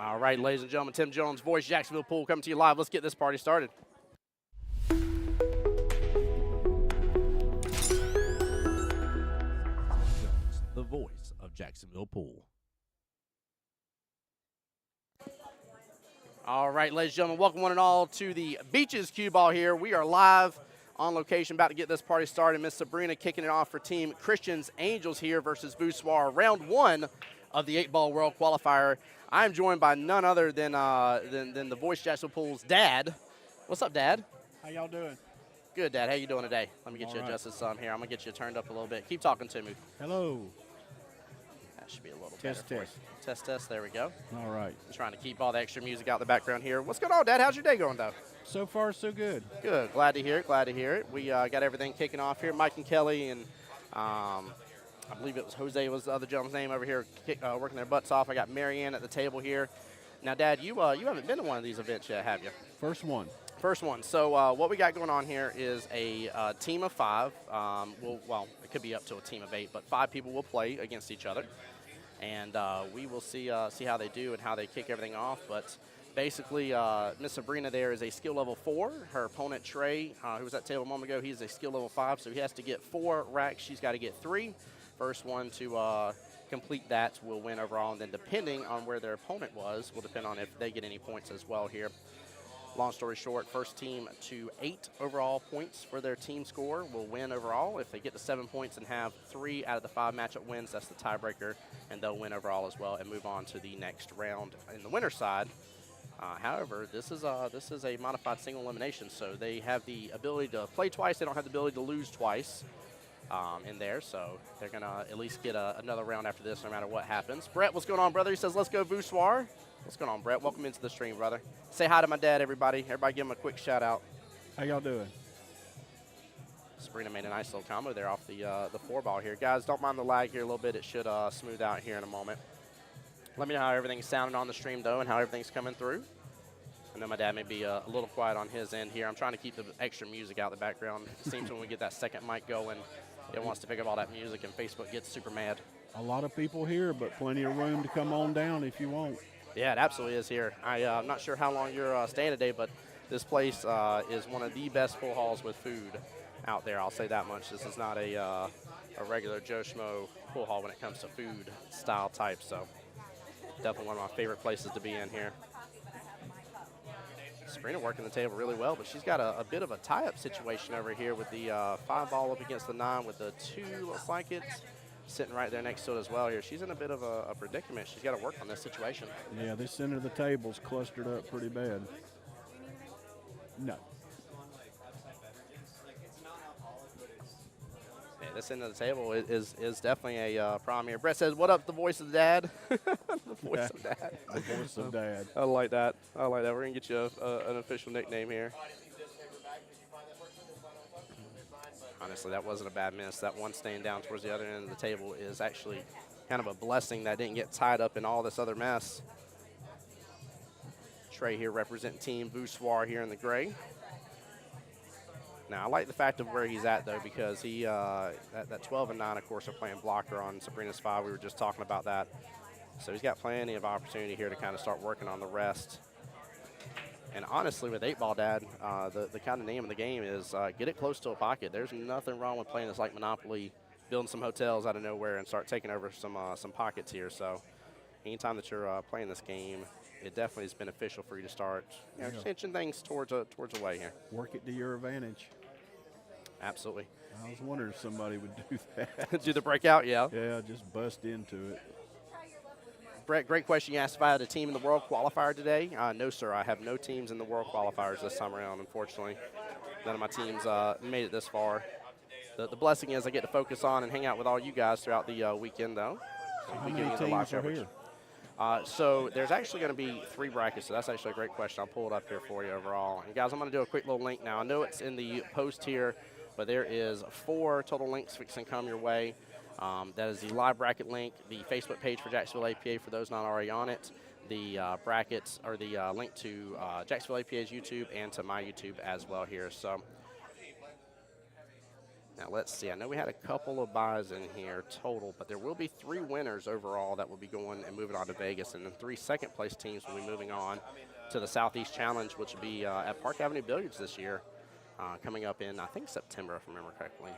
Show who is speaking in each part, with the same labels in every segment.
Speaker 1: All right, ladies and gentlemen, Tim Jones, voice Jacksonville Pool, coming to you live. Let's get this party started. The voice of Jacksonville Pool. All right, ladies and gentlemen, welcome one and all to the Beaches QBall here. We are live on location, about to get this party started. Miss Sabrina kicking it off for Team Christian's Angels here versus Voussoir, round one of the 8-ball World Qualifier. I'm joined by none other than the voice Jacksonville Pool's dad. What's up, Dad?
Speaker 2: How y'all doing?
Speaker 1: Good, Dad. How you doing today? Let me get
Speaker 2: All
Speaker 1: you
Speaker 2: right.
Speaker 1: adjusted some here. I'm going to get you turned up a little bit. Keep talking to me.
Speaker 2: Hello.
Speaker 1: That should be a little
Speaker 2: Test,
Speaker 1: better for
Speaker 2: test.
Speaker 1: you. Test, test. There we go.
Speaker 2: All right.
Speaker 1: I'm trying to keep all the extra music out in the background here. What's going on, Dad? How's your day going, though?
Speaker 2: So far, so good.
Speaker 1: Good. Glad to hear it. Glad to hear it. We got everything kicking off here. Mike and Kelly and I believe it was Jose was the other gentleman's name over here working their butts off. I got Marianne at the table here. Now, Dad, you haven't been to one of these events yet, have you?
Speaker 2: First one.
Speaker 1: First one. So what we got going on here is a team of 5. Well, it could be up to a team of 8, but 5 people will play against each other. And we will see how they do and how they kick everything off. But basically, Miss Sabrina there is a skill level 4. Her opponent, Trey, who was at the table a moment ago, he's a skill level 5. So he has to get 4 racks. She's got to get 3. First one to complete that will win overall. And then depending on where their opponent was, will depend on if they get any points as well here. Long story short, first team to 8 overall points for their team score will win overall. If they get to 7 points and have 3 out of the 5 matchup wins, that's the tiebreaker, and they'll win overall as well and move on to the next round in the winner's side. However, this is a modified single elimination, so they have the ability to play twice. They don't have the ability to lose twice in there, so they're going to at least get another round after this no matter what happens. Brett, what's going on, brother? He says, let's go Voussoir. What's going on, Brett? Welcome into the stream, brother. Say hi to my dad, everybody. Everybody give him a quick shout-out.
Speaker 2: How y'all doing?
Speaker 1: Sabrina made a nice little combo there off the 4-ball here. Guys, don't mind the lag here a little bit. It should smooth out here in a moment. Let me know how everything's sounding on the stream, though, and how everything's coming through. I know my dad may be a little quiet on his end here. I'm trying to keep the extra music out in the background. It seems when we get that second mic going, it wants to pick up all that music, and Facebook gets super mad.
Speaker 2: A lot of people here, but plenty of room to come on down if you want.
Speaker 1: Yeah, it absolutely is here. I'm not sure how long you're staying today, but this place is one of the best pool halls with food out there. I'll say that much. This is not a regular Joe Schmo pool hall when it comes to food style type, so definitely one of my favorite places to be in here. Sabrina working the table really well, but she's got a bit of a tie-up situation over here with the 5-ball up against the 9 with the 2, looks like it's sitting right there next to it as well here. She's in a bit of a predicament. She's got to work on this situation.
Speaker 2: Yeah, this center of the table's clustered up pretty bad. No.
Speaker 1: Yeah, this end of the table is definitely a problem here. Brett says, what up, the voice of the dad? The voice of dad.
Speaker 2: The voice of dad.
Speaker 1: I like that. I like that. We're going to get you an official nickname here. Honestly, that wasn't a bad miss. That one staying down towards the other end of the table is actually kind of a blessing that didn't get tied up in all this other mess. Trey here representing Team Voussoir here in the gray. Now, I like the fact of where he's at, though, because he that 12 and 9, of course, are playing blocker on Sabrina's 5. We were just talking about that. So he's got plenty of opportunity here to kind of start working on the rest. And honestly, with 8-ball, Dad, the kind of name of the game is get it close to a pocket. There's nothing wrong with playing this like Monopoly, building some hotels out of nowhere and start taking over some pockets here. So anytime that you're playing this game, it definitely is beneficial for you to start just inching things towards a way here.
Speaker 2: Work it to your advantage.
Speaker 1: Absolutely.
Speaker 2: I was wondering if somebody would do that.
Speaker 1: Do the breakout, yeah.
Speaker 2: Yeah, just bust into it.
Speaker 1: Brett, great question. You asked if I had a team in the World Qualifier today. No, sir. I have no teams in the World Qualifiers this time around, unfortunately. None of my teams made it this far. The blessing is I get to focus on and hang out with all you guys throughout the weekend, though.
Speaker 2: So how many teams are here?
Speaker 1: So there's actually going to be 3 brackets, so that's actually a great question. I'll pull it up here for you overall. And, guys, I'm going to do a quick little link now. I know it's in the post here, but there is 4 total links fixing to come your way. That is the live bracket link, the Facebook page for Jacksonville APA for those not already on it, the brackets or the link to Jacksonville APA's YouTube and to my YouTube as well here. So Now let's see. I know we had a couple of buys in here total, but there will be 3 winners overall that will be going and moving on to Vegas, and then 3 second-place teams will be moving on to the Southeast Challenge, which will be at Park Avenue Billiards this year, coming up in, I think, September, if I remember correctly.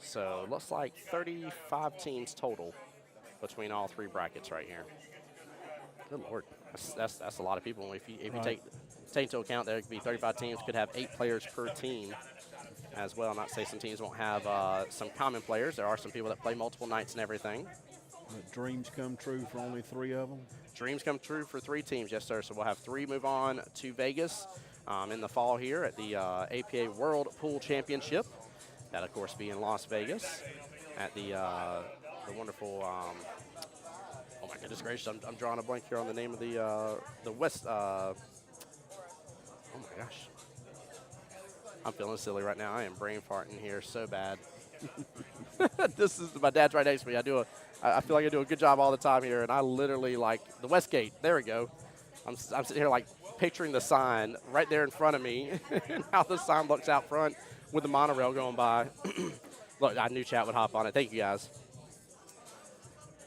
Speaker 1: So it looks like 35 teams total between all 3 brackets right here. Good Lord, that's a lot of people. If you take into account that it could be 35 teams, could have 8 players per team as well. Not to say some teams won't have some common players. There are some people that play multiple nights and everything.
Speaker 2: But dreams come true for only 3 of them?
Speaker 1: Dreams come true for 3 teams, yes, sir. So we'll have 3 move on to Vegas in the fall here at the APA World Pool Championship. That, of course, be in Las Vegas at the wonderful, oh my goodness gracious, I'm drawing a blank here on the name of the West, oh my gosh. I'm feeling silly right now. I am brain farting here so bad. This is, my dad's right next to me. I feel like I do a good job all the time here, and I literally, like, the Westgate, there we go. I'm sitting here, like, picturing the sign right there in front of me and how the sign looks out front with the monorail going by. Look, I knew chat would hop on it. Thank you, guys.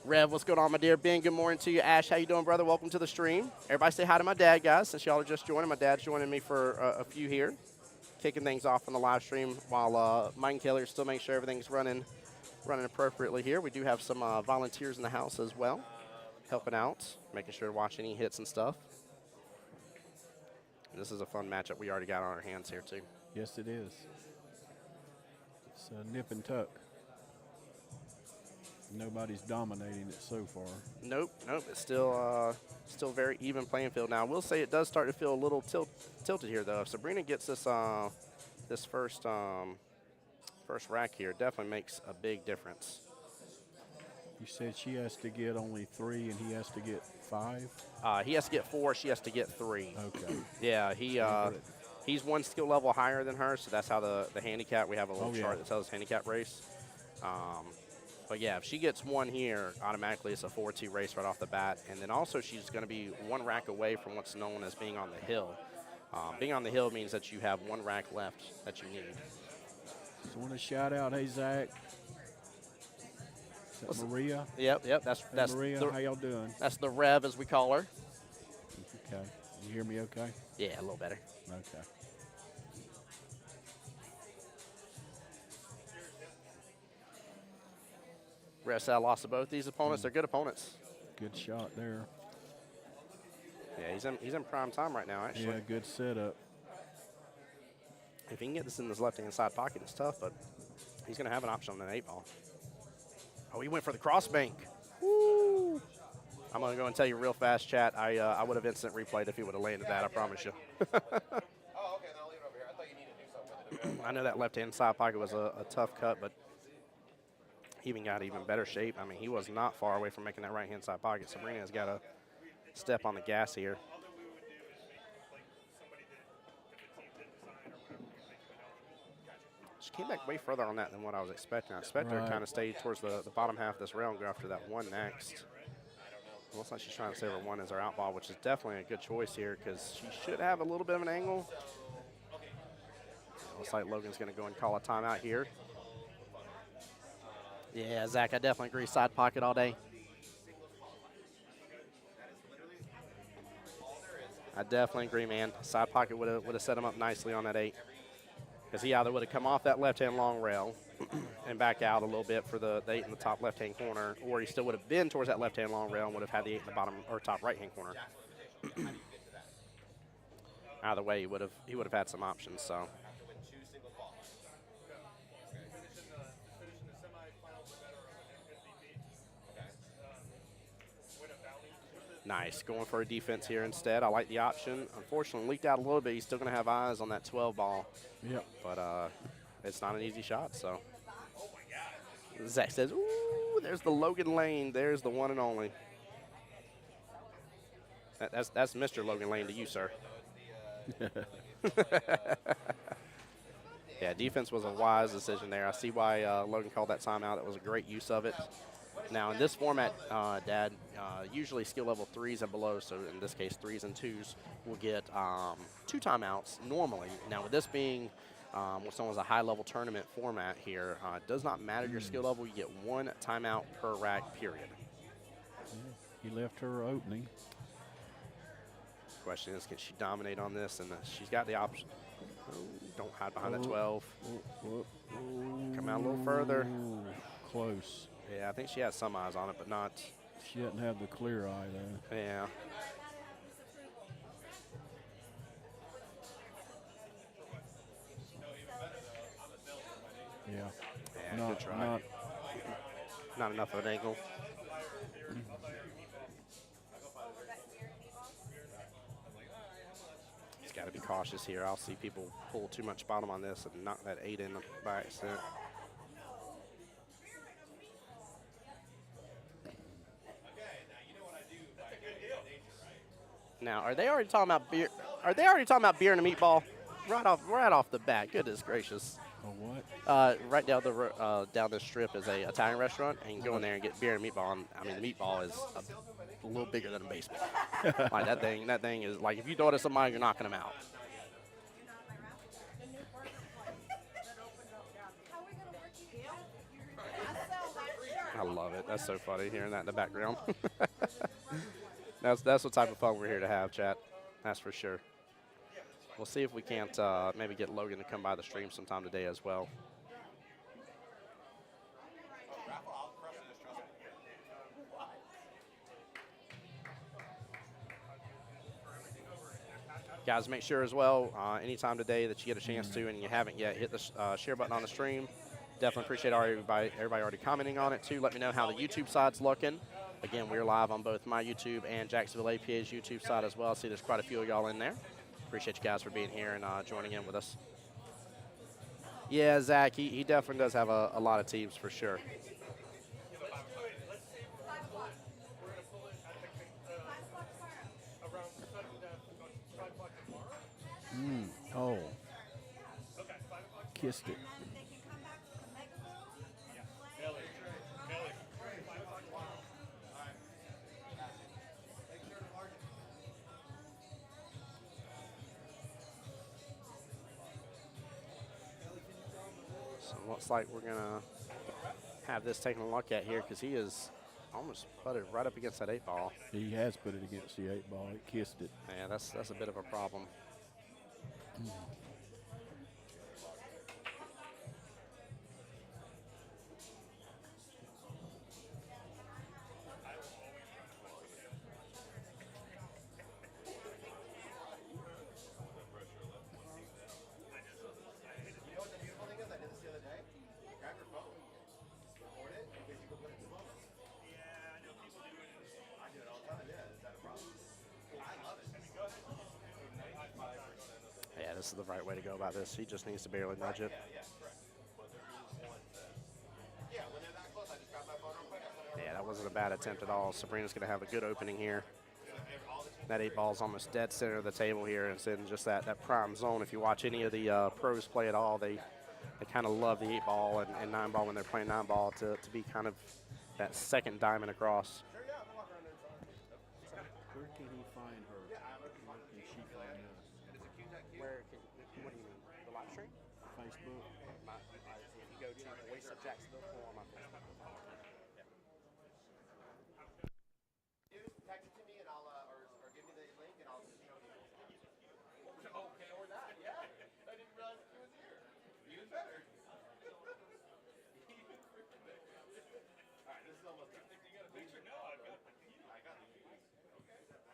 Speaker 1: Rev, what's going on, my dear Ben? Good morning to you. Ash, how you doing, brother? Welcome to the stream. Everybody say hi to my dad, guys, since y'all are just joining. My dad's joining me for a few here, kicking things off on the live stream while Mike and Kelly are still making sure everything's running appropriately here. We do have some volunteers in the house as well, helping out, making sure to watch any hits and stuff. And this is a fun matchup we already got on our hands here, too.
Speaker 2: Yes, it is. It's a nip and tuck. Nobody's dominating it so far.
Speaker 1: Nope. It's still very even playing field. Now, I will say it does start to feel a little tilted here, though. If Sabrina gets this this first rack here, it definitely makes a big difference.
Speaker 2: You said she has to get only 3 and he has to get 5?
Speaker 1: He has to get 4. She has to get 3.
Speaker 2: Okay.
Speaker 1: Yeah, he's 1 skill level higher than her, so that's how the handicap, we have a little chart that tells handicap race. But yeah, if she gets 1 here, automatically it's a 4-2 race right off the bat. And then also she's going to be 1 rack away from what's known as being on the hill. Being on the hill means that you have 1 rack left that you need.
Speaker 2: So I want to shout out, hey, Zach. Is that Maria?
Speaker 1: Yep. That's
Speaker 2: Maria, how y'all doing?
Speaker 1: That's the Rev, as we call her.
Speaker 2: Okay. You hear me okay?
Speaker 1: Yeah, a little better.
Speaker 2: Okay.
Speaker 1: Rev said I lost to both these opponents. They're good opponents.
Speaker 2: Good shot there.
Speaker 1: Yeah, he's in prime time right now, actually.
Speaker 2: Yeah, good setup.
Speaker 1: If he can get this in his left-hand side pocket, it's tough, but he's going to have an option on an 8-ball. Oh, he went for the crossbank. Woo! I'm going to go and tell you real fast, chat. I would have instant replayed if he would have landed that, I promise you.
Speaker 3: Oh, okay, then I'll leave it over here. I thought you needed to do something with it.
Speaker 1: I know that left-hand side pocket was a tough cut, but he even got even better shape. I mean, he was not far away from making that right-hand side pocket. Sabrina has got to step on the gas here. She came back way further on that than what I was expecting. I expected her to kind of stay towards the bottom half of this rail and go after that 1 next. It looks like she's trying to save her 1 as her out ball, which is definitely a good choice here because she should have a little bit of an angle. Looks like Logan's going to go and call a timeout here. Yeah, Zach, I definitely agree. Side pocket all day. I definitely agree, man. Side pocket would have set him up nicely on that 8. Because he either would have come off that left-hand long rail and back out a little bit for the 8 in the top left-hand corner, or he still would have been towards that left-hand long rail and would have had the 8 in the bottom or top right-hand corner. Either way, he would have had some options. So. Nice, going for a defense here instead. I like the option. Unfortunately, leaked out a little bit. He's still going to have eyes on that 12 ball.
Speaker 2: Yep.
Speaker 1: But it's not an easy shot, so. Zach says, ooh, there's the Logan Lane. There's the one and only. That's Mr. Logan Lane to you, sir. Yeah, defense was a wise decision there. I see why Logan called that timeout. It was a great use of it. Now, in this format, Dad, usually skill level 3s and below, so in this case 3s and 2s, will get 2 timeouts normally. Now, with this being what's known as a high-level tournament format here, it does not matter your skill level. You get 1 timeout per rack, period.
Speaker 2: He left her opening.
Speaker 1: Question is, can she dominate on this? And she's got the option. Oh, don't hide behind that 12. Come out a little further.
Speaker 2: Close.
Speaker 1: Yeah, I think she has some eyes on it, but not.
Speaker 2: She doesn't have the clear eye, though.
Speaker 1: Yeah.
Speaker 2: Yeah.
Speaker 1: Good try. Not enough of an angle. He's got to be cautious here. I'll see people pull too much bottom on this and knock that 8 in by accident. Now, are they already talking about beer? Are they already talking about beer and a meatball? Right off the bat. Goodness gracious.
Speaker 2: A what?
Speaker 1: Right down the down this strip is a Italian restaurant, and you can go in there and get beer and meatball. And, I mean, the meatball is a little bigger than a baseball. Like that thing is like if you throw it at somebody, you're knocking them out. I love it. That's so funny hearing that in the background. That's what type of fun we're here to have, chat. That's for sure. We'll see if we can't maybe get Logan to come by the stream sometime today as well. Guys, make sure as well, anytime today that you get a chance to and you haven't yet, hit the share button on the stream. Definitely appreciate everybody already commenting on it, too. Let me know how the YouTube side's looking. Again, we're live on both my YouTube and Jacksonville APA's YouTube side as well. I see there's quite a few of y'all in there. Appreciate you guys for being here and joining in with us. Yeah, Zach, he definitely does have a lot of teams for sure.
Speaker 2: Oh. Kissed it.
Speaker 1: Looks like we're going to have this taken a look at here because he is almost putted right up against that 8 ball.
Speaker 2: He has put it against the 8 ball. It kissed it.
Speaker 1: Yeah, that's a bit of a problem. This is the right way to go about this. He just needs to barely nudge it. Yeah, that wasn't a bad attempt at all. Sabrina's going to have a good opening here. That 8 ball is almost dead center of the table here. It's in just that prime zone. If you watch any of the pros play at all, they kind of love the 8 ball and 9 ball when they're playing 9 ball to be kind of that second diamond across.
Speaker 2: Where can he find her? Where can she find us?
Speaker 1: What do you mean? The live stream?
Speaker 2: Facebook.
Speaker 1: If you go to Voice of Jacksonville on my Facebook.
Speaker 3: Text it to me and I'll, or give me the link and I'll just show you. Okay, or that, yeah. I didn't realize he was here. Even better. Even freaking better. All right, this is almost done. You got a picture? No, I got the keys. Okay.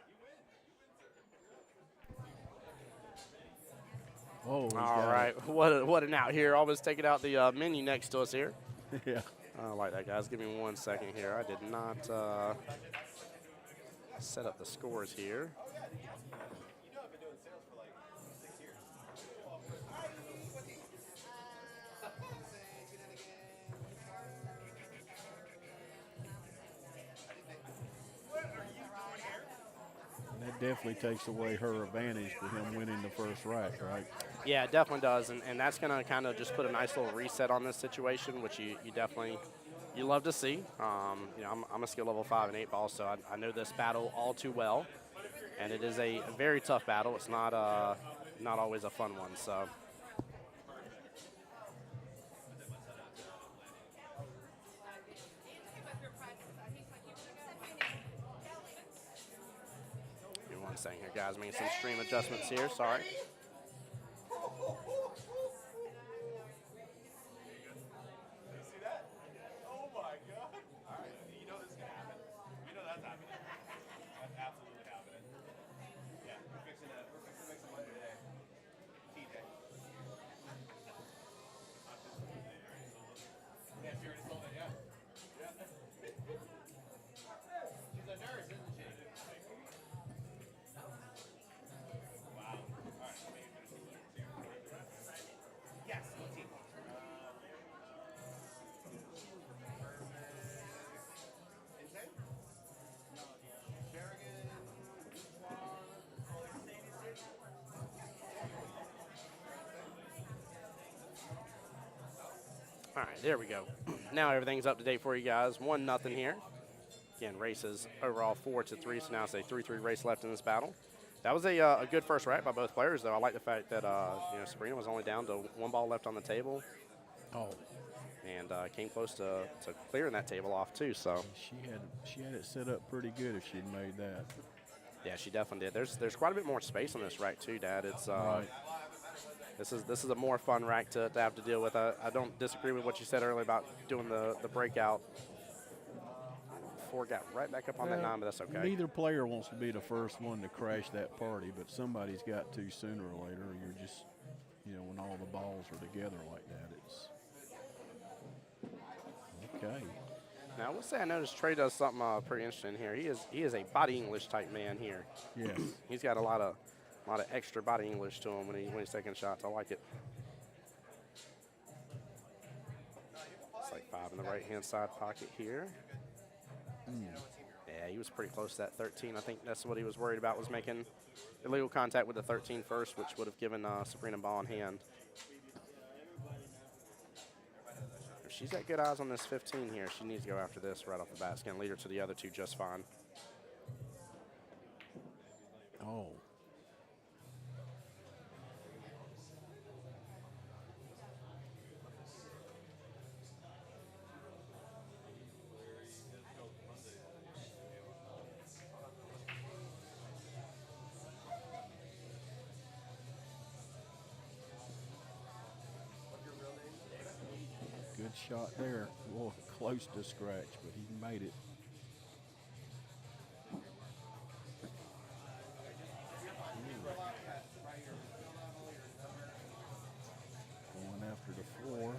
Speaker 3: You win.
Speaker 2: Oh,
Speaker 1: all right. What an out here. Almost taking out the menu next to us here.
Speaker 2: Yeah.
Speaker 1: I like that, guys. Give me 1 second here. I did not set up the scores here.
Speaker 3: You know I've been doing sales for like 6 years.
Speaker 2: And that definitely takes away her advantage for him winning the first rack, right?
Speaker 1: Yeah, it definitely does, and that's going to kind of just put a nice little reset on this situation, which you definitely you love to see. You know, I'm a skill level 5 and 8 ball, so I know this battle all too well, and it is a very tough battle. It's not always a fun one. So. Give me one second here, guys. Making some stream adjustments here. Sorry. All right, there we go. Now everything's up to date for you guys. 1-0 here. Again, races overall 4-3, so now it's a 3-3 race left in this battle. That was a good first rack by both players, though. I like the fact that you know, Sabrina was only down to 1 ball left on the table.
Speaker 2: Oh.
Speaker 1: And came close to clearing that table off too. So
Speaker 2: she had it set up pretty good if she'd made that.
Speaker 1: Yeah, she definitely did. There's quite a bit more space on this rack too, Dad. It's
Speaker 2: right.
Speaker 1: This is a more fun rack to have to deal with. I don't disagree with what you said earlier about doing the breakout. 4 got right back up on that 9, but that's okay.
Speaker 2: Neither player wants to be the first one to crash that party, but somebody's got to sooner or later. You're just, you know, when all the balls are together like that, it's okay.
Speaker 1: Now, I will say I noticed Trey does something pretty interesting here. He is a body English type man here.
Speaker 2: Yes.
Speaker 1: He's got a lot of extra body English to him when he's taking shots. I like it. It's like 5 in the right-hand side pocket here. Yeah, he was pretty close to that 13. I think that's what he was worried about, was making illegal contact with the 13 first, which would have given Sabrina ball in hand. If she's got good eyes on this 15 here, she needs to go after this right off the bat. It's going to lead her to the other 2 just fine.
Speaker 2: Oh. Good shot there. A little close to scratch, but he made it. Going after the 4.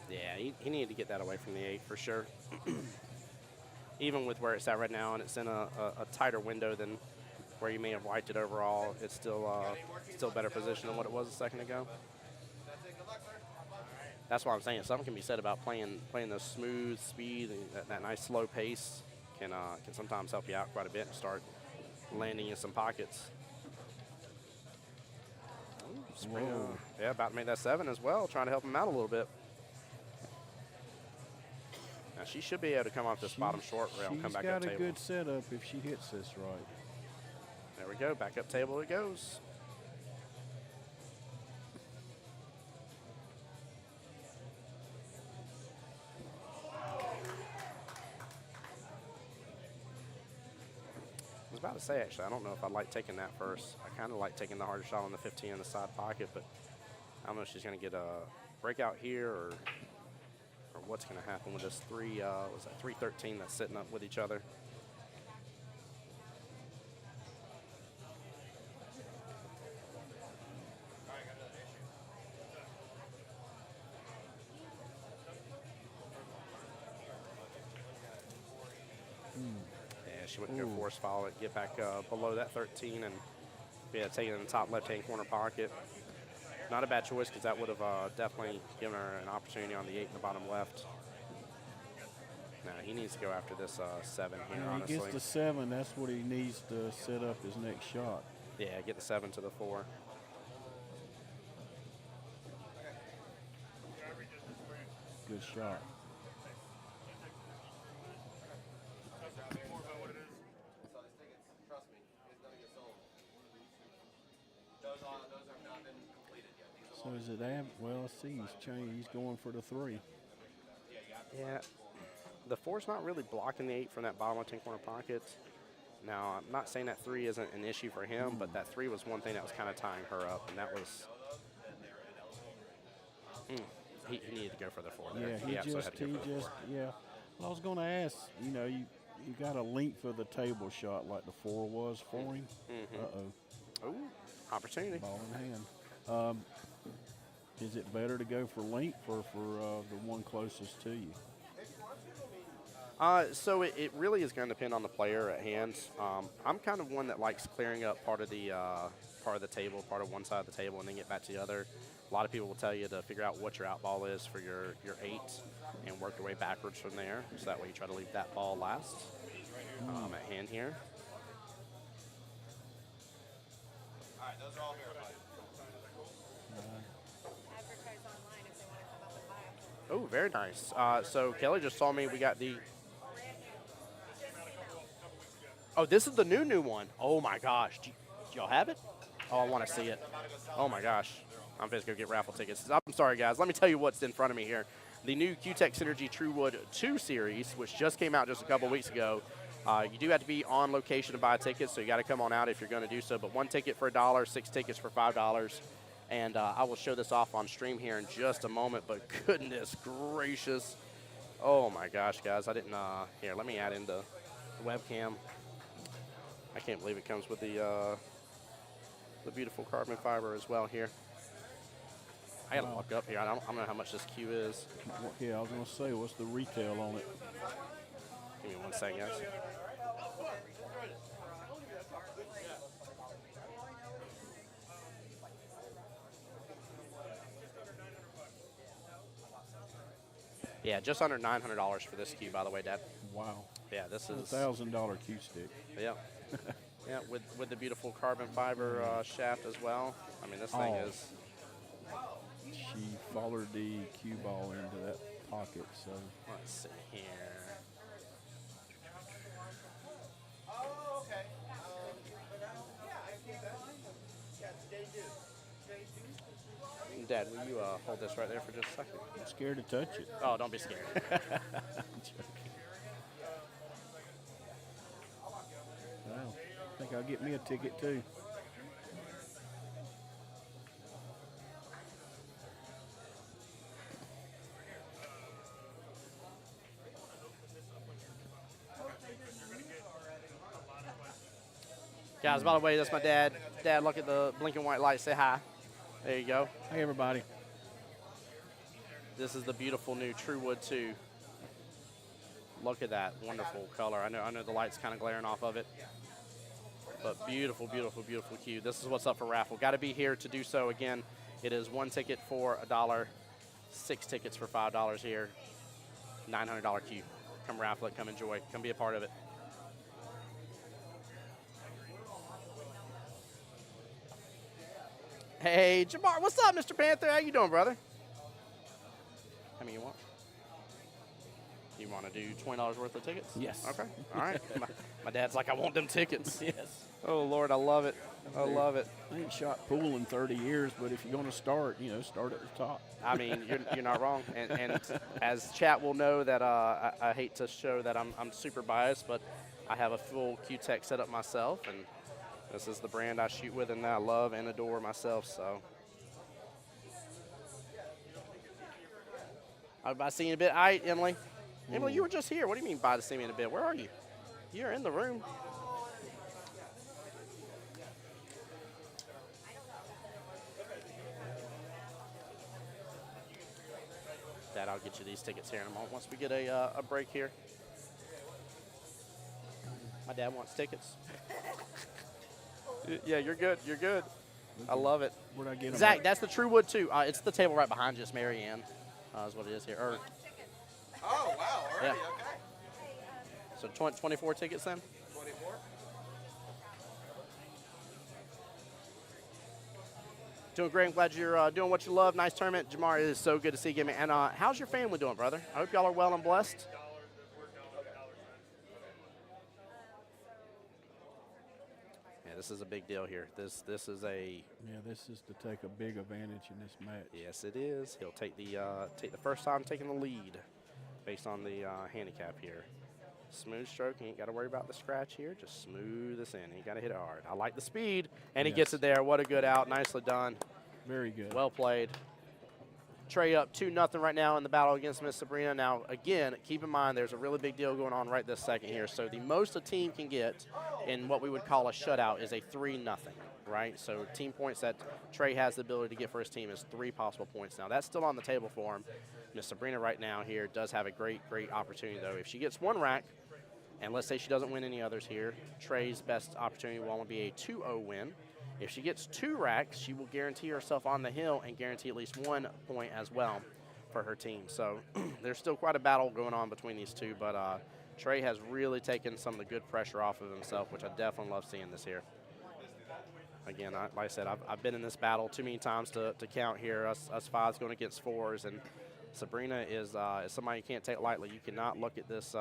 Speaker 1: Yeah, he needed to get that away from the 8 for sure. Even with where it's at right now, and it's in a tighter window than where you may have wiped it overall, it's still better position than what it was a second ago. That's what I'm saying. Something can be said about playing the smooth speed and that nice slow pace can sometimes help you out quite a bit and start landing in some pockets. Yeah, about to make that 7 as well, trying to help him out a little bit. Now she should be able to come off this bottom short rail and come back up table.
Speaker 2: She's got a good setup if she hits this right.
Speaker 1: There we go. Back up table it goes. I was about to say, actually, I don't know if I like taking that first. I kind of like taking the harder shot on the 15 in the side pocket, but I don't know if she's going to get a breakout here or what's going to happen with this 313 that's sitting up with each other. She wouldn't go force foul it, get back below that 13 and take it in the top left-hand corner pocket. Not a bad choice because that would have definitely given her an opportunity on the 8 in the bottom left. Now he needs to go after this 7 here,
Speaker 2: When he
Speaker 1: honestly.
Speaker 2: gets to 7, that's what he needs to set up his next shot.
Speaker 1: Yeah, get the 7 to the 4.
Speaker 2: Good shot.
Speaker 3: So these tickets, trust me, it's gonna get sold. Those have not been completed yet. These
Speaker 2: So is it well, let's see, he's going for the 3.
Speaker 1: Yeah, the 4's not really blocking the 8 from that bottom left-hand corner pocket. Now, I'm not saying that 3 isn't an issue for him, but that 3 was one thing that was kind of tying her up, and that was he needed to go for the 4 there.
Speaker 2: Yeah,
Speaker 1: he absolutely had to go for the 4.
Speaker 2: yeah. Well, I was going to ask, you know, you got a length of the table shot like the 4 was for him. Uh-oh.
Speaker 1: Ooh, opportunity.
Speaker 2: Ball in hand. Is it better to go for length or for the one closest to you?
Speaker 1: So it really is going to depend on the player at hand. I'm kind of one that likes clearing up part of the table, part of one side of the table, and then get back to the other. A lot of people will tell you to figure out what your out ball is for your 8 and work your way backwards from there. So that way you try to leave that ball last at hand here.
Speaker 3: All right, those are all verified.
Speaker 4: Advertise online if they want to come up and buy them.
Speaker 1: Oh, very nice. So Kelly just saw me. We got the. Oh, this is the new one. Oh my gosh, do y'all have it? Oh, I want to see it. Oh my gosh, I'm just gonna get raffle tickets. I'm sorry, guys. Let me tell you what's in front of me here. The new CueTec Cynergy Truewood II series, which just came out just a couple weeks ago. You do have to be on location to buy tickets, so you got to come on out if you're going to do so. But 1 ticket for $1, 6 tickets for $5. And I will show this off on stream here in just a moment. But goodness gracious. Oh, my gosh, guys. I didn't here, let me add in the webcam. I can't believe it comes with the beautiful carbon fiber as well here. I got to look up here. I don't know how much this Q is.
Speaker 2: Yeah, I was going to say, what's the retail on it?
Speaker 1: Give me 1 second, guys. Yeah, just under $900 for this cue, by the way, Dad.
Speaker 2: Wow.
Speaker 1: Yeah, this is
Speaker 2: $1,000 Q stick.
Speaker 1: Yeah, yeah, with the beautiful carbon fiber shaft as well. I mean, this thing is.
Speaker 2: She followed the cue ball into that pocket, so.
Speaker 1: Let's see here.
Speaker 3: Oh, okay. Yeah, I see that. Yeah, today do.
Speaker 1: Dad, will you hold this right there for just a second?
Speaker 2: I'm scared to touch it.
Speaker 1: Oh, don't be scared.
Speaker 2: Wow. I think I'll get me a ticket too.
Speaker 1: Guys, by the way, that's my dad. Dad, look at the blinking white light. Say hi. There you go.
Speaker 2: Hey, everybody.
Speaker 1: This is the beautiful new Truewood II. Look at that wonderful color. I know the light's kind of glaring off of it, but beautiful, beautiful, beautiful cue. This is what's up for raffle. Got to be here to do so. Again, it is 1 ticket for $1, 6 tickets for $5 here. $900 cue. Come raffle it. Come enjoy. Come be a part of it. Hey, Jamar, what's up, Mr. Panther? How you doing, brother? How many you want? You want to do $20 worth of tickets?
Speaker 2: Yes.
Speaker 1: Okay. All right. my dad's like, I want them tickets.
Speaker 2: Yes.
Speaker 1: Oh, Lord, I love it. I love it.
Speaker 2: I ain't shot pool in 30 years, but if you're going to start, start at the top.
Speaker 1: I mean, you're not wrong. And as chat will know that I hate to show that I'm super biased, but I have a full CueTec setup myself, and this is the brand I shoot with and that I love and adore myself, so. I'll see you in a bit. All right, Emily. Emily, you were just here. What do you mean by to see me in a bit? Where are you? You're in the room. Dad, I'll get you these tickets here in a moment once we get a break here. My dad wants tickets. Yeah, you're good. You're good. I love it.
Speaker 2: Where'd I get them?
Speaker 1: Zach, that's the Truewood II. It's the table right behind you. It's Marianne is what it is here.
Speaker 3: Oh, wow. Already?
Speaker 1: Yeah.
Speaker 3: Okay.
Speaker 1: So 24 tickets then?
Speaker 3: 24.
Speaker 1: Doing great. I'm glad you're doing what you love. Nice tournament. Jamar, it is so good to see you, man. And how's your family doing, brother? I hope y'all are well and blessed. Yeah, this is a big deal here. This is a.
Speaker 2: Yeah, this is to take a big advantage in this match.
Speaker 1: Yes, it is. He'll take the first time taking the lead, based on the handicap here. Smooth stroke. He ain't got to worry about the scratch here. Just smooth this in. He got to hit it hard. I like the speed, and he gets it there. What a good out. Nicely done.
Speaker 2: Very good.
Speaker 1: Well played. Trey up 2-0 right now in the battle against Miss Sabrina. Now, again, keep in mind there's a really big deal going on right this second here. So the most a team can get in what we would call a shutout is a 3-0, right? So team points that Trey has the ability to get for his team is 3 possible points. Now, that's still on the table for him. Miss Sabrina right now here does have a great opportunity, though. If she gets 1 rack, and let's say she doesn't win any others here, Trey's best opportunity will only be a 2-0 win. If she gets 2 racks, she will guarantee herself on the hill and guarantee at least 1 point as well for her team. So there's still quite a battle going on between these two, but Trey has really taken some of the good pressure off of himself, which I definitely love seeing this here. Again, like I said, I've been in this battle too many times to count here. Us 5s going against 4s, and Sabrina is somebody you can't take lightly. You cannot look at this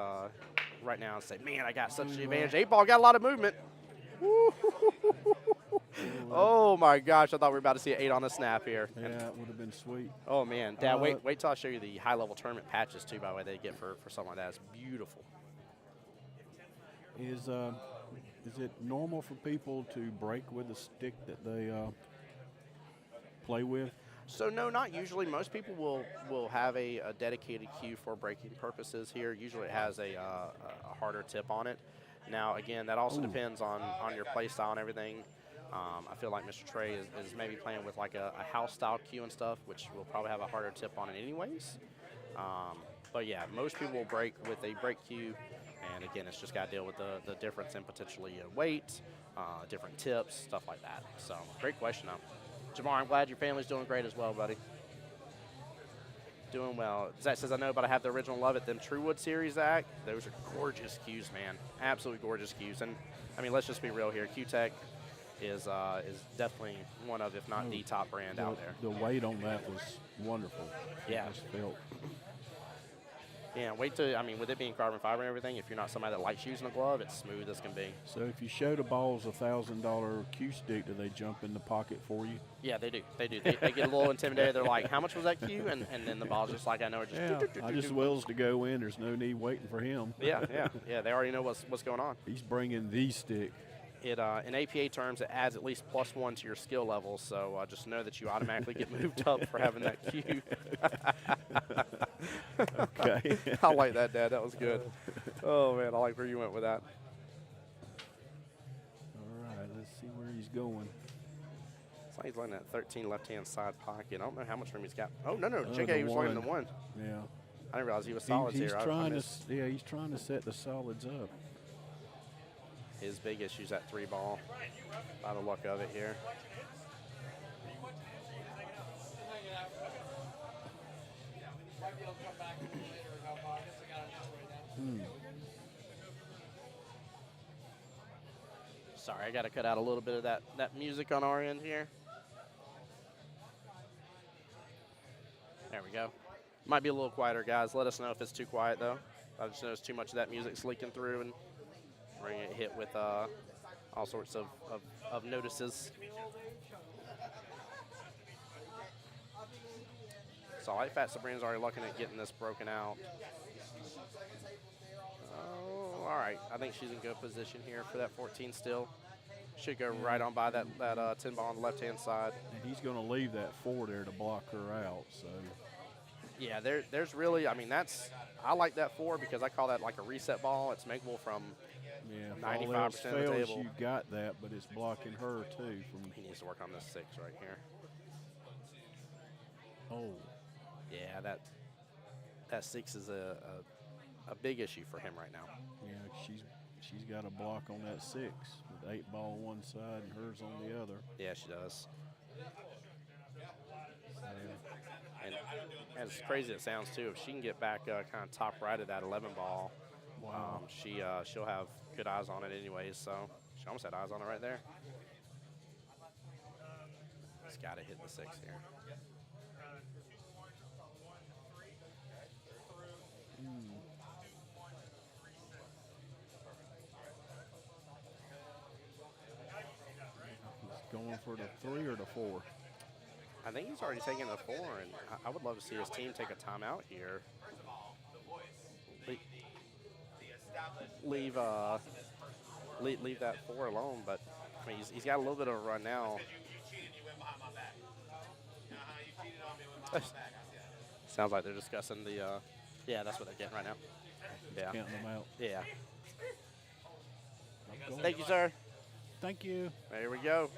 Speaker 1: right now and say, man, I got such an advantage. 8-ball got a lot of movement. Woo. Oh my gosh, I thought we were about to see an 8 on the snap here.
Speaker 2: Yeah, it would have been sweet.
Speaker 1: Oh man, Dad, wait till I show you the high-level tournament patches too, by the way, they get for something like that. It's beautiful.
Speaker 2: Is it normal for people to break with a stick that they play with?
Speaker 1: So no, not usually. Most people will have a dedicated cue for breaking purposes here. Usually it has a harder tip on it. Now again, that also depends on your play style and everything. I feel like Mr. Trey is maybe playing with like a house style cue and stuff, which will probably have a harder tip on it anyways. But yeah, most people will break with a break cue, and again, it's just got to deal with the difference in potentially weight, different tips, stuff like that. So great question though. Jamar, I'm glad your family's doing great as well, buddy. Doing well. Zach says, I know, but I have the original Love It. Them Truewood series, Zach, those are gorgeous cues, man. Absolutely gorgeous cues. And, I mean, let's just be real here. CueTec is definitely one of, if not the top brand out there.
Speaker 2: The weight on that was wonderful.
Speaker 1: Yeah.
Speaker 2: It just felt.
Speaker 1: Yeah, with it being carbon fiber and everything, if you're not somebody that likes using a glove, it's smooth as can be.
Speaker 2: So if you show the balls a $1,000 cue stick, do they jump in the pocket for you?
Speaker 1: Yeah, they do. They do. They get a little intimidated. They're like, how much was that cue? And then the ball's just like, I know it just.
Speaker 2: Yeah, I just wills to go in. There's no need waiting for him.
Speaker 1: Yeah. They already know what's going on.
Speaker 2: He's bringing the stick.
Speaker 1: It in APA terms, it adds at least +1 to your skill level. So just know that you automatically get moved up for having that cue.
Speaker 2: Okay.
Speaker 1: I like that, Dad. That was good. Oh man, I like where you went with that.
Speaker 2: All right, let's see where he's going.
Speaker 1: It's like he's letting that 13 left-hand side pocket. I don't know how much room he's got. Oh no, JK,
Speaker 2: the
Speaker 1: he was letting the 1.
Speaker 2: Yeah.
Speaker 1: I didn't realize he was solids
Speaker 2: He's
Speaker 1: here.
Speaker 2: trying he's trying to set the solids up.
Speaker 1: His big issue is that 3-ball. By the luck of it here. Sorry, I got to cut out a little bit of that music on our end here. There we go. Might be a little quieter, guys. Let us know if it's too quiet, though. I just noticed too much of that music's leaking through, and we're going to get hit with all sorts of notices. So I like Fat Sabrina's already looking at getting this broken out. Oh, all right. I think she's in good position here for that 14 still. Should go right on by that 10-ball on the left-hand side.
Speaker 2: And he's going to leave that 4 there to block her out. So.
Speaker 1: Yeah, there's really, I mean, I like that 4 because I call that like a reset ball. It's makeable from 95% of the table.
Speaker 2: You got that, but it's blocking her too.
Speaker 1: He needs to work on this 6 right here.
Speaker 2: Oh.
Speaker 1: Yeah, that 6 is a big issue for him right now.
Speaker 2: Yeah, she's got a block on that 6 with 8-ball one side and hers on the other.
Speaker 1: Yeah, she does. And as crazy as it sounds too, if she can get back kind of top right of that 11-ball,
Speaker 2: Wow.
Speaker 1: She'll have good eyes on it anyways, so she almost had eyes on it right there. It's got to hit the 6 here.
Speaker 2: He's going for the 3 or the 4.
Speaker 1: I think he's already taken the 4, and I would love to see his team take a timeout here. Leave that 4 alone, but I mean, he's got a little bit of a run now. Sounds like they're discussing the, yeah, that's what they're getting right now. Yeah.
Speaker 2: Counting them out.
Speaker 1: Yeah. Thank you, sir.
Speaker 2: Thank you.
Speaker 1: There we go.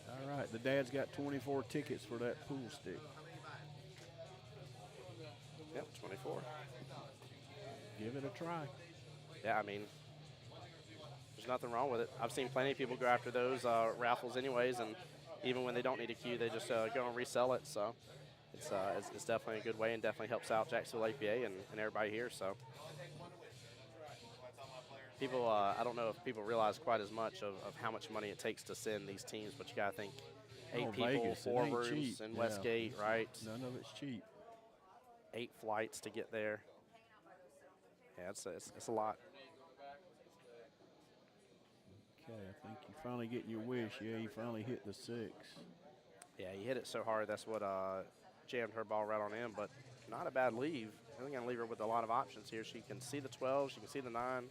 Speaker 2: All right, the dad's got 24 tickets for that pool stick.
Speaker 1: Yep, 24.
Speaker 2: Give it a try.
Speaker 1: Yeah, I mean, there's nothing wrong with it. I've seen plenty of people go after those raffles anyways, and even when they don't need a cue, they just go and resell it. So it's definitely a good way and definitely helps out Jacksonville APA and everybody here. So people, I don't know if people realize quite as much of how much money it takes to send these teams, but you got to think 8 people,
Speaker 2: Vegas,
Speaker 1: 4
Speaker 2: it ain't
Speaker 1: rooms
Speaker 2: cheap.
Speaker 1: in
Speaker 2: Yeah.
Speaker 1: Westgate, right?
Speaker 2: None of it's cheap.
Speaker 1: 8 flights to get there. Yeah, it's a lot.
Speaker 2: Okay, I think you finally getting your wish. Yeah, you finally hit the 6.
Speaker 1: Yeah, he hit it so hard. That's what jammed her ball right on in, but not a bad leave. I think I'm going to leave her with a lot of options here. She can see the 12. She can see the 9.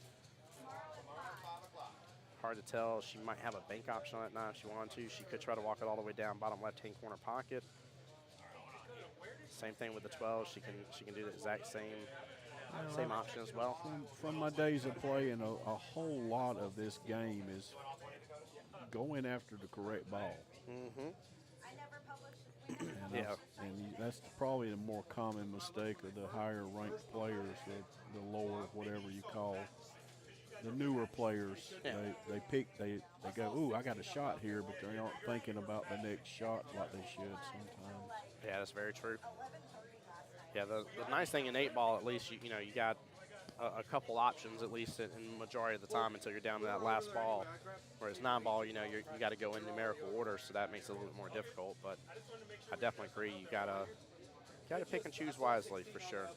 Speaker 1: Hard to tell. She might have a bank option on that 9 if she wanted to. She could try to walk it all the way down bottom left-hand corner pocket. Same thing with the 12. She can do the exact same option as well.
Speaker 2: From my days of playing, a whole lot of this game is going after the correct ball.
Speaker 1: Mm-hmm.
Speaker 2: And
Speaker 1: Yeah.
Speaker 2: that's probably the more common mistake of the higher ranked players, the lower, whatever you call, the newer players.
Speaker 1: Yeah.
Speaker 2: They go, ooh, I got a shot here, but they aren't thinking about the next shot like they should sometimes.
Speaker 1: Yeah, that's very true. Yeah, the nice thing in 8-ball, at least, you got a couple options, at least in the majority of the time until you're down to that last ball. Whereas 9-ball, you got to go in numerical order, so that makes it a little bit more difficult. But I definitely agree. You gotta pick and choose wisely for sure.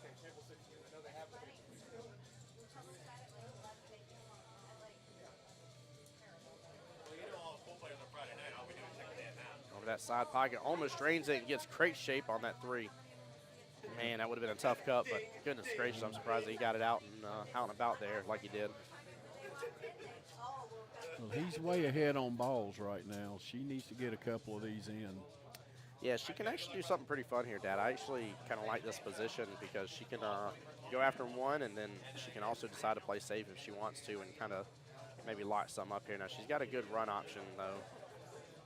Speaker 1: Over that side pocket, almost drains it and gets great shape on that 3. Man, that would have been a tough cut, but goodness gracious, I'm surprised that he got it out and about there like he did.
Speaker 2: Well, he's way ahead on balls right now. She needs to get a couple of these in.
Speaker 1: Yeah, she can actually do something pretty fun here, Dad. I actually kind of like this position because she can go after 1, and then she can also decide to play safe if she wants to and kind of maybe lock some up here. Now, she's got a good run option, though,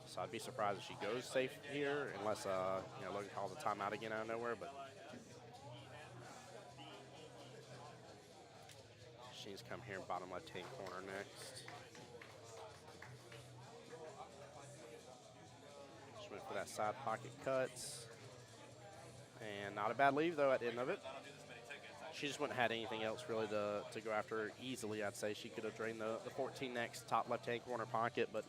Speaker 1: so I'd be surprised if she goes safe here unless, Logan calls a timeout again out of nowhere, but she's come here bottom left-hand corner next. She went for that side pocket cuts. And not a bad leave, though, at the end of it. She just wouldn't have had anything else really to go after easily, I'd say. She could have drained the 14 next top left-hand corner pocket, but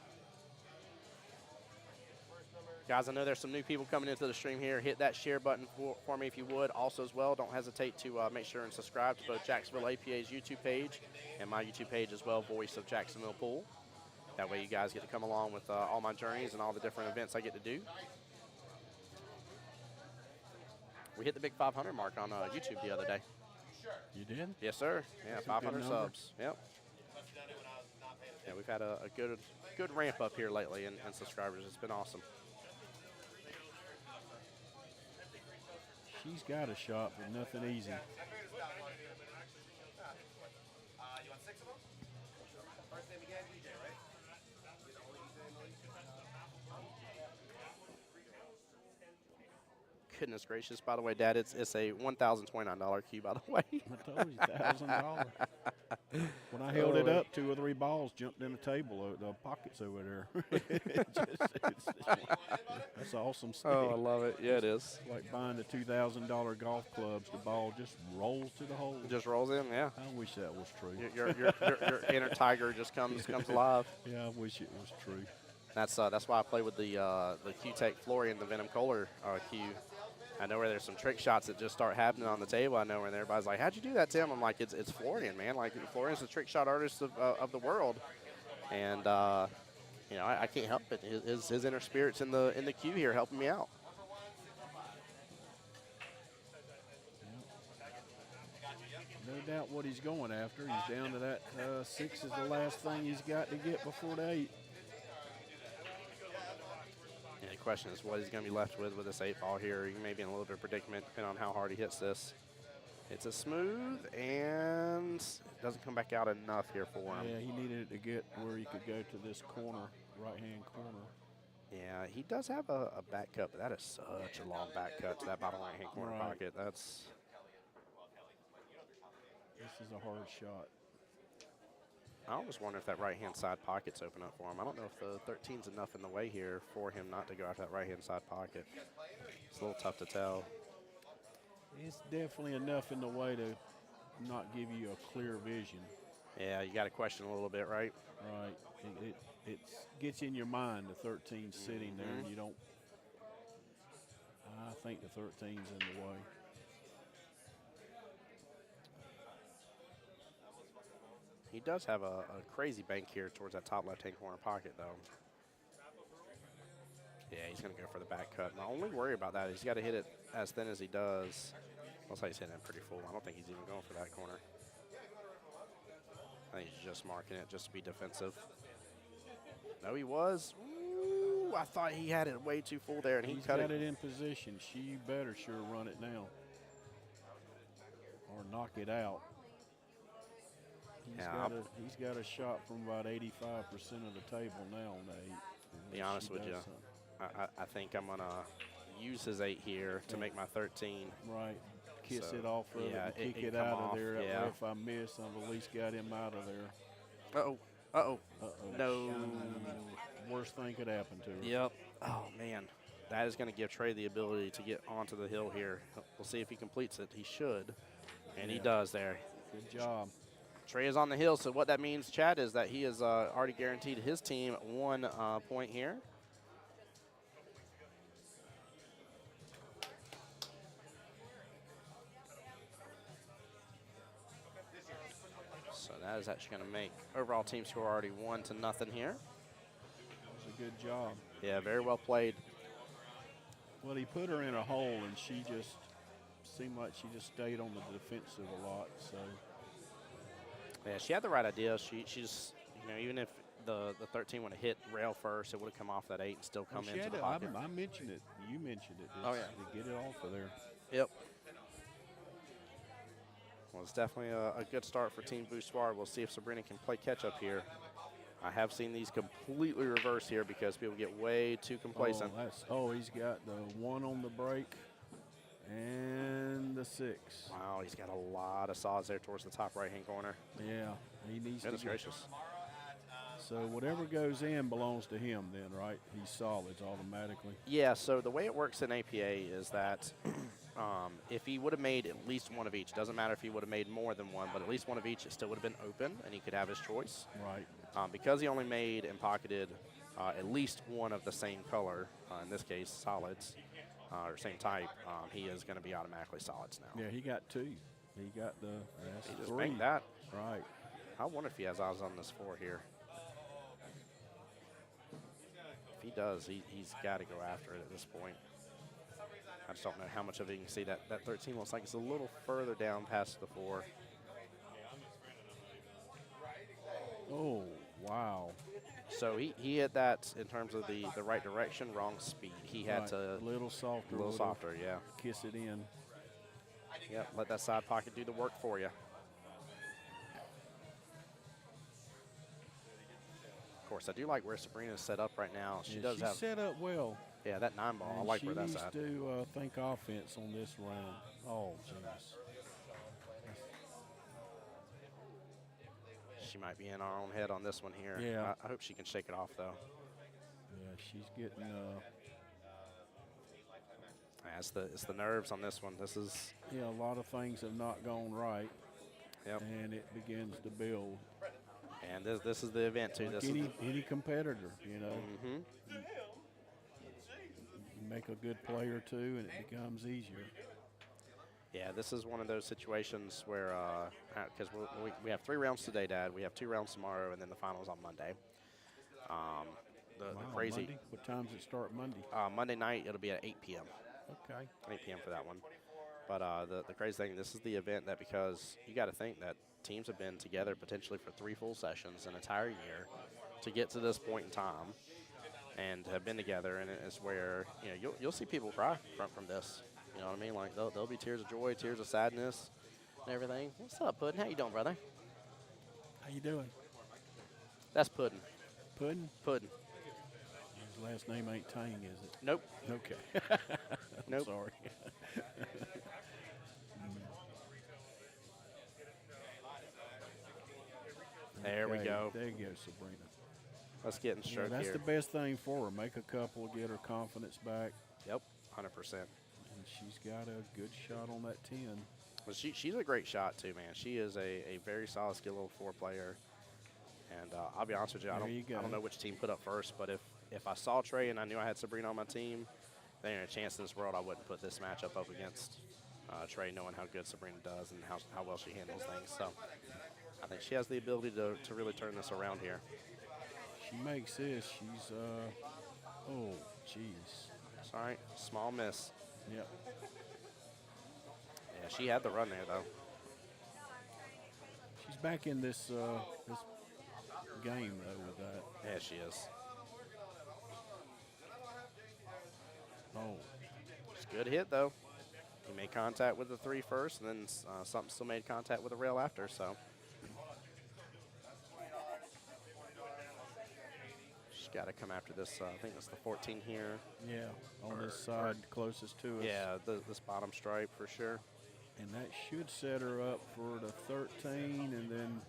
Speaker 1: guys, I know there's some new people coming into the stream here. Hit that share button for me if you would. Also as well, don't hesitate to make sure and subscribe to both Jacksonville APA's YouTube page and my YouTube page as well, Voice of Jacksonville Pool. That way you guys get to come along with all my journeys and all the different events I get to do. We hit the big 500 mark on YouTube the other day.
Speaker 2: You did?
Speaker 1: Yes, sir. Yeah,
Speaker 2: That's a good
Speaker 1: 500
Speaker 2: number.
Speaker 1: subs. Yep. Yeah, we've had a good ramp up here lately in subscribers. It's been awesome.
Speaker 2: She's got a shot, but nothing easy.
Speaker 3: You want 6 of them? First name again, DJ, right? You're the only DJ in the league?
Speaker 1: goodness gracious. By the way, Dad, it's a $1,029 cue, by the way.
Speaker 2: I told you, $1,000. When I held it up, 2 or 3 balls jumped in the table, the pockets over there. That's awesome stuff.
Speaker 1: Oh, I love it. Yeah, it is.
Speaker 2: Like buying the $2,000 golf clubs. The ball just rolls to the hole.
Speaker 1: It just rolls in, yeah.
Speaker 2: I wish that was true.
Speaker 1: Your inner tiger just comes alive.
Speaker 2: Yeah, I wish it was true.
Speaker 1: That's why I play with the CueTec Florian, the Venom Kohler cue. I know where there's some trick shots that just start happening on the table. I know where everybody's like, "How'd you do that, Tim?" I'm like, "It's Florian, man. Like Florian's the trick shot artist of the world." And you know, I can't help it. His inner spirits in the cue here helping me out.
Speaker 2: No doubt what he's going after. He's down to that 6 is the last thing he's got to get before the 8.
Speaker 1: Yeah, the question is what he's going to be left with this 8 ball here. He may be in a little bit of predicament depending on how hard he hits this. It's a smooth, and it doesn't come back out enough here for him.
Speaker 2: Yeah, he needed it to get where he could go to this corner, right-hand corner.
Speaker 1: Yeah, he does have a back cut, but that is such a long back cut to that bottom right-hand corner pocket. This
Speaker 2: is a hard shot.
Speaker 1: I always wonder if that right-hand side pocket's open up for him. I don't know if the 13's enough in the way here for him not to go after that right-hand side pocket. It's a little tough to tell.
Speaker 2: It's definitely enough in the way to not give you a clear vision.
Speaker 1: Yeah, you got to question a little bit, right?
Speaker 2: Right. It gets in your mind, the 13's sitting there, and you don't. I think the 13's in the way.
Speaker 1: He does have a crazy bank here towards that top left-hand corner pocket, though. Yeah, he's going to go for the back cut. My only worry about that is he's got to hit it as thin as he does. Looks like he's hitting it pretty full. I don't think he's even going for that corner. I think he's just marking it just to be defensive. No, he was. Ooh, I thought he had it way too full there, and he cut it.
Speaker 2: He's got it in position. She better sure run it now or knock it out. He's got a shot from about 85% of the table now on the 8.
Speaker 1: Be honest with you, I think I'm going to use his 8 here to make my 13.
Speaker 2: Right. Kiss it off of it and kick it out of there. That way if I miss, I've at least got him out of there.
Speaker 1: Uh-oh. Uh-oh. No.
Speaker 2: Worst thing could happen to her.
Speaker 1: Yep. Oh, man. That is going to give Trey the ability to get onto the hill here. We'll see if he completes it. He should. And he does there.
Speaker 2: Good job.
Speaker 1: Trey is on the hill, so what that means, Chad, is that he has already guaranteed his team 1 point here. So that is actually going to make overall team score already 1-0 here.
Speaker 2: That's a good job.
Speaker 1: Yeah, very well played.
Speaker 2: Well, he put her in a hole, and she just seemed like she just stayed on the defensive a lot, so.
Speaker 1: Yeah, she had the right idea. She's, you know, even if the 13 would have hit rail first, it would have come off that 8 and still come into the pocket.
Speaker 2: I mentioned it. You mentioned it.
Speaker 1: Oh, yeah.
Speaker 2: To get it off of there.
Speaker 1: Yep. Well, it's definitely a good start for Team Boussoir. We'll see if Sabrina can play catch-up here. I have seen these completely reverse here because people get way too complacent.
Speaker 2: He's got the 1 on the break. And the 6.
Speaker 1: Wow, he's got a lot of saws there towards the top right-hand corner.
Speaker 2: Yeah, he needs
Speaker 1: Goodness gracious.
Speaker 2: So whatever goes in belongs to him then, right? He's solids automatically.
Speaker 1: Yeah, so the way it works in APA is that if he would have made at least 1 of each, doesn't matter if he would have made more than 1, but at least 1 of each, it still would have been open, and he could have his choice.
Speaker 2: Right.
Speaker 1: Because he only made and pocketed at least 1 of the same color, in this case solids, or same type, he is going to be automatically solids now.
Speaker 2: Yeah, he got 2. He got the
Speaker 1: he just
Speaker 2: 3.
Speaker 1: banked that.
Speaker 2: Right.
Speaker 1: I wonder if he has odds on this 4 here. If he does, he's got to go after it at this point. I just don't know how much of it you can see. That 13 looks like it's a little further down past the 4.
Speaker 2: Oh, wow.
Speaker 1: So he hit that in terms of the right direction, wrong speed. He had to
Speaker 2: a little softer.
Speaker 1: A little softer, yeah.
Speaker 2: Kiss it in.
Speaker 1: Yep, let that side pocket do the work for you. Of course, I do like where Sabrina's set up right now. She's
Speaker 2: set up well.
Speaker 1: Yeah, that 9-ball, I
Speaker 2: And
Speaker 1: like
Speaker 2: she
Speaker 1: where that's
Speaker 2: needs
Speaker 1: at.
Speaker 2: to think offense on this round. Oh, jeez.
Speaker 1: She might be in our own head on this one here.
Speaker 2: Yeah.
Speaker 1: I hope she can shake it off, though.
Speaker 2: Yeah, she's getting.
Speaker 1: It's the nerves on this one. This is.
Speaker 2: Yeah, a lot of things have not gone right,
Speaker 1: Yep.
Speaker 2: and it begins to build.
Speaker 1: And this is the event too.
Speaker 2: Like
Speaker 1: This
Speaker 2: any competitor, you know.
Speaker 1: Mm-hmm.
Speaker 2: You make a good play or two, and it becomes easier.
Speaker 1: Yeah, this is one of those situations where, because we have 3 rounds today, Dad. We have 2 rounds tomorrow, and then the finals on Monday. The
Speaker 2: Wow,
Speaker 1: crazy.
Speaker 2: Monday? What time does it start Monday?
Speaker 1: Monday night, it'll be at 8 p.m.
Speaker 2: Okay.
Speaker 1: 8 p.m. for that one. But the crazy thing, this is the event that, because you got to think that teams have been together potentially for 3 full sessions, an entire year, to get to this point in time, and have been together, and it's where you'll see people cry from this. You know what I mean? Like there'll be tears of joy, tears of sadness, and everything. What's up, Puddin'? How you doing, brother?
Speaker 2: How you doing?
Speaker 1: That's Puddin'.
Speaker 2: Puddin'?
Speaker 1: Puddin'.
Speaker 2: His last name ain't Tang, is it?
Speaker 1: Nope.
Speaker 2: Okay.
Speaker 1: Nope.
Speaker 2: Sorry.
Speaker 1: There we
Speaker 2: Okay,
Speaker 1: go.
Speaker 2: There you go, Sabrina.
Speaker 1: Let's get in
Speaker 2: Yeah,
Speaker 1: stroke
Speaker 2: that's
Speaker 1: here.
Speaker 2: the best thing for her. Make a couple, get her confidence back.
Speaker 1: Yep, 100%.
Speaker 2: And she's got a good shot on that 10.
Speaker 1: Well, she's a great shot too, man. She is a very solid skill level 4 player. And I'll be honest with you, I
Speaker 2: There you
Speaker 1: don't
Speaker 2: go.
Speaker 1: know which team put up first, but if I saw Trey and I knew I had Sabrina on my team, there ain't a chance in this world I wouldn't put this matchup up against Trey, knowing how good Sabrina does and how well she handles things. So I think she has the ability to really turn this around here.
Speaker 2: She makes this. She's, oh, jeez.
Speaker 1: It's all right, small miss.
Speaker 2: Yep.
Speaker 1: Yeah, she had the run there though.
Speaker 2: She's back in this this game though with that.
Speaker 1: Yeah, she is.
Speaker 2: Oh,
Speaker 1: It's a good hit though. He made contact with the 3 first, and then something still made contact with the rail after. So she's got to come after this. I think that's the 14 here.
Speaker 2: yeah, on this side closest to us.
Speaker 1: Yeah, this bottom stripe for sure.
Speaker 2: And that should set her up for the 13, and then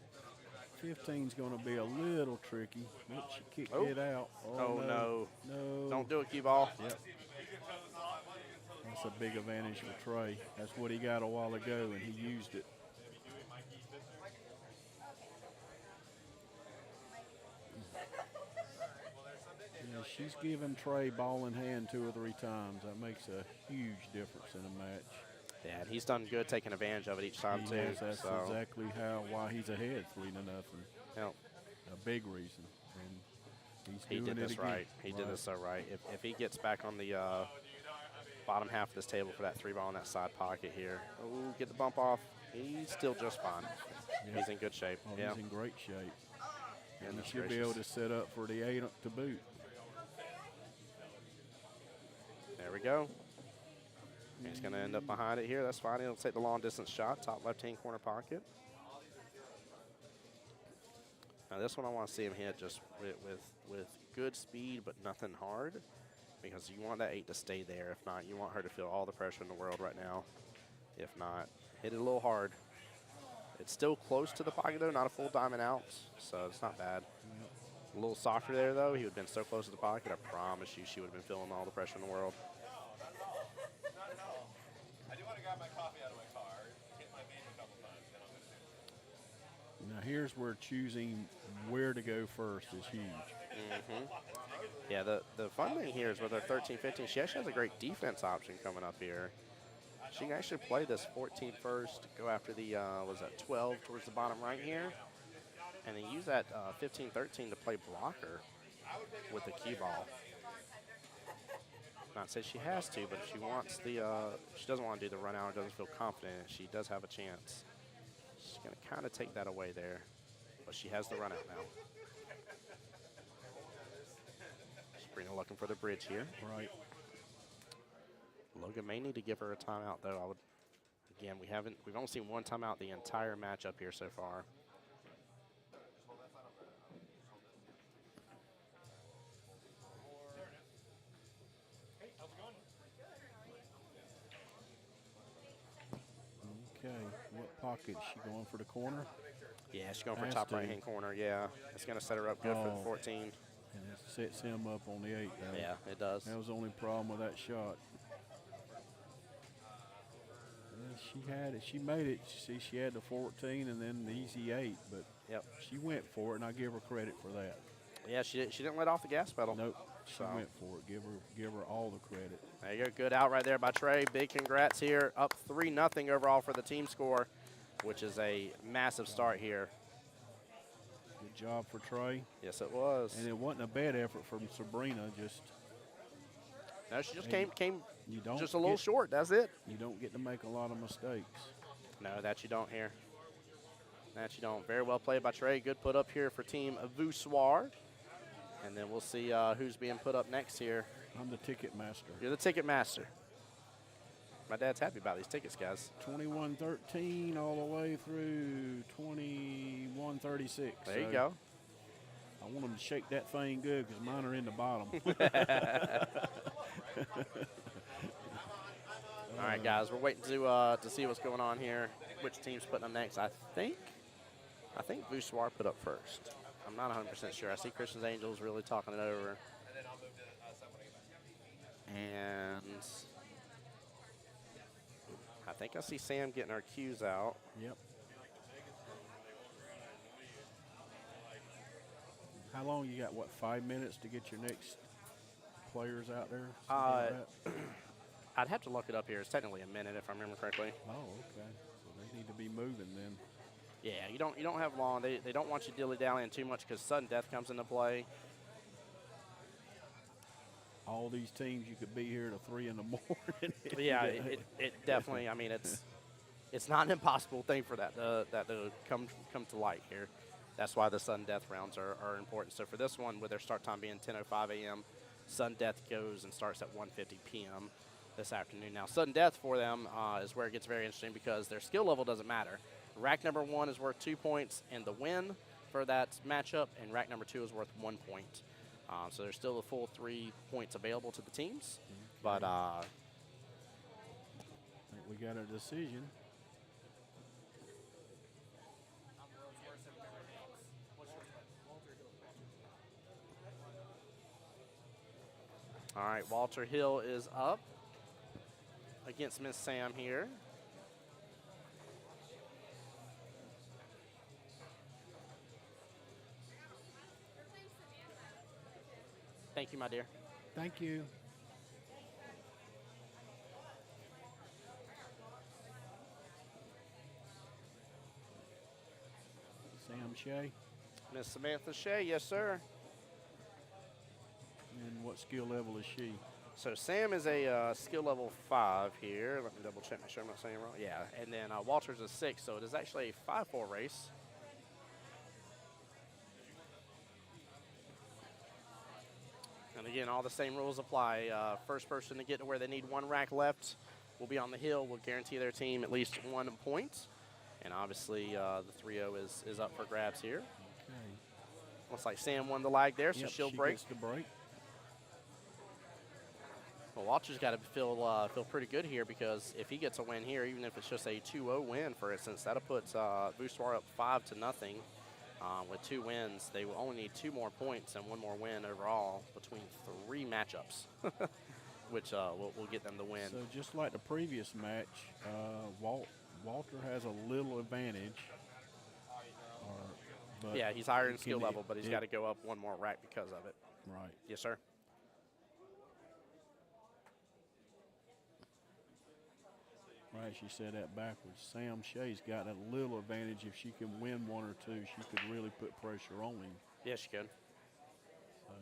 Speaker 2: 15's going to be a little tricky. Oops, she kicked
Speaker 1: Oh.
Speaker 2: it out.
Speaker 1: Oh,
Speaker 2: no. No.
Speaker 1: Don't do it, QBall.
Speaker 2: Yep. That's a big advantage for Trey. That's what he got a while ago, and he used it. Yeah, she's given Trey ball in hand 2 or 3 times. That makes a huge difference in a match.
Speaker 1: Yeah, and he's done good taking advantage of it each time
Speaker 2: He
Speaker 1: too.
Speaker 2: has. That's
Speaker 1: so,
Speaker 2: exactly why he's ahead 3-0.
Speaker 1: yep,
Speaker 2: A big reason. And he's
Speaker 1: he
Speaker 2: doing
Speaker 1: did
Speaker 2: it
Speaker 1: this
Speaker 2: again.
Speaker 1: right. He did this so right. If he gets back on the bottom half of this table for that 3-ball in that side pocket here, oh, get the bump off. He's still just fine.
Speaker 2: Yep.
Speaker 1: He's in good shape.
Speaker 2: Oh,
Speaker 1: yeah.
Speaker 2: he's in great shape. And
Speaker 1: Goodness
Speaker 2: he should be able to
Speaker 1: gracious.
Speaker 2: set up for the 8 to boot.
Speaker 1: There we go. He's going to end up behind it here. That's fine. He'll take the long distance shot, top left-hand corner pocket. Now this one I want to see him hit just with good speed, but nothing hard, because you want that 8 to stay there. If not, you want her to feel all the pressure in the world right now. If not, hit it a little hard. It's still close to the pocket though, not a full diamond out, so it's not bad. A little softer there though. He would have been so close to the pocket. I promise you, she would have been feeling all the pressure in the world.
Speaker 3: I do want to grab my coffee out of my car, hit my main a couple times, then I'm going to do it.
Speaker 2: Now here's where choosing where to go first is huge.
Speaker 1: Yeah, the fun thing here is with her 13-15, she actually has a great defense option coming up here. She can actually play this 14 first, go after the, 12 towards the bottom right here, and then use that 15-13 to play blocker with the cue ball. Not to say she has to, but if she wants the, she doesn't want to do the run out or doesn't feel confident, she does have a chance. She's going to kind of take that away there, but she has the run out now. Sabrina looking for the bridge here.
Speaker 2: Right.
Speaker 1: Logan may need to give her a timeout though. I would, again, we've only seen one timeout the entire matchup here so far.
Speaker 2: pocket. Is she going for the corner?
Speaker 1: Yeah, she's going for
Speaker 2: Has
Speaker 1: top
Speaker 2: to.
Speaker 1: right-hand corner. Yeah, it's going to set her up good for the
Speaker 2: Oh.
Speaker 1: 14.
Speaker 2: And it sets him up on the 8. Though.
Speaker 1: Yeah, it does.
Speaker 2: That was the only problem with that shot. She had it. She made it. See, she had the 14 and then the easy 8, but
Speaker 1: Yep.
Speaker 2: she went for it, and I give her credit for that.
Speaker 1: Yeah, she didn't let off the gas pedal.
Speaker 2: Nope, she
Speaker 1: So.
Speaker 2: went for it. Give her all the credit.
Speaker 1: There you go. Good out right there by Trey. Big congrats here. Up 3-0 overall for the team score, which is a massive start here.
Speaker 2: Good job for Trey.
Speaker 1: Yes, it was.
Speaker 2: And it wasn't a bad effort from Sabrina. Just
Speaker 1: No, she just
Speaker 2: and
Speaker 1: came
Speaker 2: you don't
Speaker 1: just a little
Speaker 2: get-
Speaker 1: short. That's it.
Speaker 2: You don't get to make a lot of mistakes.
Speaker 1: No, that you don't here. That you don't. Very well played by Trey. Good put up here for Team Voussoir. And then we'll see who's being put up next here.
Speaker 2: I'm the ticket master.
Speaker 1: You're the ticket master. My dad's happy about these tickets, guys.
Speaker 2: 21-13 all the way through 21-36.
Speaker 1: There you go.
Speaker 2: I want them to shake that thing good because mine are in the bottom.
Speaker 1: All right, guys, we're waiting to see what's going on here. Which team's putting up next? I think Voussoir put up first. I'm not 100% sure. I see Christian's Angels really talking it over. And I think I see Sam getting our cues out.
Speaker 2: Yep. How long you got? What, 5 minutes to get your next players out there? Something like that?
Speaker 1: I'd have to look it up here. It's technically a minute if I remember correctly.
Speaker 2: Oh, okay. So they need to be moving then.
Speaker 1: Yeah, you don't have long. They don't want you dilly-dallying too much because sudden death comes into play.
Speaker 2: All these teams, you could be here till 3 in the morning.
Speaker 1: Yeah, it definitely. I mean, it's not an impossible thing for that to come to light here. That's why the sudden death rounds are important. So for this one, with their start time being 10:05 a.m., sudden death goes and starts at 1:50 p.m. this afternoon. Now, sudden death for them is where it gets very interesting because their skill level doesn't matter. Rack number 1 is worth 2 points in the win for that matchup, and rack number 2 is worth 1 point. So there's still the full 3 points available to the teams. But
Speaker 2: I think we got a decision.
Speaker 1: all right, Walter Hill is up against Miss Sam here. Thank you, my dear.
Speaker 2: Thank you. Sam Shea.
Speaker 1: Miss Samantha Shea, yes, sir.
Speaker 2: And what skill level is she?
Speaker 1: So Sam is a skill level 5 here. Let me double check, make sure I'm not saying it wrong. Yeah, and then Walter's a 6, so it is actually a 5-4 race. And again, all the same rules apply. First person to get to where they need 1 rack left will be on the hill. Will guarantee their team at least 1 point. And obviously, the 3-0 is up for grabs here.
Speaker 2: Okay.
Speaker 1: Looks like Sam won the lag there, so
Speaker 2: Yep,
Speaker 1: she'll
Speaker 2: she
Speaker 1: break.
Speaker 2: gets the break.
Speaker 1: Well, Walter's got to feel pretty good here because if he gets a win here, even if it's just a 2-0 win, for instance, that'll put Voussoir up 5-0. With 2 wins, they will only need 2 more points and 1 more win overall between 3 matchups, which will get them the win.
Speaker 2: So just like the previous match, Walter has a little advantage. But
Speaker 1: Yeah, he's higher in
Speaker 2: it
Speaker 1: skill
Speaker 2: can-
Speaker 1: level, but he's
Speaker 2: it-
Speaker 1: got to go up 1 more rack because of it.
Speaker 2: Right.
Speaker 1: Yes, sir.
Speaker 2: Right, she said that backwards. Sam Shea's got a little advantage. If she can win 1 or 2, she could really put pressure on him.
Speaker 1: Yes, you can.
Speaker 2: So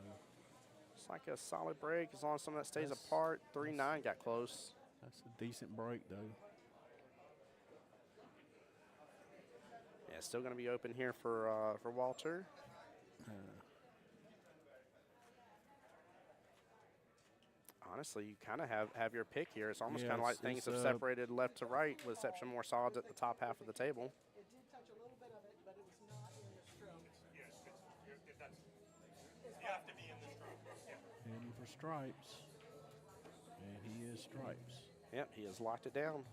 Speaker 1: It's like a solid break as long as some of that stays
Speaker 2: That's-
Speaker 1: apart. 3-9 got close.
Speaker 2: that's a decent break, though.
Speaker 1: Yeah, it's still going to be open here for Walter. Honestly, you kind of have your pick here. It's almost
Speaker 2: Yeah,
Speaker 1: kind of like
Speaker 2: it's-
Speaker 1: things
Speaker 2: it's,
Speaker 1: have separated left to right, with exception more solids at the top half of the table.
Speaker 5: It did touch a little bit of it, but it was not in the strokes.
Speaker 3: You have to be in the stroke.
Speaker 2: Heading for stripes. And he is stripes.
Speaker 1: Yep, he has locked it down.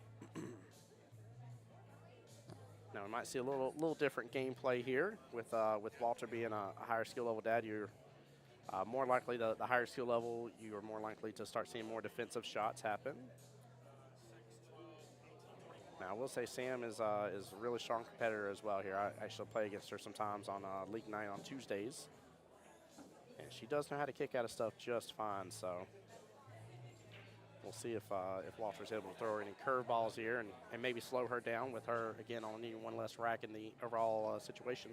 Speaker 1: Now we might see a little different gameplay here with Walter being a higher skill level dad. You're more likely the higher skill level. You are more likely to start seeing more defensive shots happen. Now I will say Sam is a really strong competitor as well here. I actually play against her sometimes on league night on Tuesdays, and she does know how to kick out of stuff just fine. So we'll see if Walter's able to throw her any curveballs here and maybe slow her down with her, again, only needing one less rack in the overall situation.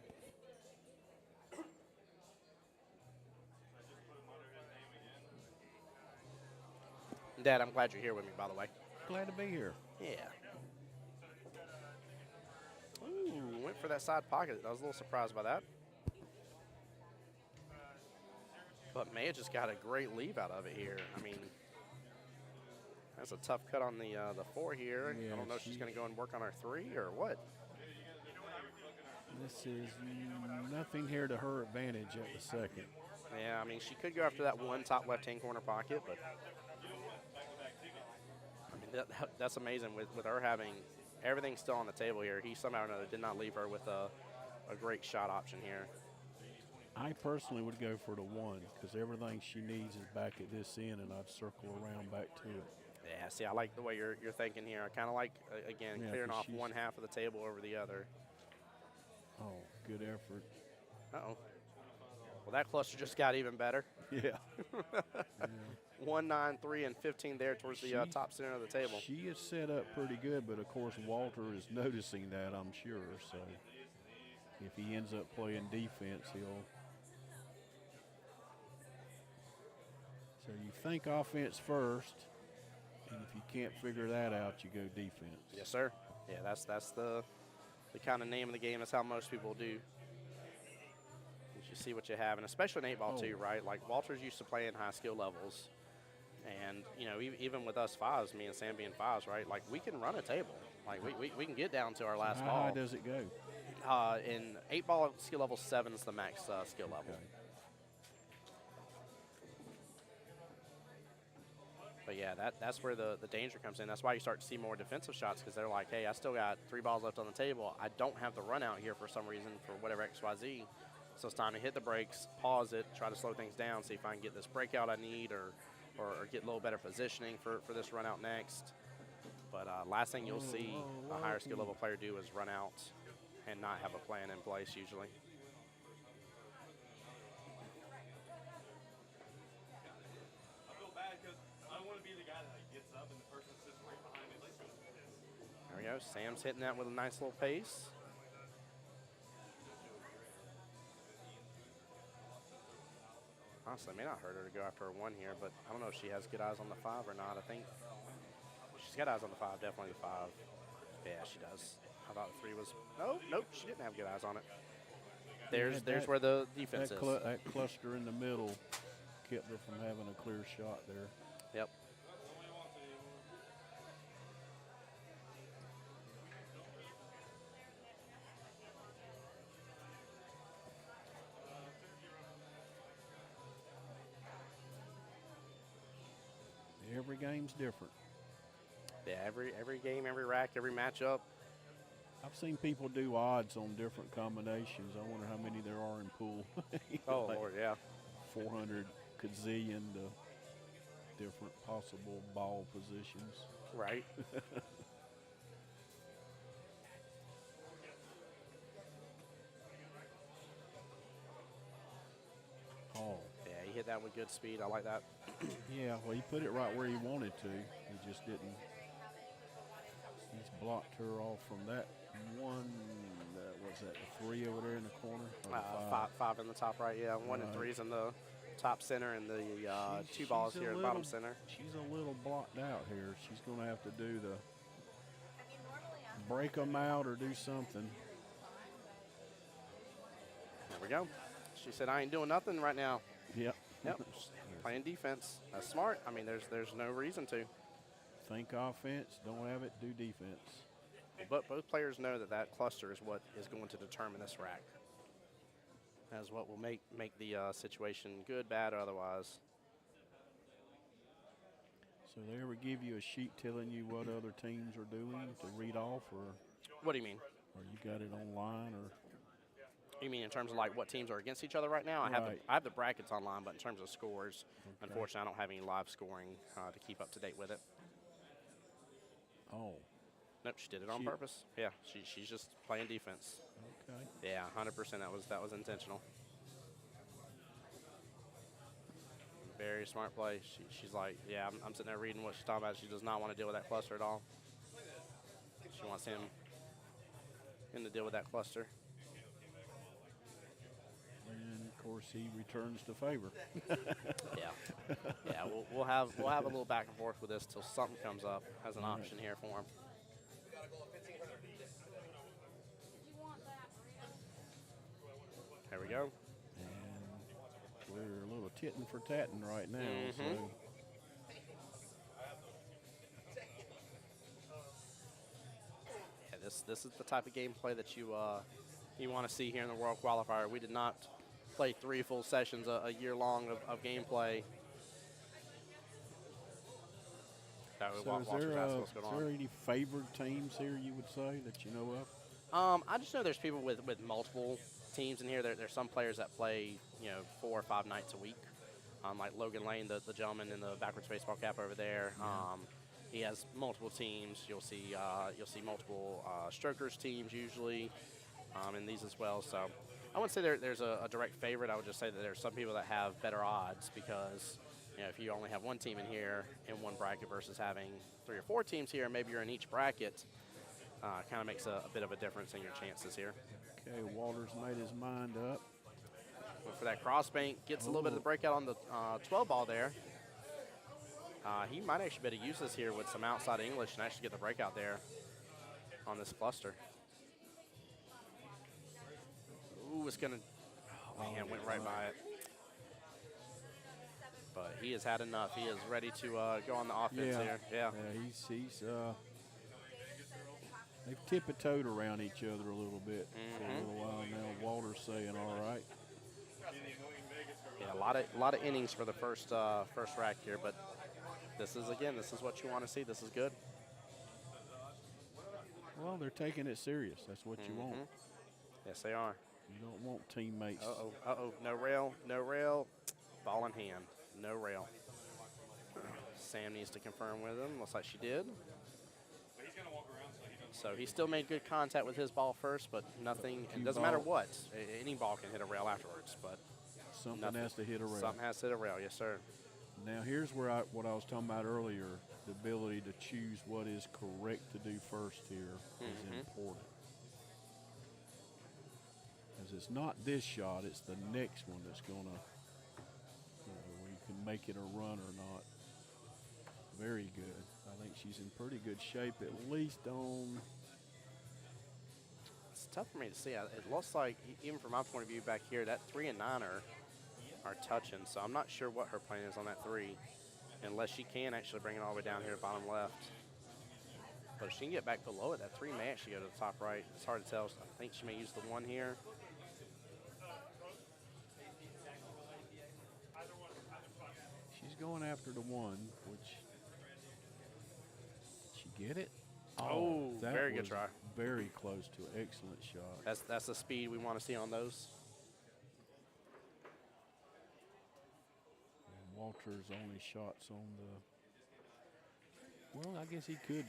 Speaker 1: Dad, I'm glad you're here with me, by the way.
Speaker 2: Glad to be here.
Speaker 1: Yeah. Ooh, went for that side pocket. I was a little surprised by that. But Maya just got a great leave out of it here. I mean, that's a tough cut on the 4 here.
Speaker 2: Yeah,
Speaker 1: I don't know if she's going to go and work on her 3 or what.
Speaker 2: This is nothing here to her advantage at the second.
Speaker 1: Yeah, I mean, she could go after that one top left-hand corner pocket, but I mean, that's amazing with her having everything still on the table here. He somehow or another did not leave her with a great shot option here.
Speaker 2: I personally would go for the 1 because everything she needs is back at this end, and I'd circle around back to it.
Speaker 1: Yeah, see, I like the way you're thinking here. I kind of like, again,
Speaker 2: Yeah,
Speaker 1: clearing
Speaker 2: 'cause
Speaker 1: off
Speaker 2: she's-
Speaker 1: one half of the table over the other.
Speaker 2: Oh, good effort.
Speaker 1: Uh-oh. Well, that cluster just got even better.
Speaker 2: Yeah.
Speaker 1: 1, 9, 3, and 15 there towards the top center of the table.
Speaker 2: She is set up pretty good, but of course Walter is noticing that, I'm sure. So if he ends up playing defense, he'll. So you think offense first, and if you can't figure that out, you go defense.
Speaker 1: Yes, sir. Yeah, that's the kind of name of the game. That's how most people do. You see what you have, and especially in 8-ball too, right? Like Walter's used to playing high skill levels, and you know, even with us 5s, me and Sam being 5s, right? Like we can run a table. Like we can get down to our last
Speaker 2: How
Speaker 1: ball.
Speaker 2: high does it go?
Speaker 1: In 8-ball skill level 7 is the max skill level.
Speaker 2: Okay.
Speaker 1: But yeah, that's where the danger comes in. That's why you start to see more defensive shots, because they're like, hey, I still got 3 balls left on the table. I don't have the run out here for some reason, for whatever XYZ. So it's time to hit the brakes, pause it, try to slow things down, see if I can get this breakout I need or get a little better positioning for this run out next. But last thing you'll see a higher skill level player do is run out and not have a plan in place usually.
Speaker 3: I feel bad because I don't want to be the guy that like, gets up and the person sits right behind me. Like,
Speaker 1: There we go. Sam's hitting that with a nice little pace. Honestly, it may not hurt her to go after her 1 here, but I don't know if she has good eyes on the 5 or not. I think she's got eyes on the 5, definitely the 5. Yeah, she does. I thought the 3 was, nope, she didn't have good eyes on it. There's where the defense is.
Speaker 2: That cluster in the middle kept her from having a clear shot there.
Speaker 1: Yep.
Speaker 2: Every game's different.
Speaker 1: Yeah, every game, every rack, every matchup.
Speaker 2: I've seen people do odds on different combinations. I wonder how many there are in pool.
Speaker 1: Oh,
Speaker 2: Like
Speaker 1: Lord, yeah.
Speaker 2: 400 gazillion to different possible ball positions.
Speaker 1: Right.
Speaker 2: Oh,
Speaker 1: Yeah, he hit that with good speed. I like that.
Speaker 2: yeah. Well, he put it right where he wanted to. He just didn't. He's blocked her off from that one. What's that? The 3 over there in the corner. Or the
Speaker 1: 5 in the top right, yeah. 1 and
Speaker 2: Right.
Speaker 1: 3's in the top center, and the
Speaker 2: She's-
Speaker 1: 2 balls
Speaker 2: she's a
Speaker 1: here in the bottom
Speaker 2: little-
Speaker 1: center.
Speaker 2: She's a little blocked out here. She's going to have to do the break them out or do something.
Speaker 1: There we go. She said, I ain't doing nothing right now.
Speaker 2: Yep.
Speaker 1: Yep. Playing defense. That's smart. I mean, there's no reason to.
Speaker 2: Think offense, don't have it, do defense.
Speaker 1: But both players know that cluster is what is going to determine this rack. That's what will make the situation good, bad, or otherwise.
Speaker 2: So they ever give you a sheet telling you what other teams are doing to read off, or
Speaker 1: What do you mean?
Speaker 2: Or you got it online, or
Speaker 1: You mean in terms of like what teams are against each other right now?
Speaker 2: Right.
Speaker 1: I have the brackets online, but in terms of scores,
Speaker 2: Okay.
Speaker 1: unfortunately, I don't have any live scoring to keep up to date with it.
Speaker 2: oh,
Speaker 1: Nope, she did it on
Speaker 2: She-
Speaker 1: purpose. Yeah, she's just playing defense.
Speaker 2: okay.
Speaker 1: Yeah, 100%. That was intentional. Very smart play. She's like, yeah, I'm sitting there reading what she's talking about. She does not want to deal with that cluster at all. She wants him to deal with that cluster.
Speaker 2: And of course he returns the favor.
Speaker 1: Yeah, yeah. We'll have a little back and forth with this till something comes up as an option here for him. There we go.
Speaker 2: And we're a little titting for tatting right now. So
Speaker 1: Yeah, this is the type of gameplay that you want to see here in the World Qualifier. We did not play 3 full sessions a year long of gameplay. That way,
Speaker 2: So
Speaker 1: watch
Speaker 2: is
Speaker 1: the basketball's going on.
Speaker 2: there any favored teams here you would say that you know of?
Speaker 1: I just know there's people with multiple teams in here. There's some players that play 4 or 5 nights a week. Like Logan Lane, the gentleman in the backwards baseball cap over there. He has multiple teams. You'll see multiple strokers teams usually in these as well. So I wouldn't say there's a direct favorite. I would just say that there's some people that have better odds because if you only have one team in here in one bracket versus having 3 or 4 teams here, maybe you're in each bracket. Kind of makes a bit of a difference in your chances here.
Speaker 2: Okay, Walters made his mind up.
Speaker 1: Went for that cross bank, gets a little bit of the breakout on the 12 ball there. He might actually be able to use this here with some outside English and actually get the breakout there on this cluster. Ooh, it's gonna, oh man, went right by it. But he has had enough. He is ready to go on the offense here. Yeah.
Speaker 2: They've tippy-toed around each other a little bit for a little while now. Walter's saying, all right.
Speaker 1: Yeah, a lot of innings for the first rack here, but this is what you want to see. This is good.
Speaker 2: Well, they're taking it serious. That's what you want.
Speaker 1: Yes, they are.
Speaker 2: You don't want teammates.
Speaker 1: Uh-oh, no rail. Ball in hand, no rail. Sam needs to confirm with him. Looks like she did. So he still made good contact with his ball first, but nothing. It doesn't matter what. Any ball can hit a rail afterwards, but
Speaker 2: Something has to hit a rail.
Speaker 1: Something has to hit a rail, yes, sir.
Speaker 2: Now, here's where what I was talking about earlier. The ability to choose what is correct to do first here is important. Because it's not this shot, it's the next one that's going to, where you can make it a run or not. Very good. I think she's in pretty good shape, at least on.
Speaker 1: It's tough for me to see. It looks like, even from my point of view back here, that 3 and 9 are touching. So I'm not sure what her plan is on that 3, unless she can actually bring it all the way down here to bottom left. But if she can get back below it, that 3 may actually go to the top right. It's hard to tell. I think she may use the 1 here.
Speaker 2: She's going after the 1, which. She get it?
Speaker 1: Oh,
Speaker 2: that
Speaker 1: very good
Speaker 2: was
Speaker 1: try.
Speaker 2: Very close to an excellent shot.
Speaker 1: That's the speed we want to see on those.
Speaker 2: And Walter's only shots on the. Well, I guess he could.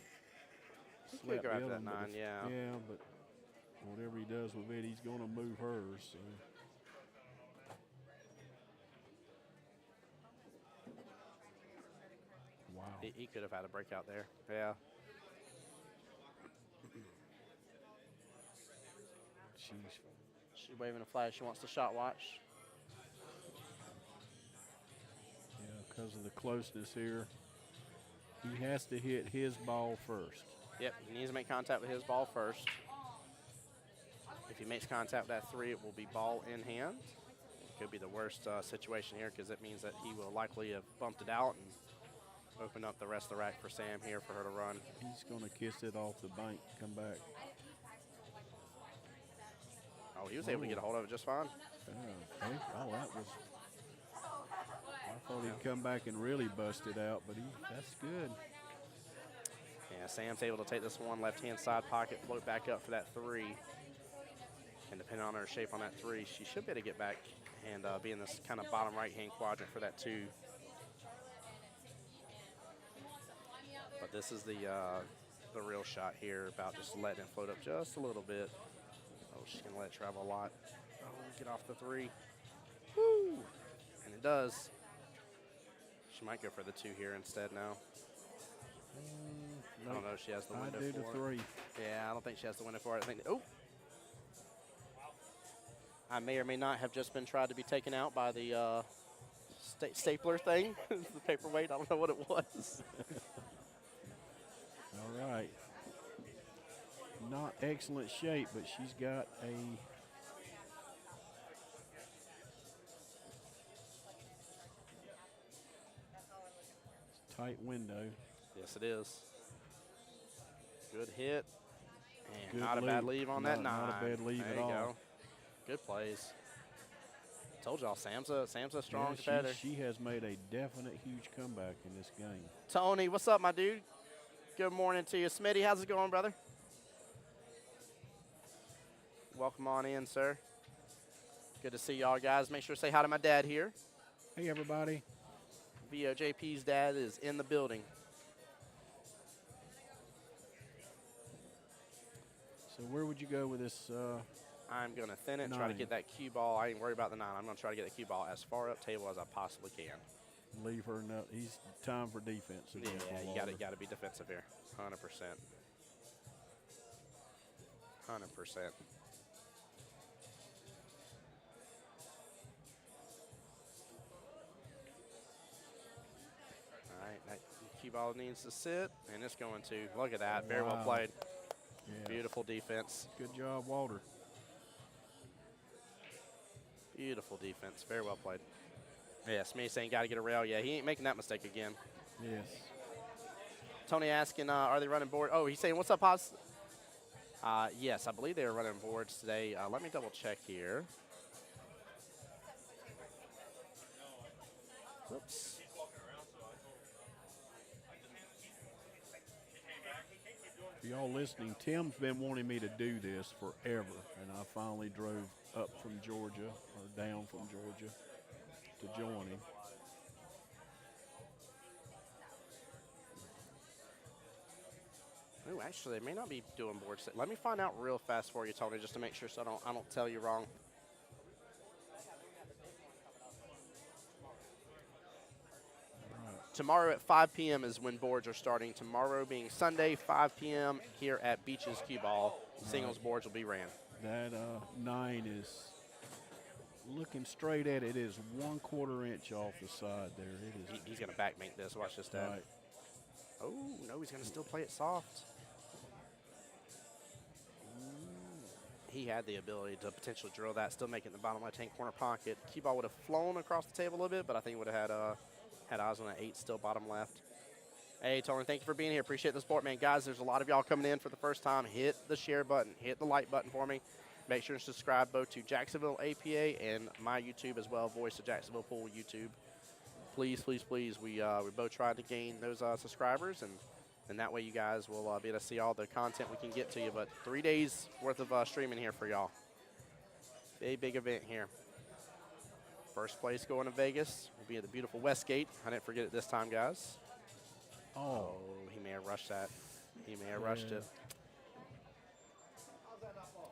Speaker 1: He could
Speaker 2: slap
Speaker 1: go
Speaker 2: the
Speaker 1: after
Speaker 2: other
Speaker 1: that
Speaker 2: one, but
Speaker 1: 9, yeah.
Speaker 2: Yeah, but whatever he does with it, he's going to move hers. So. Wow.
Speaker 1: He could have had a breakout there. Yeah. She's waving a flag. She wants the shot watch.
Speaker 2: Yeah, because of the closeness here. He has to hit his ball first.
Speaker 1: Yep, he needs to make contact with his ball first. If he makes contact with that 3, it will be ball in hand. It could be the worst situation here because it means that he will likely have bumped it out and opened up the rest of the rack for Sam here for her to run.
Speaker 2: He's going to kiss it off the bank, come back.
Speaker 1: Oh, he was able to get a hold of it just fine.
Speaker 2: Okay. Oh, that was. I thought he'd come back and really bust it out, but that's good.
Speaker 1: Yeah, Sam's able to take this one left-hand side pocket, float back up for that 3. And depending on her shape on that 3, she should be able to get back and be in this kind of bottom right-hand quadrant for that 2. But this is the real shot here, about just letting it float up just a little bit. Oh, she's going to let it travel a lot. Oh, get off the 3. Woo! And it does. She might go for the 2 here instead now. I don't know if she has the window
Speaker 2: I do
Speaker 1: for
Speaker 2: the
Speaker 1: it.
Speaker 2: 3.
Speaker 1: Yeah, I don't think she has the window for it. I think, oh. I may or may not have just been tried to be taken out by the stapler thing, the paperweight. I don't know what it was.
Speaker 2: All right. Not excellent shape, but she's got a tight window.
Speaker 1: Yes, it is. Good hit. And
Speaker 2: Good
Speaker 1: not a bad
Speaker 2: lead.
Speaker 1: leave on that 9.
Speaker 2: Not a bad lead
Speaker 1: there
Speaker 2: at
Speaker 1: you
Speaker 2: all.
Speaker 1: go. Good plays. Told y'all, Sam's a strong competitor.
Speaker 2: She has made a definite huge comeback in this game.
Speaker 1: Tony, what's up, my dude? Good morning to you. Smitty, how's it going, brother? Welcome on in, sir. Good to see y'all, guys. Make sure to say hi to my dad here.
Speaker 2: Hey, everybody.
Speaker 1: VOJP's dad is in the building.
Speaker 2: So where would you go with this?
Speaker 1: I'm going to thin it and try to
Speaker 2: 9.
Speaker 1: get that cue ball. I ain't worried about the 9. I'm going to try to get the cue ball as far up table as I possibly can.
Speaker 2: Leave her enough. He's time for defense.
Speaker 1: Yeah, you got to be defensive here. 100%. 100%. All right, that cue ball needs to sit, and it's going to. Look at that. Very well played.
Speaker 2: Yeah.
Speaker 1: Beautiful defense.
Speaker 2: Good job, Walter.
Speaker 1: Beautiful defense. Very well played. Yeah, Smitty saying got to get a rail. Yeah, he ain't making that mistake again.
Speaker 2: Yes.
Speaker 1: Tony asking, are they running board? Oh, he's saying, what's up, Pops? Yes, I believe they are running boards today. Let me double check here. Oops.
Speaker 2: For y'all listening, Tim's been wanting me to do this forever, and I finally drove up from Georgia, or down from Georgia, to join him.
Speaker 1: Oh, actually, they may not be doing boards. Let me find out real fast for you, Tony, just to make sure so I don't tell you wrong. Tomorrow at 5 p.m. is when boards are starting. Tomorrow being Sunday, 5 p.m. here at Beaches QBall. Singles boards will be ran.
Speaker 2: That 9 is looking straight at it. It is 1/4 inch off the side there. It is.
Speaker 1: He's going to backmake this. Watch this, Dad.
Speaker 2: Right.
Speaker 1: Oh, no, he's going to still play it soft. He had the ability to potentially drill that, still make it in the bottom left-hand corner pocket. Cue ball would have flown across the table a little bit, but I think he would have had eyes on that 8 still bottom left. Hey, Tony, thank you for being here. Appreciate the support, man. Guys, there's a lot of y'all coming in for the first time. Hit the share button. Hit the like button for me. Make sure to subscribe both to Jacksonville APA and my YouTube as well, Voice of Jacksonville Pool YouTube. Please, please, please. We both tried to gain those subscribers, and that way you guys will be able to see all the content we can get to you. But 3 days worth of streaming here for y'all. Big event here. First place going to Vegas will be at the beautiful Westgate. I didn't forget it this time, guys. Oh, he may have rushed that. He may have rushed it.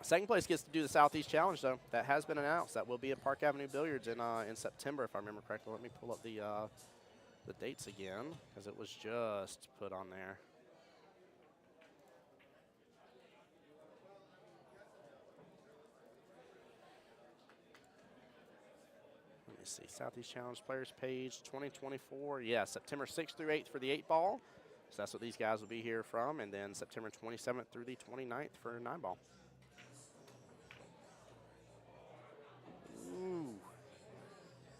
Speaker 1: Second place gets to do the Southeast Challenge, though. That has been announced. That will be at Park Avenue Billiards in September, if I remember correctly. Let me pull up the dates again, because it was just put on there. Let me see. Southeast Challenge Players page 2024. Yeah, September 6th through 8th for the 8-ball. So that's what these guys will be here from. And then September 27th through the 29th for 9-ball. Ooh.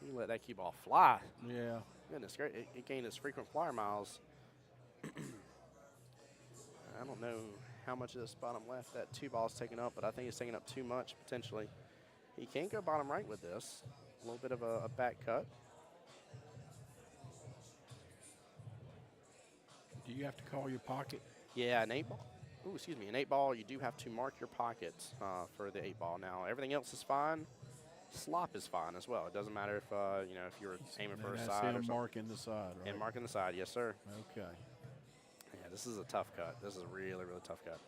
Speaker 1: You let that cue ball fly.
Speaker 2: Yeah.
Speaker 1: Goodness, great. It gained its frequent flyer miles. I don't know how much of this bottom left that 2-ball's taking up, but I think it's taking up too much potentially. He can go bottom right with this. A little bit of a back cut.
Speaker 2: Do you have to call your pocket?
Speaker 1: Yeah, an 8-ball. Ooh, excuse me, an 8-ball. You do have to mark your pockets for the 8-ball. Now everything else is fine. Slop is fine as well. It doesn't matter if you know, if you're aiming for a
Speaker 2: That's
Speaker 1: side or
Speaker 2: him
Speaker 1: something.
Speaker 2: marking the side, right?
Speaker 1: And marking the side, yes, sir.
Speaker 2: Okay.
Speaker 1: Yeah, this is a tough cut. This is a really, really tough cut.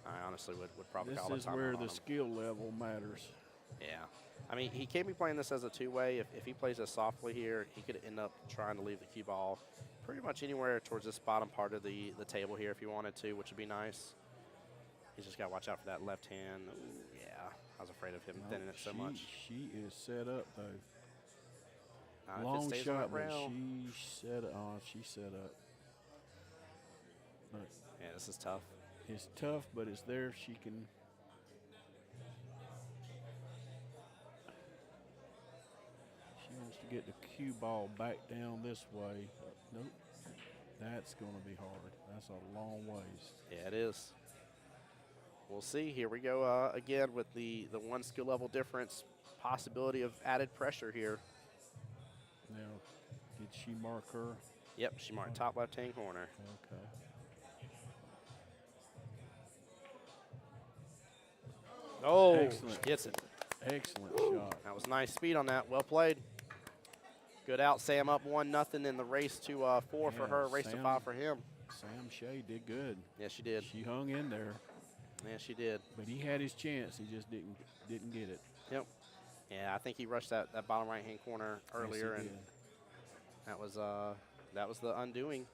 Speaker 1: I honestly would probably call it
Speaker 2: This is
Speaker 1: timeout
Speaker 2: where
Speaker 1: on
Speaker 2: the
Speaker 1: him.
Speaker 2: skill level matters.
Speaker 1: Yeah. I mean, he can be playing this as a two-way. If he plays this softly here, he could end up trying to leave the cue ball pretty much anywhere towards this bottom part of the table here if he wanted to, which would be nice. He's just got to watch out for that left hand. Ooh, yeah, I was afraid of him thinning it so much.
Speaker 2: She is set up, though.
Speaker 1: If it
Speaker 2: Long
Speaker 1: stays on
Speaker 2: shot,
Speaker 1: that
Speaker 2: but
Speaker 1: rail,
Speaker 2: she's set up. But
Speaker 1: yeah, this is tough.
Speaker 2: it's tough, but it's there if she can. She wants to get the cue ball back down this way. Nope. That's going to be hard. That's a long ways.
Speaker 1: Yeah, it is. We'll see. Here we go again with the one skill level difference. Possibility of added pressure here.
Speaker 2: Now, did she mark her?
Speaker 1: Yep, she marked top left-hand corner.
Speaker 2: Okay.
Speaker 1: Oh,
Speaker 2: Excellent.
Speaker 1: she gets it.
Speaker 2: Excellent shot.
Speaker 1: That was nice speed on that. Well played. Good out. Sam up 1-0 in the race to 4 for
Speaker 2: Yeah,
Speaker 1: her, race to
Speaker 2: Sam.
Speaker 1: 5 for him.
Speaker 2: Sam Shea did good.
Speaker 1: Yes, she did.
Speaker 2: She hung in there,
Speaker 1: Yeah, she did.
Speaker 2: but he had his chance. He just didn't get it.
Speaker 1: Yep. Yeah, I think he rushed that bottom right-hand corner earlier,
Speaker 2: Yes, he
Speaker 1: and
Speaker 2: did.
Speaker 1: that was the undoing,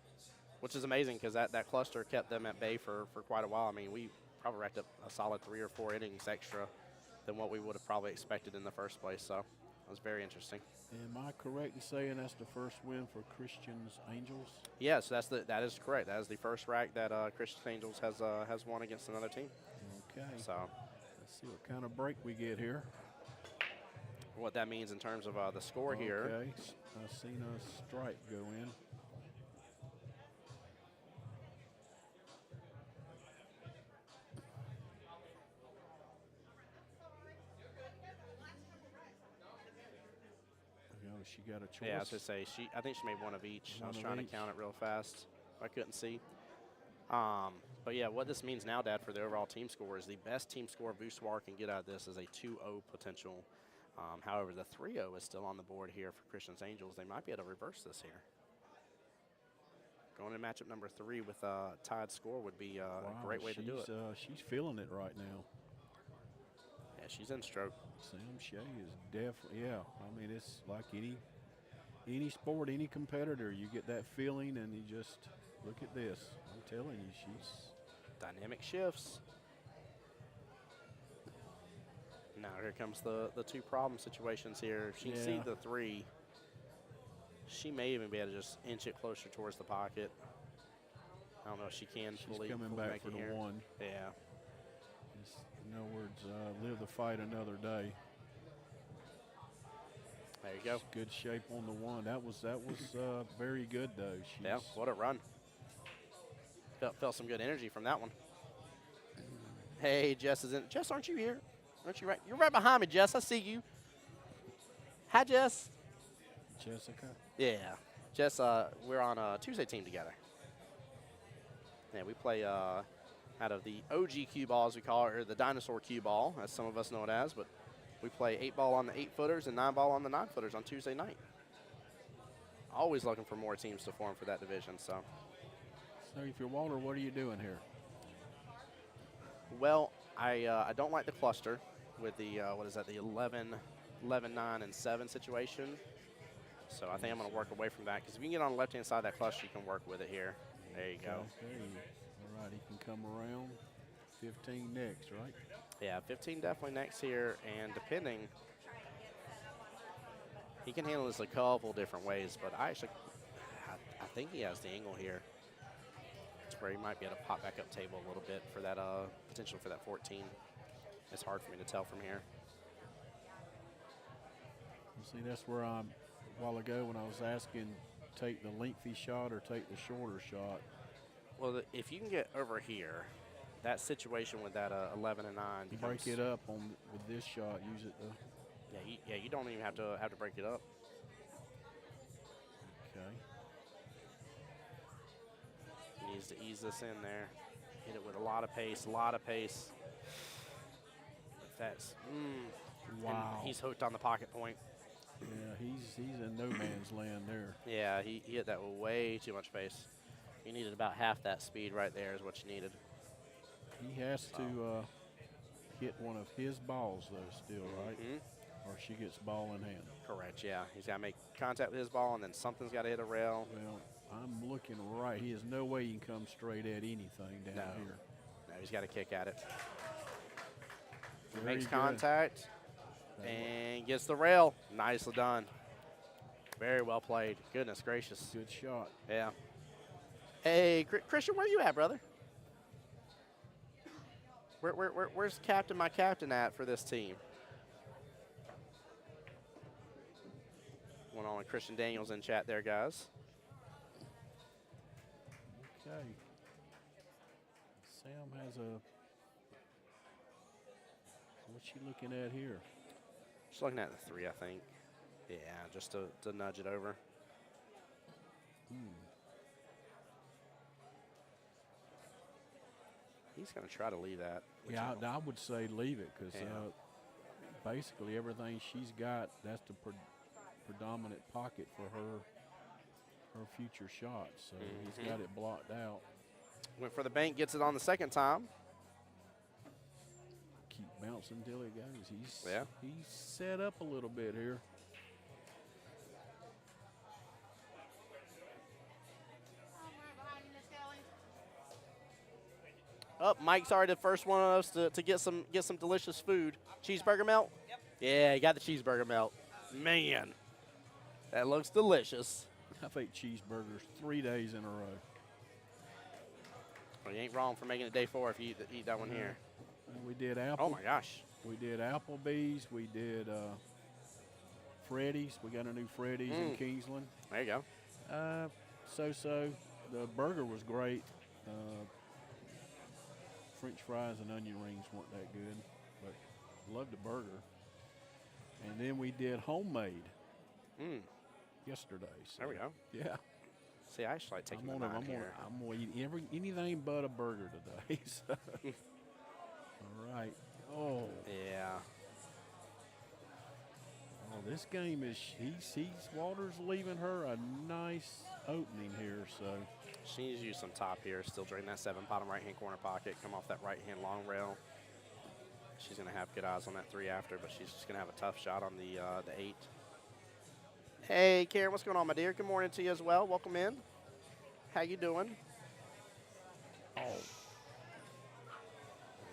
Speaker 1: which is amazing because that cluster kept them at bay for quite a while. I mean, we probably racked up a solid 3 or 4 innings extra than what we would have probably expected in the first place. So it was very interesting.
Speaker 2: Am I correct in saying that's the first win for Christian's Angels?
Speaker 1: Yes, that is correct. That is the first rack that Christian Angels has won against another team.
Speaker 2: Okay.
Speaker 1: So
Speaker 2: Let's see what kind of break we get here.
Speaker 1: what that means in terms of the score here.
Speaker 2: Okay. I seen a strike go in. Oh, she got a choice.
Speaker 1: Yeah, I was gonna say I think she made one of each. I
Speaker 2: One
Speaker 1: was
Speaker 2: of
Speaker 1: trying
Speaker 2: each.
Speaker 1: to count it real fast. I couldn't see. But yeah, what this means now, Dad, for the overall team score is the best team score Voussoir can get out of this is a 2-0 potential. However, the 3-0 is still on the board here for Christian's Angels. They might be able to reverse this here. Going to matchup number 3 with a tied score would be a great way to do it.
Speaker 2: She's feeling it right now.
Speaker 1: Yeah, she's in stroke.
Speaker 2: Sam Shea is definitely, yeah. I mean, it's like any sport, any competitor, you get that feeling and you just look at this. I'm telling you, she's
Speaker 1: Dynamic shifts. Now here comes the 2 problem situations here. If she can see
Speaker 2: Yeah.
Speaker 1: the 3, she may even be able to just inch it closer towards the pocket. I don't know if she can
Speaker 2: she's
Speaker 1: fully
Speaker 2: coming
Speaker 1: make
Speaker 2: back
Speaker 1: it
Speaker 2: for the
Speaker 1: here.
Speaker 2: 1.
Speaker 1: Yeah.
Speaker 2: It's, in other words, live the fight another day.
Speaker 1: There you go.
Speaker 2: Good shape on the 1. That was very good though. She's,
Speaker 1: Yeah, what a run. Felt some good energy from that one. Hey, Jess is in. Jess, aren't you here? Aren't you right? You're right behind me, Jess. I see you. Hi, Jess.
Speaker 2: Jessica.
Speaker 1: Yeah. Jess, we're on a Tuesday team together. Yeah, we play out of the OG cue ball, as we call it, or the dinosaur cue ball, as some of us know it as, but we play 8-ball on the 8-footers and 9-ball on the 9-footers on Tuesday night. Always looking for more teams to form for that division, so.
Speaker 2: So if you're Walter, what are you doing here?
Speaker 1: Well, I don't like the cluster with the, what is that, the 11, 9, and 7 situation. So I think I'm going to work away from that, because if you can get on the left-hand side of that cluster, you can work with it here. There you go.
Speaker 2: Okay. All right, he can come around. 15 next, right?
Speaker 1: Yeah, 15 definitely next here, and depending, he can handle this a couple different ways, but I think he has the angle here. It's where he might be able to pop back up table a little bit for that potential for that 14. It's hard for me to tell from here.
Speaker 2: See, that's where a while ago when I was asking, take the lengthy shot or take the shorter shot.
Speaker 1: Well, if you can get over here, that situation with that 11 and 9 becomes,
Speaker 2: Break it up with this shot. Use it to.
Speaker 1: Yeah, you don't even have to break it up.
Speaker 2: Okay.
Speaker 1: to ease this in there. Hit it with a lot of pace, a lot of pace. That's,
Speaker 2: Wow.
Speaker 1: And he's hooked on the pocket point.
Speaker 2: Yeah, he's in no man's land there.
Speaker 1: Yeah, he hit that with way too much pace. You needed about half that speed right there is what you needed.
Speaker 2: He has to hit one of his balls, though, still, right? Or she gets ball in hand.
Speaker 1: Correct, yeah. He's got to make contact with his ball, and then something's got to hit a rail.
Speaker 2: Well, I'm looking right. He has no way he can come straight at anything down here.
Speaker 1: No, he's got to kick at it.
Speaker 2: Very
Speaker 1: Makes
Speaker 2: good.
Speaker 1: contact and gets the rail. Nicely done. Very well played. Goodness gracious.
Speaker 2: Good shot.
Speaker 1: Yeah. Hey, Christian, where you at, brother? Where's my captain at for this team? Went on with Christian Daniels in chat there, guys.
Speaker 2: Okay. Sam has a. What's she looking at here?
Speaker 1: Just looking at the 3, I think. Yeah, just to nudge it over. He's going to try to leave that.
Speaker 2: Yeah, I would say leave it because
Speaker 1: Yeah.
Speaker 2: basically everything she's got, that's the predominant pocket for her future shots. So he's got it blocked out.
Speaker 1: Went for the bank, gets it on the second time.
Speaker 2: Keep bouncing till it goes. He's set up a little bit here.
Speaker 1: Oh, Mike's already the first one of us to get some delicious food. Cheeseburger melt? Yep. Yeah, you got the cheeseburger melt. Man, that looks delicious.
Speaker 2: I've ate cheeseburgers 3 days in a row.
Speaker 1: Well, you ain't wrong for making it day 4 if you eat that one here.
Speaker 2: We did Apple.
Speaker 1: Oh my gosh.
Speaker 2: We did Applebee's. We did Freddy's. We got a new Freddy's in Kingsland.
Speaker 1: There you go.
Speaker 2: So-so. The burger was great. French fries and onion rings weren't that good, but loved the burger. And then we did homemade yesterday. So
Speaker 1: There we go.
Speaker 2: yeah.
Speaker 1: See, I actually like taking the nine here.
Speaker 2: I'm gonna eat anything but a burger today. So. All right. Oh.
Speaker 1: Yeah.
Speaker 2: Oh, this game is Walter's leaving her a nice opening here. So
Speaker 1: She needs to use some top here. Still drain that 7, bottom right-hand corner pocket. Come off that right-hand long rail. She's going to have good eyes on that 3 after, but she's just going to have a tough shot on the 8. Hey, Karen, what's going on, my dear? Good morning to you as well. Welcome in. How you doing? Oh.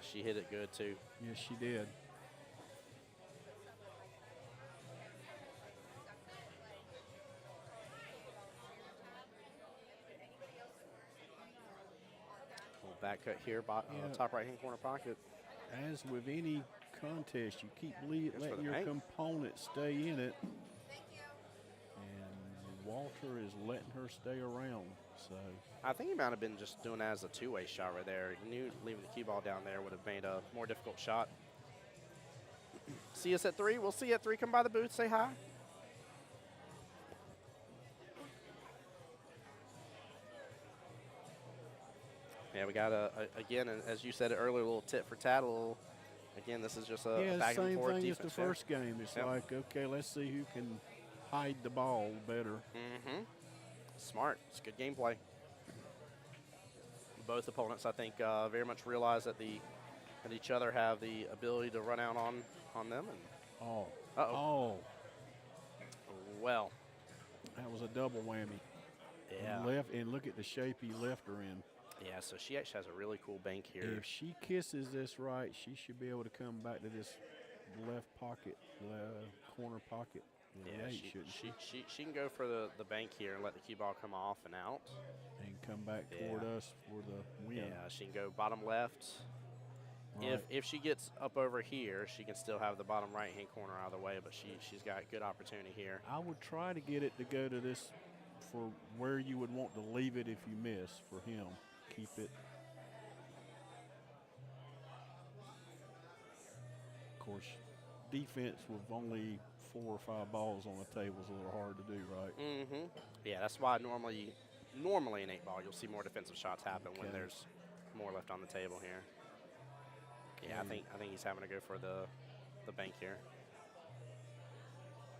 Speaker 1: She hit it good, too.
Speaker 2: yes, she did.
Speaker 1: Little back cut here, top right-hand corner pocket.
Speaker 2: As with any contest, you keep letting your
Speaker 1: bank.
Speaker 2: component stay in it. And Walter is letting her stay around. So
Speaker 1: I think he might have been just doing that as a 2-way shot right there. He knew leaving the cue ball down there would have made a more difficult shot. See us at 3. We'll see you at 3. Come by the booth, say hi. Yeah, we got again, as you said it earlier, a little tit for tat. Again, this is just a back and
Speaker 2: same
Speaker 1: forth
Speaker 2: thing as the
Speaker 1: defense here.
Speaker 2: first game. It's
Speaker 1: Yep.
Speaker 2: like, okay, let's see who can hide the ball better.
Speaker 1: Smart. It's good gameplay. Both opponents, I think, very much realize that each other have the ability to run out on them. And
Speaker 2: Oh.
Speaker 1: Uh-oh. Well.
Speaker 2: That was a double whammy.
Speaker 1: Yeah.
Speaker 2: And look at the shape he left her in.
Speaker 1: Yeah, so she actually has a really cool bank here.
Speaker 2: If she kisses this right, she should be able to come back to this left pocket, corner pocket.
Speaker 1: Yeah,
Speaker 2: shouldn't she?
Speaker 1: she can go for the bank here and let the cue ball come off and out.
Speaker 2: And come back toward us for the win.
Speaker 1: Yeah, she can go bottom left.
Speaker 2: Right.
Speaker 1: If she gets up over here, she can still have the bottom right-hand corner out of the way, but she's got good opportunity here.
Speaker 2: I would try to get it to go to this for where you would want to leave it if you miss for him. Keep it. Of course, defense with only 4 or 5 balls on the table is a little hard to do, right?
Speaker 1: Yeah, that's why normally normally in 8-ball, you'll see more defensive shots happen when
Speaker 2: Okay.
Speaker 1: there's more left on the table here. Yeah, I think he's having to go for the bank here.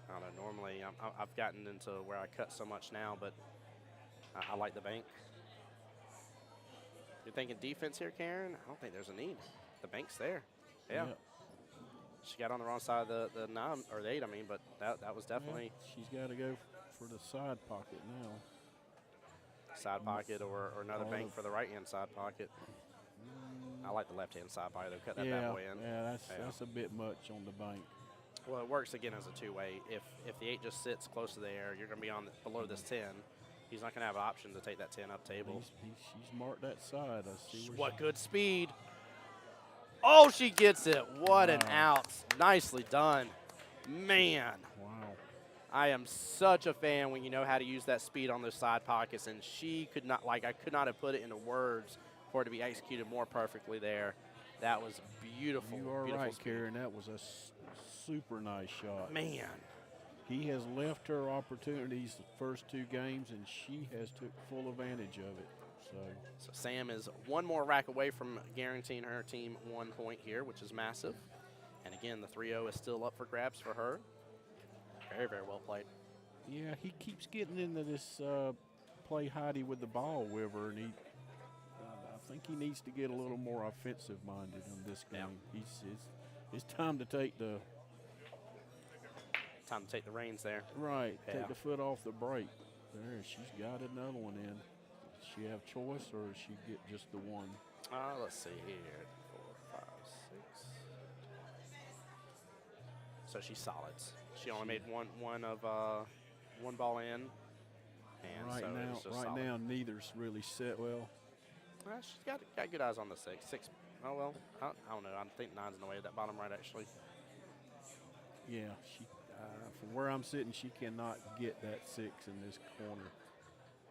Speaker 1: I don't know. Normally, I've gotten into where I cut so much now, but I like the bank. You're thinking defense here, Karen? I don't think there's a need. The bank's there. Yeah.
Speaker 2: Yep.
Speaker 1: She got on the wrong side of the 9 or the 8. I mean, but that was definitely
Speaker 2: She's got to go for the side pocket now.
Speaker 1: side pocket or another bank for the right-hand side pocket. I like the left-hand side pocket. They'll cut that bad boy in.
Speaker 2: Yeah, that's a bit much on the bank.
Speaker 1: Well, it works again as a two-way. If the 8 just sits close to the air, you're going to be on below this 10. He's not going to have an option to take that 10 up table.
Speaker 2: She's marked that side. I see.
Speaker 1: What good speed. Oh, she gets it. What an out. Nicely done. Man.
Speaker 2: Wow.
Speaker 1: I am such a fan when you know how to use that speed on those side pockets, and she could not, I could not have put it into words for it to be executed more perfectly there. That was beautiful.
Speaker 2: You are
Speaker 1: beautiful
Speaker 2: right,
Speaker 1: speed.
Speaker 2: Karen. That was a super nice shot.
Speaker 1: Man.
Speaker 2: He has left her opportunities the first 2 games, and she has took full advantage of it.
Speaker 1: So Sam is one more rack away from guaranteeing her team 1 point here, which is massive. And again, the 3-0 is still up for grabs for her. Very, very well played.
Speaker 2: Yeah, he keeps getting into this play Heidi with the ball with her, and I think he needs to get a little more offensive-minded in this game.
Speaker 1: Yeah.
Speaker 2: It's time to take the
Speaker 1: reins there.
Speaker 2: right,
Speaker 1: Yeah.
Speaker 2: take the foot off the brake. There, she's got another one in. Does she have choice, or does she get just the one?
Speaker 1: Let's see here. 4, 5, 6. So she's solids. She only made one ball in. And
Speaker 2: Right
Speaker 1: so it was just solid.
Speaker 2: now, neither's really set well.
Speaker 1: Well, she's got good eyes on the 6. 6. Oh well, I don't know. I think 9's in the way of that bottom right actually.
Speaker 2: Yeah, she. From where I'm sitting, she cannot get that 6 in this corner.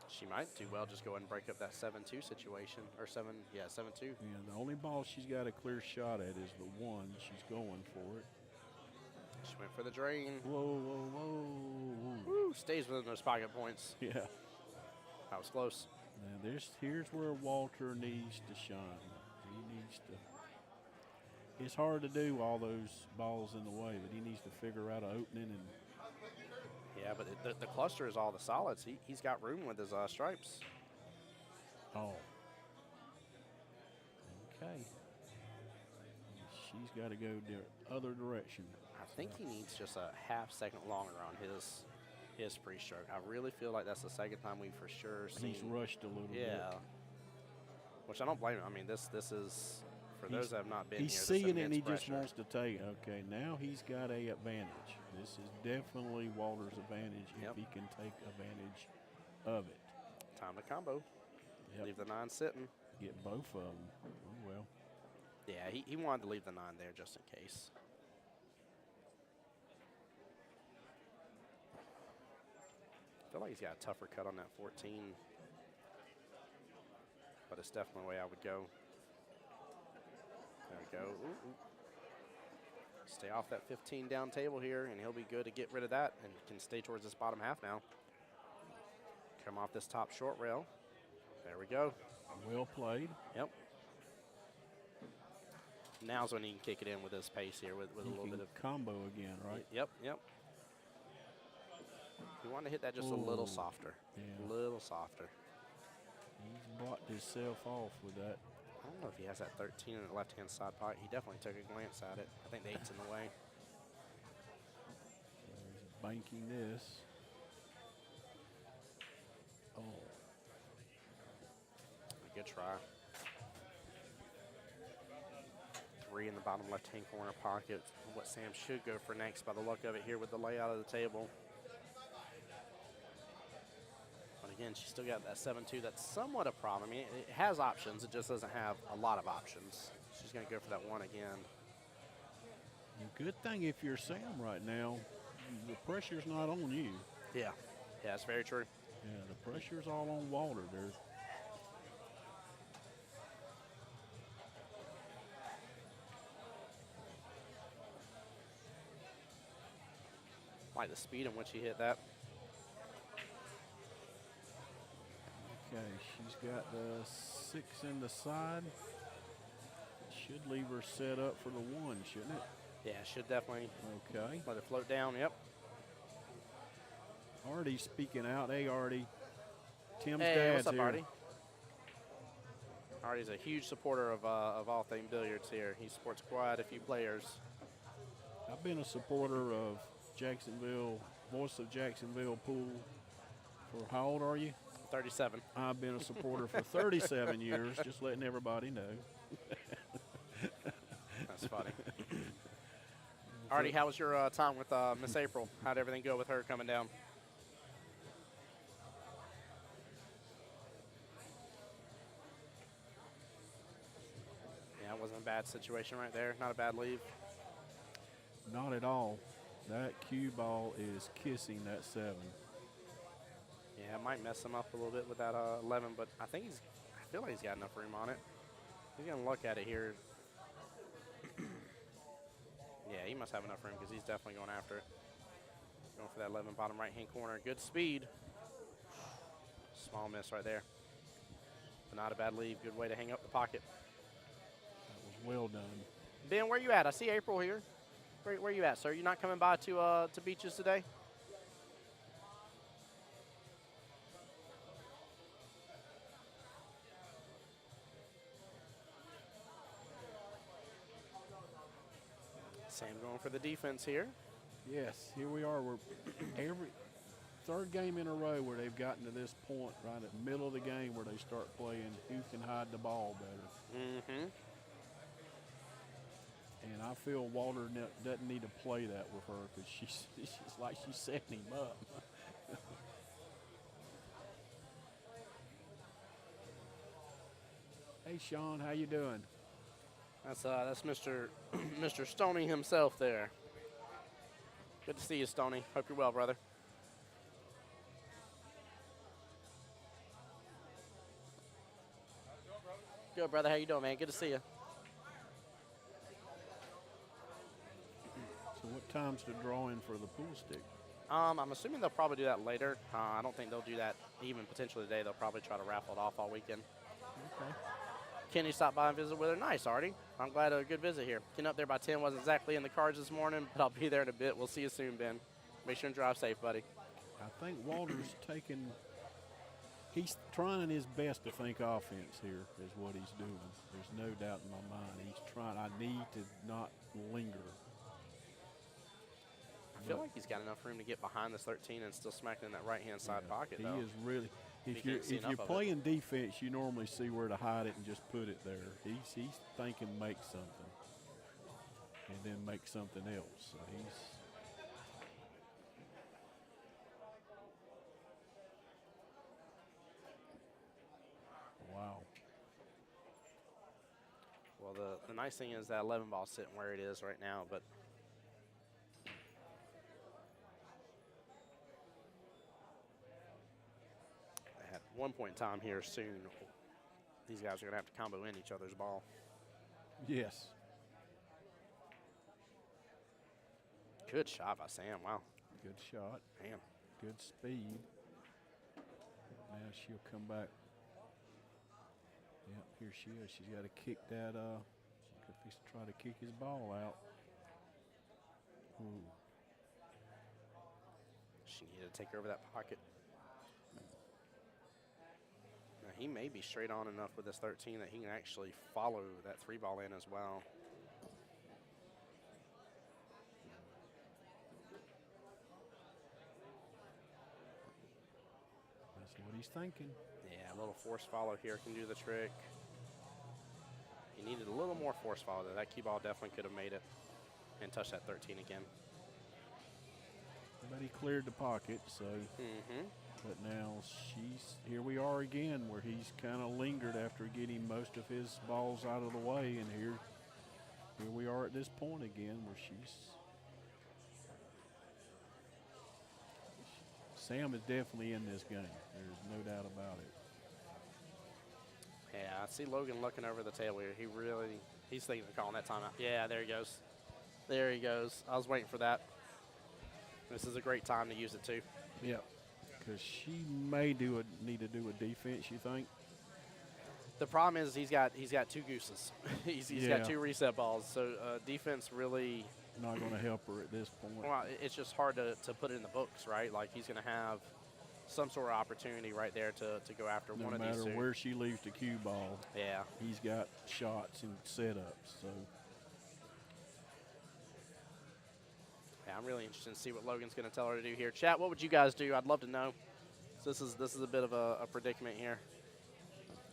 Speaker 1: She might do well. Just go ahead and break up that 7-2 situation or 7. Yeah, 7-2.
Speaker 2: Yeah, the only ball she's got a clear shot at is the 1. She's going for it.
Speaker 1: She went for the drain.
Speaker 2: Whoa, whoa, whoa.
Speaker 1: Woo, stays within those pocket points.
Speaker 2: Yeah.
Speaker 1: That was close.
Speaker 2: Now here's where Walter needs to shine. He needs to. It's hard to do all those balls in the way, but he needs to figure out an opening. And
Speaker 1: Yeah, but the cluster is all the solids. He's got room with his stripes.
Speaker 2: oh, okay. She's got to go the other direction.
Speaker 1: I think he needs just a half second longer on his free stroke. I really feel like that's the second time we've for sure seen.
Speaker 2: He's rushed a little bit.
Speaker 1: Yeah. Which I don't blame him. I mean, this is for those that have not been here.
Speaker 2: He's
Speaker 1: this is
Speaker 2: seeing it and he
Speaker 1: immense
Speaker 2: just
Speaker 1: pressure.
Speaker 2: wants to take. Okay, now he's got a advantage. This is definitely Walter's advantage
Speaker 1: Yep.
Speaker 2: if he can take advantage of it.
Speaker 1: Time to combo.
Speaker 2: Yep.
Speaker 1: Leave the 9 sitting.
Speaker 2: Get both of them. Oh, well.
Speaker 1: Yeah, he wanted to leave the 9 there just in case. I feel like he's got a tougher cut on that 14. But it's definitely the way I would go. There we go. Ooh, ooh. Stay off that 15 down table here, and he'll be good to get rid of that and can stay towards this bottom half now. Come off this top short rail. There we go.
Speaker 2: Well played.
Speaker 1: Yep. Now's when he can kick it in with his pace here with a
Speaker 2: He
Speaker 1: little
Speaker 2: can
Speaker 1: bit of.
Speaker 2: combo again, right?
Speaker 1: Yep, yep. You want to hit that just a little
Speaker 2: Ooh,
Speaker 1: softer.
Speaker 2: yeah.
Speaker 1: A little softer.
Speaker 2: He's blocked himself off with that.
Speaker 1: I don't know if he has that 13 in the left-hand side pocket. He definitely took a glance at it. I think the 8's in the way.
Speaker 2: He's banking this. Oh.
Speaker 1: A good try. 3 in the bottom left-hand corner pocket. What Sam should go for next by the look of it here with the layout of the table. But again, she's still got that 7-2. That's somewhat a problem. I mean, it has options. It just doesn't have a lot of options. She's going to go for that 1 again.
Speaker 2: The good thing if you're Sam right now, the pressure's not on you.
Speaker 1: Yeah. Yeah, that's very true.
Speaker 2: Yeah, the pressure's all on Walter. There's
Speaker 1: Like the speed in which he hit that.
Speaker 2: Okay, she's got the 6 in the side. Should leave her set up for the 1, shouldn't it?
Speaker 1: Yeah, should definitely
Speaker 2: Okay.
Speaker 1: let it float down. Yep.
Speaker 2: Artie speaking out. Hey, Artie. Tim's
Speaker 1: Hey,
Speaker 2: dad's
Speaker 1: what's up,
Speaker 2: here.
Speaker 1: Artie? Artie's a huge supporter of all things billiards here. He supports quite a few players.
Speaker 2: I've been a supporter of Jacksonville, Voice of Jacksonville pool for how old are you?
Speaker 1: 37.
Speaker 2: I've been a supporter for 37 years, just letting everybody know.
Speaker 1: That's funny. Artie, how was your time with Miss April? How'd everything go with her coming down? Yeah, it wasn't a bad situation right there. Not a bad leave.
Speaker 2: Not at all. That cue ball is kissing that 7.
Speaker 1: Yeah, it might mess him up a little bit with that 11, but I feel like he's got enough room on it. He's gonna look at it here. Yeah, he must have enough room because he's definitely going after it. Going for that 11 bottom right-hand corner. Good speed. Small miss right there. But not a bad leave. Good way to hang up the pocket.
Speaker 2: That was well done.
Speaker 1: Ben, where you at? I see April here. Where you at, sir? You not coming by to Beaches today? Sam going for the defense here.
Speaker 2: Yes, here we are. We're every 3rd game in a row where they've gotten to this point, right at the middle of the game, where they start playing who can hide the ball better.
Speaker 1: Mm-hmm.
Speaker 2: And I feel Walter doesn't need to play that with her because she's like she's setting him up. Hey, Sean, how you doing?
Speaker 1: That's Mr. Mr. Stoney himself there. Good to see you, Stoney. Hope you're well, brother. Good, brother. How you doing, man? Good to see you.
Speaker 2: So what time's the drawing for the pool stick?
Speaker 1: I'm assuming they'll probably do that later. I don't think they'll do that even potentially today. They'll probably try to raffle it off all weekend.
Speaker 2: Okay.
Speaker 1: Kenny stopped by and visited with her. Nice, Artie. I'm glad a good visit here. Getting up there by 10 wasn't exactly in the cards this morning, but I'll be there in a bit. We'll see you soon, Ben. Make sure and drive safe, buddy.
Speaker 2: I think Walter's he's trying his best to think offense here is what he's doing. There's no doubt in my mind. He's trying. I need to not linger.
Speaker 1: I feel like he's got enough room to get behind this 13 and still smack it in that right-hand side pocket,
Speaker 2: He
Speaker 1: though.
Speaker 2: is really. If
Speaker 1: He
Speaker 2: you're
Speaker 1: can't see enough of it.
Speaker 2: playing defense, you normally see where to hide it and just put it there. He's thinking make something, and then make something else. So he's. Wow.
Speaker 1: Well, the nice thing is that 11 ball sitting where it is right now, but at one point in time here soon, these guys are going to have to combo in each other's ball.
Speaker 2: Yes.
Speaker 1: Good shot by Sam. Wow.
Speaker 2: Good shot.
Speaker 1: Man.
Speaker 2: Good speed. Now she'll come back. Yep, here she is. She's got to kick that. She's try to kick his ball out. Ooh.
Speaker 1: She needed to take over that pocket. Now, he may be straight on enough with this 13 that he can actually follow that 3 ball in as well.
Speaker 2: That's what he's thinking.
Speaker 1: Yeah, a little force follow here can do the trick. He needed a little more force follow there. That cue ball definitely could have made it and touched that 13 again.
Speaker 2: But he cleared the pocket, so. But now here we are again where he's kind of lingered after getting most of his balls out of the way, and here we are at this point again where Sam is definitely in this game. There's no doubt about it.
Speaker 1: Yeah, I see Logan looking over the tail here. He's thinking of calling that timeout. Yeah, there he goes. There he goes. I was waiting for that. This is a great time to use it too.
Speaker 2: Yep. Because she may need to do a defense, you think?
Speaker 1: The problem is he's got 2 gooses. he's
Speaker 2: Yeah.
Speaker 1: got 2 reset balls, so defense really
Speaker 2: Not going to help her at this point.
Speaker 1: well, it's just hard to put it in the books, right? Like he's going to have some sort of opportunity right there to go after
Speaker 2: No
Speaker 1: one of these
Speaker 2: matter
Speaker 1: 2.
Speaker 2: where she leaves the cue ball,
Speaker 1: Yeah.
Speaker 2: he's got shots and setups. So
Speaker 1: Yeah, I'm really interested to see what Logan's going to tell her to do here. Chat, what would you guys do? I'd love to know. So this is a bit of a predicament here.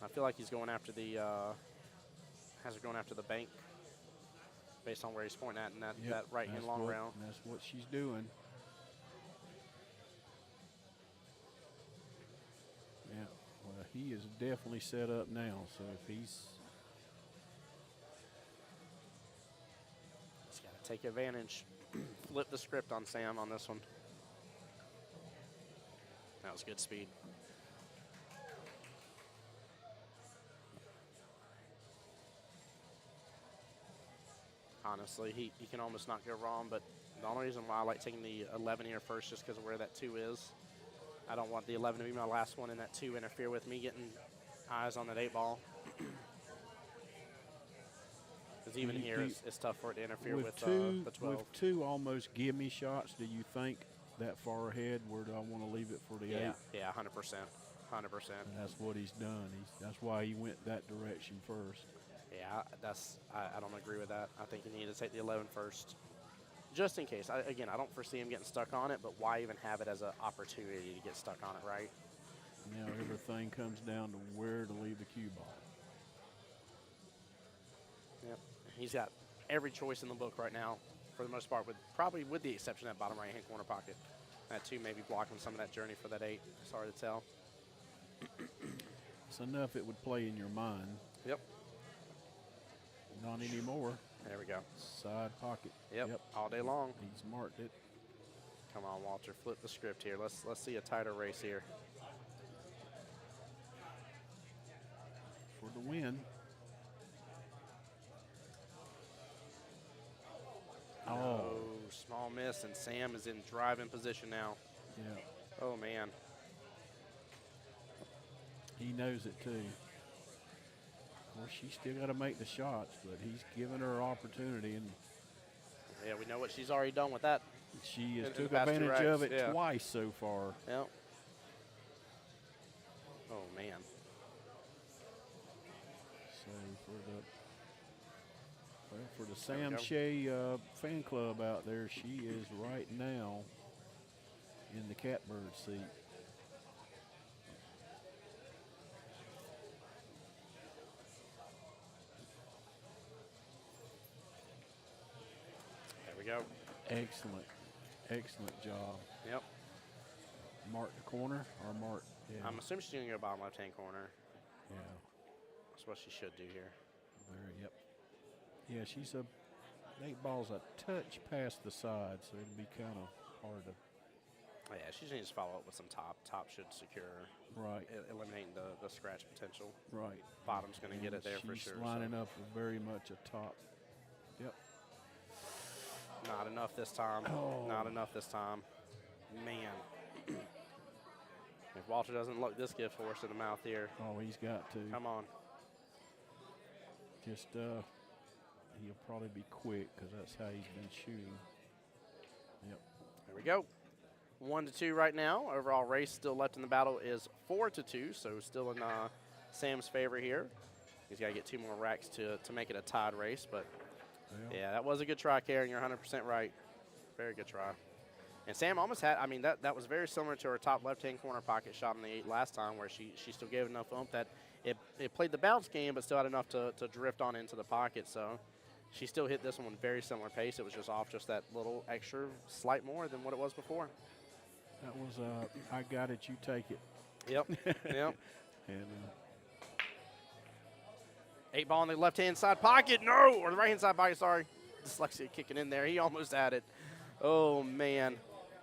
Speaker 1: I feel like he's going after the has her going after the bank based on where he's pointing at in that right hand long round.
Speaker 2: That's what she's doing. Yeah, well, he is definitely set up now. So if he's
Speaker 1: got to take advantage, flip the script on Sam on this one. That was good speed. Honestly, he can almost not go wrong, but the only reason why I like taking the 11 here first just because of where that 2 is. I don't want the 11 to be my last one and that 2 interfere with me getting eyes on that 8 ball. Because even here, it's tough for it to interfere with the 12.
Speaker 2: With 2 almost gimme shots, do you think that far ahead, where do I want to leave it for the 8?
Speaker 1: Yeah, 100%. 100%.
Speaker 2: And that's what he's done. That's why he went that direction first.
Speaker 1: Yeah, I don't agree with that. I think you need to take the 11 first, just in case. Again, I don't foresee him getting stuck on it, but why even have it as an opportunity to get stuck on it, right?
Speaker 2: Now everything comes down to where to leave the cue ball.
Speaker 1: Yep, he's got every choice in the book right now, for the most part, probably with the exception of that bottom right-hand corner pocket. That 2 maybe blocking some of that journey for that 8. It's hard to tell.
Speaker 2: It's enough it would play in your mind.
Speaker 1: Yep.
Speaker 2: Not anymore.
Speaker 1: There we go.
Speaker 2: Side pocket.
Speaker 1: Yep. All day long.
Speaker 2: He's marked it.
Speaker 1: Come on, Walter. Flip the script here. Let's see a tighter race here.
Speaker 2: For the win.
Speaker 1: Oh, small miss, and Sam is in driving position now.
Speaker 2: Yeah.
Speaker 1: Oh, man.
Speaker 2: He knows it, too. Of course, she's still got to make the shots, but he's given her opportunity, and
Speaker 1: Yeah, we know what she's already done with that.
Speaker 2: she has
Speaker 1: In the
Speaker 2: took
Speaker 1: past 2
Speaker 2: advantage of
Speaker 1: racks,
Speaker 2: it
Speaker 1: yeah.
Speaker 2: twice so far.
Speaker 1: Yep. Oh, man.
Speaker 2: So for the Sam Shea fan club out there, she is right now in the catbird seat.
Speaker 1: There we go.
Speaker 2: Excellent job.
Speaker 1: Yep.
Speaker 2: Mark the corner or mark? Yeah.
Speaker 1: I'm assuming she's going to go bottom left-hand corner.
Speaker 2: Yeah.
Speaker 1: That's what she should do here.
Speaker 2: There, yep. Yeah, she's a 8 ball's a touch past the side, so it'll be kind of hard to.
Speaker 1: Oh, yeah, she just needs to follow up with some top. Top should secure,
Speaker 2: Right.
Speaker 1: Eliminating the scratch potential.
Speaker 2: Right.
Speaker 1: Bottom's going to get it there for
Speaker 2: She's
Speaker 1: sure.
Speaker 2: lining
Speaker 1: so.
Speaker 2: up with very much a top. Yep.
Speaker 1: Not enough this time.
Speaker 2: Oh.
Speaker 1: Not enough this time. Man. If Walter doesn't look this gift horse in the mouth here.
Speaker 2: Oh, he's got to.
Speaker 1: Come on.
Speaker 2: Just, he'll probably be quick because that's how he's been shooting. Yep.
Speaker 1: There we go. 1-2 right now. Overall race still left in the battle is 4-2, so still in Sam's favor here. He's got to get 2 more racks to make it a tied race, but yeah, that was a good try, Karen. You're 100% right. Very good try. And Sam almost had, I mean, that was very similar to her top left-hand corner pocket shot in the 8 last time, where she still gave enough oomph that it played the bounce game, but still had enough to drift on into the pocket. So she still hit this one with very similar pace. It was just off just that little extra slight more than what it was before.
Speaker 2: That was, I got it, you take it.
Speaker 1: Yep, yep.
Speaker 2: And
Speaker 1: 8 ball in the left-hand side pocket, no, or the right-hand side pocket, sorry. Dyslexia kicking in there. He almost had it. Oh, man.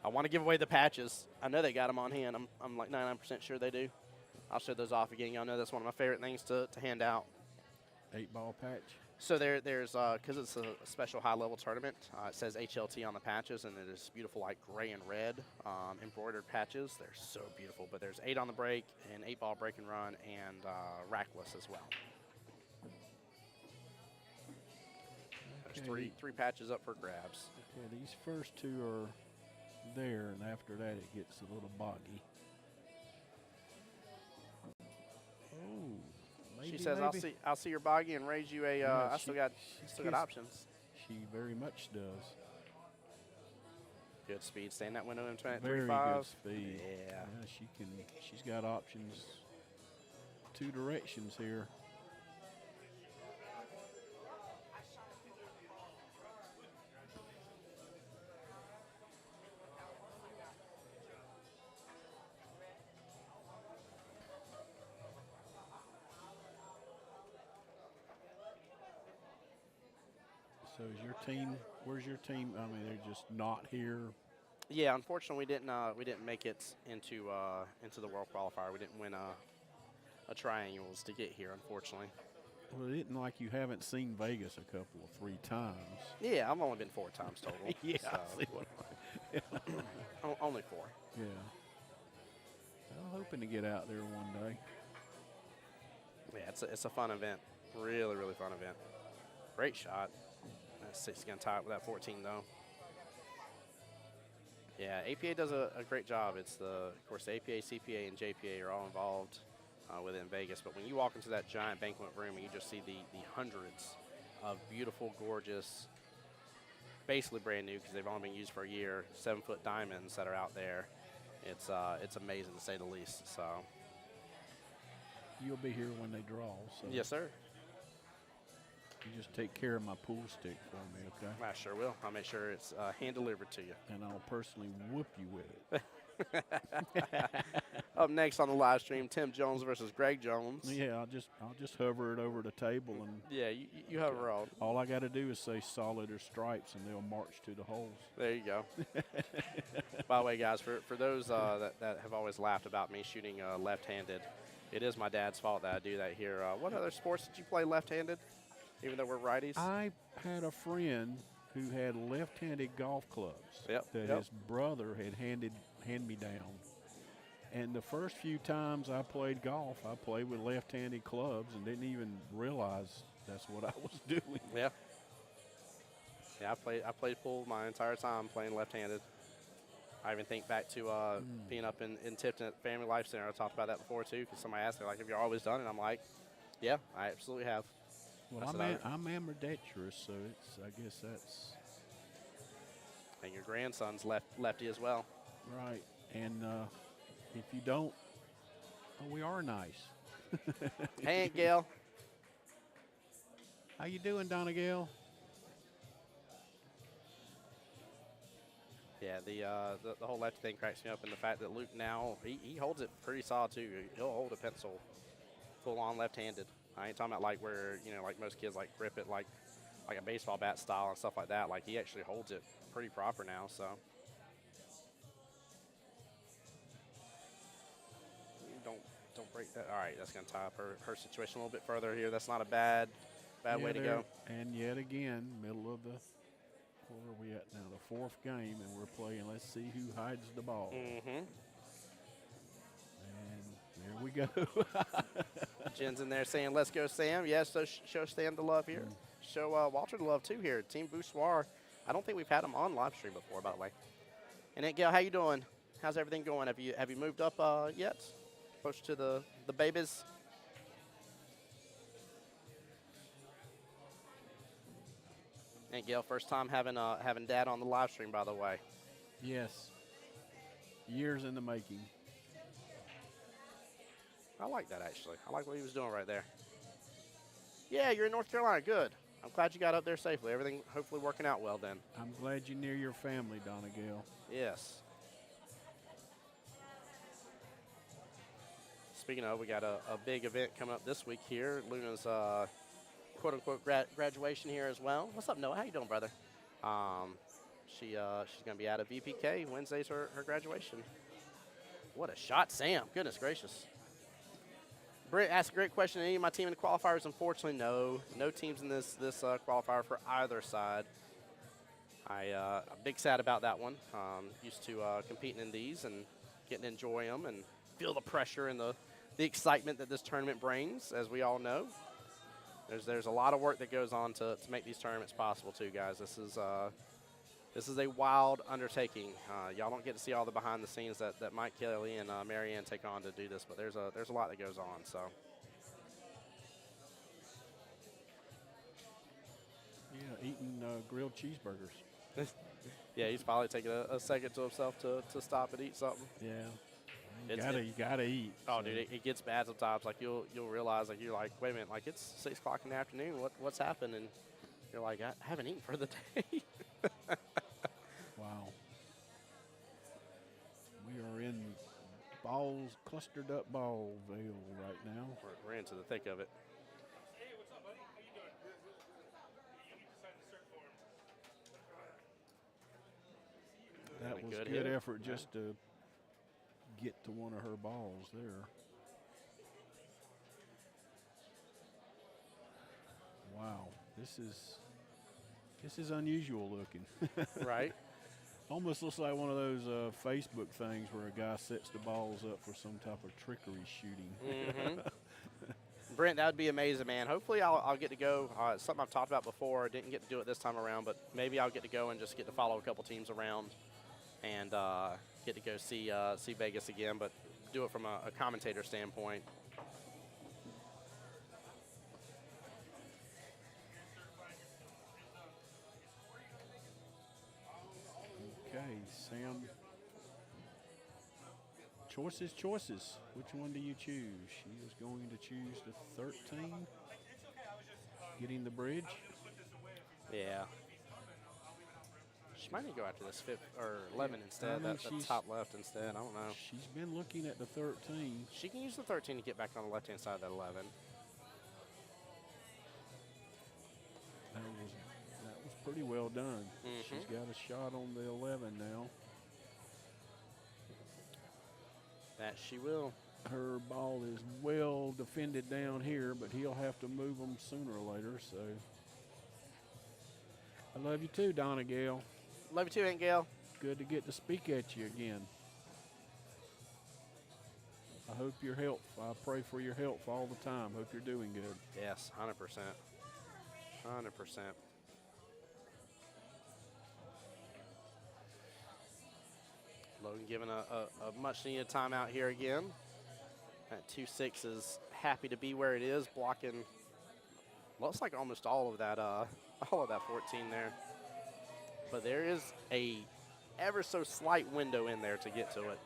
Speaker 1: I want to give away the patches. I know they got them on hand. I'm like 99% sure they do. I'll show those off again. Y'all know that's one of my favorite things to hand out.
Speaker 2: 8 ball patch.
Speaker 1: So there's because it's a special high-level tournament. It says HLT on the patches, and it is beautiful, like gray and red embroidered patches. They're so beautiful. But there's 8 on the break, and 8-ball break and run, and rackless as well. There's three patches up for grabs.
Speaker 2: Okay, these first 2 are there, and after that it gets a little boggy. Oh, maybe,
Speaker 1: She says,
Speaker 2: maybe.
Speaker 1: "I'll see your boggy and raise you a."
Speaker 2: Yeah,
Speaker 1: I still got options.
Speaker 2: She very much does.
Speaker 1: Good speed, stay in that window in 3.5.
Speaker 2: Very good speed.
Speaker 1: Yeah.
Speaker 2: She's got options 2 directions here. So is your team? Where's your team? I mean, they're just not here.
Speaker 1: Yeah, unfortunately, we didn't make it into the World Qualifier. We didn't win a triangles to get here, unfortunately.
Speaker 2: Well, it isn't like you haven't seen Vegas a couple of 3 times.
Speaker 1: Yeah, I've only been 4 times total.
Speaker 2: Yeah,
Speaker 1: so.
Speaker 2: I see what
Speaker 1: Only 4.
Speaker 2: Yeah. I'm hoping to get out there one day.
Speaker 1: Yeah, it's a fun event. Really, really fun event. Great shot. That's 6 going to tie it with that 14 though. Yeah, APA does a great job. It's of course, the APA, CPA, and JPA are all involved within Vegas. But when you walk into that giant banquet room and you just see the hundreds of beautiful, gorgeous, basically brand new because they've only been used for a year, 7-foot diamonds that are out there, it's amazing to say the least. So.
Speaker 2: You'll be here when they draw. So
Speaker 1: Yes, sir.
Speaker 2: you just take care of my pool stick for me, okay?
Speaker 1: I sure will. I'll make sure it's hand delivered to you.
Speaker 2: And I'll personally whoop you with it.
Speaker 1: Up next on the live stream, Tim Jones versus Greg Jones.
Speaker 2: Yeah, I'll just hover it over the table, and
Speaker 1: Yeah, you hover on.
Speaker 2: all I got to do is say solid or stripes, and they'll march to the holes.
Speaker 1: There you go. By the way, guys, for those that have always laughed about me shooting left-handed, it is my dad's fault that I do that here. What other sports did you play left-handed, even though we're righties?
Speaker 2: I had a friend who had left-handed golf clubs that his brother had hand me down. And the first few times I played golf, I played with left-handed clubs and didn't even realize that's what I was doing.
Speaker 1: Yeah. Yeah, I played pool my entire time playing left-handed. I even think back to being up in Tipton at Family Life Center. I talked about that before too, because somebody asked me like, "Have you always done it?" I'm like, "Yeah, I absolutely have."
Speaker 2: Well, I'm ambidextrous, so I guess that's.
Speaker 1: And your grandson's lefty as well.
Speaker 2: Right, and if you don't, we are nice.
Speaker 1: Hey, Aunt Gail.
Speaker 2: How you doing, Donna Gail?
Speaker 1: Yeah, the whole lefty thing cracks me up, and the fact that Luke now he holds it pretty solid too. He'll hold a pencil full on left-handed. I ain't talking about like where like most kids like grip it like a baseball bat style and stuff like that. Like he actually holds it pretty proper now. So don't break that. All right, that's gonna tie up her situation a little bit further here. That's not a bad way to go.
Speaker 2: And yet again, middle of the. Where are we at now? The 4th game, and we're playing. Let's see who hides the ball.
Speaker 1: Mm-hmm.
Speaker 2: And there we go.
Speaker 1: Jen's in there saying, "Let's go, Sam." Yes, so show Sam the love here. Show Walter the love too here. Team Boussoir. I don't think we've had them on live stream before, by the way. And Aunt Gail, how you doing? How's everything going? Have you moved up yet? Close to the babies. Aunt Gail, first time having Dad on the live stream, by the way.
Speaker 2: Yes. Years in the making.
Speaker 1: I like that, actually. I like what he was doing right there. Yeah, you're in North Carolina. Good. I'm glad you got up there safely. Everything hopefully working out well then.
Speaker 2: I'm glad you're near your family, Donna Gail.
Speaker 1: Yes. Speaking of, we got a big event coming up this week here. Luna's quote-unquote graduation here as well. What's up, Noah? How you doing, brother? She's going to be out of VPK. Wednesday's her graduation. What a shot, Sam. Goodness gracious. Brent asked a great question. Any of my team in the qualifiers? Unfortunately, no. No teams in this qualifier for either side. I'm big sad about that one. Used to competing in these and getting to enjoy them and feel the pressure and the excitement that this tournament brings, as we all know. There's a lot of work that goes on to make these tournaments possible too, guys. This is a wild undertaking. Y'all don't get to see all the behind the scenes that Mike Kelly and Marianne take on to do this, but there's a lot that goes on. So.
Speaker 2: Yeah, eating grilled cheeseburgers.
Speaker 1: Yeah, he's probably taking a second to himself to stop and eat something.
Speaker 2: Yeah. You gotta eat.
Speaker 1: Oh,
Speaker 2: so.
Speaker 1: dude, it gets bad sometimes. Like you'll realize, like you're like, wait a minute, like it's 6 o'clock in the afternoon. What's happened? And you're like, I haven't eaten for the day.
Speaker 2: Wow. We are in clustered up Ballville right now.
Speaker 1: We're into the thick of it.
Speaker 3: Hey, what's up, buddy? How you doing? You decided to search for him.
Speaker 2: That was
Speaker 1: good
Speaker 2: good
Speaker 1: hit.
Speaker 2: effort just to get to one of her balls there. Wow, this is unusual looking.
Speaker 1: Right.
Speaker 2: Almost looks like one of those Facebook things where a guy sets the balls up for some type of trickery shooting.
Speaker 1: Brent, that would be amazing, man. Hopefully I'll get to go. It's something I've talked about before. I didn't get to do it this time around, but maybe I'll get to go and just get to follow a couple teams around and get to go see Vegas again, but do it from a commentator standpoint.
Speaker 2: Okay, Sam. Choices. Which one do you choose? She is going to choose the 13. Getting the bridge.
Speaker 1: Yeah. She might need to go after this 5 or 11 instead. That top left instead. I don't know.
Speaker 2: She's been looking at the 13.
Speaker 1: She can use the 13 to get back on the left-hand side of that 11.
Speaker 2: That was pretty well done. She's got a shot on the 11 now.
Speaker 1: That she will.
Speaker 2: Her ball is well defended down here, but he'll have to move them sooner or later. So, I love you too, Donna Gale.
Speaker 1: Love you too, Aunt Gail.
Speaker 2: Good to get to speak at you again. I hope your health. I pray for your health all the time. Hope you're doing good.
Speaker 1: Yes, 100%. 100%. Logan giving a much-needed timeout here again. That 2-6 is happy to be where it is, blocking. Looks like almost all of that 14 there. But there is a ever so slight window in there to get to it.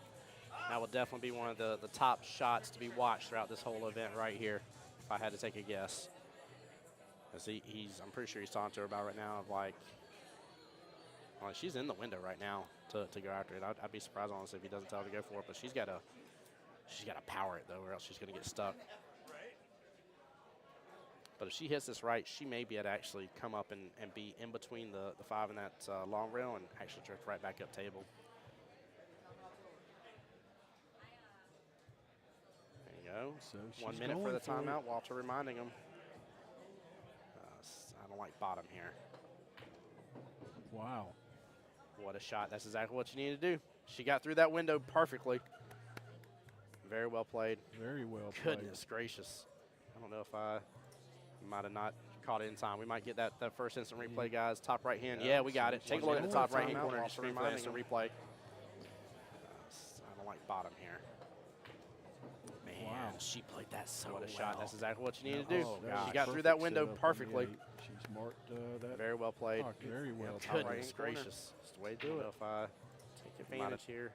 Speaker 1: That will definitely be one of the top shots to be watched throughout this whole event right here, if I had to take a guess. Because I'm pretty sure he's talking to her about right now of like, well, she's in the window right now to go after it. I'd be surprised, honestly, if he doesn't tell her to go for it. But she's got to power it, though, or else she's going to get stuck. But if she hits this right, she may be able to actually come up and be in between the 5 and that long rail and actually drift right back up table. There you go.
Speaker 2: So
Speaker 1: 1 minute for the timeout. Walter reminding him. I don't like bottom here.
Speaker 2: Wow.
Speaker 1: What a shot. That's exactly what you need to do. She got through that window perfectly. Very well played.
Speaker 2: Very well played.
Speaker 1: Goodness gracious. I don't know if I might have not caught it in time. We might get that first instant replay, guys. Top right hand. Yeah, we got it. Take a look at the top right hand corner. Just replay, instant replay. I don't like bottom here. Man,
Speaker 2: wow.
Speaker 1: She played that so well.
Speaker 2: What
Speaker 1: What a shot. That's exactly what you need to do.
Speaker 2: Oh,
Speaker 1: She got through that window perfectly.
Speaker 2: She's marked that.
Speaker 1: Very well played.
Speaker 2: Oh, very well.
Speaker 1: Goodness gracious. That's the way to do it. If I take advantage here.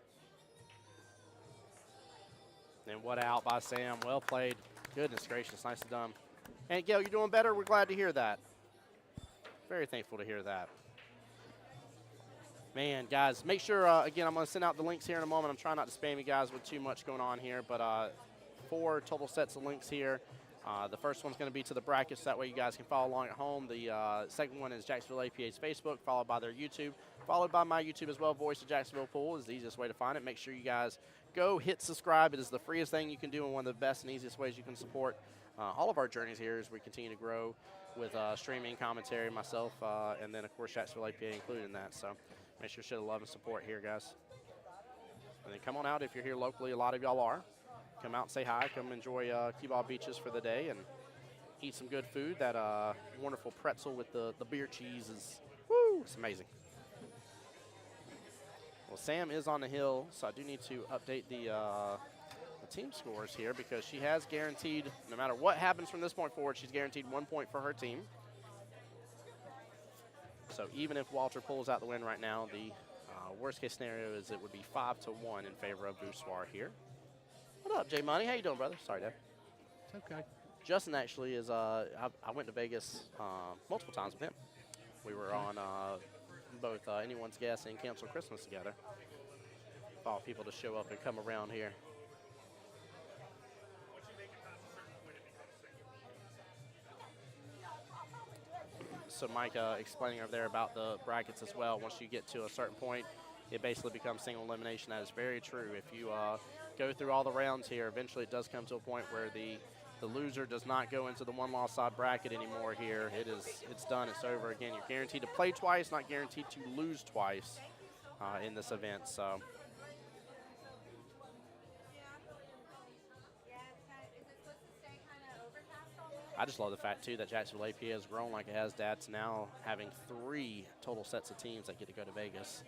Speaker 1: And what out by Sam. Well played. Goodness gracious. Nicely done. And Gail, you're doing better. We're glad to hear that. Very thankful to hear that. Man, guys, make sure, again, I'm going to send out the links here in a moment. I'm trying not to spam you guys with too much going on here, but 4 total sets of links here. The first one's going to be to the brackets. That way you guys can follow along at home. The second one is Jacksonville APA's Facebook, followed by their YouTube, followed by my YouTube as well. Voice of Jacksonville Pool is the easiest way to find it. Make sure you guys go hit subscribe. It is the freest thing you can do and one of the best and easiest ways you can support all of our journeys here as we continue to grow with streaming, commentary, myself, and then, of course, Jacksonville APA included in that. So make sure to show the love and support here, guys. And then come on out if you're here locally. A lot of y'all are. Come out and say hi. Come enjoy QBall Beaches for the day and eat some good food. That wonderful pretzel with the beer cheese is, woo, it's amazing. Well, Sam is on the hill, so I do need to update the team scores here because she has guaranteed, no matter what happens from this point forward, she's guaranteed 1 point for her team. So even if Walter pulls out the win right now, the worst case scenario is it would be 5-1 in favor of Boussoir here. What up, Jay Money? How you doing, brother? Sorry, Dad.
Speaker 2: It's okay.
Speaker 1: Justin actually is, I went to Vegas multiple times with him. We were on both Anyone's Guess and Cancel Christmas together. For people to show up and come around here. So Mike explaining over there about the brackets as well. Once you get to a certain point, it basically becomes single elimination. That is very true. If you go through all the rounds here, eventually it does come to a point where the loser does not go into the one-loss side bracket anymore here. It's done. It's over again. You're guaranteed to play twice, not guaranteed to lose twice in this event. So. I just love the fact, too, that Jacksonville APA has grown like it has, Dad, to now having 3 total sets of teams that get to go to Vegas.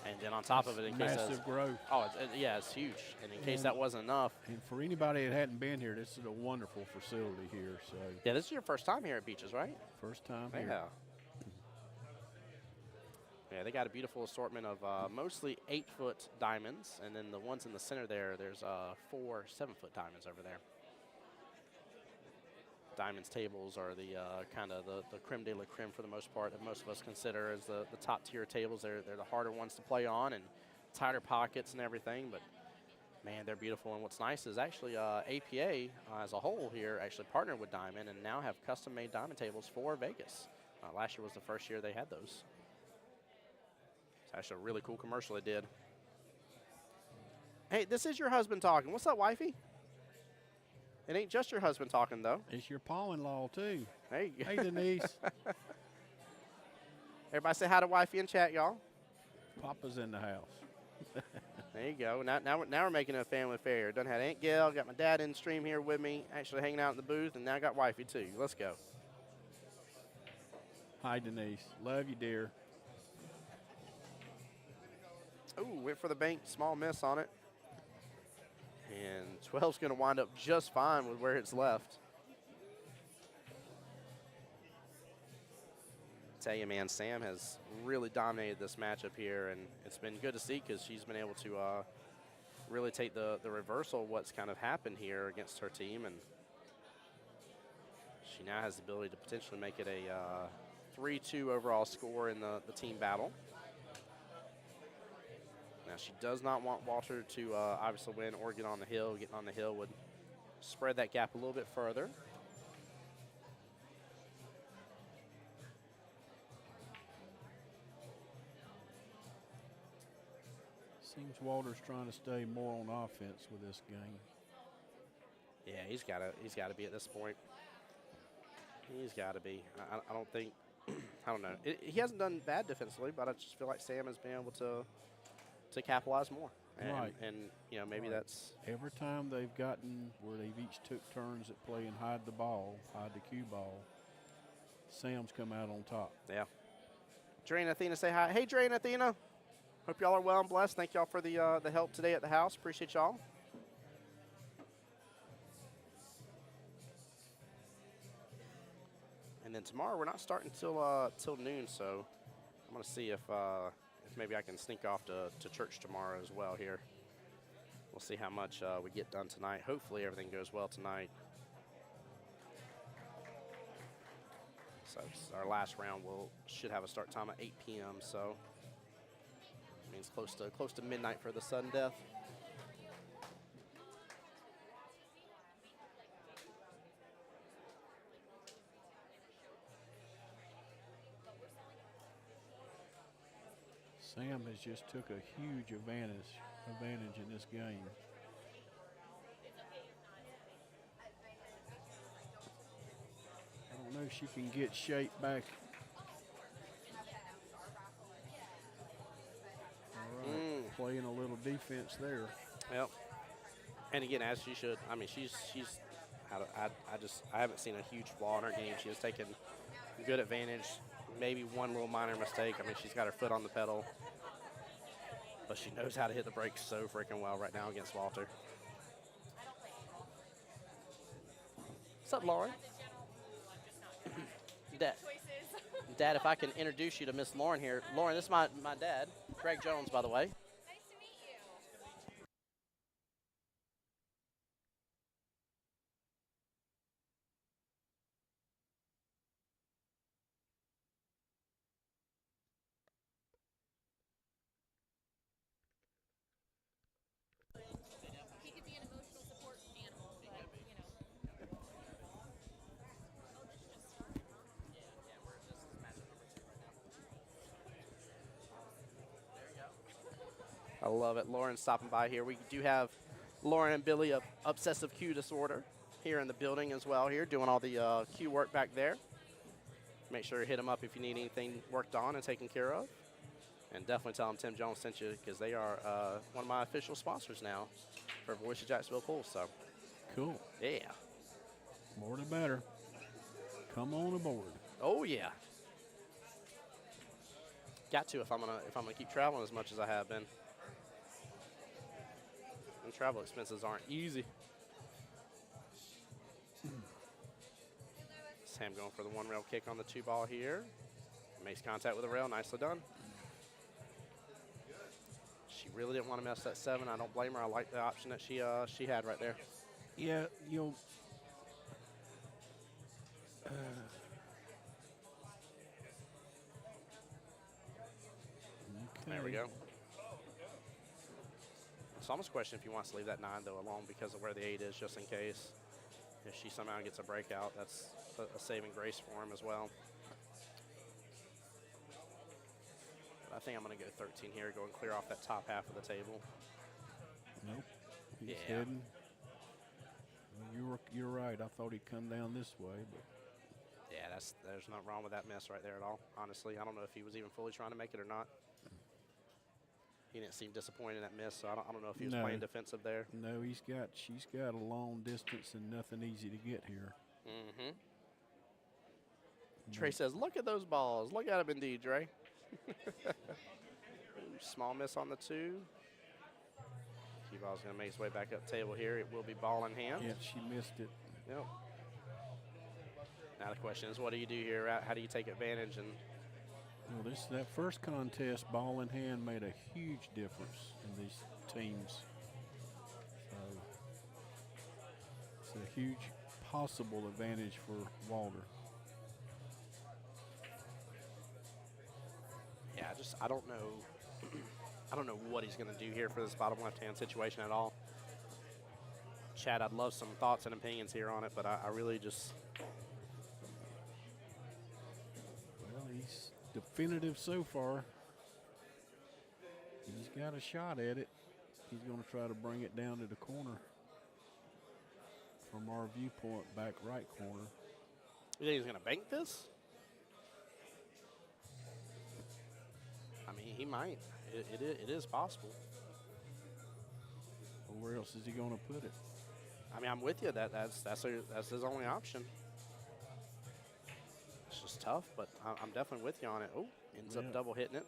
Speaker 1: And then on top of it, in case
Speaker 2: massive growth.
Speaker 1: Oh, yeah, it's huge. And in case that wasn't enough.
Speaker 2: And for anybody that hadn't been here, this is a wonderful facility here. So
Speaker 1: yeah, this is your first time here at Beaches, right?
Speaker 2: First time
Speaker 1: here.
Speaker 2: here.
Speaker 1: Yeah, they got a beautiful assortment of mostly 8-foot diamonds. And then the ones in the center there, there's 4 7-foot diamonds over there. Diamonds tables are the kind of the creme de la creme for the most part that most of us consider as the top tier tables. They're the harder ones to play on and tighter pockets and everything, but man, they're beautiful. And what's nice is actually APA as a whole here actually partnered with Diamond and now have custom made diamond tables for Vegas. Last year was the first year they had those. It's actually a really cool commercial they did. Hey, this is your husband talking. What's up, wifey? It ain't just your husband talking, though.
Speaker 2: It's your pa-in-law, too.
Speaker 1: Hey,
Speaker 2: hey Denise.
Speaker 1: Everybody say hi to wifey in chat, y'all.
Speaker 2: Papa's in the house.
Speaker 1: There you go. Now we're making it a family affair. Done had Aunt Gail, got my dad in the stream here with me, actually hanging out in the booth, and now I got wifey, too. Let's go.
Speaker 2: Hi, Denise. Love you, dear.
Speaker 1: Ooh, went for the bank. Small miss on it. And 12's going to wind up just fine with where it's left. Tell you, man, Sam has really dominated this matchup here, and it's been good to see because she's been able to really take the reversal of what's kind of happened here against her team, and she now has the ability to potentially make it a 3-2 overall score in the team battle. Now, she does not want Walter to obviously win or get on the hill. Getting on the hill would spread that gap a little bit further.
Speaker 2: Seems Walter's trying to stay more on offense with this game.
Speaker 1: Yeah, he's got to be at this point. He's got to be. I don't think. I don't know. He hasn't done bad defensively, but I just feel like Sam has been able to capitalize more. And,
Speaker 2: right.
Speaker 1: And you know, maybe that's.
Speaker 2: Every time they've gotten where they've each took turns at playing hide the ball, hide the cue ball, Sam's come out on top.
Speaker 1: Yeah. Dre and Athena say hi. Hey, Dre and Athena. Hope y'all are well and blessed. Thank y'all for the help today at the house. Appreciate y'all. And then tomorrow we're not starting till noon, so I'm gonna see if maybe I can sneak off to church tomorrow as well here. We'll see how much we get done tonight. Hopefully everything goes well tonight. So our last round should have a start time at 8 p.m. So it means close to midnight for the sudden death.
Speaker 2: Sam has just took a huge advantage in this game. I don't know if she can get shape back. All right, playing a little defense there.
Speaker 1: Yep. And again, as she should. I mean, she's. I haven't seen a huge flaw in her game. She has taken good advantage. Maybe one little minor mistake. I mean, she's got her foot on the pedal, but she knows how to hit the brakes so freaking well right now against Walter. What's up, Lauren? Dad, if I can introduce you to Miss Lauren here. Lauren, this is my dad, Greg Jones, by the way.
Speaker 4: Nice to meet you. He could be an emotional support animal, but, you know.
Speaker 1: I love it. Lauren stopping by here. We do have Lauren and Billy of Obsessive Cue Disorder here in the building as well here, doing all the cue work back there. Make sure to hit them up if you need anything worked on and taken care of. And definitely tell them Tim Jones sent you, because they are one of my official sponsors now for Voice of Jacksonville Pool. So
Speaker 2: Cool.
Speaker 1: yeah.
Speaker 2: More the better. Come on aboard.
Speaker 1: Oh yeah. Got to if I'm gonna keep traveling as much as I have been. And travel expenses aren't easy. Sam going for the one rail kick on the 2-ball here. Makes contact with the rail, nicely done. She really didn't want to mess that 7. I don't blame her. I like the option that she had right there.
Speaker 2: Yeah, you'll.
Speaker 1: There we go. It's almost a question if he wants to leave that 9 though alone because of where the 8 is, just in case. If she somehow gets a breakout, that's a saving grace for him as well. But I think I'm going to go 13 here, go and clear off that top half of the table.
Speaker 2: Nope. He's
Speaker 1: Yeah.
Speaker 2: heading. Well, you're right. I thought he'd come down this way, but
Speaker 1: Yeah, there's nothing wrong with that miss right there at all. Honestly, I don't know if he was even fully trying to make it or not. He didn't seem disappointed in that miss, so I don't know if he was playing defensive there.
Speaker 2: no, she's got a long distance and nothing easy to get here.
Speaker 1: Mm-hmm. Trey says, look at those balls. Look at them indeed, Dre. Small miss on the 2. Q-ball's going to make his way back up table here. It will be ball in hand.
Speaker 2: Yeah, she missed it.
Speaker 1: Yep. Now the question is, what do you do here? How do you take advantage? And
Speaker 2: Well, that first contest, ball in hand, made a huge difference in these teams. So it's a huge possible advantage for Walter.
Speaker 1: yeah, I don't know. I don't know what he's going to do here for this bottom left-hand situation at all. Chad, I'd love some thoughts and opinions here on it, but I really just.
Speaker 2: Well, he's definitive so far. He's got a shot at it. He's going to try to bring it down to the corner from our viewpoint, back right corner.
Speaker 1: You think he's going to bank this? I mean, he might. It is possible.
Speaker 2: But where else is he going to put it?
Speaker 1: I mean, I'm with you. That's his only option. It's just tough, but I'm definitely with you on it. Oh, ends up double hitting it.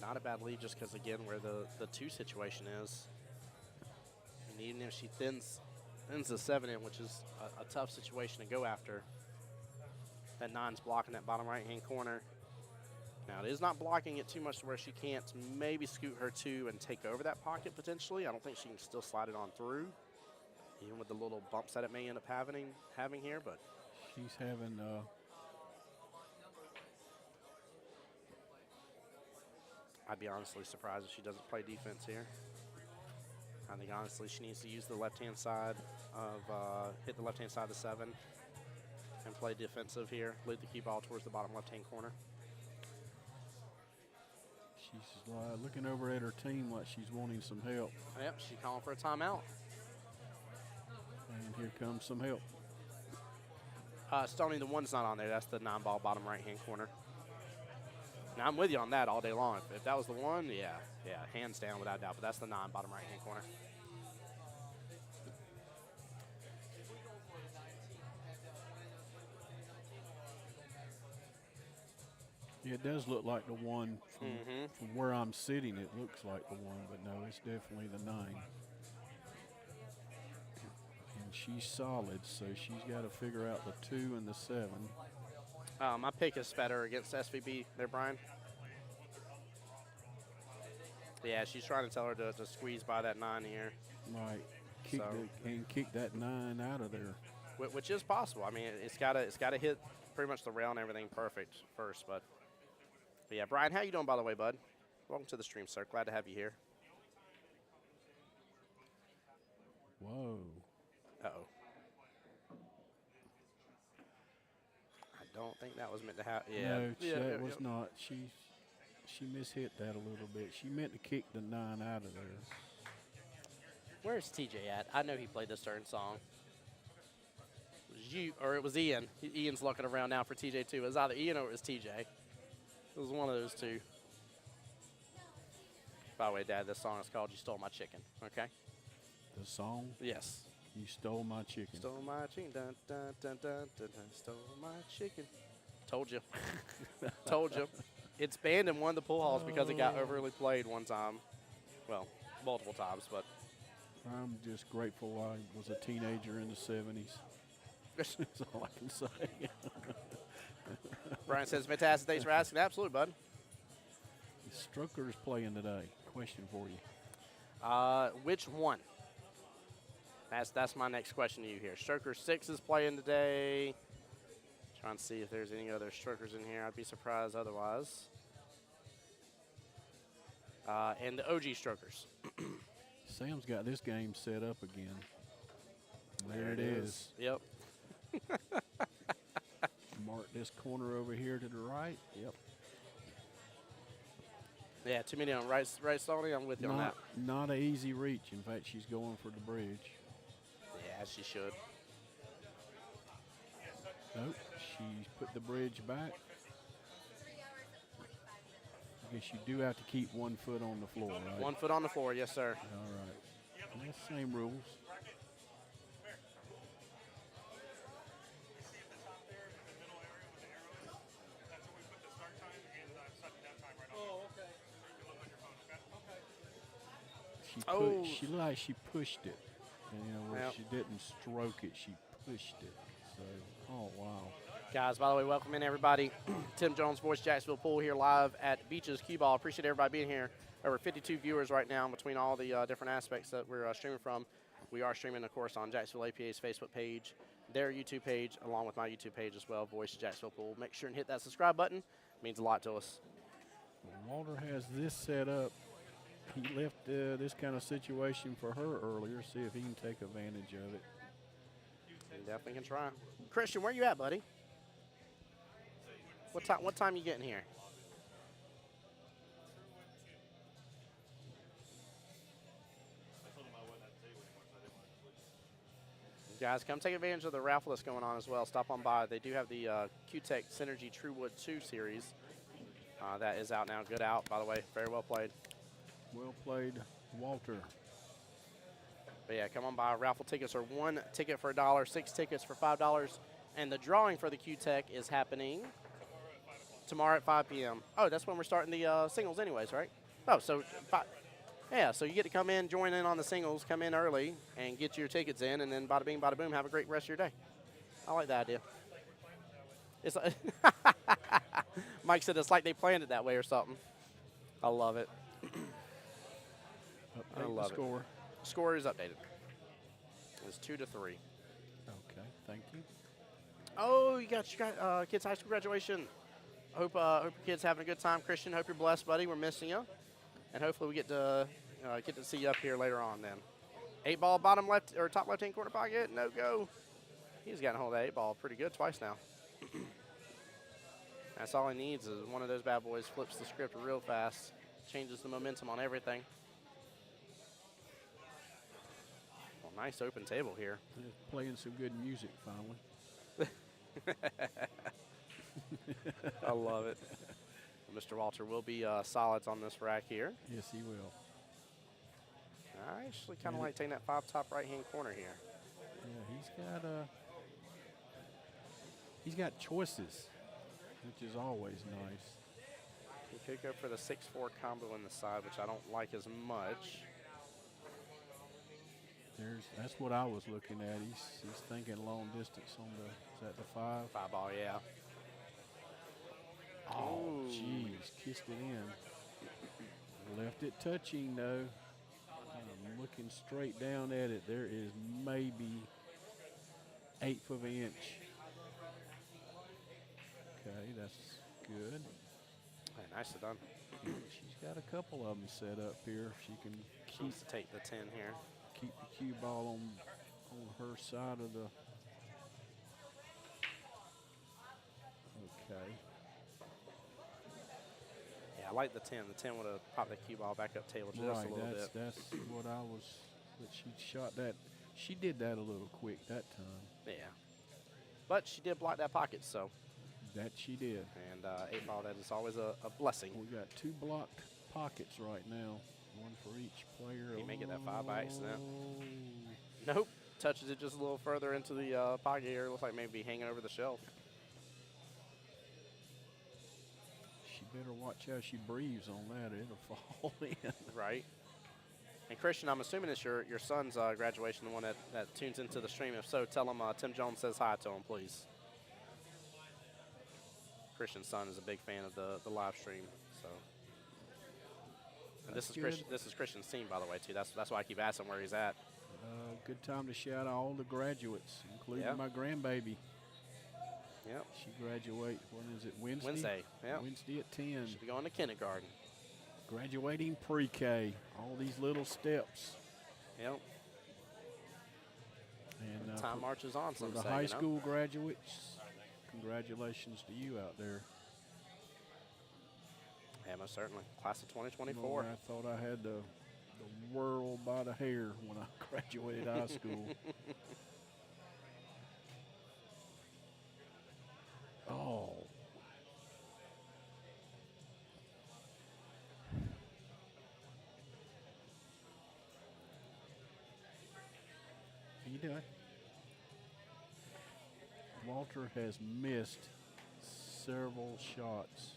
Speaker 1: Not a bad lead, just because again where the 2 situation is, and even if she thins the 7 in, which is a tough situation to go after. That 9's blocking that bottom right hand corner. Now it is not blocking it too much to where she can't maybe scoot her 2 and take over that pocket potentially. I don't think she can still slide it on through, even with the little bumps that it may end up having here. But
Speaker 2: She's having
Speaker 1: I'd be honestly surprised if she doesn't play defense here. I think honestly she needs to use the left-hand side of hit the left-hand side of the 7. and play defensive here. Lead the cue ball towards the bottom left-hand corner.
Speaker 2: She's looking over at her team like she's wanting some help.
Speaker 1: Yep, she's calling for a timeout.
Speaker 2: And here comes some help.
Speaker 1: Stoney, the one's not on there. That's the 9-ball bottom right-hand corner. Now, I'm with you on that all day long. If that was the one, yeah, hands down without doubt. But that's the 9 bottom right-hand corner.
Speaker 2: Yeah, it does look like the one from where I'm sitting. It looks like the one, but no, it's definitely the 9. And she's solid, so she's got to figure out the 2 and the 7.
Speaker 1: My pick is better against SVB there, Brian. Yeah, she's trying to tell her to squeeze by that 9 here.
Speaker 2: Right, kick that 9 out of there.
Speaker 1: Which is possible. I mean, it's gotta hit pretty much the rail and everything perfect first, but yeah, Brian, how you doing, by the way, bud? Welcome to the stream, sir. Glad to have you here.
Speaker 2: Whoa.
Speaker 1: Uh-oh. I don't think that was meant to happen. Yeah.
Speaker 2: No, that was not. She mishit that a little bit. She meant to kick the 9 out of there.
Speaker 1: Where's TJ at? I know he played this certain song. It was you, or it was Ian. Ian's looking around now for TJ too. It was either Ian or it was TJ. It was one of those two. By the way, Dad, this song is called "You Stole My Chicken." Okay.
Speaker 2: The song?
Speaker 1: Yes.
Speaker 2: You stole my chicken.
Speaker 1: Stole my chicken. Dun, dun, dun, dun, dun, dun. Stole my chicken. Told you. Told you. It's banned in one of the pool halls because it got overly played one time. Well, multiple times, but.
Speaker 2: I'm just grateful I was a teenager in the 70s. That's all I can say.
Speaker 1: Brian says, fantastic. Thanks for asking. Absolutely, bud.
Speaker 2: Strucker's playing today. Question for you.
Speaker 1: Which one? That's my next question to you here. Strucker 6 is playing today. Trying to see if there's any other Struckers in here. I'd be surprised otherwise. And the OG Struckers.
Speaker 2: Sam's got this game set up again. There it is.
Speaker 1: Yep.
Speaker 2: Mark this corner over here to the right. Yep.
Speaker 1: Yeah, too many on right, Stoney. I'm with you on that.
Speaker 2: Not an easy reach. In fact, she's going for the bridge.
Speaker 1: Yeah, she should.
Speaker 2: Nope. She's put the bridge back. I guess you do have to keep 1 foot on the floor, right?
Speaker 1: 1 foot on the floor, yes, sir.
Speaker 2: All right. That's same rules. She looked like she pushed it. And, you know, where she didn't stroke it, she pushed it. So, oh, wow.
Speaker 1: Guys, by the way, welcome in everybody. Tim Jones, Voice Jacksonville Pool here live at Beaches QBall. Appreciate everybody being here. Over 52 viewers right now between all the different aspects that we're streaming from. We are streaming, of course, on Jacksonville APA's Facebook page, their YouTube page, along with my YouTube page as well, Voice Jacksonville Pool. Make sure and hit that subscribe button. It means a lot to us.
Speaker 2: Walter has this set up. He left this kind of situation for her earlier. See if he can take advantage of it.
Speaker 1: He definitely can try. Christian, where you at, buddy? What time you getting here? Guys, come take advantage of the raffle that's going on as well. Stop on by. They do have the CueTec Cynergy Truewood II series. That is out now. Good out, by the way. Very well played.
Speaker 2: Well played, Walter.
Speaker 1: But yeah, come on by. Raffle tickets are 1 ticket for $1, 6 tickets for $5. And the drawing for the CueTec is happening tomorrow at 5 p.m. Oh, that's when we're starting the singles anyways, right? Oh, so yeah, so you get to come in, join in on the singles, come in early, and get your tickets in, and then bada bing, bada boom, have a great rest of your day. I like that idea. It's like Mike said it's like they planned it that way or something. I love it. I love it.
Speaker 2: Score.
Speaker 1: Score is updated. It's 2-3.
Speaker 2: Okay, thank you.
Speaker 1: Oh, you got your kids' high school graduation. Hope your kids having a good time, Christian. Hope you're blessed, buddy. We're missing you, and hopefully we get to see you up here later on. Then, 8-ball bottom left or top left-hand corner pocket. No go. He's gotten hold of that 8-ball pretty good twice now. That's all he needs is one of those bad boys flips the script real fast, changes the momentum on everything. Well, nice open table here.
Speaker 2: They're playing some good music finally.
Speaker 1: I love it. Mr. Walter will be solids on this rack here.
Speaker 2: Yes, he will.
Speaker 1: I actually kind of like taking that 5 top right-hand corner here.
Speaker 2: Yeah, he's got choices, which is always nice.
Speaker 1: He could go for the 6-4 combo in the side, which I don't like as much.
Speaker 2: That's what I was looking at. He's thinking long distance on the, is that the 5?
Speaker 1: 5-ball, yeah.
Speaker 2: Oh, jeez, kissed it in. Left it touching, though. I'm looking straight down at it. There is maybe 1/8 of an inch. Okay, that's good.
Speaker 1: Hey, nicely done.
Speaker 2: She's got a couple of them set up here. If she can
Speaker 1: She needs to take the 10 here.
Speaker 2: keep the cue ball on her side of the. Okay.
Speaker 1: Yeah, I like the 10. The 10 would have popped the cue ball back up table just a little bit.
Speaker 2: That's what I was. But she shot that. She did that a little quick that time.
Speaker 1: Yeah. But she did block that pocket, so.
Speaker 2: That she did.
Speaker 1: And 8-ball, that is always a blessing.
Speaker 2: We got 2 blocked pockets right now. One for each player.
Speaker 1: He may get that 5 by accident.
Speaker 2: Oh.
Speaker 1: Nope. Touches it just a little further into the pocket here. Looks like maybe hanging over the shelf.
Speaker 2: She better watch how she breathes on that. It'll fall in.
Speaker 1: Right. And Christian, I'm assuming it's your son's graduation, the one that tunes into the stream. If so, tell him Tim Jones says hi to him, please. Christian's son is a big fan of the live stream, so. And this is Christian's team, by the way, too. That's why I keep asking where he's at.
Speaker 2: Good time to shout out all the graduates, including my grandbaby.
Speaker 1: Yep.
Speaker 2: She graduates, when is it, Wednesday?
Speaker 1: Wednesday, yeah.
Speaker 2: Wednesday at 10.
Speaker 1: Should be going to kindergarten.
Speaker 2: Graduating pre-K, all these little steps.
Speaker 1: Yep.
Speaker 2: And
Speaker 1: time marches on,
Speaker 2: for
Speaker 1: some
Speaker 2: the
Speaker 1: say,
Speaker 2: high school graduates, congratulations to you out there.
Speaker 1: Yeah, most certainly. Class of 2024.
Speaker 2: Boy, I thought I had the world by the hair when I graduated high school. Oh. How you doing? Walter has missed several shots,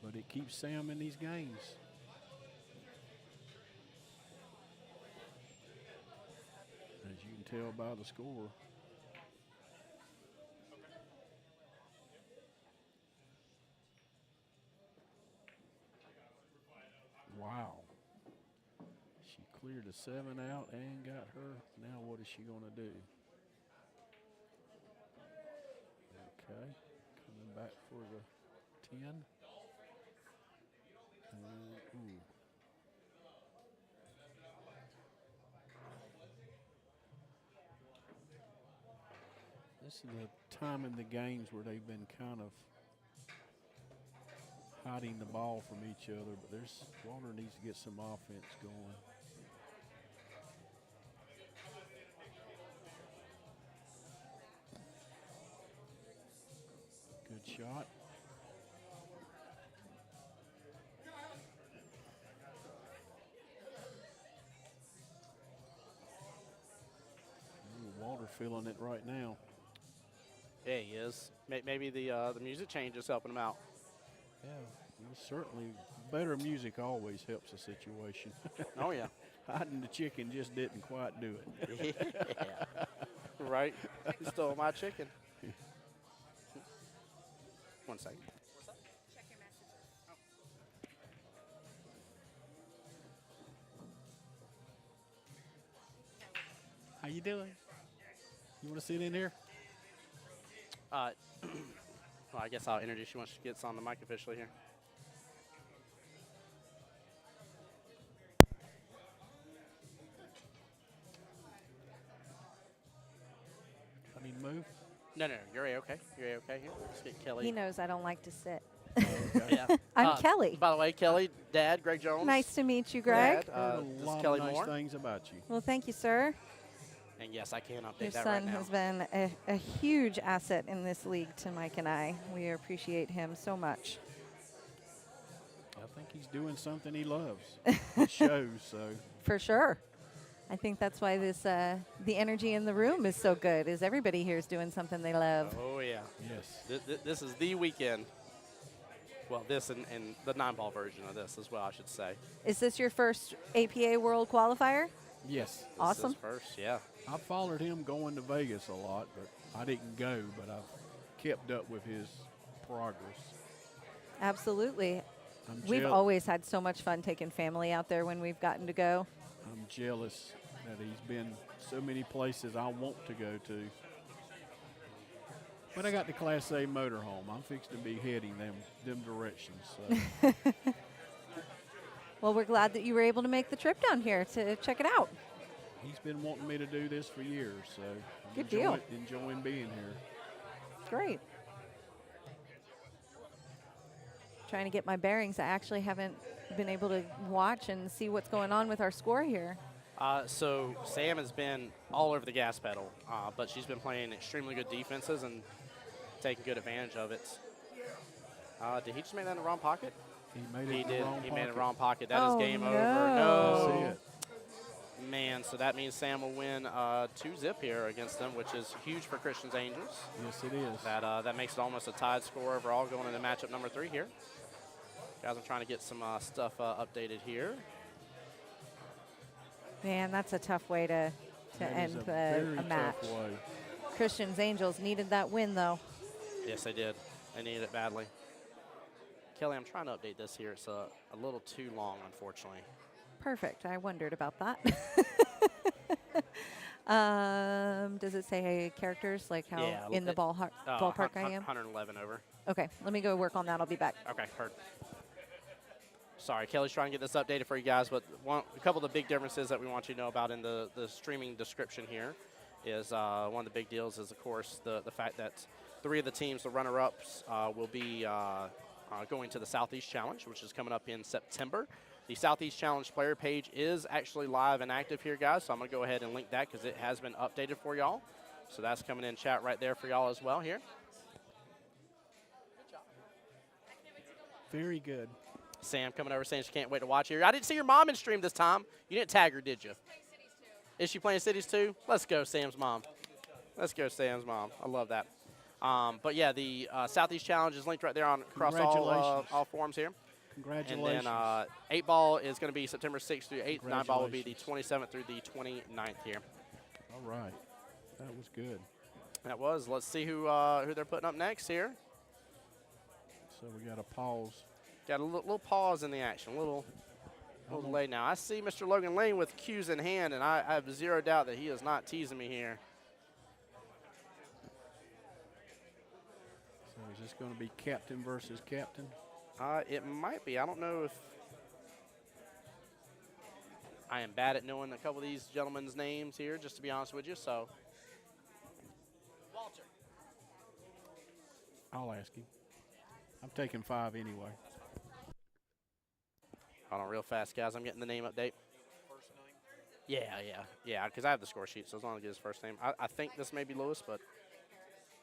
Speaker 2: but it keeps Sam in these games. As you can tell by the score. Wow. She cleared a 7 out and got her. Now what is she going to do? Okay. Coming back for the 10. Ooh. This is the time in the games where they've been kind of hiding the ball from each other, but Walter needs to get some offense going. Good shot. Ooh, Walter feeling it right now.
Speaker 1: Yeah, he is. Maybe the music change is helping him out.
Speaker 2: Yeah, well, certainly better music always helps a situation.
Speaker 1: Oh, yeah.
Speaker 2: Hiding the chicken just didn't quite do it.
Speaker 1: Yeah. Right. He stole my chicken. 1 second.
Speaker 4: Check your messages.
Speaker 2: How you doing? You want to sit in here?
Speaker 1: Well, I guess I'll introduce you once she gets on the mic officially here. No, no, you're A-okay. You're A-okay here. Let's get Kelly.
Speaker 6: He knows I don't like to sit.
Speaker 1: Yeah.
Speaker 6: I'm Kelly.
Speaker 1: By the way, Kelly, Dad, Greg Jones.
Speaker 6: Nice to meet you, Greg.
Speaker 1: Dad,
Speaker 2: Heard
Speaker 1: this
Speaker 2: a
Speaker 1: is
Speaker 2: lot
Speaker 1: Kelly
Speaker 2: of nice
Speaker 1: Moore.
Speaker 2: things about you.
Speaker 6: Well, thank you, sir.
Speaker 1: And yes, I can update
Speaker 6: Your
Speaker 1: that
Speaker 6: son
Speaker 1: right now.
Speaker 6: has been a huge asset in this league to Mike and I. We appreciate him so much.
Speaker 2: I think he's doing something he loves. It shows, so.
Speaker 6: For sure. I think that's why this the energy in the room is so good, is everybody here is doing something they love.
Speaker 1: Oh, yeah.
Speaker 2: Yes.
Speaker 1: This is the weekend. Well, this and the 9-ball version of this as well, I should say.
Speaker 6: Is this your first APA World Qualifier?
Speaker 2: Yes.
Speaker 1: This
Speaker 6: Awesome.
Speaker 1: is first, yeah.
Speaker 2: I followed him going to Vegas a lot, but I didn't go, but I've kept up with his progress.
Speaker 6: Absolutely.
Speaker 2: I'm
Speaker 6: We've always had so much fun taking family out there when we've gotten to go.
Speaker 2: I'm jealous that he's been so many places I want to go to. But I got the Class A motorhome. I'm fixing to be heading them directions. So.
Speaker 6: Well, we're glad that you were able to make the trip down here to check it out.
Speaker 2: He's been wanting me to do this for years, so I'm
Speaker 6: Good deal.
Speaker 2: enjoying being here.
Speaker 6: Great. Trying to get my bearings. I actually haven't been able to watch and see what's going on with our score here.
Speaker 1: So Sam has been all over the gas pedal, but she's been playing extremely good defenses and taking good advantage of it. Did he just make that in the wrong pocket?
Speaker 2: He made it
Speaker 1: He
Speaker 2: in
Speaker 1: did.
Speaker 2: the wrong
Speaker 1: He
Speaker 2: pocket.
Speaker 1: made it in the wrong pocket. That is
Speaker 6: Oh,
Speaker 1: game over.
Speaker 6: no.
Speaker 1: No.
Speaker 2: That's it.
Speaker 1: Man, so that means Sam will win 2-zip here against them, which is huge for Christian's Angels.
Speaker 2: Yes, it is.
Speaker 1: That makes it almost a tied score overall going into matchup number 3 here. Guys, I'm trying to get some stuff updated here.
Speaker 6: Man, that's a tough way to
Speaker 2: That is
Speaker 6: end
Speaker 2: very
Speaker 6: a match.
Speaker 2: tough way.
Speaker 6: Christian's Angels needed that win, though.
Speaker 1: Yes, they did. They needed it badly. Kelly, I'm trying to update this here. It's a little too long, unfortunately.
Speaker 6: Perfect. I wondered about that. Does it say characters, like how
Speaker 1: Yeah,
Speaker 6: in the ballpark I am?
Speaker 1: 111 over.
Speaker 6: Okay, let me go work on that. I'll be back.
Speaker 1: Okay, heard. Sorry, Kelly's trying to get this updated for you guys, but a couple of the big differences that we want you to know about in the streaming description here is one of the big deals is, of course, the fact that 3 of the teams, the runner-ups, will be going to the Southeast Challenge, which is coming up in September. The Southeast Challenge player page is actually live and active here, guys, so I'm going to go ahead and link that because it has been updated for y'all. So that's coming in chat right there for y'all as well here.
Speaker 2: Very good.
Speaker 1: Sam coming over saying she can't wait to watch here. I didn't see your mom in stream this time. You didn't tag her, did you? Is she playing Cities too? Let's go, Sam's mom. Let's go, Sam's mom. I love that. But yeah, the Southeast Challenge is linked right there on across all forums here.
Speaker 2: Congratulations.
Speaker 1: And then 8-ball is going to be September 6th through 8th. 9-ball will be the 27th through the 29th here.
Speaker 2: All right. That was good.
Speaker 1: That was. Let's see who they're putting up next here.
Speaker 2: So we got a pause.
Speaker 1: Got a little pause in the action, a little delay now. I see Mr. Logan Lane with cues in hand, and I have zero doubt that he is not teasing me here.
Speaker 2: So is this going to be captain versus captain?
Speaker 1: It might be. I don't know if I am bad at knowing a couple of these gentlemen's names here, just to be honest with you. So, Walter.
Speaker 2: I'll ask him. I'm taking 5 anyway.
Speaker 1: Hold on real fast, guys. I'm getting the name update. Yeah, because I have the score sheet, so as long as I get his first name. I think this may be Lewis, but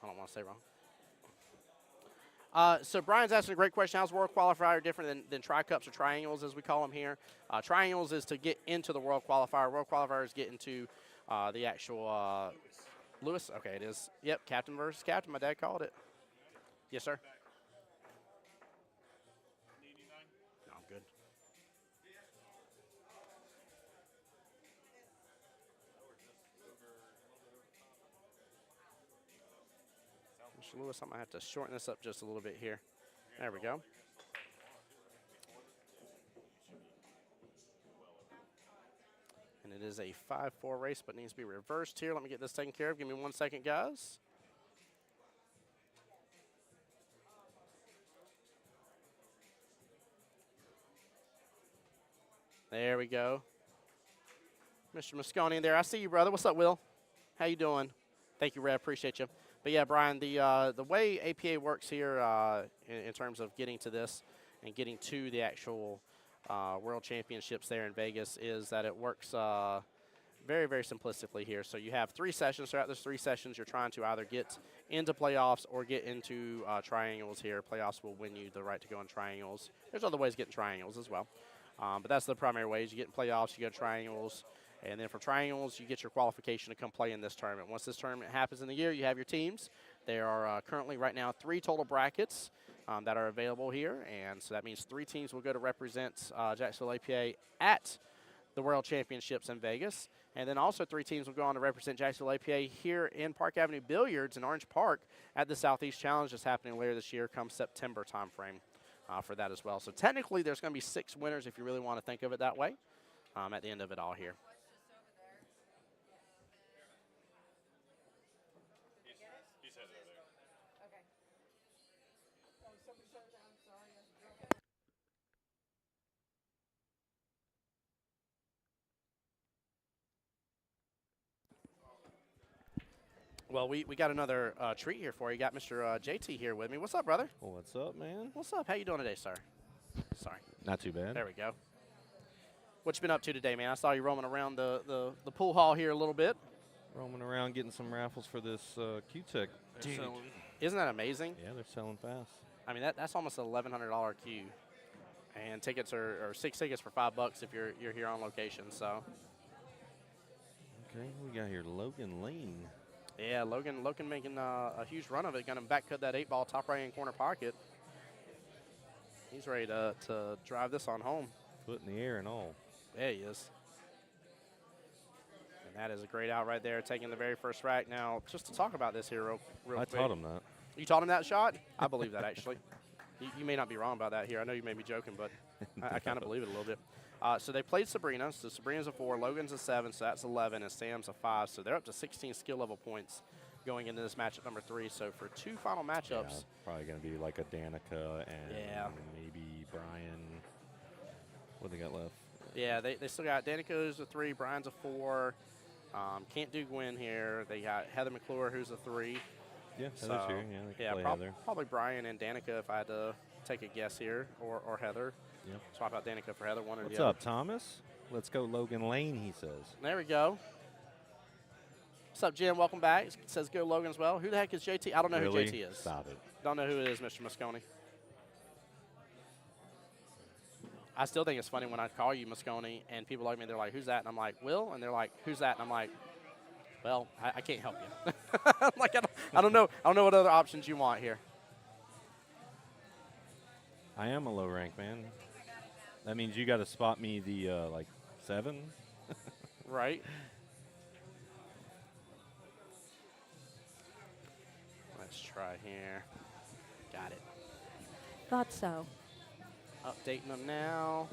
Speaker 1: I don't want to say wrong. So Brian's asking a great question. How's World Qualifier different than tri-cups or triangles, as we call them here? Triangles is to get into the World Qualifier. World Qualifier is getting to the actual Lewis. Okay, it is. Yep, captain versus captain. My dad called it. Yes, sir. No, I'm good. Mr. Lewis, I'm going to have to shorten this up just a little bit here. There we go. And it is a 5-4 race, but needs to be reversed here. Let me get this taken care of. Give me 1 second, guys. There we go. Mr. Moscone there. I see you, brother. What's up, Will? How you doing? Thank you, Rev. Appreciate you. But yeah, Brian, the way APA works here in terms of getting to this and getting to the actual World Championships there in Vegas is that it works very, very simplistically here. So you have 3 sessions. Throughout those 3 sessions, you're trying to either get into playoffs or get into triangles here. Playoffs will win you the right to go in triangles. There's other ways to get in triangles as well. But that's the primary ways. You get in playoffs, you go to triangles, and then from triangles, you get your qualification to come play in this tournament. Once this tournament happens in the year, you have your teams. There are currently right now 3 total brackets that are available here, and so that means 3 teams will go to represent Jacksonville APA at the World Championships in Vegas. And then also 3 teams will go on to represent Jacksonville APA here in Park Avenue Billiards in Orange Park at the Southeast Challenge that's happening later this year come September timeframe for that as well. So technically there's going to be 6 winners if you really want to think of it that way at the end of it all here.
Speaker 3: He's headed over there.
Speaker 5: Okay. Oh, somebody shut it down. Sorry.
Speaker 1: Well, we got another treat here for you. Got Mr. JT here with me. What's up, brother?
Speaker 7: Well, what's up, man?
Speaker 1: What's up? How you doing today, sir? Sorry.
Speaker 7: Not too bad.
Speaker 1: There we go. What you been up to today, man? I saw you roaming around the pool hall here a little bit.
Speaker 7: Roaming around getting some raffles for this CueTec.
Speaker 1: Dude, isn't that amazing?
Speaker 7: Yeah, they're selling fast.
Speaker 1: I mean, that's almost an $1,100 cue. And tickets are 6 tickets for $5 if you're here on location. So.
Speaker 7: Okay, we got here Logan Lane.
Speaker 1: Yeah, Logan making a huge run of it. Going to back cut that 8-ball top right-hand corner pocket. He's ready to drive this on home.
Speaker 7: Foot in the air and all.
Speaker 1: Yeah, he is. And that is a great out right there, taking the very first rack. Now, just to talk about this here real quick.
Speaker 7: I taught him that.
Speaker 1: You taught him that shot? I believe that, actually. You may not be wrong about that here. I know you may be joking, but I kind of believe it a little bit. So they played Sabrina. So Sabrina's a 4, Logan's a 7, so that's 11, and Sam's a 5. So they're up to 16 skill level points going into this matchup number 3. So for 2 final matchups.
Speaker 7: Yeah, probably going to be like a Danica and maybe Brian. What they got left?
Speaker 1: Yeah, they still got Danica's a 3, Brian's a 4. Can't do Gwen here. They got Heather McClure, who's a 3.
Speaker 7: Yeah,
Speaker 1: So,
Speaker 7: Heather's here. Yeah, they can play Heather.
Speaker 1: Probably Brian and Danica if I had to take a guess here, or Heather.
Speaker 7: Yep.
Speaker 1: Swap out Danica for Heather, one or
Speaker 7: What's
Speaker 1: the other.
Speaker 7: up, Thomas? Let's go Logan Lane, he says.
Speaker 1: There we go. What's up, Jim? Welcome back. It says go Logan as well. Who the heck is JT? I don't know
Speaker 7: Really?
Speaker 1: who JT is.
Speaker 7: Stop it.
Speaker 1: Don't know who it is, Mr. Moscone. I still think it's funny when I call you Moscone and people like me, they're like, who's that? And I'm like, Will? And they're like, who's that? And I'm like, well, I can't help you. I'm like, I don't know what other options you want here.
Speaker 7: I am a low rank, man. That means you got to spot me the, 7.
Speaker 1: Right. Let's try here. Got it.
Speaker 6: Thought so.
Speaker 1: Updating them now.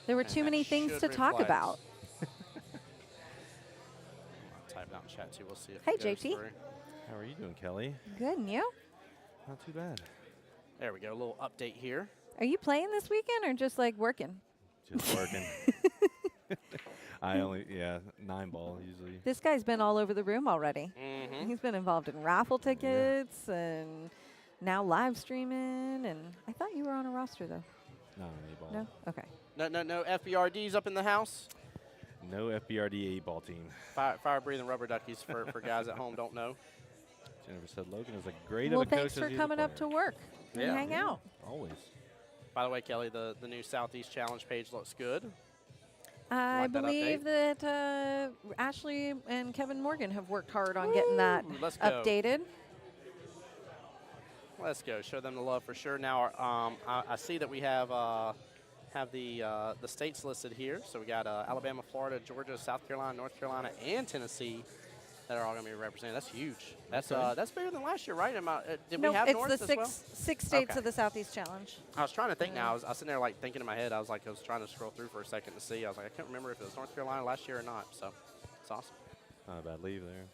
Speaker 6: There were
Speaker 1: And
Speaker 6: too
Speaker 1: that
Speaker 6: many things
Speaker 1: should
Speaker 6: to talk
Speaker 1: reflect.
Speaker 6: about.
Speaker 1: I'll type it out in chat too. We'll see if
Speaker 6: Hey,
Speaker 1: it goes
Speaker 6: JT.
Speaker 1: through.
Speaker 7: How are you doing, Kelly?
Speaker 6: Good, and you?
Speaker 7: Not too bad.
Speaker 1: There we go. A little update here.
Speaker 6: Are you playing this weekend or just like working?
Speaker 7: Just working. I only, 9-ball usually.
Speaker 6: This guy's been all over the room already.
Speaker 1: Mm-hmm.
Speaker 6: He's been involved in raffle tickets and now live streaming. And I thought you were on a roster though.
Speaker 7: No, 8-ball.
Speaker 6: No? Okay.
Speaker 1: No FBRDs up in the house.
Speaker 7: No FBRD 8-ball team.
Speaker 1: Fire breathing rubber duckies for guys at home don't know.
Speaker 7: Jennifer said Logan is a great
Speaker 6: Well,
Speaker 7: of a coach
Speaker 6: thanks
Speaker 7: as
Speaker 6: for
Speaker 7: he is a
Speaker 6: coming up to
Speaker 7: player.
Speaker 6: work and
Speaker 1: Yeah.
Speaker 6: hang out.
Speaker 7: Always.
Speaker 1: By the way, Kelly, the new Southeast Challenge page looks good.
Speaker 6: I
Speaker 1: Like that
Speaker 6: believe that Ashley and Kevin Morgan have worked hard on getting that
Speaker 1: Ooh, let's go.
Speaker 6: updated.
Speaker 1: Let's go. Show them the love for sure. Now, I see that we have the states listed here. So we got Alabama, Florida, Georgia, South Carolina, North Carolina, and Tennessee that are all going to be represented. That's huge. That's that's bigger than last year, right? Did
Speaker 6: No,
Speaker 1: we have
Speaker 6: it's
Speaker 1: North
Speaker 6: the
Speaker 1: as
Speaker 6: six
Speaker 1: well?
Speaker 6: six states
Speaker 1: Okay.
Speaker 6: of the Southeast Challenge.
Speaker 1: I was trying to think now. I was sitting there like thinking in my head. I was trying to scroll through for a second to see. I was like, I can't remember if it was North Carolina last year or not. So it's awesome.
Speaker 7: Not a bad leave there.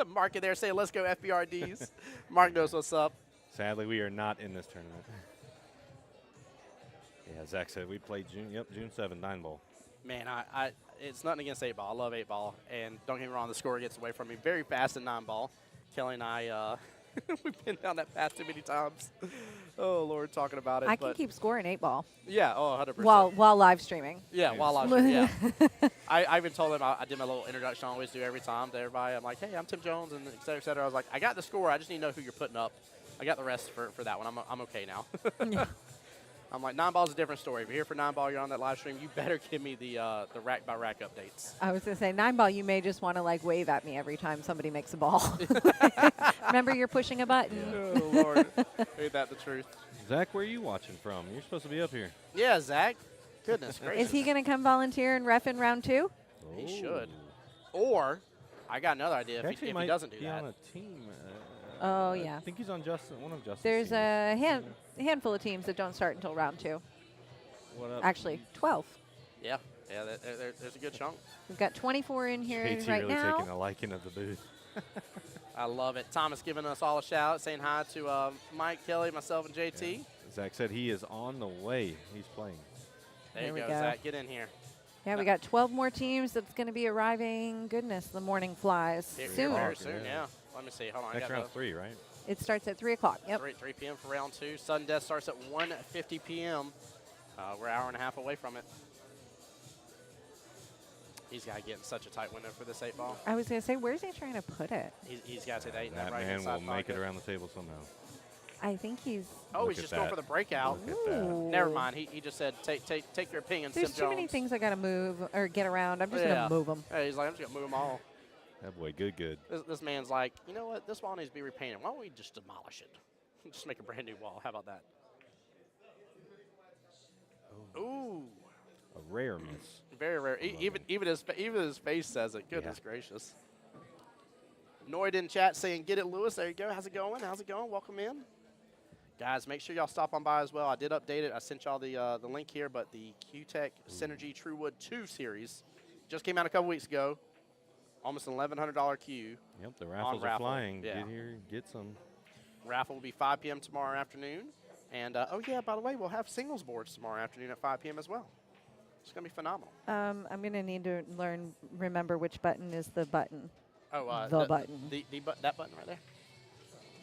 Speaker 1: Mark in there saying, let's go FBRDs. Mark knows what's up.
Speaker 7: Sadly, we are not in this tournament. Yeah, Zach said we played June 7, 9-ball.
Speaker 1: Man, it's nothing against 8-ball. I love 8-ball. And don't get me wrong, the score gets away from me very fast in 9-ball. Kelly and I, we've been down that path too many times. Oh, Lord, talking about it.
Speaker 6: I can keep scoring 8-ball.
Speaker 1: Yeah, 100%.
Speaker 6: While live streaming.
Speaker 1: Yeah, while live streaming, yeah. I even told them, I did my little introduction I always do every time to everybody. I'm like, hey, I'm Tim Jones, and et cetera, et cetera. I was like, I got the score. I just need to know who you're putting up. I got the rest for that one. I'm okay now.
Speaker 6: Yeah.
Speaker 1: I'm like, 9-ball's a different story. If you're here for 9-ball, you're on that live stream, you better give me the rack by rack updates.
Speaker 6: I was going to say, 9-ball, you may just want to like wave at me every time somebody makes a ball. Remember, you're pushing a button.
Speaker 1: Yeah. Oh, Lord. Ain't that the truth?
Speaker 7: Zach, where are you watching from? You're supposed to be up here.
Speaker 1: Yeah, Zach. Goodness gracious.
Speaker 6: Is he going to come volunteer and ref in round 2?
Speaker 1: He should. Or, I got another idea if he doesn't do
Speaker 7: be
Speaker 1: that.
Speaker 7: on a team.
Speaker 6: Oh, yeah.
Speaker 7: I think he's on one of Justin's
Speaker 6: There's
Speaker 7: teams.
Speaker 6: a handful of teams that don't start until round 2.
Speaker 7: What up?
Speaker 6: Actually, 12.
Speaker 1: Yeah, there's a good chunk.
Speaker 6: We've got 24 in here
Speaker 7: JT
Speaker 6: right
Speaker 7: really
Speaker 6: now.
Speaker 7: taking a liking of the booth.
Speaker 1: I love it. Thomas giving us all a shout, saying hi to Mike, Kelly, myself, and JT.
Speaker 7: Yeah. Zach said he is on the way. He's playing.
Speaker 1: There you
Speaker 6: we
Speaker 1: go,
Speaker 6: go.
Speaker 1: Zach. Get in here.
Speaker 6: Yeah, we got 12 more teams that's going to be arriving. Goodness, the morning flies
Speaker 1: Here
Speaker 6: soon.
Speaker 1: very soon, yeah. Let me see. Hold on.
Speaker 7: Next
Speaker 1: I got
Speaker 7: round's 3, right?
Speaker 6: It starts at 3 o'clock. Yep.
Speaker 1: 3 p.m. for round 2. Sudden death starts at 1:50 p.m. We're an hour and a half away from it. He's got to get in such a tight window for this 8-ball.
Speaker 6: I was going to say, where's he trying to put it?
Speaker 1: He's got to take that
Speaker 7: That
Speaker 1: right
Speaker 7: man
Speaker 1: inside
Speaker 7: will make it
Speaker 1: pocket.
Speaker 7: around the table somehow.
Speaker 6: I think he's...
Speaker 1: Oh,
Speaker 7: Look
Speaker 1: he's
Speaker 7: at
Speaker 1: just going
Speaker 7: that.
Speaker 1: for the breakout.
Speaker 7: Look at that.
Speaker 6: Ooh.
Speaker 1: Never mind. He just said, take your opinion,
Speaker 6: There's
Speaker 1: Tim
Speaker 6: too many
Speaker 1: Jones.
Speaker 6: things I got to move or get around. I'm just
Speaker 1: Yeah.
Speaker 6: going to move them.
Speaker 1: Hey, he's like, I'm just going to move them all.
Speaker 7: That boy, good.
Speaker 1: This man's like, you know what? This wall needs to be repainted. Why don't we just demolish it? Just make a brand new wall. How about that? Ooh.
Speaker 7: A rare miss.
Speaker 1: Very rare. Even his face says it. Goodness gracious. Noid in chat saying, get it, Lewis. There you go. How's it going? Welcome in. Guys, make sure y'all stop on by as well. I did update it. I sent y'all the link here, but the CueTec Cynergy Truewood II series just came out a couple weeks ago. Almost an $1,100 cue.
Speaker 7: Yep, the raffles are
Speaker 1: raffle.
Speaker 7: flying.
Speaker 1: Yeah.
Speaker 7: Get here, get some.
Speaker 1: Raffle will be 5 p.m. tomorrow afternoon. And, oh, yeah, by the way, we'll have singles boards tomorrow afternoon at 5 p.m. as well. It's going to be phenomenal.
Speaker 6: I'm going to need to remember which button is the button.
Speaker 1: Oh,
Speaker 6: The button.
Speaker 1: That button right there?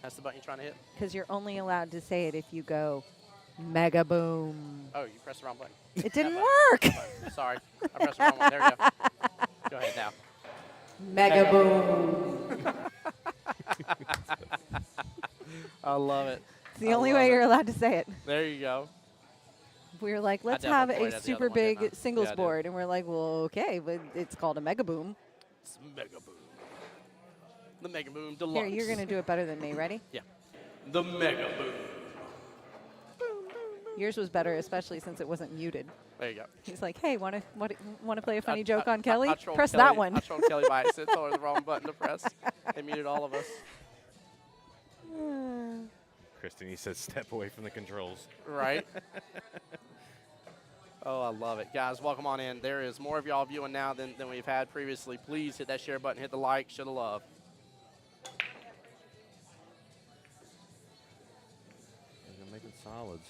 Speaker 1: That's the button you're trying to hit?
Speaker 6: Because you're only allowed to say it if you go MEGABOOM.
Speaker 1: Oh, you pressed the wrong button.
Speaker 6: It didn't
Speaker 1: That
Speaker 6: work.
Speaker 1: button. Sorry. I pressed the wrong one. There we go. Go ahead now.
Speaker 6: MEGABOOM.
Speaker 1: I love it.
Speaker 6: It's the only way you're allowed to say it.
Speaker 1: There you go.
Speaker 6: We were like, let's
Speaker 1: definitely
Speaker 6: have
Speaker 1: pointed
Speaker 6: a
Speaker 1: at the other
Speaker 6: super
Speaker 1: one, didn't I?
Speaker 6: big singles
Speaker 1: Yeah, I did.
Speaker 6: board. And we're like, well, okay, but it's called a MEGABOOM.
Speaker 1: It's MEGABOOM. The MEGABOOM Deluxe.
Speaker 6: Here, you're going to do it better than me. Ready?
Speaker 1: Yeah. The MEGABOOM.
Speaker 6: Yours was better, especially since it wasn't muted.
Speaker 1: There you go.
Speaker 6: He's like, hey, want to play a funny
Speaker 1: I-
Speaker 6: joke
Speaker 1: I-
Speaker 6: on Kelly?
Speaker 1: I trolled
Speaker 6: Press
Speaker 1: Kelly-
Speaker 6: that one.
Speaker 1: I trolled Kelly by accident. Told her the wrong button to press. They muted all of us.
Speaker 7: Kristen, he says step away from the controls.
Speaker 1: Right? Oh, I love it. Guys, welcome on in. There is more of y'all viewing now than we've had previously. Please hit that share button, hit the like, show the love.
Speaker 7: They're making solids.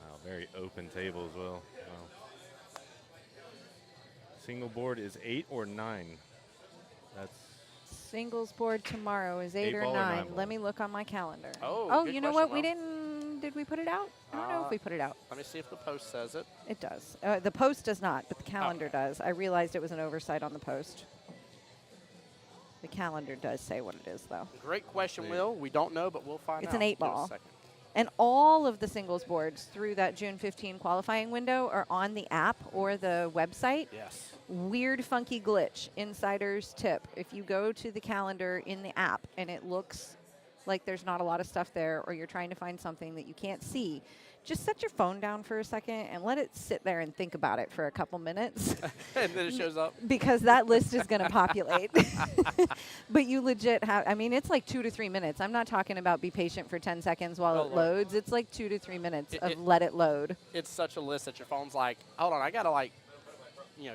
Speaker 7: Wow, very open table as well. Wow. Single board is 8 or 9. That's
Speaker 6: Singles board tomorrow is 8 or
Speaker 7: 8-ball or
Speaker 6: 9.
Speaker 7: 9-ball?
Speaker 6: Let me look on my calendar.
Speaker 1: Oh, good
Speaker 6: you know
Speaker 1: question,
Speaker 6: what? We
Speaker 1: Will.
Speaker 6: didn't. Did we put it out? I don't know if we put it out.
Speaker 1: Let me see if the post says it.
Speaker 6: It does. The post does not, but the calendar does. I realized it was an oversight on the post. The calendar does say what it is, though.
Speaker 1: Great question, Will. We don't know, but we'll find out.
Speaker 6: It's an
Speaker 1: Give us a
Speaker 6: 8-ball.
Speaker 1: second.
Speaker 6: And all of the singles boards through that June 15 qualifying window are on the app or the website.
Speaker 1: Yes.
Speaker 6: Weird, funky glitch. Insider's tip. If you go to the calendar in the app and it looks like there's not a lot of stuff there, or you're trying to find something that you can't see, just set your phone down for a second and let it sit there and think about it for a couple minutes.
Speaker 1: And then it shows up.
Speaker 6: Because that list is going to populate. But you legit have, I mean, it's like 2 to 3 minutes. I'm not talking about be patient for 10 seconds while
Speaker 1: Oh,
Speaker 6: it
Speaker 1: Lord.
Speaker 6: loads. It's like 2 to 3 minutes of
Speaker 1: It-
Speaker 6: let it load.
Speaker 1: It's such a list that your phone's like, hold on, I got to like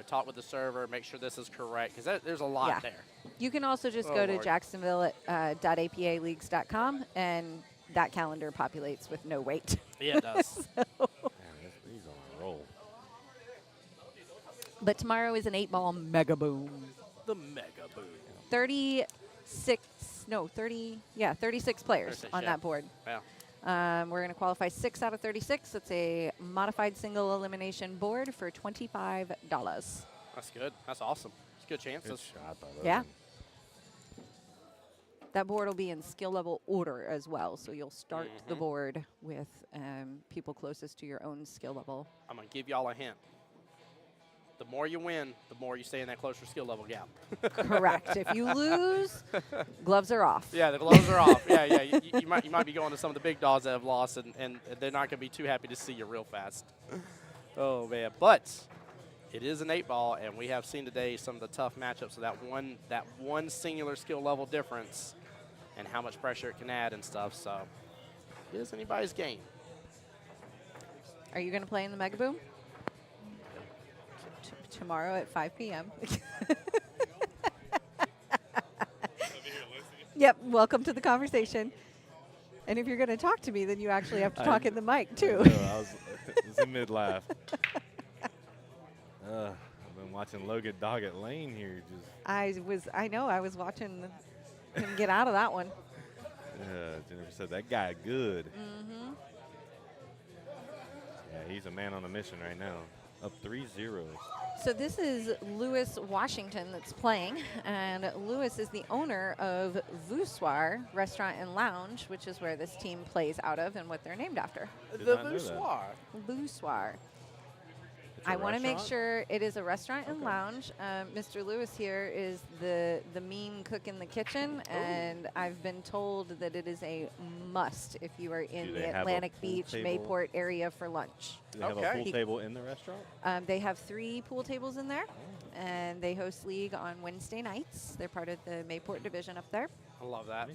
Speaker 1: talk with the server, make sure this is correct, because there's a lot
Speaker 6: Yeah.
Speaker 1: there.
Speaker 6: You can also just
Speaker 1: Oh,
Speaker 6: go to
Speaker 1: Lord.
Speaker 6: Jacksonville .apaleagues.com, and that calendar populates with no wait.
Speaker 1: Yeah, it does.
Speaker 7: Man, he's on a roll.
Speaker 6: But tomorrow is an 8-ball mega boom.
Speaker 1: The mega boom.
Speaker 6: 36 players
Speaker 1: 36,
Speaker 6: on
Speaker 1: yeah.
Speaker 6: that board.
Speaker 1: Yeah.
Speaker 6: We're going to qualify 6 out of 36. It's a modified single elimination board for $25.
Speaker 1: That's good. That's awesome. It's good
Speaker 7: Good
Speaker 1: chances.
Speaker 7: shot by Logan.
Speaker 6: Yeah. That board will be in skill level order as well, so you'll start the board with people closest to your own skill level.
Speaker 1: I'm going to give y'all a hint. The more you win, the more you stay in that closer skill level gap.
Speaker 6: Correct. If you lose, gloves are off.
Speaker 1: Yeah, the gloves are off. Yeah, yeah. You might be going to some of the big dogs that have lost, and they're not going to be too happy to see you real fast. Oh, man. But it is an 8-ball, and we have seen today some of the tough matchups. So that one singular skill level difference and how much pressure it can add and stuff. So it is anybody's game.
Speaker 6: Are you going to play in the Mega Boom? Tomorrow at 5 p.m. Yep, welcome to the conversation. And if you're going to talk to me, then you actually have to talk in the mic, too.
Speaker 7: No, I was in mid-laugh. I've been watching Logan dog at lane here.
Speaker 6: I was watching him get out of that one.
Speaker 7: Jennifer said, that guy good. Mm-hmm. Yeah, he's a man on a mission right now. Up 3-0.
Speaker 6: So this is Lewis Washington that's playing, and Lewis is the owner of Voussoir Restaurant and Lounge, which is where this team plays out of and what they're named after.
Speaker 7: Did
Speaker 1: The
Speaker 7: not know that.
Speaker 1: Voussoir.
Speaker 6: Voussoir.
Speaker 7: It's a
Speaker 6: I want to make
Speaker 7: restaurant?
Speaker 6: sure it is a restaurant and
Speaker 7: Okay.
Speaker 6: lounge. Mr. Lewis here is the mean cook in the kitchen, and I've been told that it is a must if you are in
Speaker 7: Do
Speaker 6: the
Speaker 7: they have a
Speaker 6: Atlantic
Speaker 7: pool
Speaker 6: Beach,
Speaker 7: table?
Speaker 6: Mayport area for lunch.
Speaker 7: Do they have a
Speaker 1: Okay.
Speaker 7: pool table in the restaurant?
Speaker 6: They have 3 pool tables in there, and they host league on Wednesday nights. They're part of the Mayport division up there.
Speaker 1: I love that.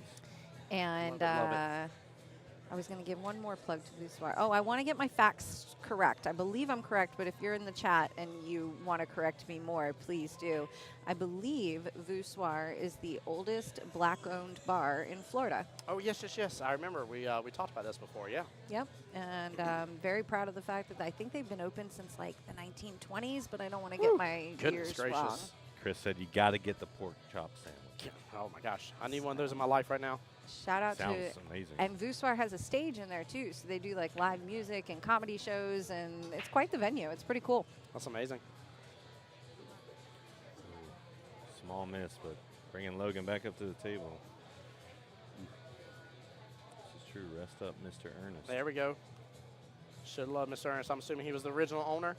Speaker 6: And
Speaker 1: Love it.
Speaker 6: I was going to give one more plug to Voussoir. Oh, I want to get my facts correct. I believe I'm correct, but if you're in the chat and you want to correct me more, please do. I believe Voussoir is the oldest black-owned bar in Florida.
Speaker 1: Oh, yes. I remember we talked about this before, yeah.
Speaker 6: Yep, and very proud of the fact that I think they've been open since like the 1920s, but I don't want to get my
Speaker 1: Goodness
Speaker 6: years
Speaker 1: gracious.
Speaker 6: wrong.
Speaker 7: Chris said you got to get the pork chop sandwich.
Speaker 1: Oh, my gosh. I need one of those in my life right now.
Speaker 6: Shout out
Speaker 7: Sounds
Speaker 6: to
Speaker 7: amazing.
Speaker 6: And Voussoir has a stage in there too, so they do like live music and comedy shows, and it's quite the venue. It's pretty cool.
Speaker 1: That's amazing.
Speaker 7: Small miss, but bringing Logan back up to the table. This is true. Rest up, Mr. Ernest.
Speaker 1: There we go. Should love Mr. Ernest. I'm assuming he was the original owner.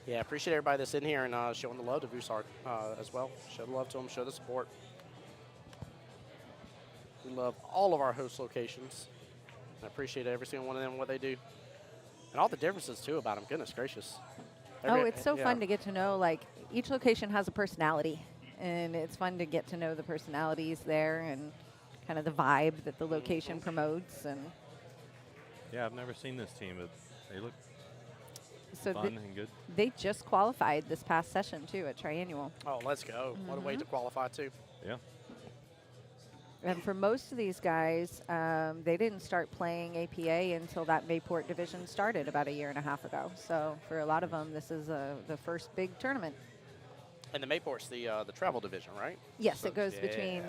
Speaker 1: Yeah, appreciate everybody that's in here and showing the love to Voussoir as well. Show the love to them, show the support. We love all of our host locations. I appreciate every single one of them and what they do. And all the differences, too, about them. Goodness gracious.
Speaker 6: It's so fun to get to know, like, each location has a personality, and it's fun to get to know the personalities there and kind of the vibe that the location promotes. And
Speaker 7: Yeah, I've never seen this team, but they look
Speaker 6: so
Speaker 7: fun and good.
Speaker 6: they just qualified this past session, too, at Triannual.
Speaker 1: Oh, let's go. What a way to qualify, too.
Speaker 7: Yeah.
Speaker 6: And for most of these guys, they didn't start playing APA until that Mayport division started about 1.5 years ago. So for a lot of them, this is the first big tournament.
Speaker 1: And the Mayport's the travel division, right?
Speaker 6: Yes,
Speaker 1: So-
Speaker 6: it goes
Speaker 1: yeah.
Speaker 6: between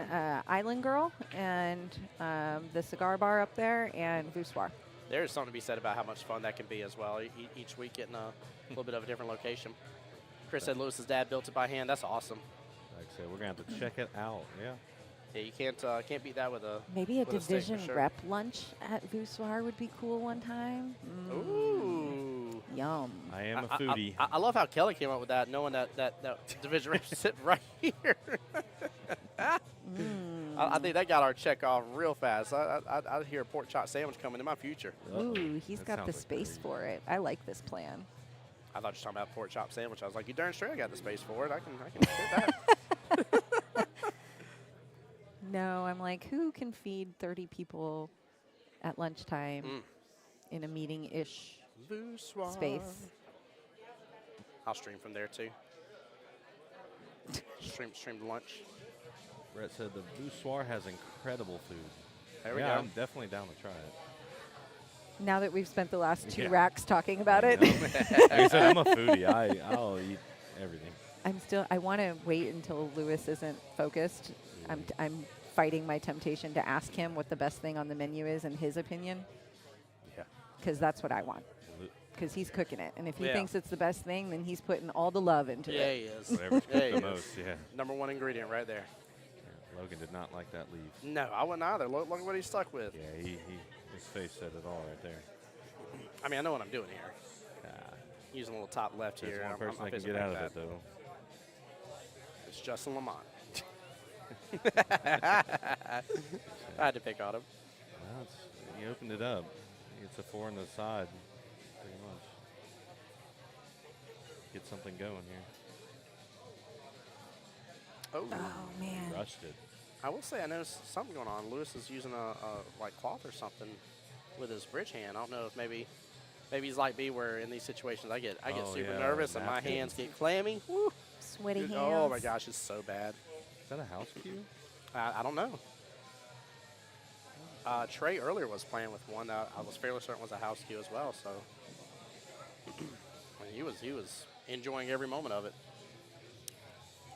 Speaker 6: Island Girl and the cigar bar up there and Voussoir.
Speaker 1: There's something to be said about how much fun that can be as well. Each week getting a little bit of a different location. Chris said Lewis's dad built it by hand. That's awesome.
Speaker 7: Like I said, we're going to have to check it out. Yeah.
Speaker 1: Yeah, you can't beat that with a
Speaker 6: Maybe a
Speaker 1: with a steak for
Speaker 6: division
Speaker 1: sure.
Speaker 6: rep lunch at Voussoir would be cool one time.
Speaker 1: Ooh.
Speaker 6: Yum.
Speaker 7: I am a foodie.
Speaker 1: I love how Kelly came up with that, knowing that division rep sitting right here. I think that got our check off real fast. I hear a pork chop sandwich coming in my future.
Speaker 6: Ooh, he's
Speaker 7: That
Speaker 6: got the
Speaker 7: sounds like
Speaker 6: space
Speaker 7: crazy.
Speaker 6: for it. I like this plan.
Speaker 1: I thought you were talking about pork chop sandwich. I was like, you darn straight I got the space for it. I can get that.
Speaker 6: No, I'm like, who can feed 30 people at lunchtime in a meeting-ish space.
Speaker 1: I'll stream from there too. stream to lunch.
Speaker 7: Brett said the Boussoir has incredible food.
Speaker 1: There we
Speaker 7: yeah,
Speaker 1: go.
Speaker 7: I'm definitely down to try it.
Speaker 6: Now that we've spent the last 2
Speaker 7: Yeah.
Speaker 6: racks talking about
Speaker 7: I
Speaker 6: it.
Speaker 7: know. Like I said, I'm a foodie. I'll eat everything.
Speaker 6: I want to wait until Lewis isn't focused. I'm fighting my temptation to ask him what the best thing on the menu is in his opinion.
Speaker 7: Yeah.
Speaker 6: Because that's what I want. Because he's cooking it. And if he
Speaker 1: Yeah.
Speaker 6: thinks it's the best thing, then he's putting all the love into
Speaker 1: Yeah,
Speaker 6: it.
Speaker 1: he is.
Speaker 7: Whatever's
Speaker 1: Yeah,
Speaker 7: cooked
Speaker 1: he
Speaker 7: the
Speaker 1: is.
Speaker 7: most, yeah.
Speaker 1: Number 1 ingredient right there.
Speaker 7: Yeah, Logan did not like that leaf.
Speaker 1: No, I wouldn't either. Look what he's stuck with.
Speaker 7: Yeah, his face said it all right there.
Speaker 1: I mean, I know what I'm doing here. Using a little top left
Speaker 7: There's
Speaker 1: here.
Speaker 7: one
Speaker 1: I'm
Speaker 7: person that can
Speaker 1: facing
Speaker 7: get out
Speaker 1: like
Speaker 7: of it,
Speaker 1: that.
Speaker 7: though.
Speaker 1: It's Justin Lamont. I had to pick on him.
Speaker 7: Well, he opened it up. It's a 4 on the side, pretty much. Get something going here.
Speaker 1: Oh,
Speaker 6: Oh, man.
Speaker 7: Rushed it.
Speaker 1: I will say I noticed something going on. Lewis is using a like cloth or something with his bridge hand. I don't know if maybe he's like me, where in these situations I get
Speaker 7: Oh,
Speaker 1: super
Speaker 7: yeah,
Speaker 1: nervous and my
Speaker 7: napkins.
Speaker 1: hands get clammy. Woo.
Speaker 6: Sweaty hands.
Speaker 1: Oh my gosh, it's so bad.
Speaker 7: Is that a house cue?
Speaker 1: I don't know. Trey earlier was playing with one that I was fairly certain was a house cue as well. So I mean, he was enjoying every moment of it.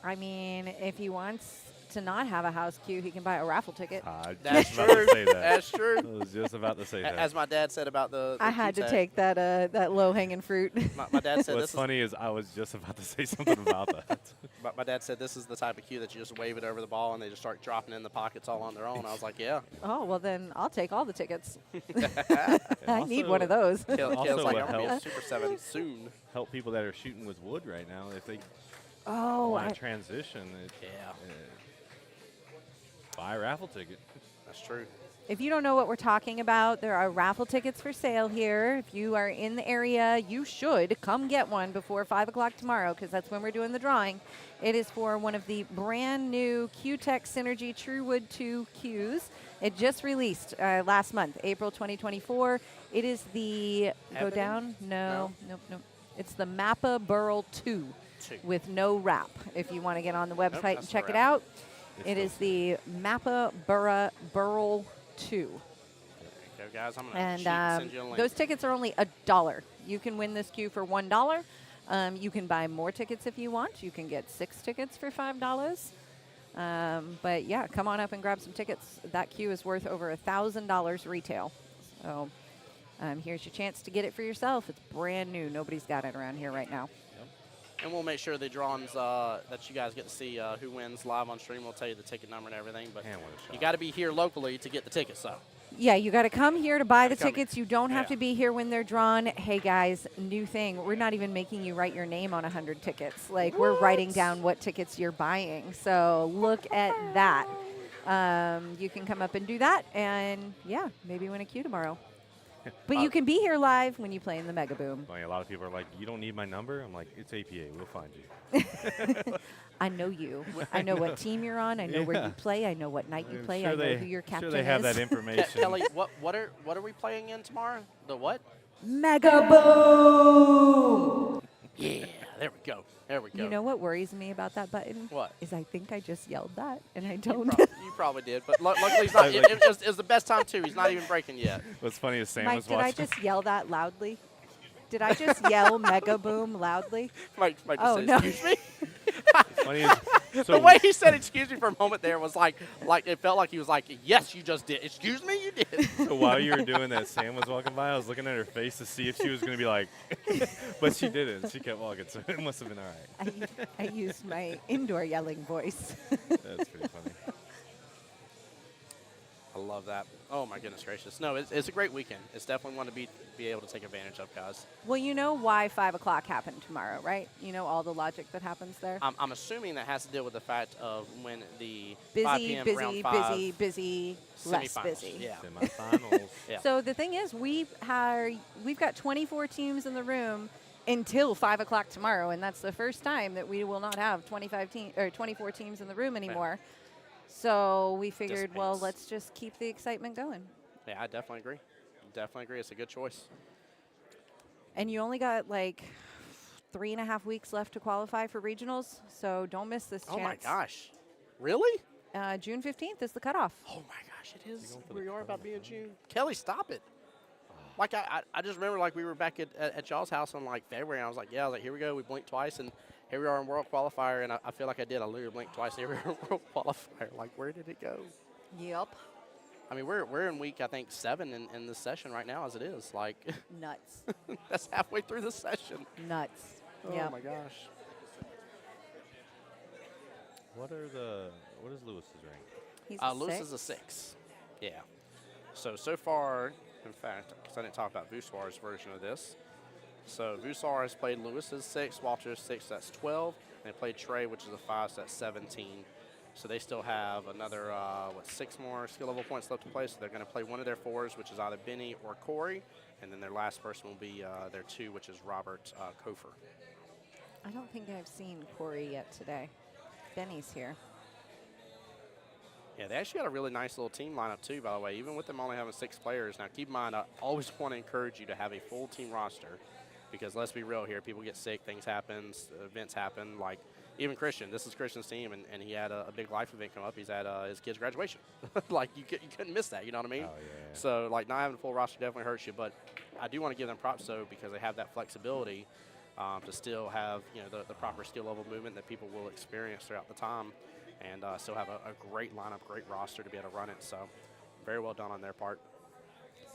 Speaker 6: I mean, if he wants to not have a house cue, he can buy a raffle ticket.
Speaker 1: That's
Speaker 7: just about
Speaker 1: true.
Speaker 7: to say that.
Speaker 1: That's true.
Speaker 7: I was just about to say that.
Speaker 1: As my dad said about the
Speaker 6: I had to
Speaker 1: CueTec.
Speaker 6: take that low-hanging fruit.
Speaker 1: My dad said
Speaker 7: What's
Speaker 1: this
Speaker 7: funny is I was just about to say something about that.
Speaker 1: my dad said this is the type of cue that you just wave it over the ball and they just start dropping in the pockets all on their own. I was like, yeah.
Speaker 6: Oh, well, then I'll take all the tickets.
Speaker 7: And
Speaker 6: I need
Speaker 7: also
Speaker 6: one of those.
Speaker 1: Kale's
Speaker 7: Also
Speaker 1: like,
Speaker 7: what
Speaker 1: I'm going to be a
Speaker 7: helps-
Speaker 1: Super 7 soon.
Speaker 7: Help people that are shooting with wood right now. If they
Speaker 6: Oh,
Speaker 7: want to transition,
Speaker 1: Yeah,
Speaker 7: buy a raffle ticket.
Speaker 1: that's true.
Speaker 6: if you don't know what we're talking about, there are raffle tickets for sale here. If you are in the area, you should come get one before 5 o'clock tomorrow, because that's when we're doing the drawing. It is for one of the brand new CueTec Cynergy Truewood II cues. It just released last month, April 2024. It is the, go
Speaker 1: Ebony?
Speaker 6: down? No. Nope. It's the Mappa Burl 2 with no wrap. If you want to get on the website and
Speaker 1: that's the
Speaker 6: check it
Speaker 1: wrap.
Speaker 6: out.
Speaker 7: It's
Speaker 6: It is
Speaker 7: those-
Speaker 6: the Mappa Burl 2.
Speaker 1: There you go, guys. I'm going to
Speaker 6: And
Speaker 1: send you a link.
Speaker 6: those tickets are only $1. You can win this queue for $1. You can buy more tickets if you want. You can get 6 tickets for $5. But yeah, come on up and grab some tickets. That queue is worth over $1,000 retail. So here's your chance to get it for yourself. It's brand new. Nobody's got it around here right now.
Speaker 1: And we'll make sure the drawings that you guys get to see who wins live on stream. We'll tell you the ticket number and everything. But
Speaker 7: Man, what a shot.
Speaker 1: you got to be here locally to get the tickets, though.
Speaker 6: Yeah, you got to come here to buy the
Speaker 1: Gotta come
Speaker 6: tickets. You don't have
Speaker 1: Yeah.
Speaker 6: to be here when they're drawn. Hey, guys, new thing. We're not even making you write your name on 100 tickets. Like, we're writing down what tickets you're buying. So look at that. You can come up and do that. And, yeah, maybe win a queue tomorrow. But you can be here live when you play in the MEGABOOM.
Speaker 7: Funny, a lot of people are like, you don't need my number? I'm like, it's APA. We'll find you.
Speaker 6: I know you. I know what team you're on. I know where
Speaker 7: Yeah.
Speaker 6: you play. I know what night you
Speaker 7: I'm
Speaker 6: play.
Speaker 7: sure
Speaker 6: I know
Speaker 7: they-
Speaker 6: who your captain
Speaker 7: sure they have
Speaker 6: is.
Speaker 7: that information.
Speaker 1: Kelly, what are we playing in tomorrow? The what?
Speaker 6: MEGABOOM!
Speaker 1: Yeah, there we go. There we go.
Speaker 6: You know what worries me about that button?
Speaker 1: What?
Speaker 6: Is I think I just yelled that, and I
Speaker 1: You,
Speaker 6: don't.
Speaker 1: you probably did, but luckily he's not. It was the best time too. He's not even breaking yet.
Speaker 7: What's funny is Sam
Speaker 6: Mike,
Speaker 7: was
Speaker 6: did I
Speaker 7: watching.
Speaker 6: just yell that loudly? Did I just yell MEGABOOM loudly?
Speaker 1: Mike just
Speaker 6: Oh,
Speaker 1: said,
Speaker 6: no.
Speaker 1: excuse me.
Speaker 7: Funny is,
Speaker 1: The
Speaker 7: so
Speaker 1: way he said "excuse me" for a moment there was like it felt like he was like, "Yes, you just did. Excuse me, you did."
Speaker 7: So while you were doing that, Sam was walking by. I was looking at her face to see if she was going to be like, but she didn't. She kept walking, so it must have been all right.
Speaker 6: I used my indoor yelling voice.
Speaker 7: That's pretty funny.
Speaker 1: I love that. Oh my goodness gracious! No, it's a great weekend. It's definitely one to be able to take advantage of, guys.
Speaker 6: Well, you know why 5 o'clock happened tomorrow, right? You know all the logic that happens there.
Speaker 1: I'm assuming that has to deal with the fact of when the 5
Speaker 6: Busy,
Speaker 1: p.m.
Speaker 6: busy,
Speaker 1: round 5
Speaker 6: busy, less
Speaker 1: semifinals.
Speaker 6: busy.
Speaker 1: Yeah.
Speaker 7: Semifinals.
Speaker 1: Yeah.
Speaker 6: So the thing is, we've got 24 teams in the room until 5 o'clock tomorrow, and that's the first time that we will not have 24 teams in the room anymore. So we figured, well,
Speaker 1: Dissipates.
Speaker 6: let's just keep the excitement going.
Speaker 1: Yeah, I definitely agree. Definitely agree. It's a good choice.
Speaker 6: And you only got like 3.5 weeks left to qualify for regionals, so don't miss this chance.
Speaker 1: Oh my gosh. Really?
Speaker 6: June 15th is the cutoff.
Speaker 1: Oh my gosh, it is.
Speaker 7: going for the
Speaker 1: We are about to be in
Speaker 7: cutoff, huh?
Speaker 1: June. Kelly, stop it. Like, I just remember, like, we were back at y'all's house in, like, February, and I was like, here we go. We blinked twice, and here we are in World Qualifier, and I feel like I did. I literally blinked twice, and here we are in World Qualifier. Like, where did it go?
Speaker 6: Yep.
Speaker 1: I mean, we're in week, I think, 7 in this session right now as it is. Like,
Speaker 6: Nuts.
Speaker 1: that's halfway through the session.
Speaker 6: Nuts.
Speaker 1: Oh,
Speaker 6: Yep.
Speaker 1: my gosh.
Speaker 7: What is Lewis's rank?
Speaker 6: He's a
Speaker 1: Lewis
Speaker 6: 6.
Speaker 1: is a 6. Yeah. So far, in fact, because I didn't talk about Vuswar's version of this. So Vuswar has played Lewis as 6, Walter is 6, that's 12. And they played Trey, which is a 5, so that's 17. So they still have another, 6 more skill level points left to play. So they're going to play one of their 4s, which is either Benny or Corey. And then their last person will be their 2, which is Robert Kofer.
Speaker 6: I don't think I've seen Corey yet today. Benny's here.
Speaker 1: Yeah, they actually got a really nice little team lineup too, by the way, even with them only having 6 players. Now, keep in mind, I always want to encourage you to have a full team roster because let's be real here, people get sick, things happen, events happen. Like, even Christian, this is Christian's team, and he had a big life event come up. He's at his kid's graduation. Like, you couldn't miss that, you know what I mean?
Speaker 7: Oh, yeah.
Speaker 1: So, like, not having a full roster definitely hurts you, but I do want to give them props, though, because they have that flexibility to still have, the proper skill level movement that people will experience throughout the time. And still have a great lineup, great roster to be able to run it. So very well done on their part.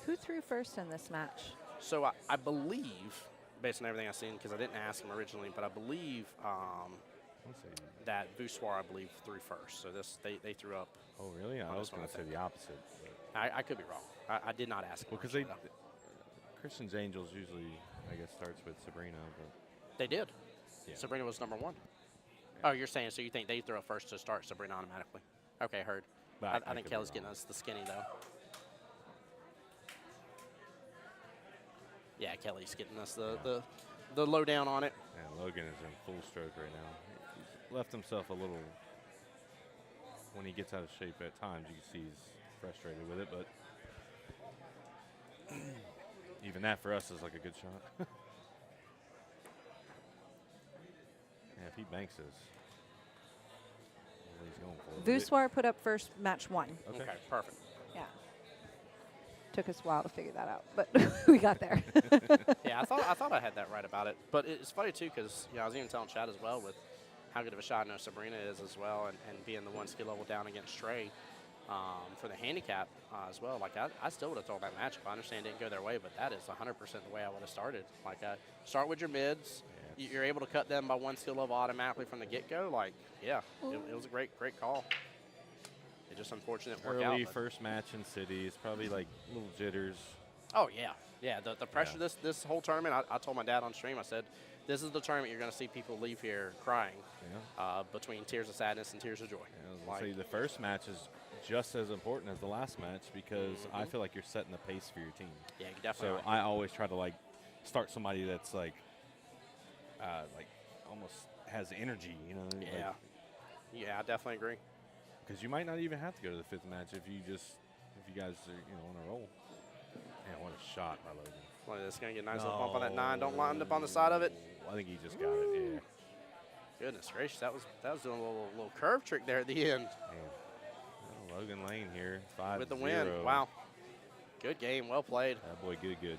Speaker 6: Who threw first in this match?
Speaker 1: So I believe, based on everything I've seen, because I didn't ask him originally, but I believe that Vuswar, I believe, threw first. So they threw up.
Speaker 7: Oh, really? I was going to say the opposite.
Speaker 1: I could be wrong. I did not ask him.
Speaker 7: Well, because Christian's Angels usually, I guess, starts with Sabrina. But
Speaker 1: They did.
Speaker 7: Yeah.
Speaker 1: Sabrina was number 1. Oh, you're saying, so you think they throw it first to start Sabrina automatically? Okay, heard.
Speaker 7: But
Speaker 1: I think Kelly's getting us the skinny, though. Yeah, Kelly's getting us the lowdown on it.
Speaker 7: Yeah, Logan is in full stroke right now. He's left himself a little, when he gets out of shape at times, you can see he's frustrated with it, but even that for us is like a good shot. Yeah, if he banks this, what he's going for.
Speaker 6: Vuswar put up first match 1.
Speaker 1: Okay, perfect.
Speaker 6: Yeah. Took us a while to figure that out, but we got there.
Speaker 1: Yeah, I thought I had that right about it. But it's funny, too, because I was even telling Chad as well with how good of a shot I know Sabrina is as well, and being the 1 skill level down against Trey for the handicap as well. Like, I still would have thrown that matchup. I understand it didn't go their way, but that is 100% the way I would have started. Like, start with your mids. You're able to cut them by 1 skill level automatically from the get-go. Like, yeah, it was a great call. It's just unfortunate it worked out.
Speaker 7: Early first match in city. It's probably like little jitters.
Speaker 1: Oh, yeah. Yeah, the pressure this whole tournament, I told my dad on stream, I said, this is the tournament you're going to see people leave here crying between tears of sadness and tears of joy.
Speaker 7: Yeah, I was the first match is just as important as the last match because I feel like you're setting the pace for your team.
Speaker 1: Yeah, you definitely
Speaker 7: So I always try to, start somebody that's, almost has energy,
Speaker 1: Yeah. Yeah, I definitely agree.
Speaker 7: Because you might not even have to go to the 5th match if you guys are, on a roll. Man, what a shot by Logan.
Speaker 1: Well, it's going to get a nice little bump on that 9. Don't line up on the side of it.
Speaker 7: I think he just got it, yeah.
Speaker 1: Goodness gracious, that was doing a little curve trick there at the end.
Speaker 7: Yeah. Well, Logan Lane here, 5-0.
Speaker 1: With the win. Wow. Good game. Well played.
Speaker 7: That boy, good.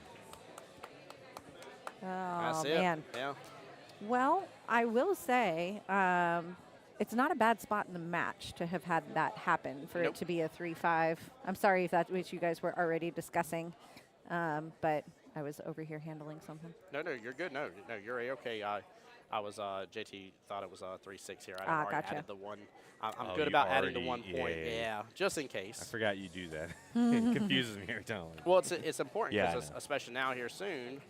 Speaker 6: Oh,
Speaker 1: That's it.
Speaker 6: man.
Speaker 1: Yeah.
Speaker 6: Well, I will say it's not a bad spot in the match to have had that happen for it to be a 3-5. I'm sorry if that's what you guys were already discussing, but I was over here handling something.
Speaker 1: No, you're good. No, you're A-okay. I was, JT thought it was 3-6 here. I already
Speaker 6: gotcha.
Speaker 1: added the 1. I'm good about adding the 1 point. Yeah, just in case.
Speaker 7: I forgot you do that. It confuses me every time.
Speaker 1: Well, it's important
Speaker 7: Yeah,
Speaker 1: because especially now here soon,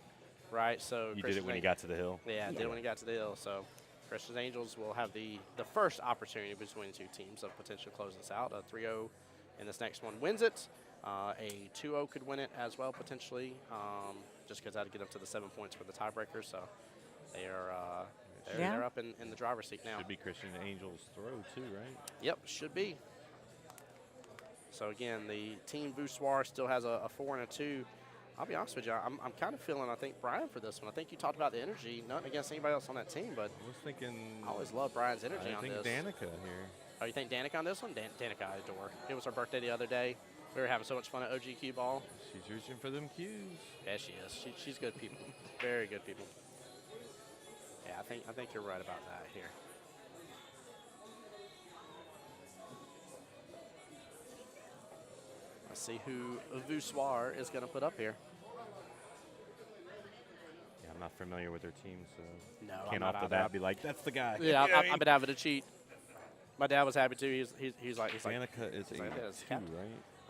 Speaker 1: right? So
Speaker 7: you did it when you got to the hill.
Speaker 1: Yeah, did it when he got to the hill. So Christian's Angels will have the first opportunity between 2 teams of potentially closing this out. A 3-0 in this next one wins it. A 2-0 could win it as well potentially, just because that'd get up to the 7 points for the tiebreaker. So they are they're up in the driver's seat now.
Speaker 7: Should be Christian Angels throw too, right?
Speaker 1: Yep, should be. So again, the team Voussoir still has a 4 and a 2. I'll be honest with you, I'm kind of feeling, I think, Brian for this one. I think you talked about the energy, not against anybody else on that team, but
Speaker 7: I was thinking.
Speaker 1: I always love Brian's energy on
Speaker 7: I
Speaker 1: this.
Speaker 7: think Danica here.
Speaker 1: Oh, you think Danica on this one? Danica I adore. It was her birthday the other day. We were having so much fun at OG QBall.
Speaker 7: She's reaching for them cues.
Speaker 1: Yeah, she is. She's good people. Very good people. Yeah, I think you're right about that here. Let's see who Voussoir is going to put up here.
Speaker 7: Yeah, I'm not familiar with their team, so
Speaker 1: No, I'm
Speaker 7: can't
Speaker 1: not
Speaker 7: off the bat be like, that's the guy.
Speaker 1: Yeah,
Speaker 7: You know what I
Speaker 1: I've been having to cheat. My dad was happy too. He's like
Speaker 7: Danica is
Speaker 1: like,
Speaker 7: a
Speaker 1: that's
Speaker 7: 2,
Speaker 1: captain.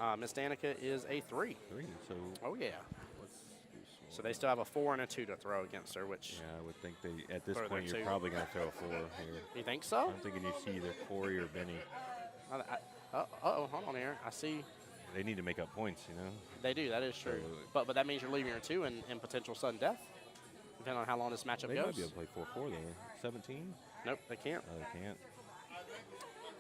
Speaker 7: right?
Speaker 1: Miss Danica is a 3.
Speaker 7: 3. So
Speaker 1: Oh yeah.
Speaker 7: let's do some.
Speaker 1: So they still have a 4 and a 2 to throw against her, which
Speaker 7: Yeah, I would think they at this
Speaker 1: Throw
Speaker 7: point
Speaker 1: their
Speaker 7: you're
Speaker 1: 2.
Speaker 7: probably going to throw a 4 here.
Speaker 1: you think so?
Speaker 7: I'm thinking you see either Corey or Benny.
Speaker 1: Uh-oh, hold on here. I see
Speaker 7: They need to make up points, you know.
Speaker 1: they do. That is true.
Speaker 7: So-
Speaker 1: But that means you're leaving her 2 in potential sudden death, depending on how long this matchup
Speaker 7: They
Speaker 1: goes.
Speaker 7: might be able to play 4-4 though. 17?
Speaker 1: Nope, they can't.
Speaker 7: Oh, they can't.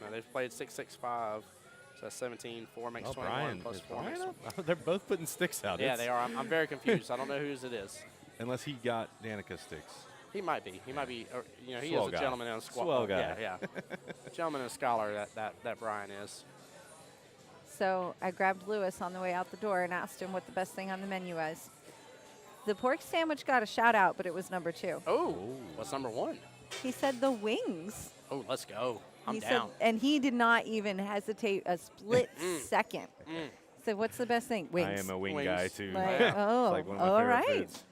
Speaker 1: No, they've played 6-6-5. So that's 17. 4 makes
Speaker 7: Oh,
Speaker 1: 21
Speaker 7: Brian.
Speaker 1: plus
Speaker 7: Is
Speaker 1: 4
Speaker 7: Brian
Speaker 1: makes
Speaker 7: up? They're both putting sticks out.
Speaker 1: Yeah,
Speaker 7: It's-
Speaker 1: they are. I'm very confused. I don't know whose it is.
Speaker 7: Unless he got Danica sticks.
Speaker 1: He might be. He might be. Or, you know, he
Speaker 7: Swell
Speaker 1: is a
Speaker 7: guy.
Speaker 1: gentleman and a
Speaker 7: Swell guy.
Speaker 1: Yeah, yeah. Gentleman and a scholar that Brian is.
Speaker 6: So I grabbed Lewis on the way out the door and asked him what the best thing on the menu was. The pork sandwich got a shout out, but it was number 2.
Speaker 1: Oh, what's number 1?
Speaker 6: He said the wings.
Speaker 1: Oh, let's go. I'm
Speaker 6: He
Speaker 1: down.
Speaker 6: said, and he did not even hesitate a split second. So what's the best thing? Wings.
Speaker 7: I am a wing
Speaker 1: Wings.
Speaker 7: guy too.
Speaker 6: Like,
Speaker 7: It's
Speaker 6: oh,
Speaker 7: like one of my
Speaker 6: all
Speaker 7: favorite
Speaker 6: right.
Speaker 7: foods.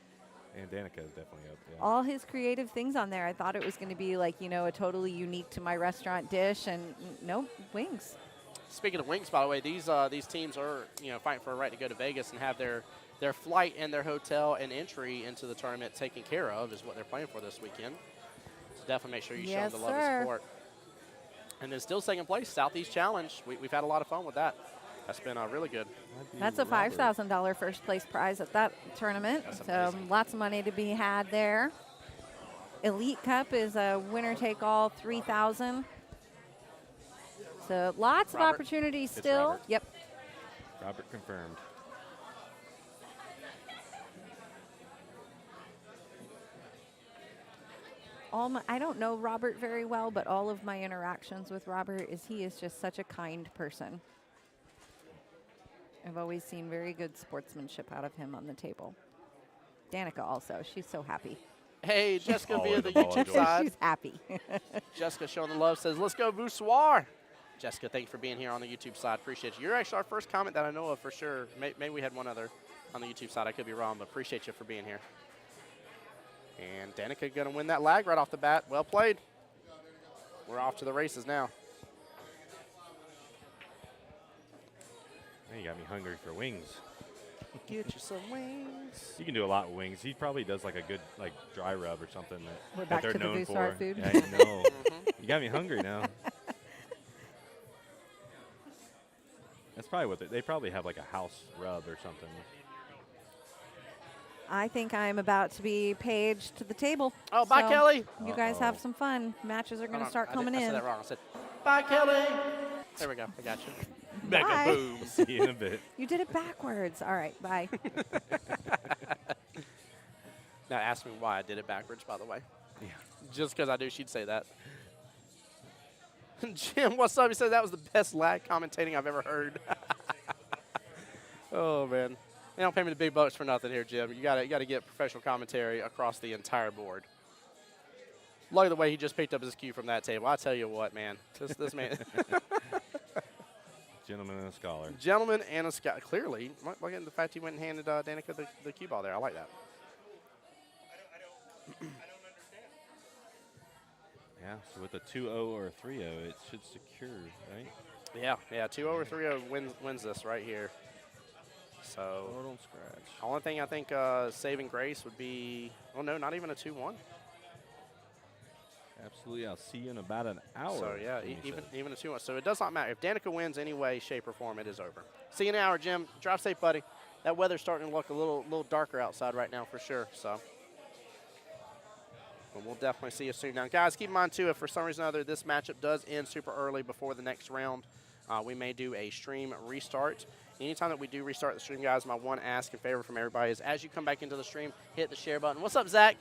Speaker 7: And Danica is definitely up. Yeah.
Speaker 6: All his creative things on there. I thought it was going to be like, you know, a totally unique to my restaurant dish, and nope, wings.
Speaker 1: Speaking of wings, by the way, these teams are fighting for a right to go to Vegas and have their flight and their hotel and entry into the tournament taken care of is what they're playing for this weekend. So definitely make sure you show
Speaker 6: Yes,
Speaker 1: them the love
Speaker 6: sir.
Speaker 1: and support. And then still second place, Southeast Challenge. We've had a lot of fun with that. That's been really good.
Speaker 7: Might be
Speaker 6: That's a
Speaker 7: Robert.
Speaker 6: $5,000 first place prize at that tournament.
Speaker 1: That's
Speaker 6: So
Speaker 1: amazing.
Speaker 6: lots of money to be had there. Elite Cup is a winner take all, $3,000. So lots of
Speaker 1: Robert.
Speaker 6: opportunities
Speaker 7: It's
Speaker 6: still.
Speaker 7: Robert.
Speaker 6: Yep.
Speaker 7: Robert confirmed.
Speaker 6: I don't know Robert very well, but all of my interactions with Robert is he is just such a kind person. I've always seen very good sportsmanship out of him on the table. Danica also, she's so happy.
Speaker 1: Hey, Jessica via
Speaker 7: Always
Speaker 1: the
Speaker 7: a ball
Speaker 1: YouTube
Speaker 7: of joy.
Speaker 1: side.
Speaker 6: She's happy.
Speaker 1: Jessica showing the love says, let's go Voussoir. Jessica, thank you for being here on the YouTube side. Appreciate you. You're actually our first comment that I know of for sure. Maybe we had one other on the YouTube side. I could be wrong, but appreciate you for being here. And Danica going to win that lag right off the bat. Well played. We're off to the races now.
Speaker 7: Man, you got me hungry for wings.
Speaker 1: Get you some wings.
Speaker 7: You can do a lot with wings. He probably does like a good dry rub or something
Speaker 6: We're
Speaker 7: that
Speaker 6: back
Speaker 7: they're
Speaker 6: to the
Speaker 7: known
Speaker 6: Voussoir
Speaker 7: for.
Speaker 6: food.
Speaker 7: Yeah, I know. You got me hungry now. That's probably what they probably have like a house rub or something.
Speaker 6: I think I'm about to be paged to the table.
Speaker 1: Oh, bye,
Speaker 6: So
Speaker 1: Kelly.
Speaker 6: You guys have
Speaker 7: Uh-oh.
Speaker 6: some fun. Matches are going
Speaker 1: Hold
Speaker 6: to
Speaker 1: on,
Speaker 6: start coming
Speaker 1: I
Speaker 6: in.
Speaker 1: said that wrong. I said, bye, Kelly. There we go. I got you.
Speaker 6: Bye.
Speaker 1: Boom.
Speaker 7: See you in a bit.
Speaker 6: You did it backwards. All right, bye.
Speaker 1: Now ask me why I did it backwards, by the way.
Speaker 7: Yeah.
Speaker 1: Just because I knew she'd say that. Jim, what's up? He said that was the best lag commentating I've ever heard. Oh, man. They don't pay me the big bucks for nothing here, Jim. You gotta get professional commentary across the entire board. Look at the way he just picked up his cue from that table. I tell you what, man. This man.
Speaker 7: Gentleman and a scholar.
Speaker 1: Gentleman and a scout. Clearly, look at the fact he went and handed Danica the cue ball there. I like that.
Speaker 7: Yeah, so with a 2-0 or a 3-0, it should secure, right?
Speaker 1: Yeah, 2-0 or 3-0 wins this right here. So,
Speaker 2: Throw it on scratch.
Speaker 1: only thing I think saving grace would be, oh no, not even a 2-1.
Speaker 7: Absolutely. I'll see you in about an hour.
Speaker 1: So yeah,
Speaker 7: Jimmy said.
Speaker 1: even a 2-1. So it does not matter. If Danica wins any way, shape, or form, it is over. See you in an hour, Jim. Drive safe, buddy. That weather's starting to look a little darker outside right now for sure. So, but we'll definitely see you soon. Now, guys, keep in mind too, if for some reason or other this matchup does end super early before the next round, we may do a stream restart. Anytime that we do restart the stream, guys, my one ask and favor from everybody is as you come back into the stream, hit the share button. What's up, Zach?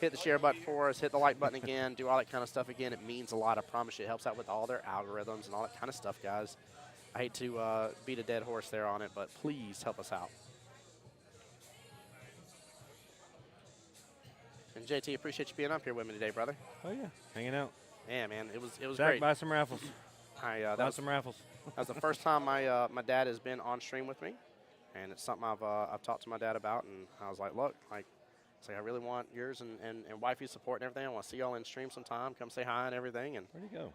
Speaker 1: Hit the share button for us. Hit the like button again. Do all that kind of stuff again. It means a lot. I promise you. It helps out with all their algorithms and all that kind of stuff, guys. I hate to beat a dead horse there on it, but please help us out. And JT, appreciate you being up here with me today, brother.
Speaker 7: Oh yeah, hanging out.
Speaker 1: Yeah, man, it was
Speaker 7: Zach,
Speaker 1: great.
Speaker 7: buy some raffles.
Speaker 1: That
Speaker 7: Buy
Speaker 1: was
Speaker 7: some raffles.
Speaker 1: That was the first time my dad has been on stream with me, and it's something I've talked to my dad about, and I was like, look, it's like I really want yours and wifey's support and everything. I want to see y'all in stream sometime. Come say hi and everything. And
Speaker 7: Where'd he go?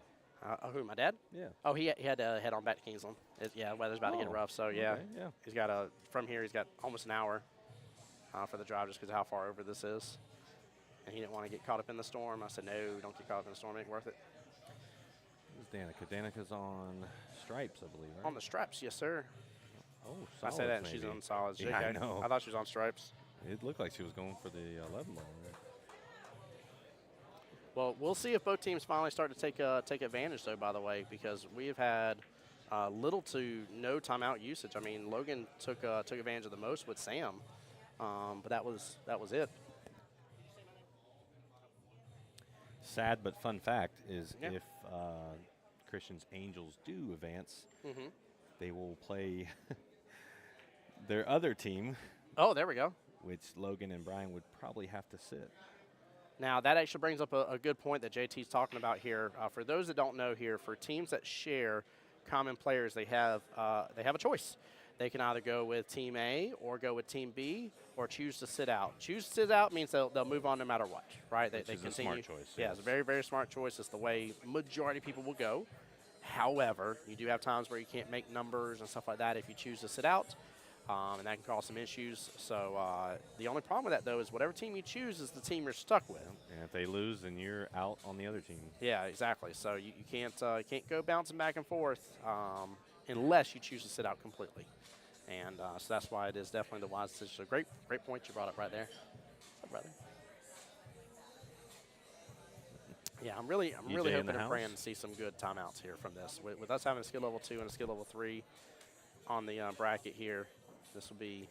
Speaker 1: who, my dad?
Speaker 7: Yeah.
Speaker 1: Oh, he had to head on back to Kingsland. The weather's about to get rough, so yeah.
Speaker 7: Okay, yeah.
Speaker 1: He's got from here he's got almost an hour for the drive just because of how far over this is, and he didn't want to get caught up in the storm. I said, no, don't get caught up in the storm. It ain't worth it.
Speaker 7: Who's Danica? Danica's on stripes, I believe, right?
Speaker 1: On the straps, yes, sir.
Speaker 7: Oh,
Speaker 1: I say that, and
Speaker 7: solids,
Speaker 1: she's
Speaker 7: maybe.
Speaker 1: on solids.
Speaker 7: Yeah, I
Speaker 1: JK.
Speaker 7: know.
Speaker 1: I thought she was on stripes.
Speaker 7: It looked like she was going for the 11 ball. Right?
Speaker 1: Well, we'll see if both teams finally start to take advantage, though, by the way, because we've had little to no timeout usage. I mean, Logan took advantage of the most with Sam, but that was it.
Speaker 7: Sad but fun fact is
Speaker 1: Yeah.
Speaker 7: if Christian's Angels do advance,
Speaker 1: Mm-hmm.
Speaker 7: they will play their other team,
Speaker 1: Oh, there we go.
Speaker 7: which Logan and Brian would probably have to sit.
Speaker 1: Now, that actually brings up a good point that JT's talking about here. For those that don't know here, for teams that share common players, they have a choice. They can either go with Team A or go with Team B or choose to sit out. Choose to sit out means they'll move on no matter what, right?
Speaker 7: Which
Speaker 1: They
Speaker 7: is a
Speaker 1: continue.
Speaker 7: smart choice,
Speaker 1: Yeah,
Speaker 7: yes.
Speaker 1: it's a very, very smart choice. It's the way majority of people will go. However, you do have times where you can't make numbers and stuff like that if you choose to sit out. And that can cause some issues. So the only problem with that, though, is whatever team you choose is the team you're stuck with.
Speaker 7: And if they lose, then you're out on the other team.
Speaker 1: Yeah, exactly. So you can't go bouncing back and forth unless you choose to sit out completely. And so that's why it is definitely the wise decision. So great point you brought up right there. What's up, brother? Yeah, I'm really
Speaker 7: EJ in
Speaker 1: hoping
Speaker 7: the
Speaker 1: and
Speaker 7: house?
Speaker 1: praying to see some good timeouts here from this. With us having a skill level 2 and a skill level 3 on the bracket here, this will be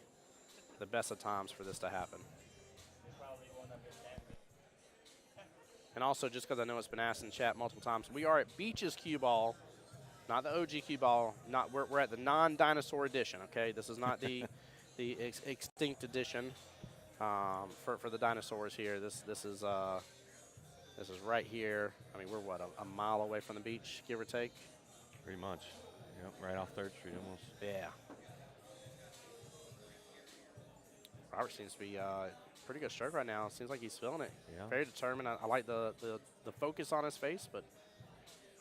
Speaker 1: the best of times for this to happen. And also, just because I know it's been asked in chat multiple times, we are at Beaches QBall, not the OG QBall. We're at the non-dinosaur edition. Okay, this is not the extinct edition for the dinosaurs here. This is right here. I mean, we're what a mile away from the beach, give or take.
Speaker 7: Pretty much. Yep, right off 3rd Street almost.
Speaker 1: Yeah. Robert seems to be pretty good stroke right now. Seems like he's feeling it.
Speaker 7: Yeah.
Speaker 1: Very determined. I like the focus on his face, but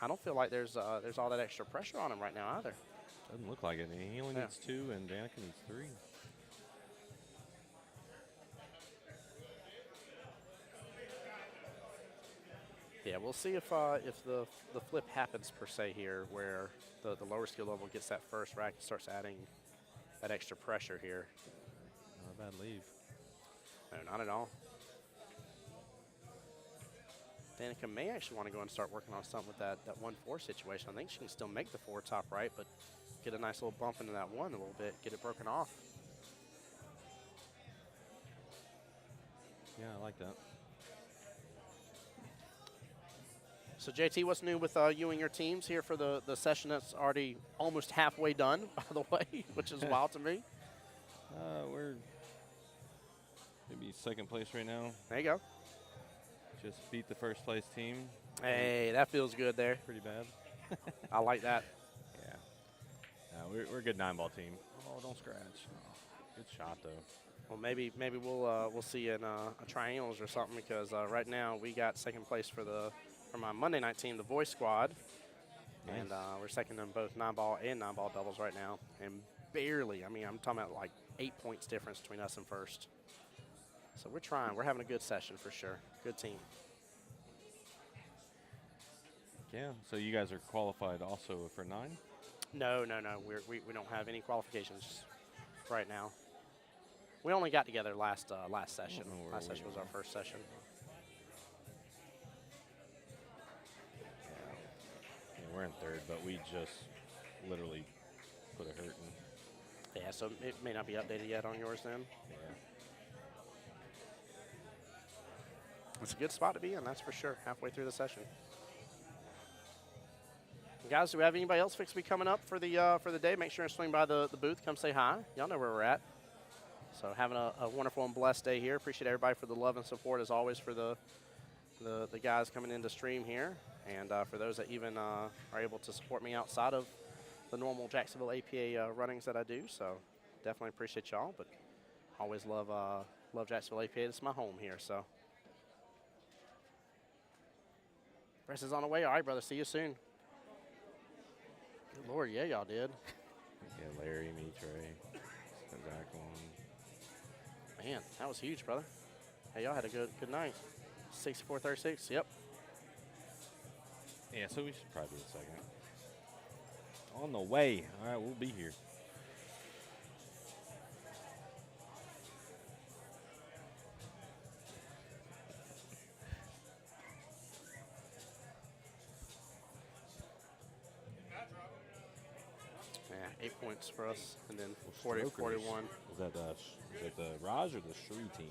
Speaker 1: I don't feel like there's all that extra pressure on him right now either.
Speaker 7: Doesn't look like it. He only
Speaker 1: Yeah.
Speaker 7: needs 2, and Danica needs 3.
Speaker 1: Yeah, we'll see if the flip happens per se here, where the lower skill level gets that first rack and starts adding that extra pressure here.
Speaker 7: Not a bad leave.
Speaker 1: No, not at all. Danica may actually want to go and start working on something with that 1-4 situation. I think she can still make the 4 top right, but get a nice little bump into that 1 a little bit, get it broken off.
Speaker 7: Yeah, I like that.
Speaker 1: So JT, what's new with you and your teams here for the session that's already almost halfway done, by the way, which is wild to me.
Speaker 7: We're maybe 2nd place right now.
Speaker 1: There you go.
Speaker 7: Just beat the 1st place team.
Speaker 1: Hey, that feels good there.
Speaker 7: Pretty bad.
Speaker 1: I like that.
Speaker 7: Yeah. We're a good 9-ball team. Oh, don't scratch. Oh, good shot, though.
Speaker 1: Well, maybe we'll see in a triangles or something, because right now we got 2nd place for my Monday night team, the Voice Squad.
Speaker 7: Nice.
Speaker 1: And we're 2nd in both 9-ball and 9-ball doubles right now. And barely, I mean, I'm talking about like 8 points difference between us and 1st. So we're trying. We're having a good session for sure. Good team.
Speaker 7: Yeah, so you guys are qualified also for 9?
Speaker 1: No. We don't have any qualifications right now. We only got together last session.
Speaker 7: know where
Speaker 1: Last
Speaker 7: we
Speaker 1: session was
Speaker 7: are.
Speaker 1: our first session.
Speaker 7: Yeah, we're in 3rd, but we just literally put a hurt in.
Speaker 1: Yeah, so it may not be updated yet on yours then.
Speaker 7: Yeah.
Speaker 1: It's a good spot to be in, that's for sure, halfway through the session. Guys, do we have anybody else fixed to be coming up for the day? Make sure and swing by the booth. Come say hi. Y'all know where we're at. So having a wonderful and blessed day here. Appreciate everybody for the love and support, as always, for the guys coming in to stream here. And for those that even are able to support me outside of the normal Jacksonville APA runnings that I do. So definitely appreciate y'all. But always love Jacksonville APA. It's my home here, so. Press is on the way. All right, brother. See you soon. Good Lord, yeah, y'all did.
Speaker 7: Yeah, Larry, me, Trey, Zach won.
Speaker 1: Man, that was huge, brother. Hey, y'all had a good night. 64-36, yep.
Speaker 7: Yeah, so we should probably do a second. On the way. All right, we'll be here.
Speaker 1: Yeah, 8 points for us, and then
Speaker 7: Strokers.
Speaker 1: 40-41.
Speaker 7: Is that the Raj or the Shri team?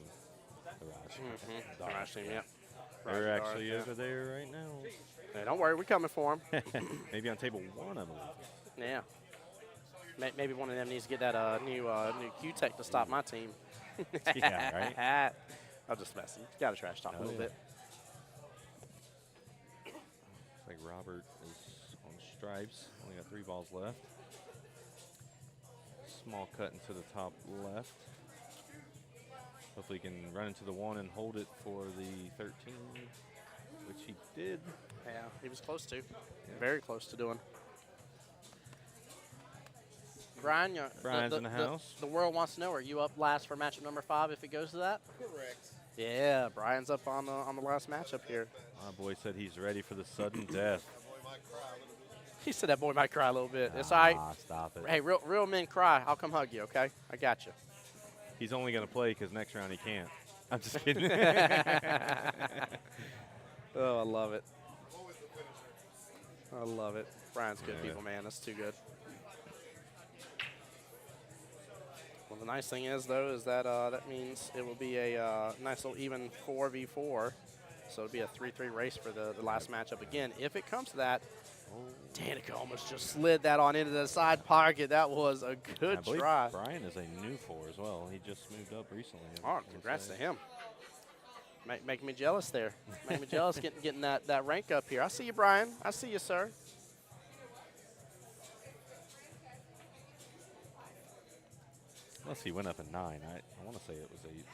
Speaker 7: The Raj.
Speaker 1: Mm-hmm. The Raj team, yep.
Speaker 7: They're
Speaker 1: Raj
Speaker 7: actually
Speaker 1: Darth,
Speaker 7: over there right now.
Speaker 1: Hey, don't worry, we're coming for them.
Speaker 7: Maybe on table 1, I believe.
Speaker 1: Yeah. Maybe one of them needs to get that new CueTec to stop my team.
Speaker 7: Yeah, right?
Speaker 1: I'm just messing. Got to trash talk a little bit.
Speaker 7: Looks like Robert is on stripes. Only got 3 balls left. Small cut into the top left. Hopefully he can run into the 1 and hold it for the 13, which he did.
Speaker 1: Yeah, he was close to. Very close to doing. Brian,
Speaker 7: Brian's in the house.
Speaker 1: The world wants to know, are you up last for matchup number 5 if it goes to that?
Speaker 3: Correct.
Speaker 1: Yeah, Brian's up on the last matchup here.
Speaker 7: My boy said he's ready for the sudden death.
Speaker 3: That boy might cry a little bit.
Speaker 1: He said that boy might cry a little bit. It's all right.
Speaker 7: Stop it.
Speaker 1: Hey, real men cry. I'll come hug you, okay? I got you.
Speaker 7: He's only going to play because next round he can't. I'm just kidding.
Speaker 1: Oh, I love it.
Speaker 3: I'm always the finisher.
Speaker 1: I love it. Brian's good
Speaker 7: Yeah.
Speaker 1: people, man. That's too good. Well, the nice thing is, though, is that that means it will be a nice little even 4v4. So it'll be a 3-3 race for the last matchup again. If it comes to that, Danica almost just slid that on into the side pocket. That was a good
Speaker 7: I believe
Speaker 1: try.
Speaker 7: Brian is a new 4 as well. He just moved up recently. I
Speaker 1: Oh,
Speaker 7: wanna
Speaker 1: congrats
Speaker 7: say.
Speaker 1: to him. Making me jealous there. Making me jealous getting that rank up here. I see you, Brian. I see you, sir.
Speaker 7: Unless he went up in 9. I want to say it was 8.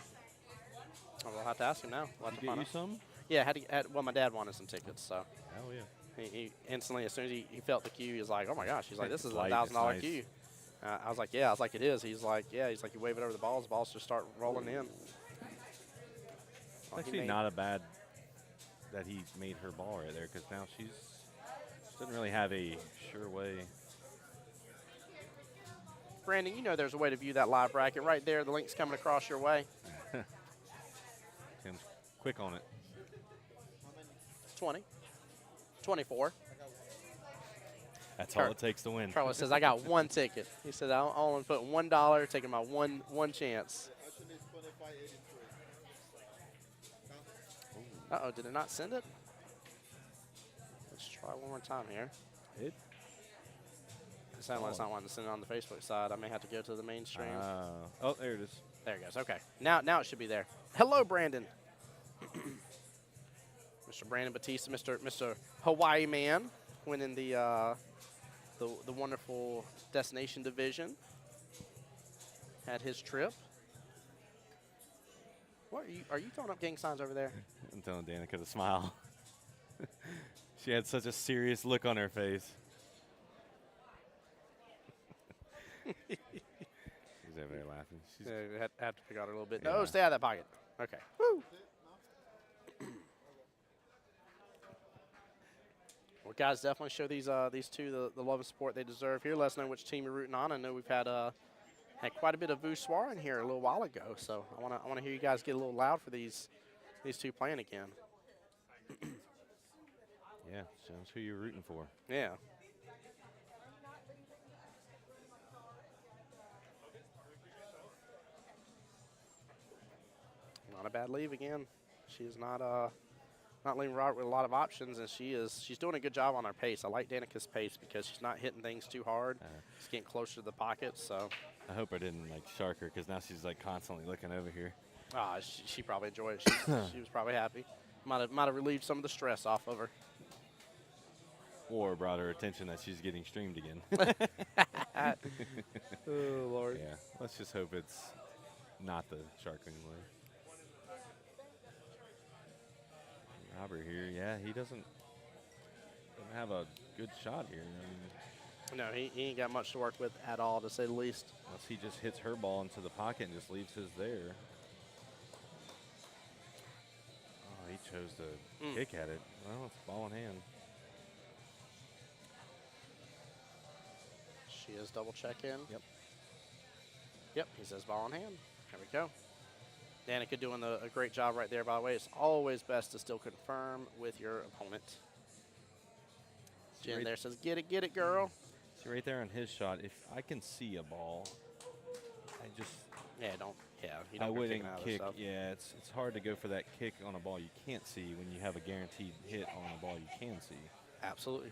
Speaker 1: Oh, we'll have to ask him now. We'll have
Speaker 7: Did
Speaker 1: to
Speaker 7: you
Speaker 1: find
Speaker 7: get you
Speaker 1: out.
Speaker 7: some?
Speaker 1: Yeah, well, my dad wanted some tickets, so
Speaker 7: Hell yeah.
Speaker 1: he instantly, as soon as he felt the cue, he was like, "Oh my gosh!" He's like, "This is a
Speaker 7: Light,
Speaker 1: $1,000
Speaker 7: it's nice.
Speaker 1: cue." I was like, "Yeah." I was like, "It is." He's like, "Yeah." He's like, "You wave it over the balls just start rolling in." Well, he
Speaker 7: Actually,
Speaker 1: made-
Speaker 7: not a bad that he made her ball right there because now she doesn't really have a sure way.
Speaker 1: Brandon, you know there's a way to view that live bracket right there. The link's coming across your way.
Speaker 7: Tim's quick on it.
Speaker 1: 20, 24.
Speaker 7: That's all it takes to win.
Speaker 1: Carlos says, "I got one ticket." He said, "I only put $1, taking my one chance."
Speaker 3: I should need 25.83.
Speaker 1: Uh-oh, did it not send it? Let's try one more time here.
Speaker 7: It.
Speaker 1: It sounds like it's not wanting to send it on the Facebook side. I may have to go to the mainstream.
Speaker 7: Oh, there it is.
Speaker 1: There it goes. Okay. Now it should be there. Hello, Brandon. Mr. Brandon Batista, Mr. Hawaii man, winning the wonderful destination division. Had his trip. What are you throwing up gang signs over there?
Speaker 7: I'm telling Danica to smile. She had such a serious look on her face. She's over there laughing. She's
Speaker 1: Yeah, had to pick out her a little bit.
Speaker 7: Yeah.
Speaker 1: No, stay out of that pocket. Okay. Woo. Well, guys, definitely show these two the love and support they deserve here. Let us know which team you're rooting on. I know we've had quite a bit of voussoir in here a little while ago, so I want to hear you guys get a little loud for these two playing again.
Speaker 7: yeah, shows who you're rooting for.
Speaker 1: Yeah. bad leave again. She is not leaving Robert with a lot of options, and she's doing a good job on her pace. I like Danica's pace because she's not hitting things too hard. She's getting closer to the pocket, so.
Speaker 7: I hope I didn't like shark her because now she's like constantly looking over here.
Speaker 1: She probably enjoyed it. She was probably happy. Might have relieved some of the stress off of her.
Speaker 7: Or brought her attention that she's getting streamed again.
Speaker 1: Oh, Lord.
Speaker 7: Yeah, let's just hope it's not the sharking way. Robert here, yeah, he doesn't have a good shot here. I mean,
Speaker 1: No, he ain't got much to work with at all, to say the least.
Speaker 7: unless he just hits her ball into the pocket and just leaves his there. Oh, he chose to kick at it. Well, it's ball in hand.
Speaker 1: She is double check in.
Speaker 7: Yep.
Speaker 1: Yep, he says ball in hand. There we go. Danica doing a great job right there, by the way. It's always best to still confirm with your opponent. Jen there says, get it, girl.
Speaker 7: See right there on his shot, if I can see a ball, I just
Speaker 1: You
Speaker 7: I
Speaker 1: don't go
Speaker 7: wouldn't
Speaker 1: kicking out of
Speaker 7: kick.
Speaker 1: stuff.
Speaker 7: Yeah, it's hard to go for that kick on a ball you can't see when you have a guaranteed hit on a ball you can see.
Speaker 1: Absolutely.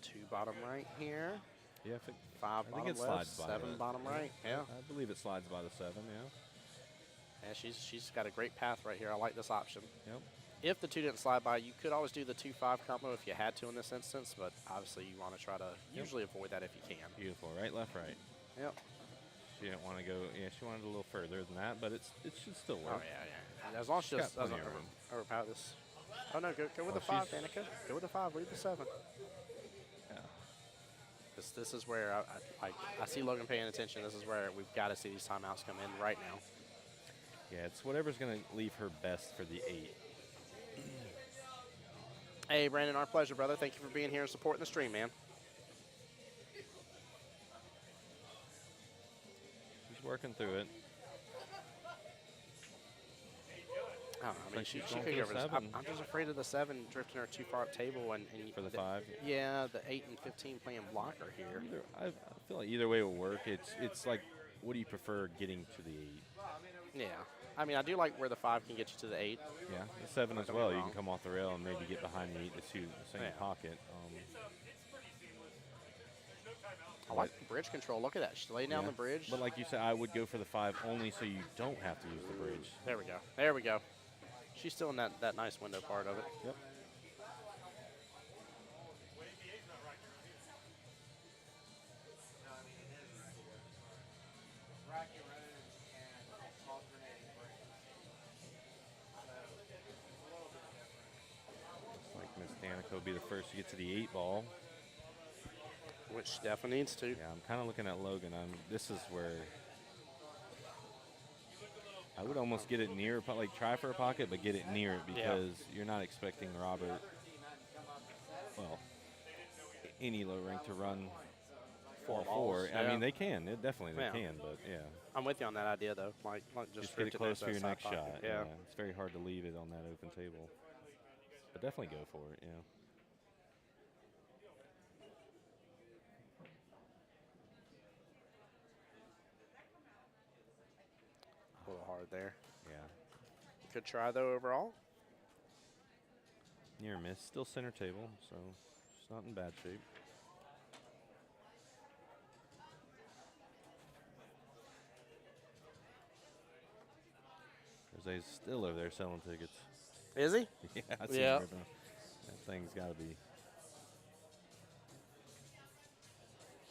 Speaker 1: Two bottom right here.
Speaker 7: Yeah, if it,
Speaker 1: Five
Speaker 7: I
Speaker 1: bottom
Speaker 7: think it
Speaker 1: left,
Speaker 7: slides by
Speaker 1: 7
Speaker 7: the-
Speaker 1: bottom right. Yeah.
Speaker 7: I believe it slides by the 7, yeah.
Speaker 1: Yeah, she's got a great path right here. I like this option.
Speaker 7: Yep.
Speaker 1: If the 2 didn't slide by, you could always do the 2-5 combo if you had to in this instance, but obviously you want to try to usually avoid that if you can.
Speaker 7: Beautiful. Right, left, right.
Speaker 1: Yep.
Speaker 7: She didn't want to go. Yeah, she wanted a little further than that, but it should still
Speaker 1: Oh,
Speaker 7: work.
Speaker 1: yeah. As long as she
Speaker 7: She's
Speaker 1: just
Speaker 7: got
Speaker 1: doesn't
Speaker 7: plenty of room.
Speaker 1: overpower this. Oh, no, go with
Speaker 7: Oh,
Speaker 1: the 5,
Speaker 7: she's-
Speaker 1: Danica. Go with the 5. Leave the 7.
Speaker 7: Yeah.
Speaker 1: This is where I see Logan paying attention. This is where we've got to see these timeouts come in right now.
Speaker 7: Yeah, it's whatever's going to leave her best for the 8.
Speaker 1: Hey, Brandon, our pleasure, brother. Thank you for being here and supporting the stream, man.
Speaker 7: She's working through it.
Speaker 1: I don't know. I mean,
Speaker 7: Like
Speaker 1: she
Speaker 7: she's
Speaker 1: could
Speaker 7: going
Speaker 1: go
Speaker 7: for
Speaker 1: over
Speaker 7: the
Speaker 1: this.
Speaker 7: 7.
Speaker 1: I'm just afraid of the 7 drifting her too far up table and
Speaker 7: For the 5?
Speaker 1: Yeah, the 8 and 15 playing blocker here.
Speaker 7: I feel like either way will work. It's like, what do you prefer getting to the 8?
Speaker 1: Yeah. I mean, I do like where the 5 can get you to the 8.
Speaker 7: Yeah, the 7 as
Speaker 1: Don't get
Speaker 7: well.
Speaker 1: me
Speaker 7: You
Speaker 1: wrong.
Speaker 7: can come off the rail and maybe get behind the 8 to shoot the same
Speaker 1: Yeah.
Speaker 7: pocket.
Speaker 1: I like the bridge control. Look at that. She's laying down
Speaker 7: Yeah.
Speaker 1: the bridge.
Speaker 7: But like you said, I would go for the 5 only so you don't have to use the bridge.
Speaker 1: There we go. There we go. She's still in that nice window part of it.
Speaker 7: Yep. Looks like Miss Danica will be the first to get to the 8 ball.
Speaker 1: Which she definitely needs to.
Speaker 7: Yeah, I'm kind of looking at Logan. This is where I would almost get it near, like try for a pocket, but get it near it because you're not expecting Robert, well, any low rank to run 4
Speaker 1: balls,
Speaker 7: I
Speaker 1: yeah.
Speaker 7: mean, they can. Definitely they
Speaker 1: Yeah.
Speaker 7: can, but yeah.
Speaker 1: I'm with you on that idea, though. Like just
Speaker 7: Just get it close
Speaker 1: to
Speaker 7: for your
Speaker 1: that
Speaker 7: next
Speaker 1: side
Speaker 7: shot.
Speaker 1: pocket. Yeah.
Speaker 7: It's very hard to leave it on that open table. But definitely go for it, yeah.
Speaker 1: A little hard there.
Speaker 7: Yeah.
Speaker 1: Good try, though, overall.
Speaker 7: Near miss. Still center table, so it's not in bad shape. Jose's still over there selling tickets.
Speaker 1: Is he?
Speaker 7: Yeah, I see
Speaker 1: Yeah.
Speaker 7: him ripping 'em. That thing's got to be.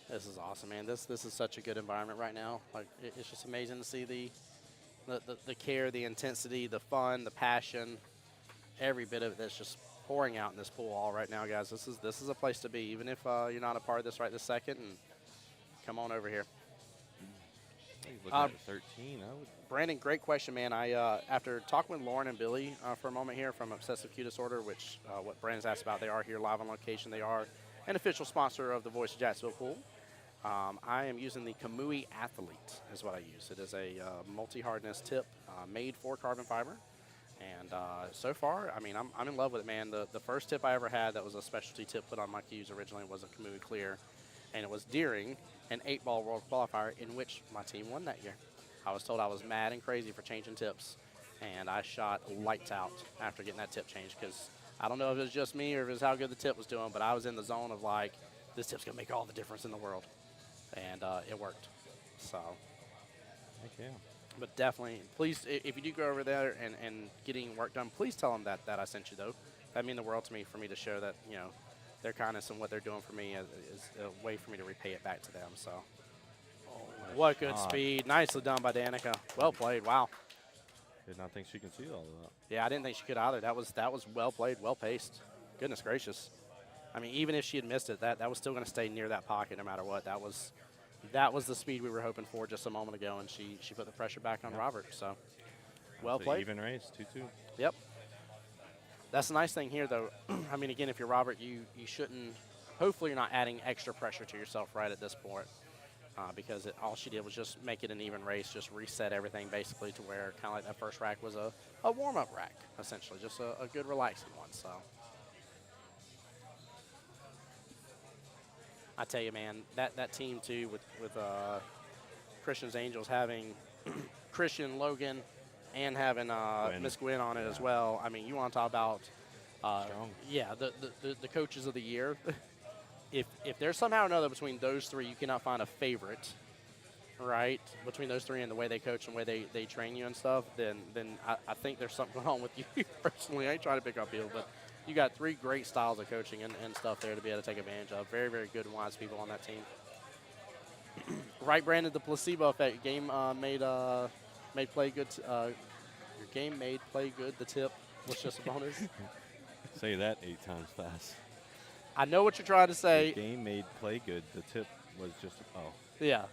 Speaker 1: This is awesome, man. This is such a good environment right now. Like it's just amazing to see the care, the intensity, the fun, the passion, every bit of it that's just pouring out in this pool all right now, guys. This is a place to be, even if you're not a part of this right this second. And come on over here.
Speaker 7: He's looking at 13. I would.
Speaker 1: Brandon, great question, man. I after talking with Lauren and Billy for a moment here from Obsessive Q Disorder, which what Brandon's asked about, they are here live on location. They are an official sponsor of the Voice of Jacksonville Pool. I am using the Kamui Athlete is what I use. It is a multi-hardness tip made for carbon fiber. And so far, I mean, I'm in love with it, man. The first tip I ever had that was a specialty tip put on my cues originally was a Kamui Clear. and it was during an 8-ball World Qualifier in which my team won that year. I was told I was mad and crazy for changing tips, and I shot lights out after getting that tip changed because I don't know if it was just me or if it was how good the tip was doing, but I was in the zone of like, this tip's going to make all the difference in the world, and it worked. So,
Speaker 7: Heck yeah.
Speaker 1: but definitely, please, if you do go over there and getting work done, please tell them that I sent you, though. That'd mean the world to me for me to show that, you know, their kindness and what they're doing for me is a way for me to repay it back to them. So, what good
Speaker 7: shot.
Speaker 1: speed. Nicely done by Danica. Well played. Wow.
Speaker 7: Did not think she could see all of that.
Speaker 1: Yeah, I didn't think she could either. That was well played, well paced. Goodness gracious. I mean, even if she had missed it, that was still going to stay near that pocket no matter what. That was the speed we were hoping for just a moment ago, and she put the pressure back on Robert. So, well
Speaker 7: It's an
Speaker 1: played.
Speaker 7: even race, 2-2.
Speaker 1: Yep. That's the nice thing here, though. I mean, again, if you're Robert, you shouldn't. Hopefully, you're not adding extra pressure to yourself right at this point, because all she did was just make it an even race, just reset everything basically to where kind of like that first rack was a warm-up rack, essentially, just a good relaxing one. So, I tell you, man, that team too with Christian's Angels having Christian, Logan, and having Miss Gwen on it as well. I mean, you want to talk about yeah, the coaches of the year. If there's somehow or another between those three, you cannot find a favorite, right? Between those three and the way they coach and the way they train you and stuff, then I think there's something going on with you personally. I ain't trying to pick up you, but you got three great styles of coaching and stuff there to be able to take advantage of. Very, very good and wise people on that team. Right, Brandon, the placebo effect. Game made play good. Your game made play good. The tip was just a bonus.
Speaker 7: Say that 8 times fast.
Speaker 1: I know what you're trying to say.
Speaker 7: The game made play good. The tip was just,
Speaker 1: Yeah.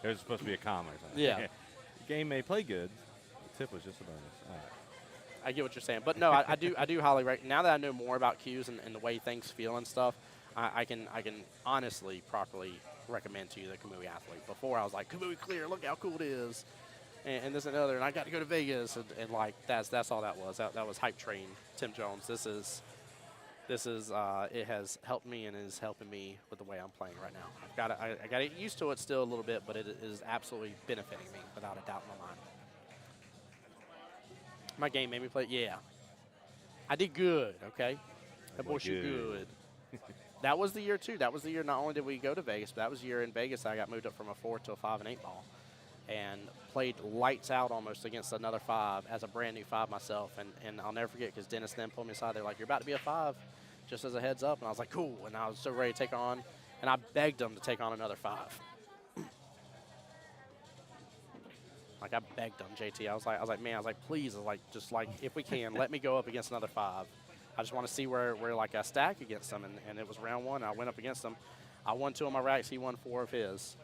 Speaker 7: there's supposed to be a comma or something.
Speaker 1: Yeah.
Speaker 7: The game may play good. The tip was just a bonus. All right.
Speaker 1: I get what you're saying, but no, I do highly rate. Now that I know more about cues and the way things feel and stuff, I can honestly properly recommend to you the Kamui Athlete. Before I was like, Kamui Clear, look how cool it is, and this and other, and I got to go to Vegas, and like that's all that was. That was hype train Tim Jones. This is it has helped me and is helping me with the way I'm playing right now. I got to get used to it still a little bit, but it is absolutely benefiting me without a doubt in my mind. My game made me play. Yeah, I did good. Okay, that boy shoot good. That was the year too. That was the year. Not only did we go to Vegas, but that was the year in Vegas I got moved up from a 4 to a 5 and 8 ball, and played lights out almost against another 5 as a brand new 5 myself. And I'll never forget because Dennis then pulled me aside. They're like, "You're about to be a 5, just as a heads up." And I was like, "Cool." And I was so ready to take on, and I begged him to take on another 5. Like I begged him, JT. I was like, man, please, just if we can, let me go up against another 5. I just want to see where like I stack against them. And it was round 1. I went up against him. I won 2 of my racks. He won 4 of his.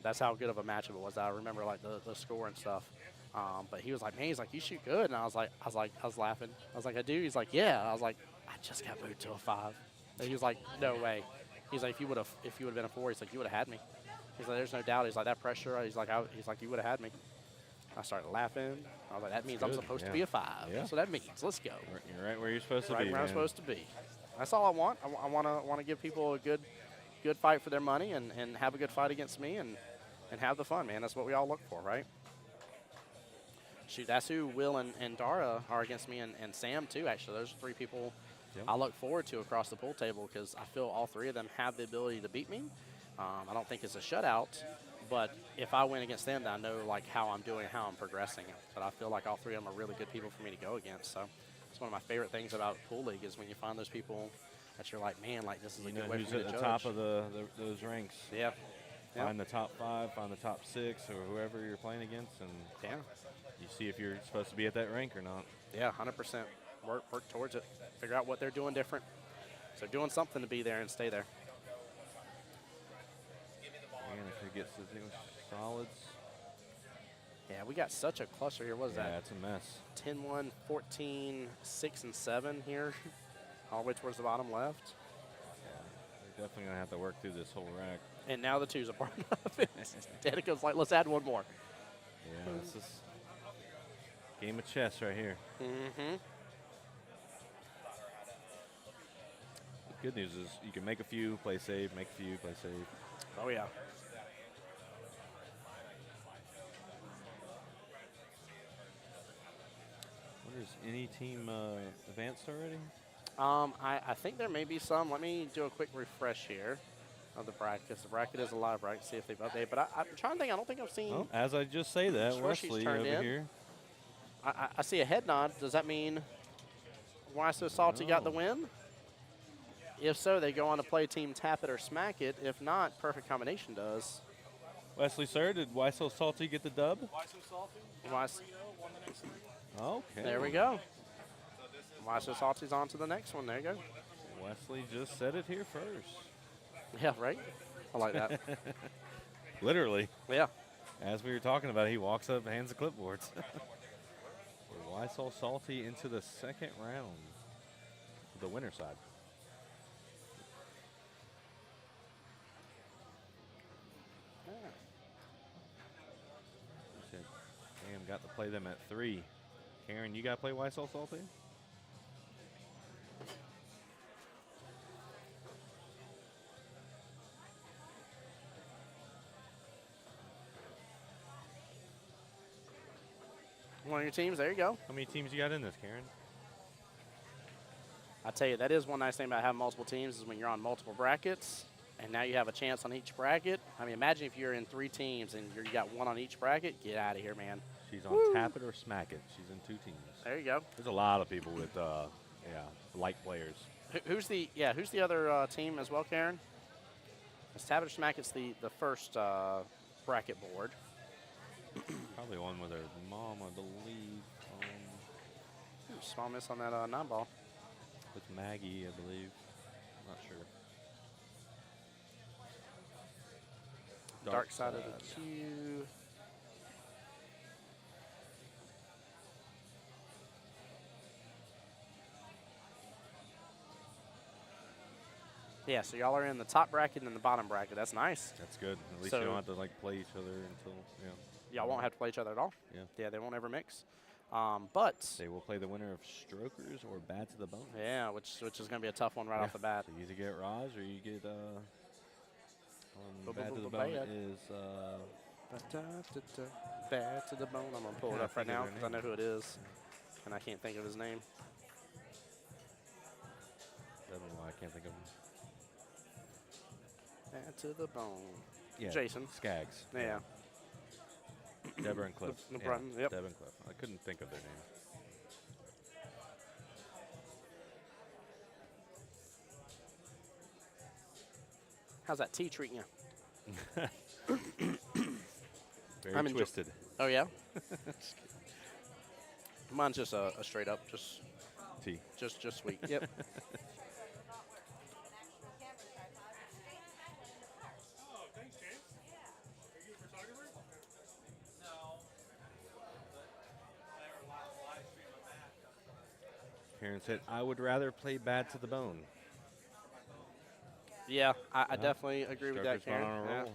Speaker 1: That's how good of a matchup it was. I remember like the score and stuff. But he was like, man, he's like, you shoot good. And I was laughing. I was like, I do. He's like, yeah. I was like, I just got moved to a 5. And he was like, no way. He's like, if you would have been a 4, he's like, you would have had me. He's like, there's no doubt. He's like, that pressure. He's like, you would have had me. I started laughing. I was like, that means I'm supposed to be a 5.
Speaker 7: Yeah.
Speaker 1: That's what that means. Let's go.
Speaker 7: You're right where you're supposed to be,
Speaker 1: Right where I'm supposed to be. That's all I want. I want to give people a good fight for their money and have a good fight against me and have the fun, man. That's what we all look for, right? Shoot, that's who Will and Dara are against me, and Sam too, actually. Those are 3 people I look forward to across the pool table because I feel all 3 of them have the ability to beat me. I don't think it's a shutout. But if I win against them, then I know like how I'm doing, how I'm progressing. But I feel like all 3 of them are really good people for me to go against. So it's one of my favorite things about Pool League is when you find those people that you're like, man, like this is a good way
Speaker 7: who's
Speaker 1: for me
Speaker 7: at
Speaker 1: to
Speaker 7: the
Speaker 1: judge.
Speaker 7: top of those ranks.
Speaker 1: Yeah.
Speaker 7: Find the top 5, find the top 6, or whoever you're playing against, and you see if you're supposed to be at that rank or not.
Speaker 1: Yeah, 100%. Work towards it. Figure out what they're doing different. So doing something to be there and stay there.
Speaker 7: And if he gets the solids.
Speaker 1: Yeah, we got such a cluster here. What is that?
Speaker 7: Yeah, it's a mess.
Speaker 1: 10-1, 14, 6, and 7 here, all the way towards the bottom left.
Speaker 7: Yeah, they're definitely going to have to work through this whole rack.
Speaker 1: And now the 2s are part of it. Danica's like, let's add 1 more.
Speaker 7: Yeah, this is game of chess right here.
Speaker 1: Mm-hmm.
Speaker 7: good news is you can make a few, play safe, make a few, play safe.
Speaker 1: Oh, yeah.
Speaker 7: Wonder is any team advanced already?
Speaker 1: I think there may be some. Let me do a quick refresh here of the brackets. The bracket is a live bracket. See if they've updated. But I'm trying to think. I don't think I've seen.
Speaker 7: Oh, as I just say that,
Speaker 1: Sure, she's
Speaker 7: Wesley
Speaker 1: turned
Speaker 7: over
Speaker 1: in.
Speaker 7: here.
Speaker 1: I see a head nod. Does that mean Why So Salty got the
Speaker 7: No.
Speaker 1: win? If so, they go on to play Team Tap It or Smack It. If not, Perfect Combination does.
Speaker 7: Wesley, sir, did Why So Salty get the dub?
Speaker 3: Why so salty?
Speaker 1: Why,
Speaker 3: Won the next 3.
Speaker 7: Okay.
Speaker 1: there we go. Why So Salty's on to the next one. There you go.
Speaker 7: Wesley just said it here first.
Speaker 1: Yeah, right? I like that.
Speaker 7: Literally.
Speaker 1: Yeah.
Speaker 7: As we were talking about, he walks up, hands the clipboards. Why So Salty into the second round for the winner side. Damn, got to play them at 3. Karen, you got to play Why So Salty?
Speaker 1: One of your teams, there you go.
Speaker 7: How many teams you got in this, Karen?
Speaker 1: I tell you, that is one nice thing about having multiple teams is when you're on multiple brackets, and now you have a chance on each bracket. I mean, imagine if you're in 3 teams and you got one on each bracket. Get out of here, man.
Speaker 7: She's on Tap It or Smack It. She's in 2 teams.
Speaker 1: There you go.
Speaker 7: There's a lot of people with, like players.
Speaker 1: Who's the other team as well, Karen? It's Tap It or Smack It's the first bracket board.
Speaker 7: Probably one with her mom, I believe.
Speaker 1: Ooh, small miss on that 9-ball.
Speaker 7: With Maggie, I believe. I'm not sure.
Speaker 1: Dark side of the queue. Yeah, so y'all are in the top bracket and the bottom bracket. That's nice.
Speaker 7: That's good. At least
Speaker 1: So-
Speaker 7: you don't have to like play each other until
Speaker 1: Y'all won't have to play each other at all.
Speaker 7: Yeah.
Speaker 1: Yeah, they won't ever mix. But
Speaker 7: They will play the winner of Strokers or Bad to the Bone.
Speaker 1: yeah, which is going to be a tough one right off the bat.
Speaker 7: So you either get Raj or you get Bad to the
Speaker 1: Bad.
Speaker 7: Bone is
Speaker 1: Bad to the bone. I'm going to pull it
Speaker 7: Can't
Speaker 1: up right
Speaker 7: think of
Speaker 1: now
Speaker 7: their
Speaker 1: because I know
Speaker 7: name.
Speaker 1: who it is, and I can't think of his name.
Speaker 7: I don't know why I can't think of him.
Speaker 1: Bad to the bone.
Speaker 7: Yeah,
Speaker 1: Jason.
Speaker 7: Skaggs.
Speaker 1: Yeah.
Speaker 7: Deborah and Cliff.
Speaker 1: The Bruntons, yep.
Speaker 7: Deborah and Cliff. I couldn't think of their name.
Speaker 1: How's that tea treating you?
Speaker 7: Very
Speaker 1: I'm enjo-
Speaker 7: twisted.
Speaker 1: Oh, yeah? Mine's just a straight up, just
Speaker 7: Tea.
Speaker 1: sweet. Yep.
Speaker 3: Oh, thanks, James. Are you a photographer? No. Live stream of that.
Speaker 7: Karen said, I would rather play Bad to the Bone.
Speaker 1: Yeah, I definitely agree with that,
Speaker 7: Strokers
Speaker 1: Karen.
Speaker 7: gone on a
Speaker 1: Yeah,
Speaker 7: roll,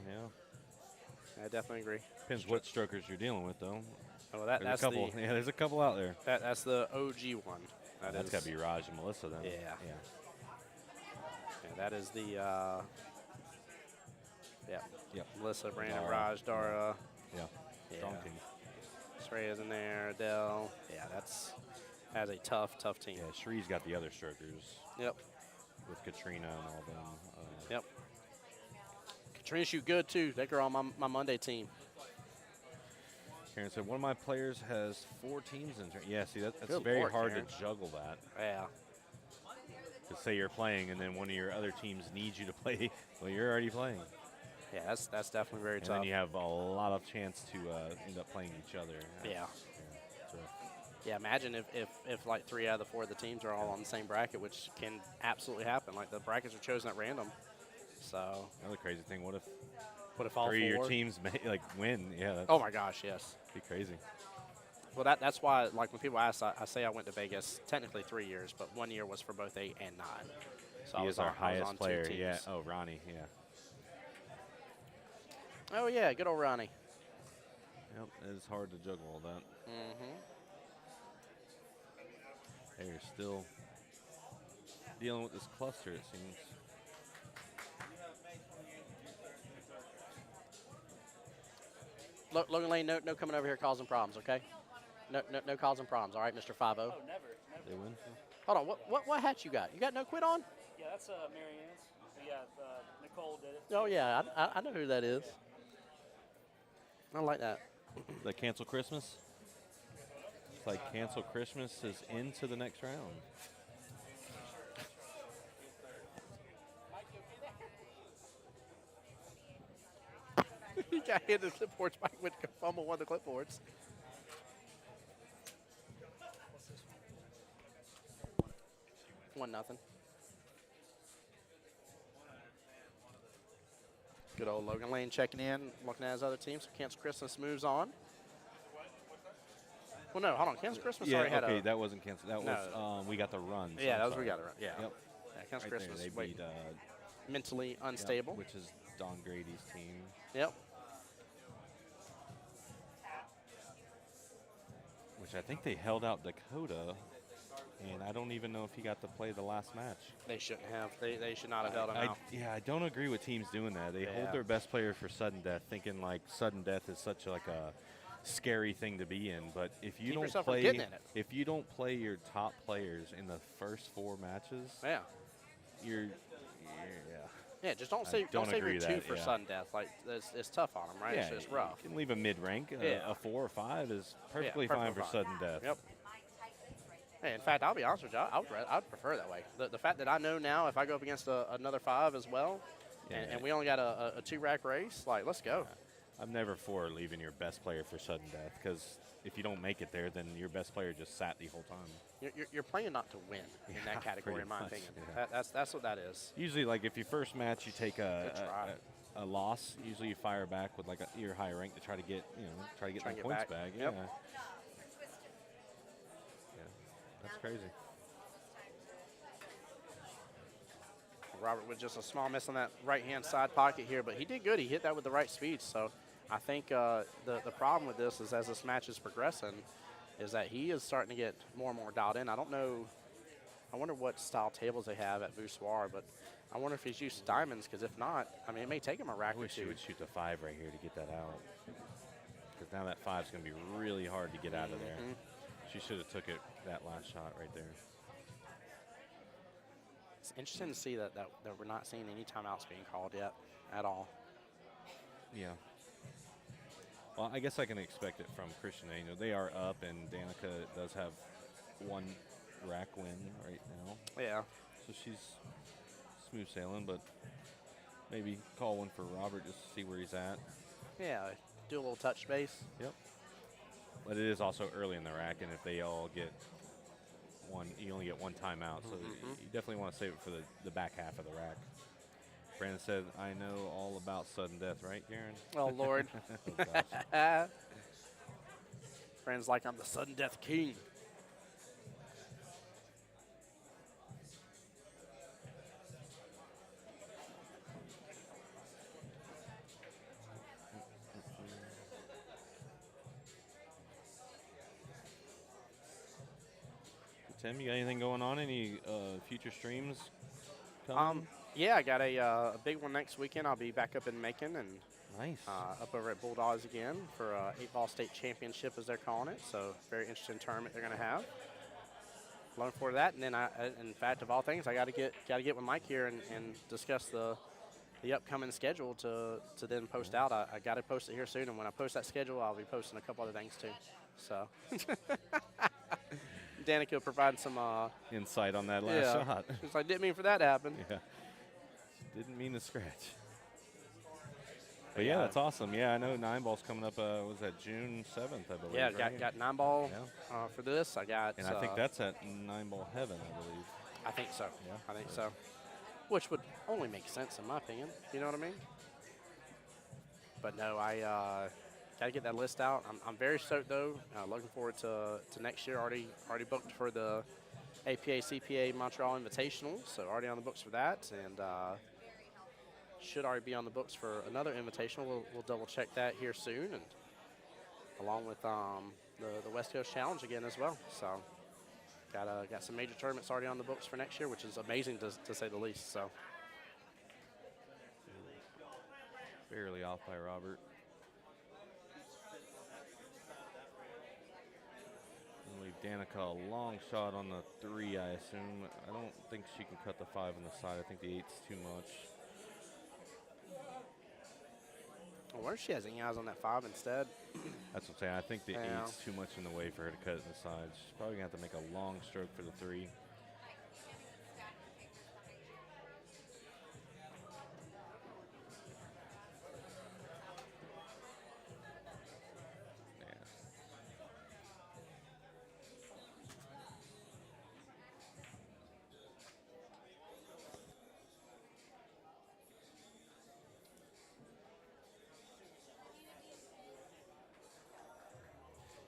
Speaker 7: yeah.
Speaker 1: I definitely agree.
Speaker 7: Depends what strokers you're dealing with, though.
Speaker 1: Oh,
Speaker 7: There's
Speaker 1: that's
Speaker 7: a couple.
Speaker 1: the
Speaker 7: Yeah, there's a couple out there.
Speaker 1: that's the OG one.
Speaker 7: That's got to be Raj and Melissa then.
Speaker 1: Yeah.
Speaker 7: Yeah.
Speaker 1: Yeah, that is the
Speaker 7: Yep.
Speaker 1: Melissa, Brandon,
Speaker 7: Dara.
Speaker 1: Raj, Dara.
Speaker 7: Yeah. Strong
Speaker 1: Yeah.
Speaker 7: team.
Speaker 1: Shreya's in there, Adele. Yeah, that's a tough team.
Speaker 7: Yeah, Shree's got the other strokers
Speaker 1: Yep.
Speaker 7: with Katrina and all them.
Speaker 1: Yep. Katrina shoot good too. That girl on my Monday team.
Speaker 7: Karen said, one of my players has 4 teams in. Yeah, see, that's
Speaker 1: Good
Speaker 7: very
Speaker 1: Lord,
Speaker 7: hard
Speaker 1: Karen.
Speaker 7: to juggle that.
Speaker 1: Yeah.
Speaker 7: To say you're playing and then one of your other teams needs you to play. Well, you're already playing.
Speaker 1: Yeah, that's definitely very
Speaker 7: And
Speaker 1: tough.
Speaker 7: then you have a lot of chance to end up playing each other.
Speaker 1: Yeah.
Speaker 7: So
Speaker 1: Yeah, imagine if like 3 out of the 4 of the teams are all on the same bracket, which can absolutely happen. Like the brackets are chosen at random. So
Speaker 7: another crazy thing, what if
Speaker 1: all
Speaker 7: 3 of
Speaker 1: 4?
Speaker 7: your teams win? Yeah, that'd
Speaker 1: Oh my gosh, yes.
Speaker 7: be crazy.
Speaker 1: Well, that's why, like, when people ask, I say I went to Vegas technically 3 years, but 1 year was for both 8 and 9. So
Speaker 7: He
Speaker 1: I
Speaker 7: is
Speaker 1: was
Speaker 7: our
Speaker 1: on, I was
Speaker 7: highest
Speaker 1: on 2
Speaker 7: player.
Speaker 1: teams.
Speaker 7: Yeah. Oh, Ronnie. Yeah.
Speaker 1: Oh yeah, good old Ronnie.
Speaker 7: Yep. It's hard to juggle all that.
Speaker 1: Mm-hmm.
Speaker 7: They're still dealing with this cluster, it seems.
Speaker 1: Logan Lane, no coming over here causing problems, okay? No causing problems, all right, Mr. 5-0.
Speaker 8: Oh, never.
Speaker 7: They win.
Speaker 1: Hold on, what hat you got? You got no quit on?
Speaker 8: Yeah, that's Marianne's. Yeah, Nicole did it.
Speaker 1: Oh, yeah, I know who that is. I like that.
Speaker 7: The cancel Christmas. It's like cancel Christmas is into the next round.
Speaker 1: He got hit in the clipboards. Mike went to fumble one of the clipboards. One nothing. Good old Logan Lane checking in, looking at his other team. So Kansas Christmas moves on. Well, no, hold on. Kansas Christmas
Speaker 7: Yeah,
Speaker 1: already had
Speaker 7: okay,
Speaker 1: a.
Speaker 7: that wasn't canceled. That was we got the run. So
Speaker 1: Yeah,
Speaker 7: I'm
Speaker 1: that was
Speaker 7: sorry.
Speaker 1: we got it right. Yeah.
Speaker 7: Yep.
Speaker 1: Yeah, Kansas
Speaker 7: Right
Speaker 1: Christmas.
Speaker 7: there, they
Speaker 1: wait,
Speaker 7: beat
Speaker 1: mentally unstable.
Speaker 7: which is Don Grady's team.
Speaker 1: Yep.
Speaker 7: Which I think they held out Dakota, and I don't even know if he got to play the last match.
Speaker 1: They shouldn't have. They should not have held him out.
Speaker 7: I don't agree with teams doing that. They
Speaker 1: Yeah.
Speaker 7: hold their best player for sudden death, thinking like sudden death is such like a scary thing to be in. But if you
Speaker 1: Keep
Speaker 7: don't
Speaker 1: yourself from
Speaker 7: play,
Speaker 1: getting in it.
Speaker 7: if you don't play your top players in the first 4 matches,
Speaker 1: Yeah.
Speaker 7: you're
Speaker 1: Yeah, just don't
Speaker 7: I
Speaker 1: save
Speaker 7: don't
Speaker 1: save your
Speaker 7: agree
Speaker 1: 2
Speaker 7: that,
Speaker 1: for
Speaker 7: yeah.
Speaker 1: sudden death. Like it's tough on them, right?
Speaker 7: yeah,
Speaker 1: It's rough.
Speaker 7: You can leave a mid rank.
Speaker 1: Yeah.
Speaker 7: A 4 or 5 is perfectly
Speaker 1: perfectly
Speaker 7: fine for
Speaker 1: fine.
Speaker 7: sudden death.
Speaker 1: Yep. Hey, in fact, I'll be honest with you. I'd prefer that way. The fact that I know now if I go up against another 5 as well, and we only got a 2-rack race, like let's go.
Speaker 7: I'm never for leaving your best player for sudden death, because if you don't make it there, then your best player just sat the whole time.
Speaker 1: You're playing not to win in
Speaker 7: Yeah,
Speaker 1: that category,
Speaker 7: pretty
Speaker 1: in my
Speaker 7: much,
Speaker 1: opinion.
Speaker 7: yeah.
Speaker 1: That's what that is.
Speaker 7: Usually, like if your first match you take
Speaker 1: Good try.
Speaker 7: a loss, usually you fire back with like your higher rank to try to get
Speaker 1: Try
Speaker 7: the
Speaker 1: and get
Speaker 7: points
Speaker 1: back.
Speaker 7: back.
Speaker 1: Yep.
Speaker 7: Yeah, that's crazy.
Speaker 1: Robert with just a small miss on that right-hand side pocket here, but he did good. He hit that with the right speed. So I think the problem with this is as this match is progressing is that he is starting to get more and more dialed in. I don't know. I wonder what style tables they have at Voussoir, but I wonder if he's used diamonds, because if not, I mean, it may take him a rack
Speaker 7: I
Speaker 1: or
Speaker 7: wish he
Speaker 1: two.
Speaker 7: would shoot the 5 right here to get that out, because now that 5 is going to be really hard to get out of there. She should have took it that last shot right there.
Speaker 1: It's interesting to see that we're not seeing any timeouts being called yet at all.
Speaker 7: Yeah. Well, I guess I can expect it from Christian Angel. They are up, and Danica does have 1 rack win right now.
Speaker 1: Yeah.
Speaker 7: So she's smooth sailing, but maybe call one for Robert just to see where he's at.
Speaker 1: Yeah, do a little touch base.
Speaker 7: Yep. But it is also early in the rack, and if they all get 1, you only get 1 timeout. So you definitely want to save it for the back half of the rack. Brandon said, I know all about sudden death, right, Karen?
Speaker 1: Oh, Lord.
Speaker 7: Oh, gosh.
Speaker 1: Friends like I'm the sudden death king.
Speaker 7: Tim, you got anything going on? Any future streams coming?
Speaker 1: Yeah, I got a big one next weekend. I'll be back up in Macon and
Speaker 7: Nice.
Speaker 1: up over at Bulldogs again for 8-ball state championship, as they're calling it. So very interesting tournament they're going to have. Looking forward to that. And then, in fact, of all things, I got to get with Mike here and discuss the upcoming schedule to then post out. I got to post it here soon, and when I post that schedule, I'll be posting a couple other things too. So. Danica providing some
Speaker 7: insight on that last shot.
Speaker 1: It's like, didn't mean for that to happen.
Speaker 7: Yeah. Didn't mean to scratch. But yeah, that's awesome. Yeah, I know 9-ball's coming up. Was that June 7th, I believe?
Speaker 1: Yeah,
Speaker 7: right?
Speaker 1: got 9-ball for this. I got.
Speaker 7: And I think that's at 9-ball heaven, I believe.
Speaker 1: I think so.
Speaker 7: Yeah.
Speaker 1: I think so. Which would only make sense in my opinion. You know what I mean? But no, I got to get that list out. I'm very stoked though. Looking forward to next year. Already booked for the APA CPA Montreal Invitational, so already on the books for that, and should already be on the books for another invitational. We'll double check that here soon, and along with the West Coast Challenge again as well. So Got some major tournaments already on the books for next year, which is amazing to say the least. So
Speaker 7: Barely off by Robert. And leave Danica a long shot on the 3, I assume. I don't think she can cut the 5 on the side. I think the 8's too much.
Speaker 1: I wonder if she has any eyes on that 5 instead.
Speaker 7: That's what I'm saying. I think the
Speaker 1: Yeah.
Speaker 7: 8's too much in the way for her to cut it to the side. She's probably going to have to make a long stroke for the 3.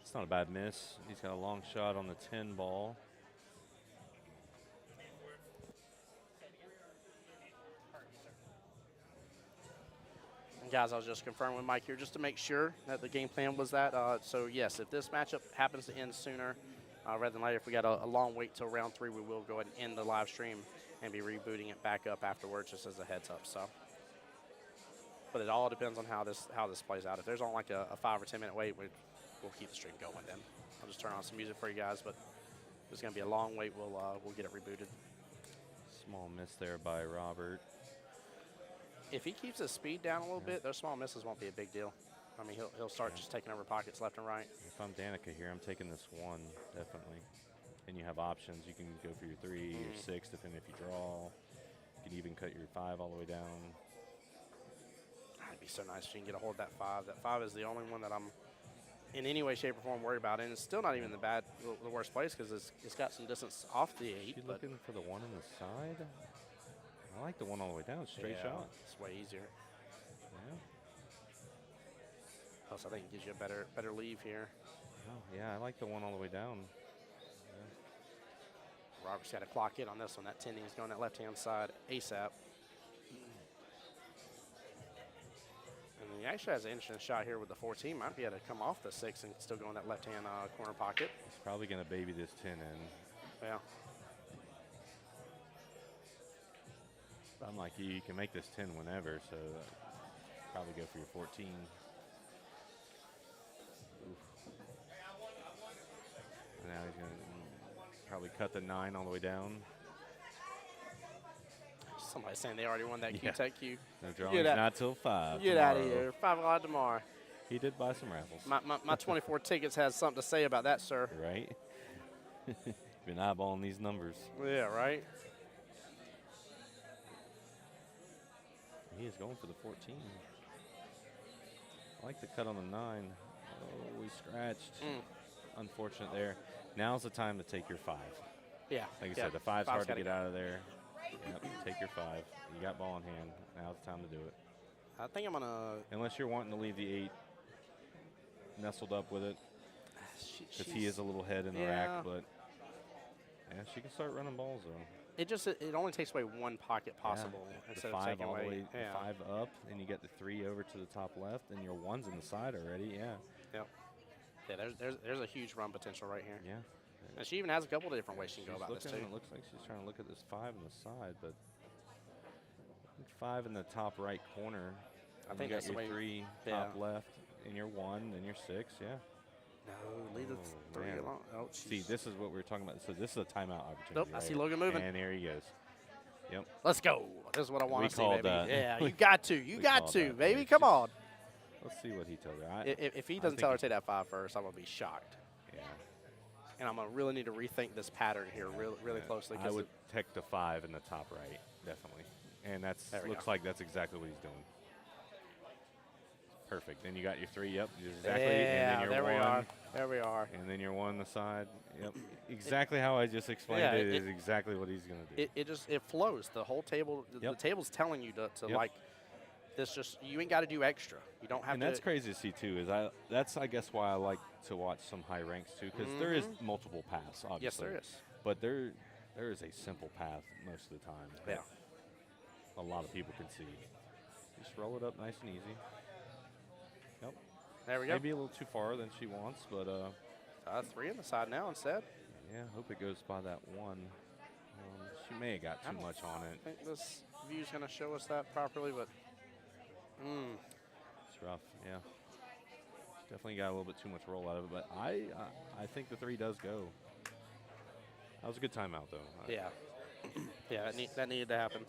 Speaker 7: It's not a bad miss. He's got a long shot on the 10 ball.
Speaker 1: And guys, I was just confirming with Mike here just to make sure that the game plan was that. So yes, if this matchup happens to end sooner rather than later, if we got a long wait till round 3, we will go ahead and end the live stream and be rebooting it back up afterwards, just as a heads up. So, but it all depends on how this plays out. If there's only like a 5 or 10 minute wait, we'll keep the stream going then. I'll just turn on some music for you guys, but if there's going to be a long wait, we'll get it rebooted.
Speaker 7: Small miss there by Robert.
Speaker 1: If he keeps his speed down a little bit, those small misses won't be a big deal. I mean, he'll start just taking over pockets left and right.
Speaker 7: If I'm Danica here, I'm taking this 1, definitely. And you have options. You can go for your 3, your 6, depending if you draw. You can even cut your 5 all the way down.
Speaker 1: It'd be so nice if you can get a hold of that 5. That 5 is the only one that I'm in any way, shape, or form worried about. And it's still not even the worst place because it's got some distance off the 8.
Speaker 7: You looking for the 1 on the side? I like the 1 all the way down. Straight shot.
Speaker 1: It's way easier.
Speaker 7: Yeah.
Speaker 1: Plus, I think it gives you a better leave here.
Speaker 7: Oh, yeah, I like the 1 all the way down.
Speaker 1: Robert's got to clock in on this one. That 10 is going that left-hand side ASAP. And he actually has an interesting shot here with the 14. Might be able to come off the 6 and still go in that left-hand corner pocket.
Speaker 7: He's probably going to baby this 10 in.
Speaker 1: Yeah.
Speaker 7: I'm like, you can make this 10 whenever, so probably go for your 14. Oof. And now he's going to probably cut the 9 all the way down.
Speaker 1: Somebody's saying they already won that CueTec Q.
Speaker 7: No drawing's not till 5
Speaker 1: Get
Speaker 7: tomorrow.
Speaker 1: out of here. 5 o'clock tomorrow.
Speaker 7: He did buy some raffles.
Speaker 1: My 24 tickets has something to say about that, sir.
Speaker 7: Right? Been eyeballing these numbers.
Speaker 1: Yeah, right?
Speaker 7: He is going for the 14. I like the cut on the 9. Oh, we scratched. Unfortunate there. Now's the time to take your 5.
Speaker 1: Yeah.
Speaker 7: Like I said, the 5's hard to get out of there. Yep, take your 5. You got ball in hand. Now's the time to do it.
Speaker 1: I think I'm going to...
Speaker 7: Unless you're wanting to leave the 8 nestled up with it. Because he is a little head in the rack, but yeah, she can start running balls though.
Speaker 1: It only takes away 1 pocket possible instead
Speaker 7: the
Speaker 1: of
Speaker 7: 5
Speaker 1: taking
Speaker 7: all the
Speaker 1: away.
Speaker 7: way, the 5 up, and you get the 3 over to the top left, and your 1's in the side already. Yeah.
Speaker 1: Yep. Yeah, there's a huge run potential right here.
Speaker 7: Yeah.
Speaker 1: And she even has a couple of different ways she can go about
Speaker 7: Looking,
Speaker 1: this too.
Speaker 7: it looks like she's trying to look at this 5 on the side, but 5 in the top right corner.
Speaker 1: I think
Speaker 7: you
Speaker 1: that's
Speaker 7: got
Speaker 1: the
Speaker 7: your
Speaker 1: way.
Speaker 7: 3 top left, and your 1, and your 6. Yeah.
Speaker 1: No, leave the 3
Speaker 7: man.
Speaker 1: alone. Oh,
Speaker 7: See, this is what we were talking about. So this is a timeout opportunity.
Speaker 1: Nope, I see Logan moving.
Speaker 7: And there he goes. Yep.
Speaker 1: Let's go. This is what I want to see,
Speaker 7: called
Speaker 1: baby.
Speaker 7: that.
Speaker 1: Yeah, you got to. You got
Speaker 7: called
Speaker 1: to,
Speaker 7: that,
Speaker 1: baby.
Speaker 7: baby.
Speaker 1: Come on.
Speaker 7: Let's see what he tells her.
Speaker 1: If he doesn't tell her to take that 5 first, I'm going to be shocked.
Speaker 7: Yeah.
Speaker 1: And I'm going to really need to rethink this pattern here really closely.
Speaker 7: I would take the 5 in the top right, definitely. And that's looks like that's exactly what he's doing. Perfect. Then you got your 3. Yep, exactly.
Speaker 1: Yeah,
Speaker 7: and then your
Speaker 1: there
Speaker 7: 1,
Speaker 1: we are. There we are.
Speaker 7: And then your 1 on the side. Yep. Exactly how I just explained it is exactly what he's going to do.
Speaker 1: It flows. The whole table, the table's telling you to like, this just, you ain't got to do extra. You don't have
Speaker 7: and
Speaker 1: to.
Speaker 7: that's crazy to see too. That's I guess why I like to watch some high ranks too, because there is multiple paths, obviously.
Speaker 1: Yes, there is.
Speaker 7: But there is a simple path most of the time.
Speaker 1: Yeah.
Speaker 7: A lot of people can see. Just roll it up nice and easy. Yep.
Speaker 1: There we go.
Speaker 7: Maybe a little too far than she wants, but
Speaker 1: 3 on the side now instead.
Speaker 7: Yeah, hope it goes by that one. She may have got too much on it.
Speaker 1: I think this view's going to show us that properly, but
Speaker 7: It's rough, yeah. Definitely got a little bit too much roll out of it, but I think the 3 does go. That was a good timeout, though.
Speaker 1: yeah. Yeah, that needed to happen.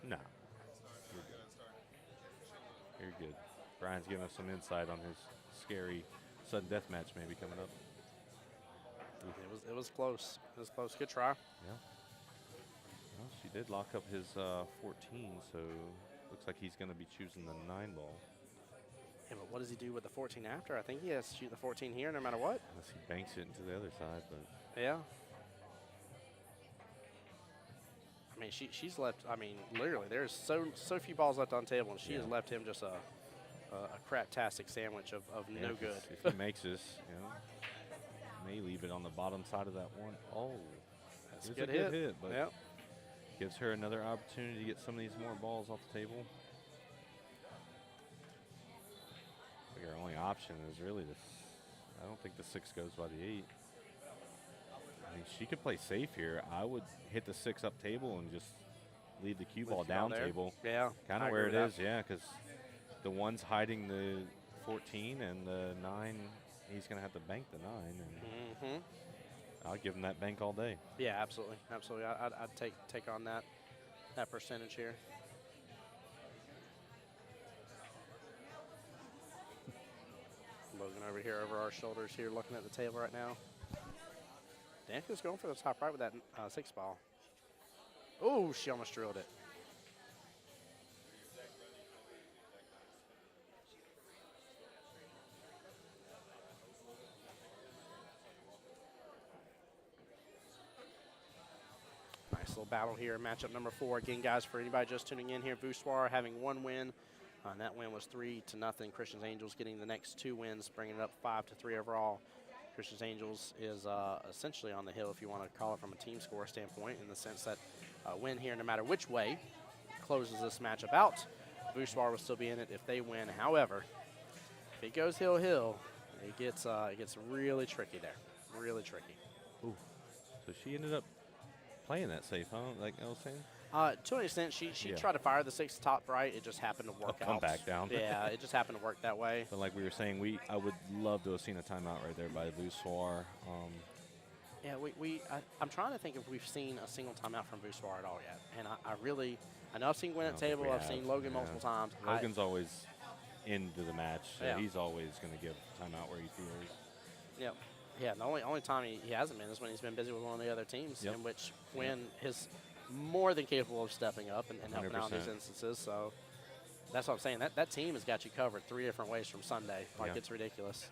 Speaker 7: Nah. You're good. Brian's giving us some insight on his scary sudden death match maybe coming up.
Speaker 1: It was close. It was close. Good try.
Speaker 7: Yeah. Well, she did lock up his 14, so looks like he's going to be choosing the 9 ball.
Speaker 1: Yeah, but what does he do with the 14 after? I think he has to shoot the 14 here no matter what.
Speaker 7: Unless he banks it into the other side, but
Speaker 1: Yeah. I mean, she's left. I mean, literally, there's so few balls left on the table, and she has left him just a crap-tastic sandwich of no good.
Speaker 7: If he makes this, may leave it on the bottom side of that one. Oh,
Speaker 1: That's
Speaker 7: it's
Speaker 1: a good
Speaker 7: hit, but
Speaker 1: yep.
Speaker 7: gives her another opportunity to get some of these more balls off the table. I think her only option is really this. I don't think the 6 goes by the 8. I mean, she could play safe here. I would hit the 6 up table and just leave the cue ball down table.
Speaker 1: Yeah.
Speaker 7: Kind of where it is, yeah, because the 1's hiding the 14 and the 9, he's going to have to bank the 9. And I'll give him that bank all day.
Speaker 1: Yeah, absolutely. Absolutely. I'd take on that percentage here. Logan over here over our shoulders here looking at the table right now. Danica's going for the top right with that 6 ball. Oh, she almost drilled it. Nice little battle here. Matchup number 4. Again, guys, for anybody just tuning in here, Voussoir having 1 win. And that win was 3-0. Christians Angels getting the next 2 wins, bringing it up 5-3 overall. Christians Angels is essentially on the hill, if you want to call it from a team score standpoint, in the sense that a win here, no matter which way, closes this matchup out. Voussoir will still be in it if they win. However, if it goes hill, it gets really tricky there. Really tricky.
Speaker 7: Ooh. So she ended up playing that safe, huh? Like I was saying?
Speaker 1: To an extent, she tried to fire the 6 top right. It just happened to work out.
Speaker 7: Come back down.
Speaker 1: Yeah, it just happened to work that way.
Speaker 7: But like we were saying, I would love to have seen a timeout right there by Voussoir.
Speaker 1: Yeah, I'm trying to think if we've seen a single timeout from Voussoir at all yet. And I know I've seen Gwen at table. I've seen Logan multiple times.
Speaker 7: Logan's always into the match, so
Speaker 1: Yeah.
Speaker 7: he's always going to give timeout where he feels.
Speaker 1: Yep. Yeah, the only time he hasn't been is when he's been busy with one of the other teams, in which Gwen is more than capable of stepping up and helping out in these instances. So that's what I'm saying. That team has got you covered 3 different ways from Sunday. Like, it's ridiculous.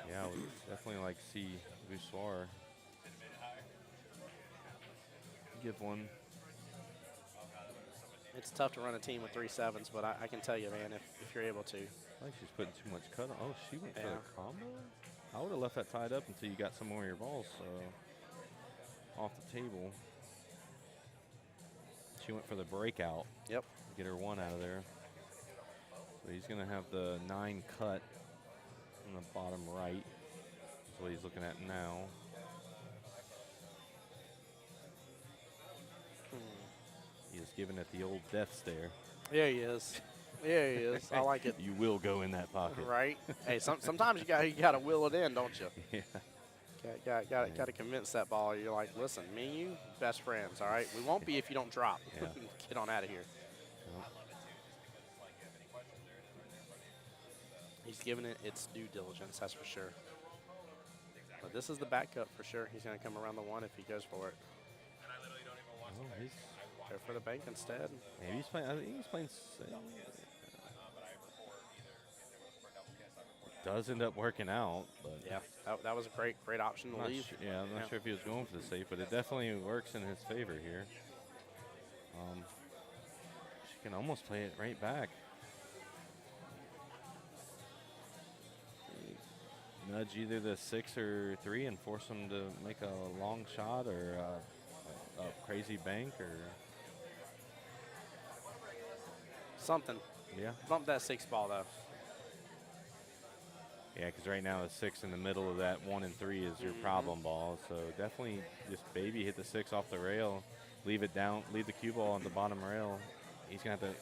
Speaker 7: Yeah, I would definitely like to see Voussoir give one.
Speaker 1: It's tough to run a team with 3 7s, but I can tell you, man, if you're able to.
Speaker 7: I think she's putting too much cut on. Oh, she went for the combo? I would have left that tied up until you got some more of your balls off the table. She went for the breakout.
Speaker 1: Yep.
Speaker 7: Get her 1 out of there. So he's going to have the 9 cut on the bottom right. That's what he's looking at now. He is giving it the old death stare.
Speaker 1: Yeah, he is. Yeah, he is. I like it.
Speaker 7: You will go in that pocket.
Speaker 1: Right. Hey, sometimes you got to will it in, don't you?
Speaker 7: Yeah.
Speaker 1: Got to convince that ball. You're like, listen, me and you, best friends, all right? We won't be if you don't drop.
Speaker 7: Yeah.
Speaker 1: Get on out of here. He's giving it its due diligence, that's for sure. But this is the back cut for sure. He's going to come around the 1 if he goes for it.
Speaker 7: Oh, he's
Speaker 1: Go for the bank instead.
Speaker 7: maybe he's playing. I think he's playing. Does end up working out, but
Speaker 1: Yeah, that was a great option to leave.
Speaker 7: I'm not sure if he was going for the safe, but it definitely works in his favor here. She can almost play it right back. Nudge either the 6 or 3 and force him to make a long shot or a crazy bank or
Speaker 1: Something.
Speaker 7: yeah.
Speaker 1: Bump that 6 ball, though.
Speaker 7: Yeah, because right now the 6 in the middle of that 1 and 3 is your problem ball. So definitely just baby hit the 6 off the rail, leave it down, leave the cue ball on the bottom rail. He's going to have to,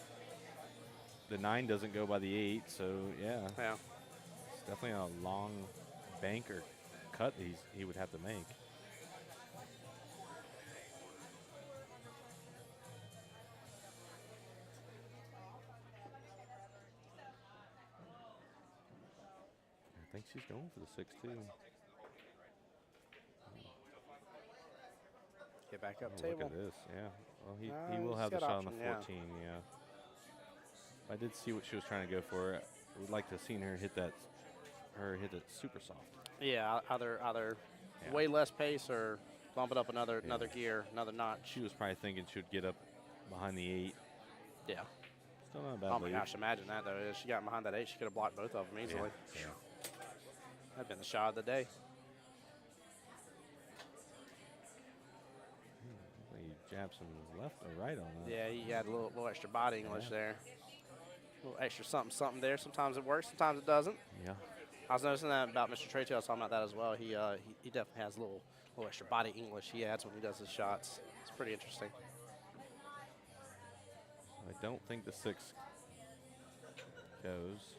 Speaker 7: the 9 doesn't go by the 8, so yeah.
Speaker 1: Yeah.
Speaker 7: It's definitely a long bank or cut he would have to make. I think she's going for the 6 too.
Speaker 1: Get back up
Speaker 7: Oh,
Speaker 1: table.
Speaker 7: look at this, yeah. Well, he
Speaker 1: He's
Speaker 7: will have the
Speaker 1: got
Speaker 7: shot on the
Speaker 1: option,
Speaker 7: 14, yeah. I did see what she was trying to go for. I would like to have seen her hit that super soft.
Speaker 1: Yeah, either
Speaker 7: Yeah.
Speaker 1: way less pace or bump it up another gear, another notch.
Speaker 7: She was probably thinking she would get up behind the 8.
Speaker 1: Yeah.
Speaker 7: Still not a bad
Speaker 1: Oh my
Speaker 7: lead.
Speaker 1: gosh, imagine that though. If she got behind that 8, she could have blocked both of them easily.
Speaker 7: Yeah.
Speaker 1: That'd been the shot of the day.
Speaker 7: He jabbed some left or right on that.
Speaker 1: Yeah, he had a little extra body English there. A little extra something there. Sometimes it works, sometimes it doesn't.
Speaker 7: Yeah.
Speaker 1: I was noticing that about Mr. Traytail. I was talking about that as well. He definitely has a little extra body English he adds when he does his shots. It's pretty interesting.
Speaker 7: I don't think the 6 goes.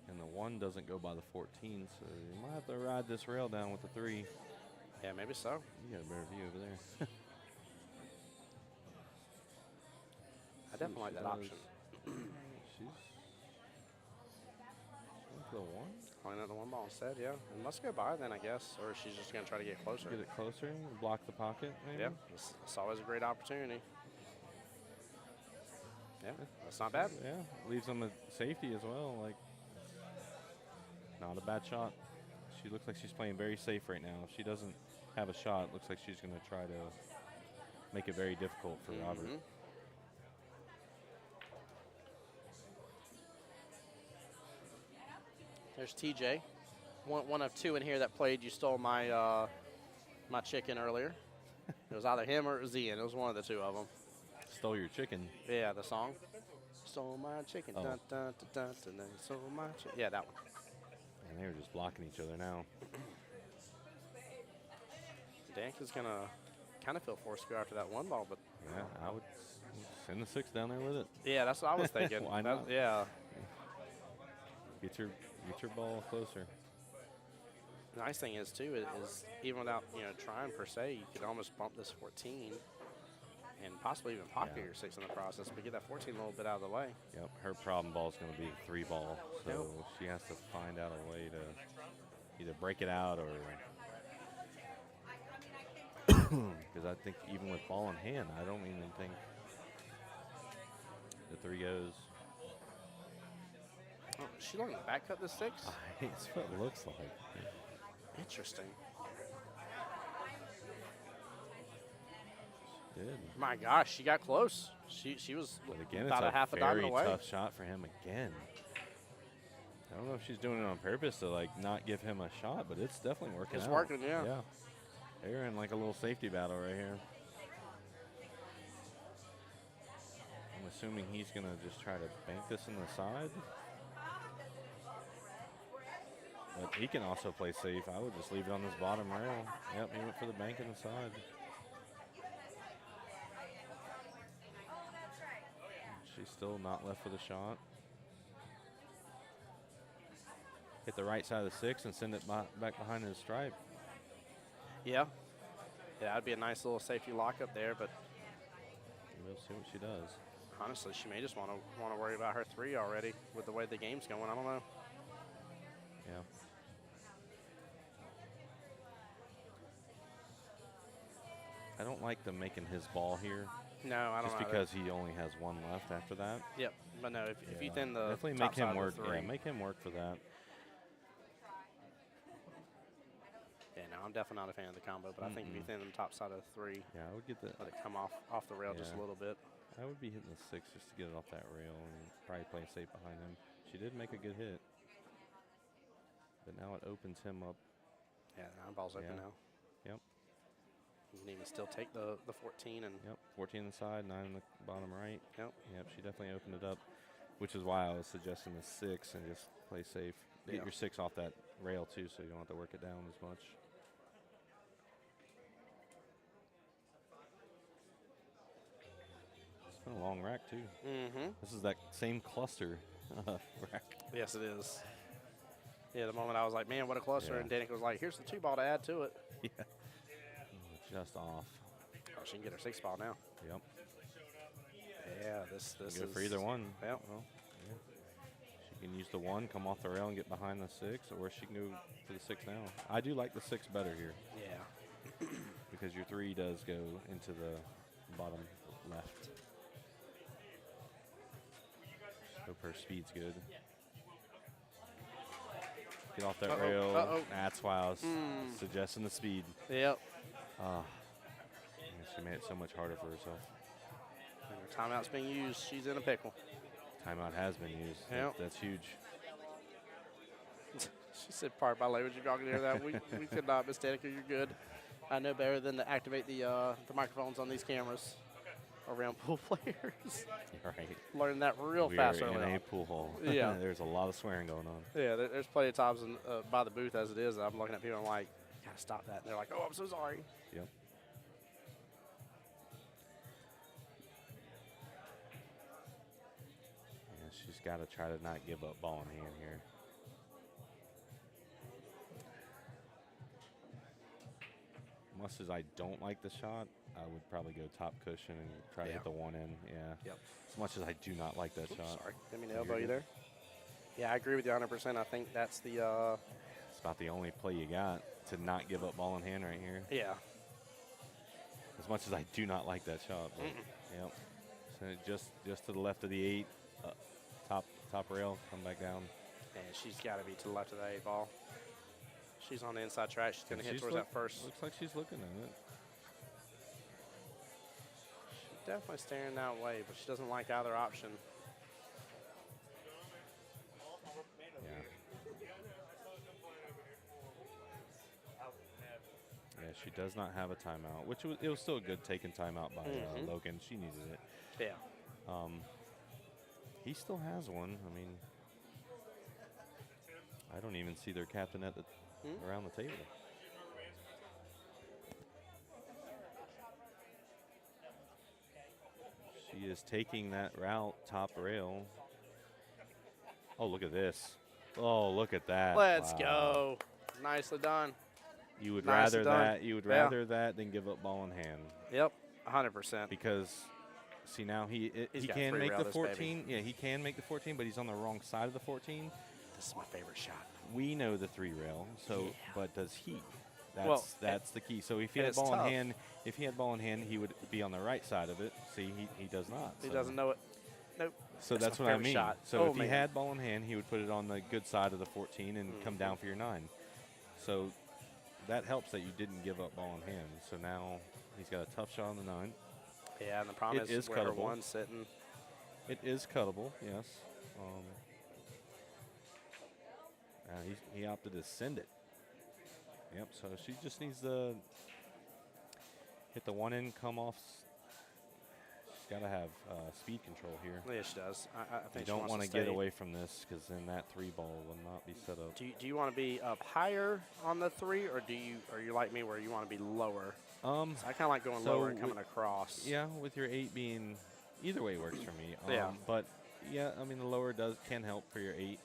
Speaker 7: And the 1 doesn't go by the 14, so you might have to ride this rail down with the 3.
Speaker 1: Yeah, maybe so.
Speaker 7: You got a better view over there.
Speaker 1: I definitely like that option.
Speaker 7: She's going for the 1.
Speaker 1: Playing at the 1 ball instead, yeah. It must go by then, I guess. Or she's just going to try to get closer.
Speaker 7: Get it closer, block the pocket, maybe.
Speaker 1: Yeah, it's always a great opportunity. Yeah, that's not bad.
Speaker 7: Yeah, leaves them a safety as well. Like, not a bad shot. She looks like she's playing very safe right now. If she doesn't have a shot, it looks like she's going to try to make it very difficult for Robert.
Speaker 1: There's TJ, one of 2 in here that played You Stole My my chicken earlier. It was either him or it was Ian. It was one of the 2 of them.
Speaker 7: Stole your chicken.
Speaker 1: Yeah, the song. Stole my chicken.
Speaker 7: Oh.
Speaker 1: Dun, dun, dun, dun, dun, stole my chicken. Yeah, that one.
Speaker 7: And they're just blocking each other now.
Speaker 1: Danka's going to kind of feel forced to go after that 1 ball, but
Speaker 7: Yeah, I would send the 6 down there with it.
Speaker 1: yeah, that's what I was thinking.
Speaker 7: Why not?
Speaker 1: Yeah.
Speaker 7: Get your ball closer.
Speaker 1: The nice thing is, too, is even without, trying per se, you could almost bump this 14 and possibly even pocket your 6 in the process, but get that 14 a little bit out of the way.
Speaker 7: Yep, her problem ball is going to be a 3 ball, so she has to find out a way to either break it out or because I think even with ball in hand, I don't even think the 3 goes.
Speaker 1: Oh, is she letting the back cut the 6?
Speaker 7: It's what it looks like.
Speaker 1: Interesting.
Speaker 7: Did.
Speaker 1: My gosh, she got close. She was
Speaker 7: But again,
Speaker 1: about
Speaker 7: it's
Speaker 1: a half a diamond
Speaker 7: very
Speaker 1: away.
Speaker 7: tough shot for him again. I don't know if she's doing it on purpose to like not give him a shot, but it's definitely working.
Speaker 1: It's
Speaker 7: out.
Speaker 1: working, yeah.
Speaker 7: Yeah. They're in like a little safety battle right here. I'm assuming he's gonna just try to bank this in the side. But he can also play safe. I would just leave it on this bottom rail. Yep, he went for the bank in the side. She's still not left for the shot. Hit the right side of the 6 and send it back behind his stripe.
Speaker 1: Yeah. Yeah, that'd be a nice little safety lockup there, but
Speaker 7: We'll see what she does.
Speaker 1: honestly, she may just want to worry about her 3 already with the way the game's going. I don't know.
Speaker 7: Yeah. I don't like them making his ball here.
Speaker 1: No, I don't
Speaker 7: Just
Speaker 1: know.
Speaker 7: because he only has 1 left after that.
Speaker 1: Yep, but no, if you thin the
Speaker 7: definitely
Speaker 1: top
Speaker 7: make him
Speaker 1: side
Speaker 7: work.
Speaker 1: of the 3.
Speaker 7: Yeah, make him work for that.
Speaker 1: Yeah, no, I'm definitely not a fan of the combo, but I think if you thin the top side of the 3,
Speaker 7: Yeah, I would get the.
Speaker 1: let it come off the rail just a
Speaker 7: Yeah.
Speaker 1: little bit.
Speaker 7: I would be hitting the 6 just to get it off that rail and probably play safe behind him. She did make a good hit, but now it opens him up.
Speaker 1: Yeah, the 9 ball's open
Speaker 7: Yeah.
Speaker 1: now.
Speaker 7: Yep.
Speaker 1: You can even still take the 14 and
Speaker 7: Yep. 14 on the side, 9 on the bottom right.
Speaker 1: Yep.
Speaker 7: Yep. She definitely opened it up, which is why I was suggesting the 6 and just play safe get your 6 off that rail too, so you don't have to work it down as much. It's been a long rack too.
Speaker 1: Mm-hmm.
Speaker 7: This is that same cluster rack.
Speaker 1: Yes, it is. Yeah, the moment I was like, man, what a cluster,
Speaker 7: Yeah.
Speaker 1: and Danica was like, here's the 2-ball to add to it.
Speaker 7: Yeah. Just off.
Speaker 1: Oh, she can get her 6-ball now.
Speaker 7: Yep.
Speaker 1: Yeah, this
Speaker 7: Good
Speaker 1: is
Speaker 7: for either one.
Speaker 1: Yep.
Speaker 7: Well, yeah. She can use the 1, come off the rail and get behind the 6, or she can go for the 6 now. I do like the 6 better here
Speaker 1: Yeah.
Speaker 7: because your 3 does go into the bottom left. Hope her speed's good. Get off that
Speaker 1: Uh-oh,
Speaker 7: rail.
Speaker 1: uh-oh.
Speaker 7: That's why I was suggesting the speed.
Speaker 1: Yep.
Speaker 7: Yeah, she made it so much harder for herself.
Speaker 1: And her timeout's being used. She's in a pickle.
Speaker 7: Timeout has been used.
Speaker 1: Yep.
Speaker 7: That's huge.
Speaker 1: She said, "Pardon my language, you're talking here. That we could not, Miss Danica. You're good. I know better than to activate the microphones on these cameras around pool players.
Speaker 7: Right.
Speaker 1: Learned that real
Speaker 7: We
Speaker 1: fast
Speaker 7: are
Speaker 1: early
Speaker 7: in
Speaker 1: on.
Speaker 7: a pool hall.
Speaker 1: Yeah.
Speaker 7: There's a lot of swearing going on.
Speaker 1: Yeah, there's plenty of times by the booth as it is. I'm looking at people and I'm like, gotta stop that. And they're like, oh, I'm so sorry.
Speaker 7: Yep. Yeah, she's got to try to not give up ball in hand here. Much as I don't like the shot, I would probably go top cushion and try to
Speaker 1: Yeah.
Speaker 7: hit the 1 in. Yeah.
Speaker 1: Yep.
Speaker 7: As much as I do not like that
Speaker 1: Oops,
Speaker 7: shot.
Speaker 1: sorry. Didn't mean to
Speaker 7: You're
Speaker 1: elbow you
Speaker 7: good.
Speaker 1: there. Yeah, I agree with you 100%. I think that's the,
Speaker 7: It's about the only play you got to not give up ball in hand right here.
Speaker 1: yeah.
Speaker 7: As much as I do not like that shot. But, yep. So just to the left of the 8, top rail, come back down.
Speaker 1: And she's got to be to the left of the 8-ball. She's on the inside track. She's going to hit
Speaker 7: She's
Speaker 1: towards that first.
Speaker 7: Looks like she's looking at it.
Speaker 1: She's definitely staring that way, but she doesn't like either option.
Speaker 7: Yeah. Yeah, she does not have a timeout, which it was still a good taken timeout by Logan. She needed it.
Speaker 1: Yeah.
Speaker 7: He still has one. I mean, I don't even see their captain at the around the table. She is taking that route, top rail. Oh, look at this. Oh, look at that.
Speaker 1: Let's
Speaker 7: Wow.
Speaker 1: go. Nicely done.
Speaker 7: You would
Speaker 1: Nicely
Speaker 7: rather
Speaker 1: done.
Speaker 7: that. You would
Speaker 1: Yeah.
Speaker 7: rather that than give up ball in hand.
Speaker 1: Yep, 100%.
Speaker 7: Because, see, now he
Speaker 1: He's got
Speaker 7: can
Speaker 1: free
Speaker 7: make
Speaker 1: rail
Speaker 7: the
Speaker 1: this
Speaker 7: 14. Yeah, he can make the 14, but he's on the wrong side of the 14.
Speaker 1: This is my favorite shot.
Speaker 7: We know the 3 rail. So,
Speaker 1: Yeah.
Speaker 7: but does he? That's
Speaker 1: Well,
Speaker 7: that's the key. So if he
Speaker 1: and
Speaker 7: had
Speaker 1: it's
Speaker 7: ball
Speaker 1: tough.
Speaker 7: in hand, he would be on the right side of it. See, he does not.
Speaker 1: He
Speaker 7: so.
Speaker 1: doesn't know it. Nope.
Speaker 7: So that's
Speaker 1: my
Speaker 7: what I
Speaker 1: favorite
Speaker 7: mean.
Speaker 1: shot.
Speaker 7: So
Speaker 1: Oh,
Speaker 7: if he
Speaker 1: man.
Speaker 7: had ball in hand, he would put it on the good side of the 14 and come down for your 9. So that helps that you didn't give up ball in hand. So now he's got a tough shot on the 9.
Speaker 1: Yeah, and the problem
Speaker 7: It
Speaker 1: is
Speaker 7: is
Speaker 1: where her
Speaker 7: cuttable.
Speaker 1: one's sitting.
Speaker 7: It is cuttable, yes. He opted to send it. Yep, so she just needs to hit the 1 in, come off. She's got to have speed control here.
Speaker 1: Yeah, she does. I think
Speaker 7: You
Speaker 1: she
Speaker 7: don't
Speaker 1: wants
Speaker 7: want to
Speaker 1: stay.
Speaker 7: get away from this because then that 3 ball will not be set up.
Speaker 1: Do you want to be up higher on the 3, or are you like me where you want to be lower? So I kind of like going
Speaker 7: so
Speaker 1: lower and coming across.
Speaker 7: Yeah, with your 8 being either way works for me.
Speaker 1: Yeah.
Speaker 7: But yeah, I mean the lower can help for your 8.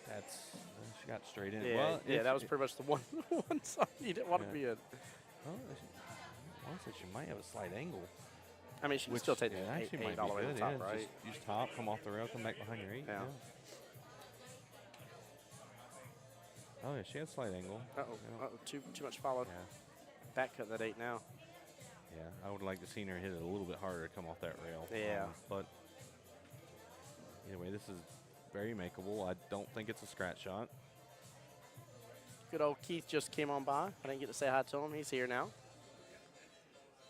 Speaker 7: That's she got straight in.
Speaker 1: Yeah,
Speaker 7: Well,
Speaker 1: yeah, that was pretty much the one side you didn't want to be in.
Speaker 7: Oh, honestly, she might have a slight angle.
Speaker 1: I mean, she can still take the
Speaker 7: yeah,
Speaker 1: 8
Speaker 7: actually might
Speaker 1: all
Speaker 7: be
Speaker 1: the way to
Speaker 7: good.
Speaker 1: the top,
Speaker 7: Yeah,
Speaker 1: right?
Speaker 7: just use top, come off the rail, come back behind your 8.
Speaker 1: Yeah.
Speaker 7: Oh yeah, she has slight angle.
Speaker 1: Uh-oh, too much follow.
Speaker 7: Yeah.
Speaker 1: Back cut that 8 now.
Speaker 7: Yeah, I would like to see her hit it a little bit harder to come off that rail.
Speaker 1: Yeah.
Speaker 7: But anyway, this is very makeable. I don't think it's a scratch shot.
Speaker 1: Good old Keith just came on by. I didn't get to say hi to him. He's here now.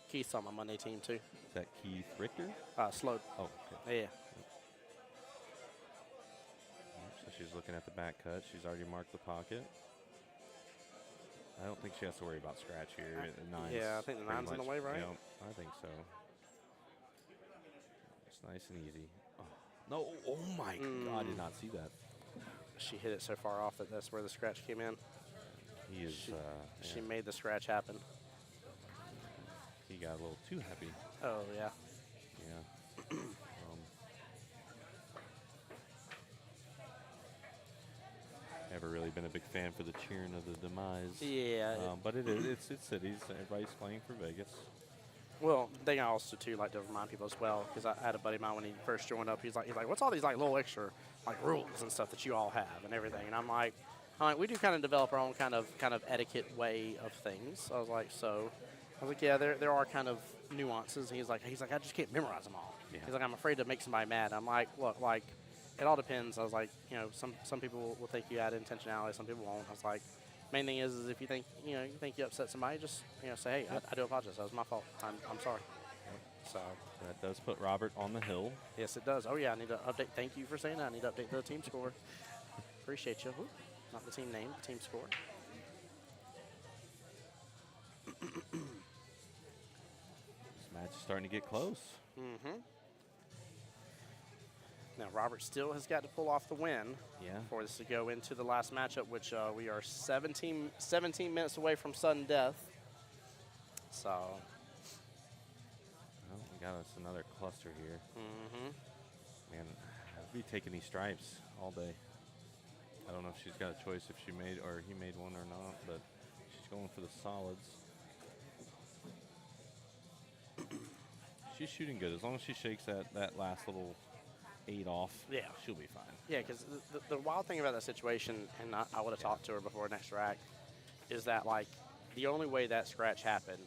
Speaker 1: Keith's on my Monday team, too.
Speaker 7: Is that Keith Richter?
Speaker 1: Slowed.
Speaker 7: Oh, okay.
Speaker 1: Yeah.
Speaker 7: So she's looking at the back cut. She's already marked the pocket. I don't think she has to worry about scratch here. The 9's
Speaker 1: Yeah, I think the
Speaker 7: pretty
Speaker 1: 9's in the
Speaker 7: much-
Speaker 1: way, right?
Speaker 7: Yeah, I think so. It's nice and easy. Oh, No. Oh, my God. I did not see that.
Speaker 1: She hit it so far off that that's where the scratch came in.
Speaker 7: He is,
Speaker 1: She made the scratch happen.
Speaker 7: he got a little too happy.
Speaker 1: Oh, yeah.
Speaker 7: Yeah. Never really been a big fan for the cheering of the demise.
Speaker 1: Yeah.
Speaker 7: But it is. It's cities. Everybody's playing for Vegas.
Speaker 1: Well, the thing I also too like to remind people as well, because I had a buddy of mine when he first joined up. He's like, what's all these like little extra like rules and stuff that you all have and everything? And I'm like, we do kind of develop our own kind of etiquette way of things. I was like, yeah, there are kind of nuances. He's like, I just can't memorize them all.
Speaker 7: Yeah.
Speaker 1: He's like, I'm afraid to make somebody mad. I'm like, look, like, it all depends. I was like, some people will think you add intentionality, some people won't. I was like, main thing is if you think you upset somebody, just say, hey, I do apologize. That was my fault. I'm sorry. So
Speaker 7: That does put Robert on the hill.
Speaker 1: yes, it does. Oh yeah, I need to update. Thank you for saying that. I need to update the team score. Appreciate you. Ooh, not the team name, the team score.
Speaker 7: This match is starting to get close.
Speaker 1: Mm-hmm. Now Robert still has got to pull off the win
Speaker 7: Yeah.
Speaker 1: for this to go into the last matchup, which we are 17 minutes away from sudden death. So.
Speaker 7: Well, we got us another cluster here.
Speaker 1: Mm-hmm.
Speaker 7: Man, I'd be taking these stripes all day. I don't know if she's got a choice if she made or he made one or not, but she's going for the solids. She's shooting good. As long as she shakes that last little 8 off,
Speaker 1: Yeah.
Speaker 7: she'll be fine.
Speaker 1: Yeah, because the wild thing about that situation, and I would have talked to her before next rack, is that like the only way that scratch happened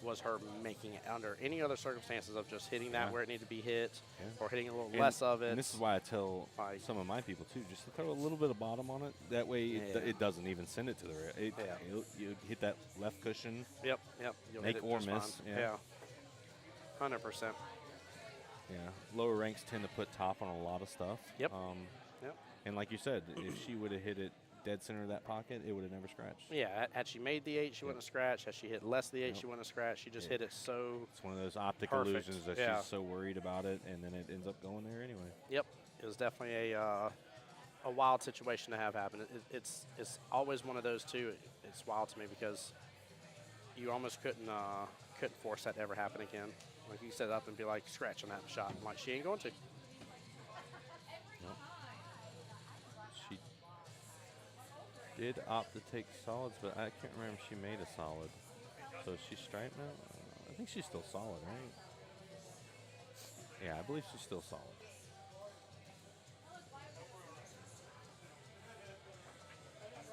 Speaker 1: was her making it under any other circumstances of just hitting that
Speaker 7: Yeah.
Speaker 1: where it needed to be hit,
Speaker 7: Yeah.
Speaker 1: or hitting a little
Speaker 7: And-
Speaker 1: less of it.
Speaker 7: And this is why I tell
Speaker 1: Like-
Speaker 7: some of my people too, just to throw a little bit of bottom on it. That way it doesn't even send it to the rail. You hit that left cushion.
Speaker 1: Yep. You'll
Speaker 7: Make
Speaker 1: hit it
Speaker 7: or
Speaker 1: just
Speaker 7: miss,
Speaker 1: fine.
Speaker 7: yeah.
Speaker 1: 100%.
Speaker 7: Yeah, lower ranks tend to put top on a lot of stuff.
Speaker 1: Yep. Yep.
Speaker 7: And like you said, if she would have hit it dead center of that pocket, it would have never scratched.
Speaker 1: Yeah, had she made the 8, she wouldn't have scratched. Had she hit less of the 8,
Speaker 7: Yep.
Speaker 1: she wouldn't have scratched. She just
Speaker 7: Yeah.
Speaker 1: hit it so.
Speaker 7: It's one of those optic
Speaker 1: Perfect.
Speaker 7: illusions that
Speaker 1: Yeah.
Speaker 7: she's so worried about it, and then it ends up going there anyway.
Speaker 1: Yep, it was definitely a wild situation to have happen. It's always one of those two. It's wild to me because you almost couldn't force that to ever happen again. Like you set up and be like scratching that shot. I'm like, she ain't going to.
Speaker 7: She did opt to take solids, but I can't remember if she made a solid. So is she striped now? I think she's still solid, right? Yeah, I believe she's still solid.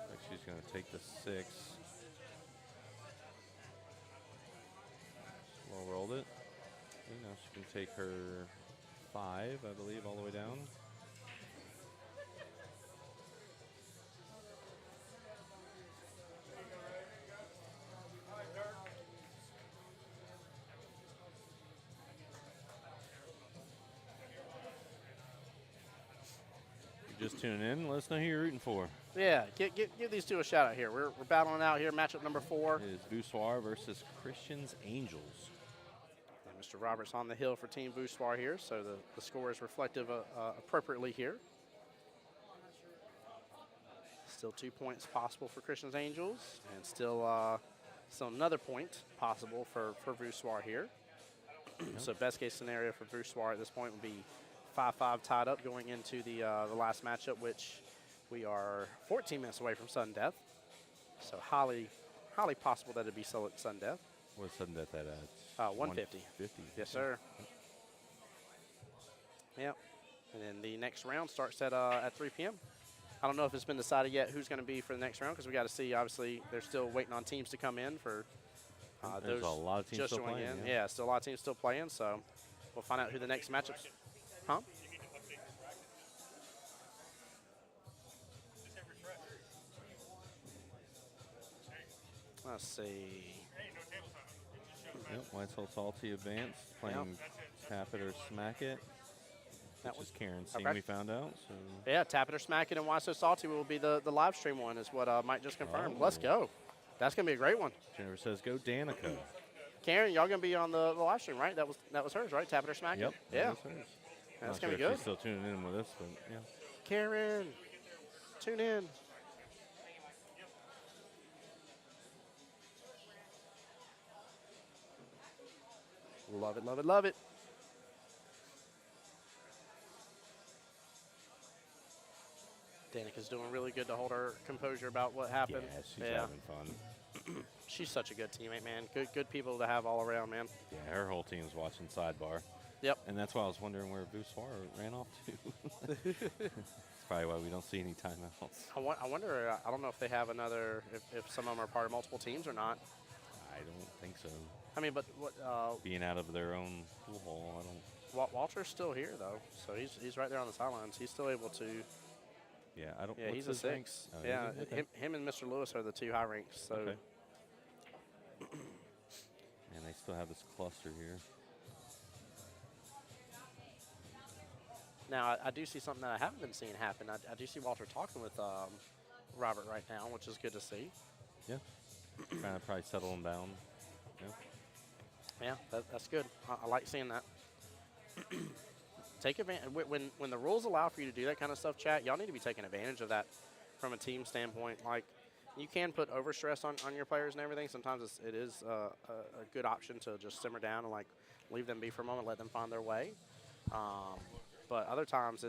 Speaker 7: Like she's going to take the 6. Slow rolled it. Now she can take her 5, I believe, all the way down. You're just tuning in, let us know who you're rooting for.
Speaker 1: Yeah, give these two a shout out here. We're battling out here. Matchup number 4.
Speaker 7: It is Voussoir versus Christian's Angels.
Speaker 1: And Mr. Roberts on the hill for Team Voussoir here, so the score is reflective appropriately here. Still 2 points possible for Christian's Angels, and still another point possible for Voussoir here. So best case scenario for Voussoir at this point would be 5-5 tied up going into the last matchup, which we are 14 minutes away from sudden death. So highly possible that it'd be sudden death.
Speaker 7: What's sudden death at?
Speaker 1: 150.
Speaker 7: 150.
Speaker 1: Yes, sir. Yep. And then the next round starts at 3 p.m. I don't know if it's been decided yet who's going to be for the next round because we got to see. Obviously, they're still waiting on teams to come in for
Speaker 7: There's
Speaker 1: those
Speaker 7: a lot of teams
Speaker 1: just
Speaker 7: still
Speaker 1: joining
Speaker 7: playing.
Speaker 1: in. Yeah, still a lot of teams still playing. So we'll find out who the next matchups. Huh? Let's see.
Speaker 7: Yep, White Soul Salty advanced, playing Tap It or Smack It.
Speaker 1: That
Speaker 7: Which
Speaker 1: was
Speaker 7: is Karen's team,
Speaker 1: okay.
Speaker 7: we found out. So
Speaker 1: Yeah, Tap It or Smack It and Why So Salty will be the live stream one is what Mike just confirmed.
Speaker 7: Oh.
Speaker 1: Let's go. That's going to be a great one.
Speaker 7: Jennifer says, go Danica.
Speaker 1: Karen, y'all going to be on the live stream, right? That was hers, right? Tap It or Smack
Speaker 7: Yep.
Speaker 1: It? Yeah.
Speaker 7: that is hers.
Speaker 1: That's
Speaker 7: Not
Speaker 1: going to
Speaker 7: sure
Speaker 1: be
Speaker 7: if
Speaker 1: good.
Speaker 7: she's still tuning in with us, but yeah.
Speaker 1: Karen, tune in. Love it, love it, love it. Danica's doing really good to hold her composure about what
Speaker 7: Yeah,
Speaker 1: happened.
Speaker 7: she's having fun.
Speaker 1: She's such a good teammate, man. Good people to have all around, man.
Speaker 7: Yeah, her whole team's watching sidebar.
Speaker 1: Yep.
Speaker 7: And that's why I was wondering where Boussoir ran off to. That's probably why we don't see any timeouts.
Speaker 1: I wonder, I don't know if they have another, if some of them are part of multiple teams or not.
Speaker 7: I don't think so.
Speaker 1: I mean, but what?
Speaker 7: Being out of their own pool hall, I don't.
Speaker 1: Walter's still here though, so he's right there on the sidelines. He's still able to.
Speaker 7: Yeah, I don't.
Speaker 1: Yeah,
Speaker 7: what's
Speaker 1: he's a
Speaker 7: his rank?
Speaker 1: 6.
Speaker 7: Oh,
Speaker 1: yeah,
Speaker 7: is he? Okay.
Speaker 1: him and Mr. Lewis are the 2 high ranks. So.
Speaker 7: Okay. And they still have this cluster here.
Speaker 1: Now I do see something that I haven't been seeing happen. I do see Walter talking with Robert right now, which is good to see.
Speaker 7: Yeah. Trying to probably settle him down. Yeah.
Speaker 1: Yeah, that's good. I like seeing that. Take advantage when the rules allow for you to do that kind of stuff, chat. Y'all need to be taking advantage of that from a team standpoint. Like, you can put overstress on your players and everything. Sometimes it is a good option to just simmer down and like leave them be for a moment, let them find their way. But other times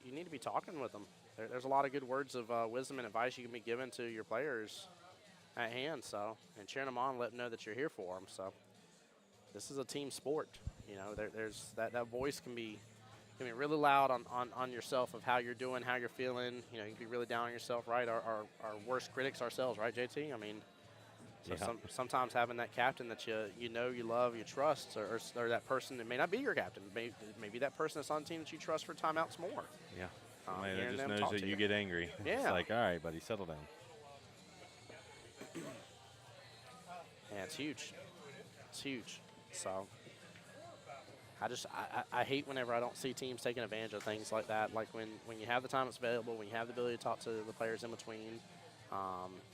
Speaker 1: you need to be talking with them. There's a lot of good words of wisdom and advice you can be given to your players at hand. So, and cheering them on, let them know that you're here for them. So, this is a team sport. You know, there's that voice can be really loud on yourself of how you're doing, how you're feeling. You know, you can be really down on yourself, right? Our worst critics ourselves, right, JT? I mean, so
Speaker 7: Yeah.
Speaker 1: sometimes having that captain that you know, you love, you trust, or that person that may not be your captain, maybe that person that's on the team that you trust for timeouts more.
Speaker 7: Yeah. Somebody that
Speaker 1: hearing
Speaker 7: just
Speaker 1: them
Speaker 7: knows
Speaker 1: talk
Speaker 7: that
Speaker 1: to
Speaker 7: you
Speaker 1: you.
Speaker 7: get angry.
Speaker 1: Yeah.
Speaker 7: It's like, all right, buddy, settle down.
Speaker 1: Yeah, it's huge. It's huge. So I hate whenever I don't see teams taking advantage of things like that. Like when you have the time that's available, when you have the ability to talk to the players in between.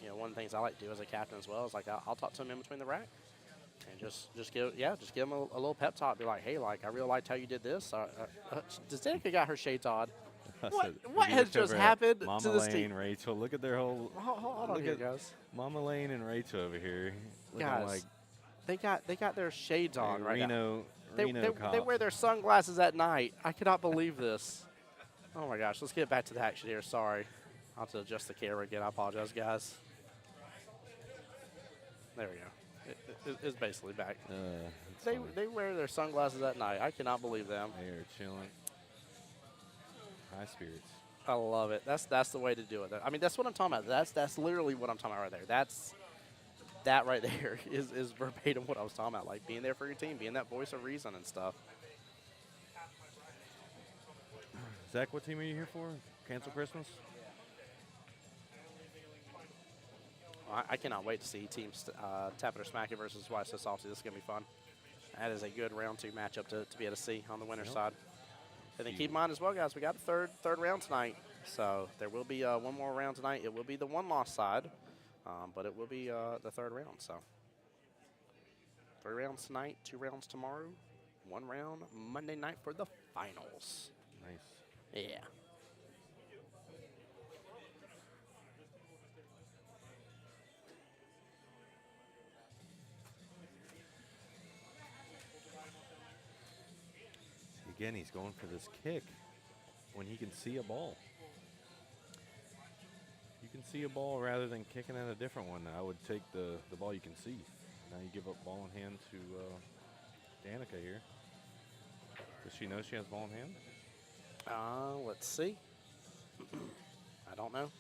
Speaker 1: You know, one of the things I like to do as a captain as well is like I'll talk to them in between the rack, and just give them a little pep talk. Be like, hey, like I really liked how you did this. Does Danica got her shades on? What has just happened
Speaker 7: Mama
Speaker 1: to this
Speaker 7: Lane,
Speaker 1: team?
Speaker 7: Rachel, look at their whole.
Speaker 1: Hold on
Speaker 7: look
Speaker 1: here,
Speaker 7: at
Speaker 1: guys.
Speaker 7: Mama Lane and Rachel over here. Looking
Speaker 1: Guys,
Speaker 7: like
Speaker 1: they got their shades on right now.
Speaker 7: Reno
Speaker 1: They
Speaker 7: cop.
Speaker 1: wear their sunglasses at night. I cannot believe this. Oh my gosh, let's get back to the action here. Sorry. I'll have to adjust the camera again. I apologize, guys. There we go. It's basically back.
Speaker 7: It's funny.
Speaker 1: They wear their sunglasses at night. I cannot believe them.
Speaker 7: They are chilling. High spirits.
Speaker 1: I love it. That's the way to do it. I mean, that's what I'm talking about. That's literally what I'm talking about right there. That right there is verbatim what I was talking about. Like being there for your team, being that voice of reason and stuff.
Speaker 7: Zach, what team are you here for? Cancel Christmas?
Speaker 1: I cannot wait to see teams tap it or smack it versus Why So Salty. This is going to be fun. That is a good round 2 matchup to be able to see on the winner's side. And then keep in mind as well, guys, we got the third round tonight. So there will be one more round tonight. It will be the one-loss side, but it will be the third round. So 3 rounds tonight, 2 rounds tomorrow, 1 round Monday night for the finals.
Speaker 7: Nice.
Speaker 1: Yeah.
Speaker 7: Again, he's going for this kick when he can see a ball. You can see a ball rather than kicking at a different one. I would take the ball you can see. Now you give up ball in hand to Danica here. Does she know she has ball in hand?
Speaker 1: Let's see. I don't know.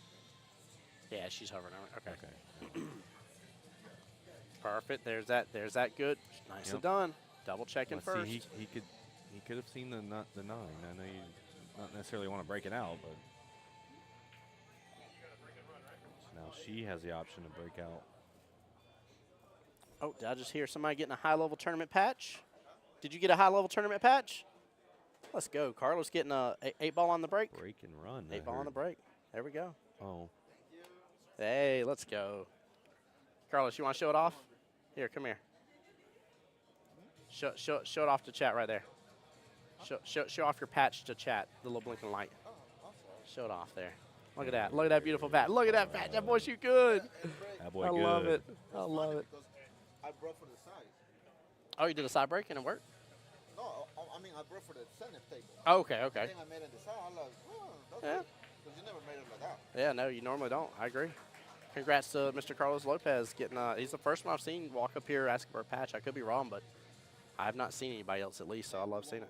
Speaker 1: Yeah, she's hovering over it. Okay. Perfect. There's that good. Nicely done. Double checking
Speaker 7: Let's
Speaker 1: first.
Speaker 7: see, he could have seen the 9. I know you not necessarily want to break it out, but now she has the option to break out.
Speaker 1: Oh, did I just hear somebody getting a high-level tournament patch? Did you get a high-level tournament patch? Let's go. Carlos getting a 8-ball on the break.
Speaker 7: Break and run.
Speaker 1: 8-ball on the break. There we go.
Speaker 7: Oh.
Speaker 1: Hey, let's go. Carlos, you want to show it off? Here, come here. Show it off to chat right there. Show off your patch to chat, the little blinking light. Show it off there. Look at that. Look at that beautiful patch. Look at that patch. That boy shoot good.
Speaker 7: That boy
Speaker 1: I
Speaker 7: good.
Speaker 1: love it. I love it.
Speaker 3: Because I brought for the side.
Speaker 1: Oh, you did a side break and it worked?
Speaker 3: No, I mean I brought for the center table.
Speaker 1: Okay, okay.
Speaker 3: Then I made it the side. I'm like, that's
Speaker 1: Yeah.
Speaker 3: good. Because you never made it like that.
Speaker 1: Yeah, no, you normally don't. I agree. Congrats to Mr. Carlos Lopez getting. He's the first one I've seen walk up here asking for a patch. I could be wrong, but I have not seen anybody else at least, so I love seeing it.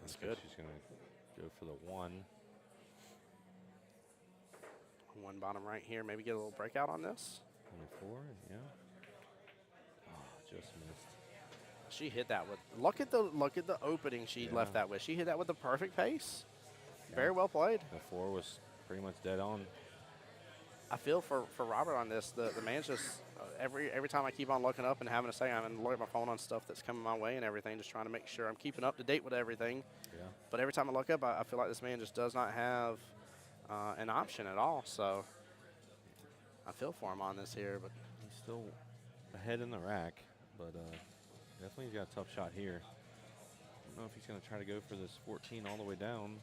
Speaker 1: That's good.
Speaker 7: She's going to go for the 1.
Speaker 1: One bottom right here. Maybe get a little breakout on this.
Speaker 7: 24, yeah. Oh, just missed.
Speaker 1: She hit that with. Look at the opening she left that with. She hit that with the perfect pace. Very well played.
Speaker 7: The 4 was pretty much dead on.
Speaker 1: I feel for Robert on this. The man's just every time I keep on looking up and having a say, I'm going to look at my phone on stuff that's coming my way and everything, just trying to make sure I'm keeping up to date with everything.
Speaker 7: Yeah.
Speaker 1: But every time I look up, I feel like this man just does not have an option at all. So I feel for him on this here, but
Speaker 7: He's still ahead in the rack, but definitely he's got a tough shot here. I don't know if he's going to try to go for this 14 all the way down.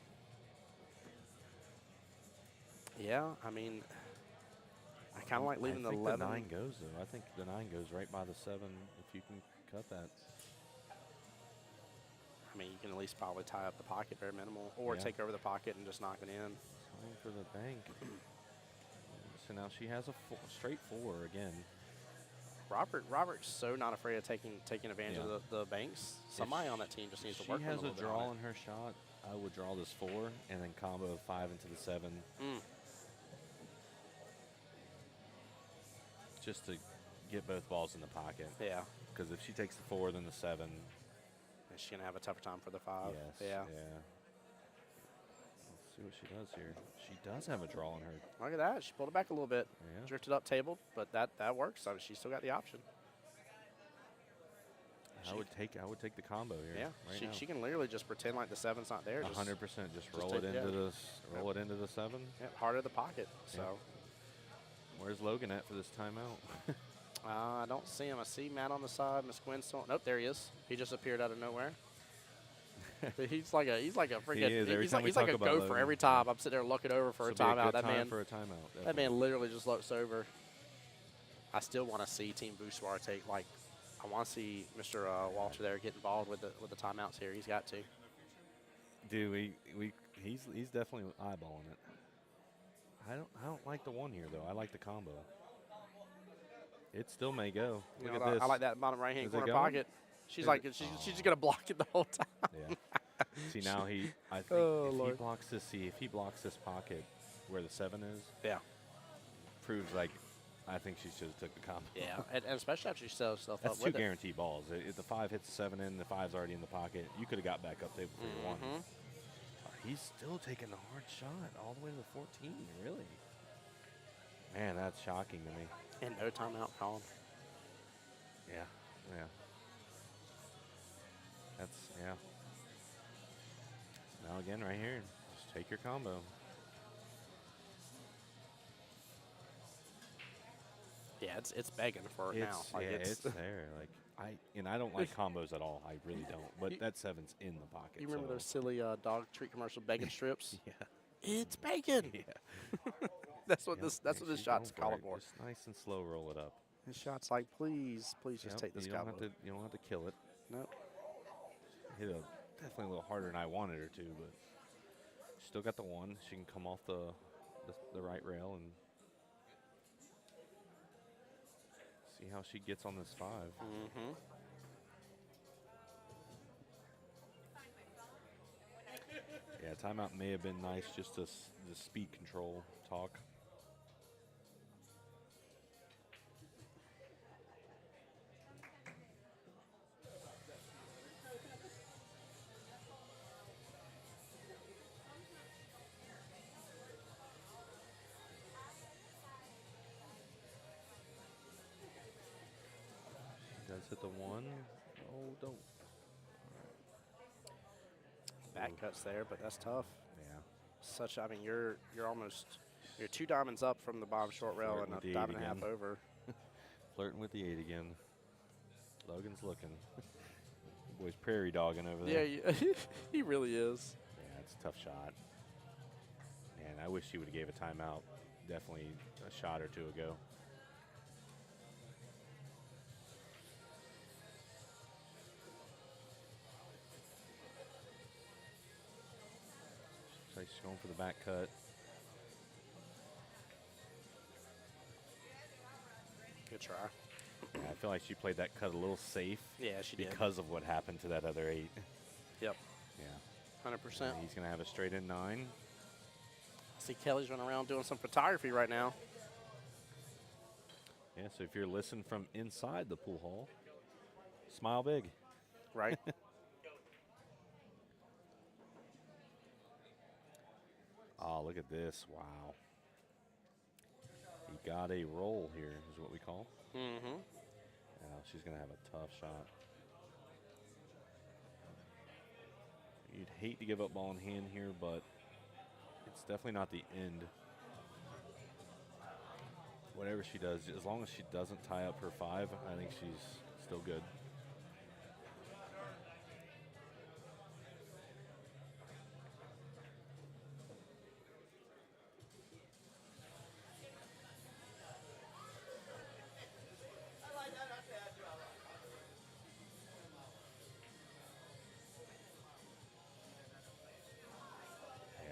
Speaker 1: yeah, I mean, I kind of like leaving the
Speaker 7: I think
Speaker 1: 11.
Speaker 7: the 9 goes, though. I think the 9 goes right by the 7 if you can cut that.
Speaker 1: I mean, you can at least probably tie up the pocket, very minimal, or
Speaker 7: Yeah.
Speaker 1: take over the pocket and just knock it in.
Speaker 7: Going for the bank. So now she has a straight 4 again.
Speaker 1: Robert's so not afraid of taking advantage
Speaker 7: Yeah.
Speaker 1: of the banks. Somebody on that team just needs to
Speaker 7: She
Speaker 1: work on
Speaker 7: has
Speaker 1: a
Speaker 7: a
Speaker 1: little bit on
Speaker 7: draw
Speaker 1: it.
Speaker 7: in her shot. I would draw this 4 and then combo 5 into the 7. Just to get both balls in the pocket.
Speaker 1: Yeah,
Speaker 7: Because if she takes the 4, then the 7.
Speaker 1: and she's gonna have a tougher time for the 5.
Speaker 7: Yes.
Speaker 1: Yeah.
Speaker 7: Let's see what she does here. She does have a draw in her.
Speaker 1: Look at that. She pulled it back a little bit.
Speaker 7: Yeah.
Speaker 1: Drifted up, tabled, but that works. I mean, she's still got the option.
Speaker 7: I would take the combo here.
Speaker 1: Yeah,
Speaker 7: Right
Speaker 1: she can literally just pretend like the 7's not there.
Speaker 7: 100%. Just roll
Speaker 1: take-
Speaker 7: it into
Speaker 1: yeah.
Speaker 7: roll it into the 7.
Speaker 1: Yeah, heart of the pocket. So
Speaker 7: Where's Logan at for this timeout?
Speaker 1: I don't see him. I see Matt on the side. Miss Gwen still. Nope, there he is. He just appeared out of nowhere. But he's like a freaking.
Speaker 7: He is. Every
Speaker 1: He's
Speaker 7: time
Speaker 1: like,
Speaker 7: we
Speaker 1: he's like
Speaker 7: talk
Speaker 1: a
Speaker 7: about
Speaker 1: gopher
Speaker 7: Logan.
Speaker 1: every time. I'm sitting there looking over for a
Speaker 7: This would be
Speaker 1: timeout.
Speaker 7: good
Speaker 1: That
Speaker 7: time
Speaker 1: man.
Speaker 7: for a timeout.
Speaker 1: That
Speaker 7: definitely.
Speaker 1: man literally just looks over. I still want to see Team Boussoir take like. I want to see Mr. Walter there get involved with the timeouts here. He's got to.
Speaker 7: Dude, he's definitely eyeballing it. I don't like the 1 here though. I like the combo. It still may go.
Speaker 1: You
Speaker 7: Look
Speaker 1: know,
Speaker 7: at this.
Speaker 1: I like that bottom right hand
Speaker 7: Is it
Speaker 1: corner
Speaker 7: going?
Speaker 1: pocket. She's
Speaker 7: Is
Speaker 1: like
Speaker 7: it-
Speaker 1: she's just gonna block it the whole time.
Speaker 7: Yeah. See now I think
Speaker 1: Oh,
Speaker 7: if he
Speaker 1: Lord.
Speaker 7: blocks this, if he blocks this pocket where the 7 is,
Speaker 1: Yeah.
Speaker 7: proves like I think she should have took the combo.
Speaker 1: Yeah, and especially after she sells stuff
Speaker 7: That's
Speaker 1: up
Speaker 7: 2
Speaker 1: with it.
Speaker 7: guaranteed balls. If the 5 hits the 7 in, the 5's already in the pocket. You could have got back up table for your 1.
Speaker 1: Mhm.
Speaker 7: He's still taking the hard shot all the way to the 14. Really? Man, that's shocking to me.
Speaker 1: And no timeout call.
Speaker 7: Yeah. Yeah. That's yeah. Now again, right here, just take your combo.
Speaker 1: Yeah, it's begging for it now. Like
Speaker 7: it's there. Like I don't like combos at all. I really don't. But that 7's in the pocket.
Speaker 1: You remember
Speaker 7: so-
Speaker 1: those silly dog treat commercial begging strips?
Speaker 7: Yeah.
Speaker 1: It's bacon.
Speaker 7: Yeah.
Speaker 1: That's what
Speaker 7: Yep,
Speaker 1: this. That's
Speaker 7: yeah,
Speaker 1: what this
Speaker 7: she's
Speaker 1: shot's
Speaker 7: going
Speaker 1: calling
Speaker 7: it.
Speaker 1: for.
Speaker 7: Just nice and slow, roll it up.
Speaker 1: This shot's like, please just
Speaker 7: Yep,
Speaker 1: take this
Speaker 7: you don't
Speaker 1: combo.
Speaker 7: have to. You don't have to kill it.
Speaker 1: Nope.
Speaker 7: Hit definitely a little harder than I wanted her to, but still got the 1. She can come off the right rail and see how she gets on this 5.
Speaker 1: Mm-hmm.
Speaker 7: Yeah, timeout may have been nice just to the speed control talk. Does hit the 1. Oh, don't.
Speaker 1: Back cuts there, but that's tough.
Speaker 7: Yeah.
Speaker 1: I mean, you're almost 2 diamonds up from the bottom short rail
Speaker 7: Flirting
Speaker 1: and
Speaker 7: with
Speaker 1: a
Speaker 7: the
Speaker 1: diamond
Speaker 7: 8
Speaker 1: and a half
Speaker 7: again.
Speaker 1: over.
Speaker 7: Flirting with the 8 again. Logan's looking. Boy's prairie dogging over
Speaker 1: Yeah,
Speaker 7: there.
Speaker 1: he really is.
Speaker 7: Yeah, it's a tough shot. And I wish he would have gave a timeout definitely a shot or two ago. So she's going for the back cut.
Speaker 1: Good try.
Speaker 7: Yeah, I feel like she played that cut a little safe.
Speaker 1: Yeah, she did.
Speaker 7: Because of what happened to that other 8.
Speaker 1: Yep.
Speaker 7: Yeah.
Speaker 1: 100%.
Speaker 7: He's going to have a straight in 9.
Speaker 1: See Kelly's running around doing some photography right now.
Speaker 7: Yeah, so if you're listening from inside the pool hall, smile big.
Speaker 1: Right.
Speaker 7: Oh, look at this. Wow. He got a roll here, is what we call.
Speaker 1: Mm-hmm.
Speaker 7: Yeah, she's going to have a tough shot. You'd hate to give up ball in hand here, but it's definitely not the end. Whatever she does, as long as she doesn't tie up her 5, I think she's still good.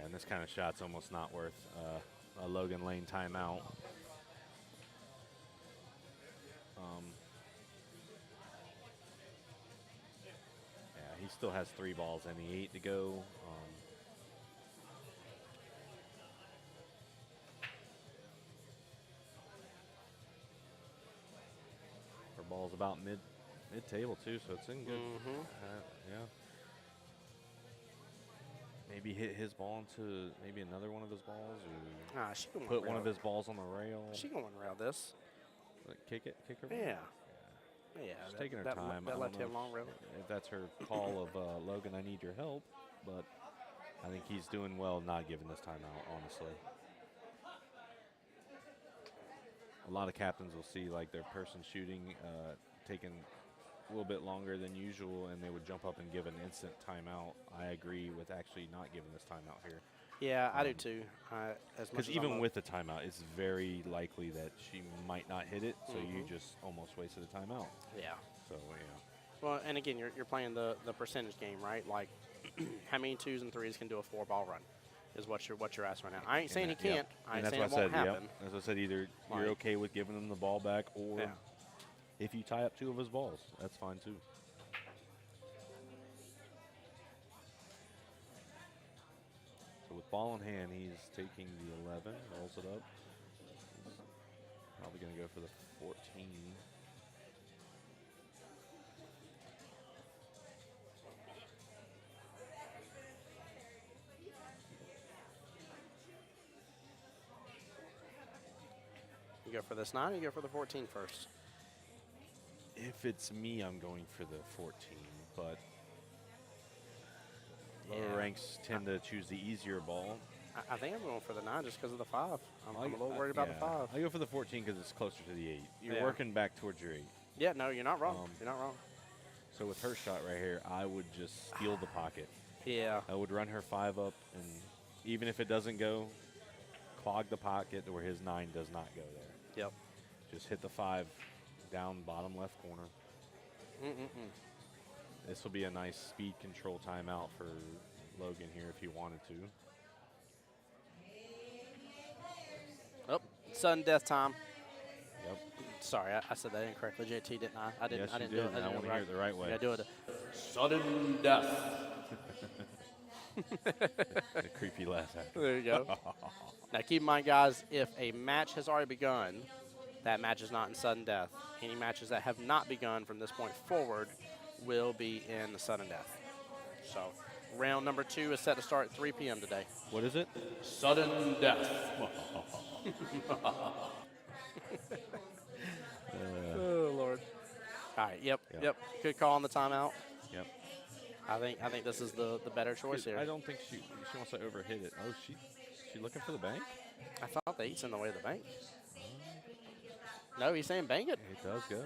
Speaker 7: And this kind of shot's almost not worth a Logan Lane timeout. Yeah, he still has 3 balls and the 8 to go. Her ball's about mid-table too, so it's in good. Yeah. Maybe hit his ball into maybe another one of his balls, or
Speaker 1: Nah, she can
Speaker 7: put one of his balls on the rail.
Speaker 1: She can one rail this.
Speaker 7: Like, kick her.
Speaker 1: Yeah. Yeah.
Speaker 7: She's taking her time.
Speaker 1: That
Speaker 7: I don't
Speaker 1: left
Speaker 7: know
Speaker 1: hand long rail.
Speaker 7: if that's her call of Logan, I need your help, but I think he's doing well not giving this timeout, honestly. A lot of captains will see like their person shooting taking a little bit longer than usual, and they would jump up and give an instant timeout. I agree with actually not giving this timeout here.
Speaker 1: Yeah, I do too.
Speaker 7: Because even with the timeout, it's very likely that she might not hit it, so you just almost wasted a timeout.
Speaker 1: Yeah.
Speaker 7: So, yeah.
Speaker 1: Well, and again, you're playing the percentage game, right? Like, how many 2s and 3s can do a 4-ball run is what you're asking right now. I ain't saying he can't. I ain't saying it won't happen.
Speaker 7: As I said, either you're okay with giving him the ball back, or if you tie up 2 of his balls, that's fine too. So with ball in hand, he's taking the 11, rolls it up. He's probably going to go for the 14.
Speaker 1: You go for this 9, or you go for the 14 first?
Speaker 7: If it's me, I'm going for the 14, but lower ranks tend to choose the easier ball.
Speaker 1: I think I'm going for the 9 just because of the 5. I'm a little worried about the 5.
Speaker 7: I go for the 14 because it's closer to the 8. You're working back towards your 8.
Speaker 1: Yeah, no, you're not wrong. You're not wrong.
Speaker 7: So with her shot right here, I would just steal the pocket.
Speaker 1: Yeah.
Speaker 7: I would run her 5 up, and even if it doesn't go, clog the pocket where his 9 does not go there.
Speaker 1: Yep.
Speaker 7: Just hit the 5 down bottom left corner. This will be a nice speed control timeout for Logan here if he wanted to.
Speaker 1: Oh, sudden death time.
Speaker 7: Yep.
Speaker 1: Sorry, I said that incorrectly, JT, didn't I? I didn't.
Speaker 7: Yes,
Speaker 1: I didn't
Speaker 7: you
Speaker 1: do
Speaker 7: did,
Speaker 1: it.
Speaker 7: and I want to hear it the right way.
Speaker 1: Yeah, do it. Sudden death.
Speaker 7: The creepy laugh after.
Speaker 1: There you go. Now, keep in mind, guys, if a match has already begun, that match is not in sudden death. Any matches that have not begun from this point forward will be in sudden death. So, round number 2 is set to start at 3 p.m. today.
Speaker 7: What is it?
Speaker 1: Sudden death. Oh, Lord. All right, yep. Good call on the timeout.
Speaker 7: Yep.
Speaker 1: I think this is the better choice here.
Speaker 7: I don't think she wants to overhit it. Oh, she looking for the bank?
Speaker 1: I thought the 8's in the way of the bank. No, he's saying bang it.
Speaker 7: It does go.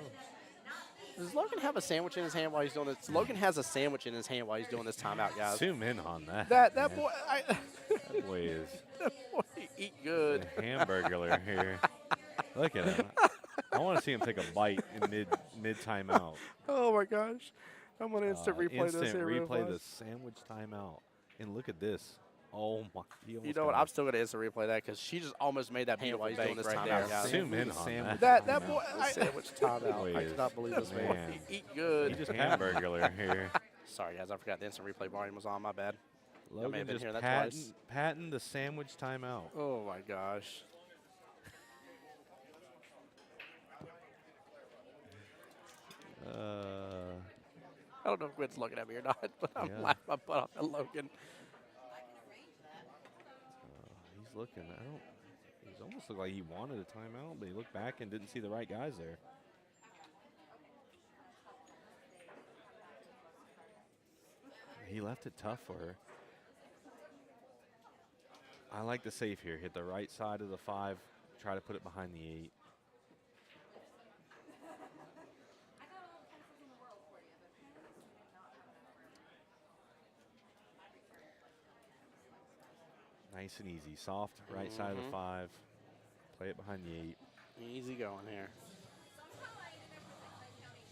Speaker 1: Does Logan have a sandwich in his hand while he's doing this? Logan has a sandwich in his hand while he's doing this timeout, guys.
Speaker 7: Zoom in on that.
Speaker 1: That
Speaker 7: man.
Speaker 1: boy,
Speaker 7: That boy is
Speaker 1: that boy eat good.
Speaker 7: a hamburger here. Look at him. I want to see him take a bite in mid timeout.
Speaker 1: Oh my gosh. I'm gonna instant replay this here. real
Speaker 7: Replay the
Speaker 1: fast.
Speaker 7: sandwich timeout. And look at this. Oh my.
Speaker 1: You know what? I'm still gonna instant replay that because she just almost made that beautiful while he's doing this
Speaker 2: right
Speaker 1: timeout,
Speaker 2: there.
Speaker 1: guys.
Speaker 7: Zoom in on
Speaker 1: That boy,
Speaker 2: Timeout.
Speaker 1: sandwich timeout.
Speaker 7: Boy
Speaker 1: I
Speaker 7: is-
Speaker 1: cannot believe this man.
Speaker 7: man.
Speaker 1: Eat good.
Speaker 7: He just hamburger here.
Speaker 1: Sorry, guys. I forgot the instant replay volume was on. My bad. may have
Speaker 7: Logan
Speaker 1: been
Speaker 7: just
Speaker 1: hearing that twice.
Speaker 7: patting the sandwich timeout.
Speaker 1: Oh my gosh. I don't know if Gwen's looking at me or not, but I'm
Speaker 7: Yeah.
Speaker 1: laughing my butt off at Logan.
Speaker 7: He's looking. He's almost looked like he wanted a timeout, but he looked back and didn't see the right guys there. He left it tough for her. I like the safe here. Hit the right side of the 5. Try to put it behind the 8. Nice and easy. Soft right side of the 5. Play it behind the 8.
Speaker 1: Easy going here.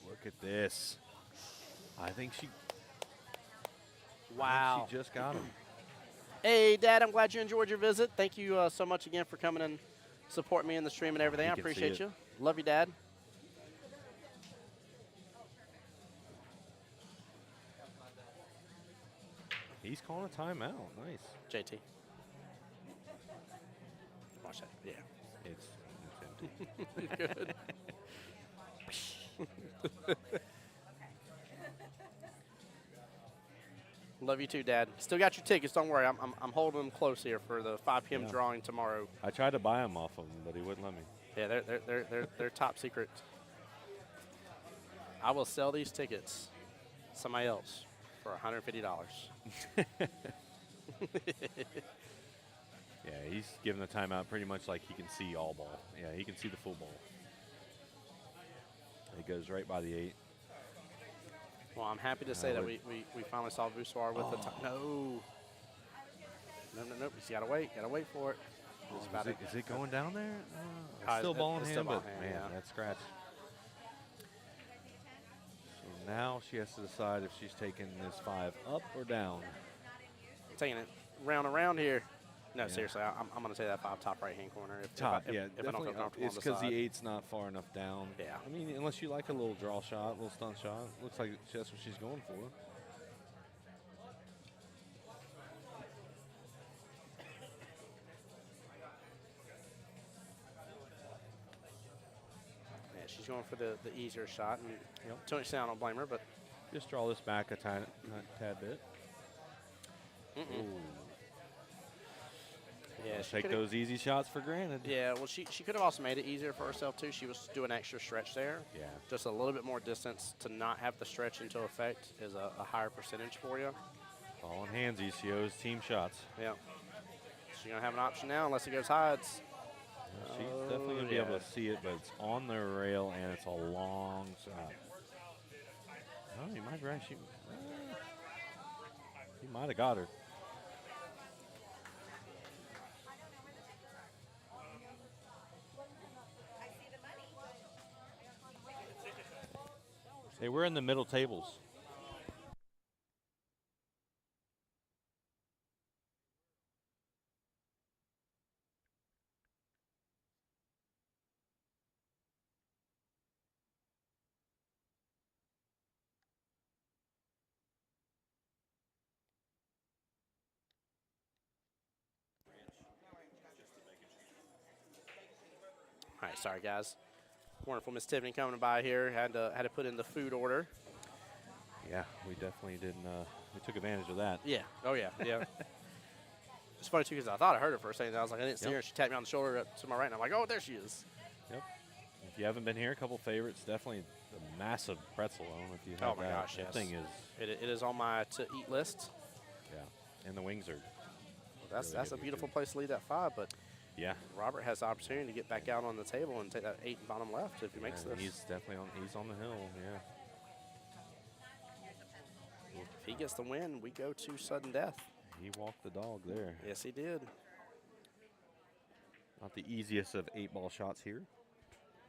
Speaker 7: Look at this. I think she
Speaker 1: Wow.
Speaker 7: She just got him.
Speaker 1: Hey, Dad, I'm glad you enjoyed your visit. Thank you so much again for coming and supporting me in the stream and everything.
Speaker 7: You
Speaker 1: I
Speaker 7: can see
Speaker 1: appreciate
Speaker 7: it.
Speaker 1: you. Love you, Dad.
Speaker 7: He's calling a timeout. Nice.
Speaker 1: JT. Watch that. Yeah.
Speaker 7: It's empty.
Speaker 1: Good. Love you too, Dad. Still got your tickets. Don't worry. I'm holding them close here for the 5 p.m.
Speaker 7: Yeah.
Speaker 1: drawing tomorrow.
Speaker 7: I tried to buy him off of him, but he wouldn't let me.
Speaker 1: Yeah, they're top secret. I will sell these tickets to somebody else for $150.
Speaker 7: Yeah, he's giving the timeout pretty much like he can see all ball. Yeah, he can see the full ball. It goes right by the 8.
Speaker 1: Well, I'm happy to say that we finally saw Voussoir with the time. No. No. He's got to wait. Got to wait for it. He's about to-
Speaker 7: Is it going down there?
Speaker 1: Uh,
Speaker 7: Still ball in
Speaker 1: it's
Speaker 7: hand,
Speaker 1: still ball
Speaker 7: but
Speaker 1: in hand,
Speaker 7: man,
Speaker 1: yeah.
Speaker 7: that scratch. So now she has to decide if she's taking this 5 up or down.
Speaker 1: Taking it round and round here. No,
Speaker 7: Yeah.
Speaker 1: seriously, I'm going to take that 5 top right-hand corner. If
Speaker 7: Top,
Speaker 1: I, if,
Speaker 7: yeah,
Speaker 1: if I don't feel
Speaker 7: definitely.
Speaker 1: comfortable
Speaker 7: It's
Speaker 1: on
Speaker 7: because
Speaker 1: the
Speaker 7: the
Speaker 1: side.
Speaker 7: 8's not far enough down.
Speaker 1: Yeah.
Speaker 7: I mean, unless you like a little draw shot, a little stunt shot. Looks like that's what she's going for.
Speaker 1: Yeah, she's going for the easier shot. And
Speaker 7: Yep.
Speaker 1: to an extent, I don't blame her, but
Speaker 7: Just draw this back a tad bit. Ooh.
Speaker 1: yeah, she
Speaker 7: Take
Speaker 1: coulda-
Speaker 7: those easy shots for granted.
Speaker 1: Yeah, well, she could have also made it easier for herself, too. She was doing extra stretch there.
Speaker 7: Yeah.
Speaker 1: Just a little bit more distance to not have the stretch into effect is a higher percentage for you.
Speaker 7: Ball in handsy. She owes team shots.
Speaker 1: Yeah. She's going to have an option now unless it goes hides.
Speaker 7: She's
Speaker 1: Oh,
Speaker 7: definitely going to be able
Speaker 1: yeah.
Speaker 7: to see it, but it's on the rail, and it's a long shot. Oh, he might have actually. He might have got her. Hey, we're in the middle tables.
Speaker 1: All right, sorry, guys. Wonderful Miss Tiffany coming by here. Had to put in the food order.
Speaker 7: Yeah, we definitely didn't. We took advantage of that.
Speaker 1: Yeah. Oh, yeah. Yeah. It's funny, too, because I thought I heard her for a second. I was like, I didn't see
Speaker 7: Yep.
Speaker 1: her. She tapped me on the shoulder up to my right, and I'm like, oh, there she is.
Speaker 7: Yep. If you haven't been here, a couple favorites. Definitely the massive pretzel. I don't know if you have
Speaker 1: Oh, my
Speaker 7: that.
Speaker 1: gosh,
Speaker 7: That
Speaker 1: yes.
Speaker 7: thing is,
Speaker 1: It is on my to-eat list.
Speaker 7: yeah. And the wings are,
Speaker 1: That's
Speaker 7: Really
Speaker 1: that's a
Speaker 7: good,
Speaker 1: beautiful
Speaker 7: too.
Speaker 1: place to leave that 5, but
Speaker 7: yeah.
Speaker 1: Robert has the opportunity to get back out on the table and take that 8 bottom left if he makes
Speaker 7: Yeah,
Speaker 1: this.
Speaker 7: he's definitely on. He's on the hill. Yeah.
Speaker 1: If he gets the win, we go to sudden death.
Speaker 7: He walked the dog there.
Speaker 1: Yes, he did.
Speaker 7: Not the easiest of 8-ball shots here.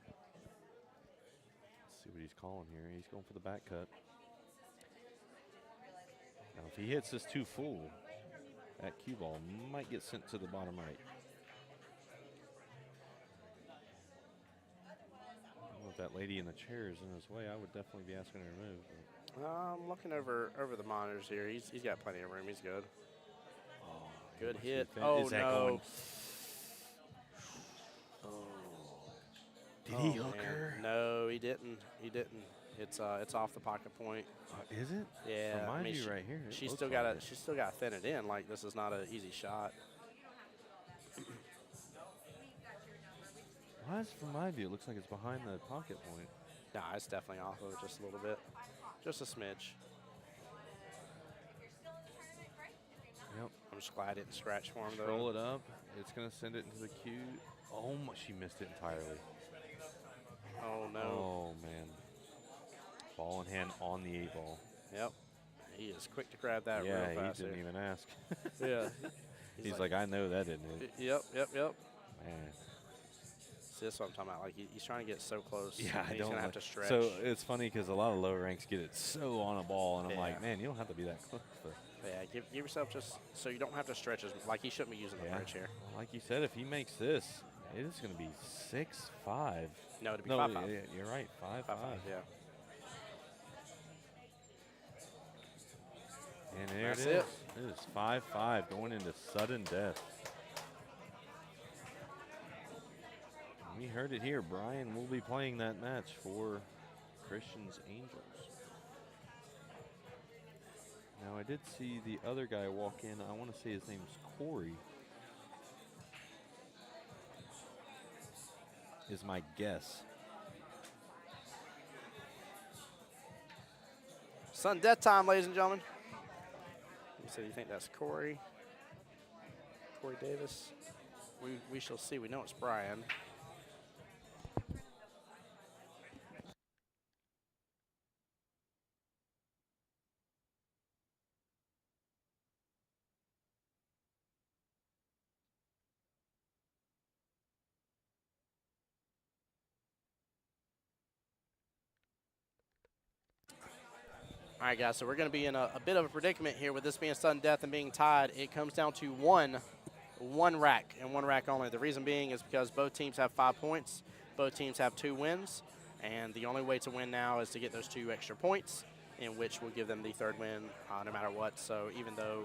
Speaker 7: Let's see what he's calling here. He's going for the back cut. Now, if he hits this too full, that cue ball might get sent to the bottom right. I don't know if that lady in the chair is in his way. I would definitely be asking her to move.
Speaker 1: I'm looking over the monitors here. He's got plenty of room. He's good.
Speaker 7: Oh,
Speaker 1: Good hit.
Speaker 7: Is
Speaker 1: Oh,
Speaker 7: that
Speaker 1: no.
Speaker 7: going- Did he
Speaker 1: Oh,
Speaker 7: hook
Speaker 1: man.
Speaker 7: her?
Speaker 1: No, he didn't. He didn't. It's off the pocket point.
Speaker 7: Is it?
Speaker 1: Yeah.
Speaker 7: From my
Speaker 1: I mean,
Speaker 7: view right here. it
Speaker 1: she's
Speaker 7: looks
Speaker 1: still
Speaker 7: like
Speaker 1: got
Speaker 7: it.
Speaker 1: to. She's still got to thin it in. Like, this is not an easy shot.
Speaker 7: Why is it from my view? It looks like it's behind the pocket point.
Speaker 1: Nah, it's definitely off of it just a little bit, just a smidge.
Speaker 7: Yep.
Speaker 1: I'm just glad I didn't scratch for him though.
Speaker 7: Roll it up. It's going to send it into the cue. Oh, she missed it entirely.
Speaker 1: Oh no.
Speaker 7: Oh, man. Ball in hand on the 8-ball.
Speaker 1: Yep. He is quick to grab that
Speaker 7: Yeah,
Speaker 1: real fast
Speaker 7: he didn't
Speaker 1: here.
Speaker 7: even ask.
Speaker 1: Yeah.
Speaker 7: He's like, I know that didn't hit.
Speaker 1: Yep.
Speaker 7: Man.
Speaker 1: See, that's what I'm talking about. Like, he's trying to get so close.
Speaker 7: Yeah,
Speaker 1: and
Speaker 7: I
Speaker 1: he's
Speaker 7: don't
Speaker 1: gonna have
Speaker 7: like-
Speaker 1: to stretch.
Speaker 7: So it's funny because a lot of low ranks get it so on a ball, and I'm
Speaker 1: Yeah.
Speaker 7: like, man, you don't have to be that close. But
Speaker 1: yeah, give yourself just so you don't have to stretch as like he shouldn't be using the
Speaker 7: yeah,
Speaker 1: bridge here.
Speaker 7: like you said, if he makes this, it is going to be 6-5.
Speaker 1: No, it'd be
Speaker 7: No,
Speaker 1: 5-5.
Speaker 7: yeah, you're right, 5-5.
Speaker 1: 5-5. Yeah.
Speaker 7: And there
Speaker 1: That's
Speaker 7: it is.
Speaker 1: it.
Speaker 7: It is 5-5 going into sudden death. We heard it here. Brian will be playing that match for Christian's Angels. Now, I did see the other guy walk in. I want to say his name's Corey. Is my guess.
Speaker 1: Sudden death time, ladies and gentlemen. You said you think that's Corey Davis? We shall see. We know it's Brian. All right, guys, so we're going to be in a bit of a predicament here with this being sudden death and being tied. It comes down to one rack and one rack only. The reason being is because both teams have 5 points. Both teams have 2 wins. And the only way to win now is to get those 2 extra points, in which will give them the 3rd win no matter what. So even though,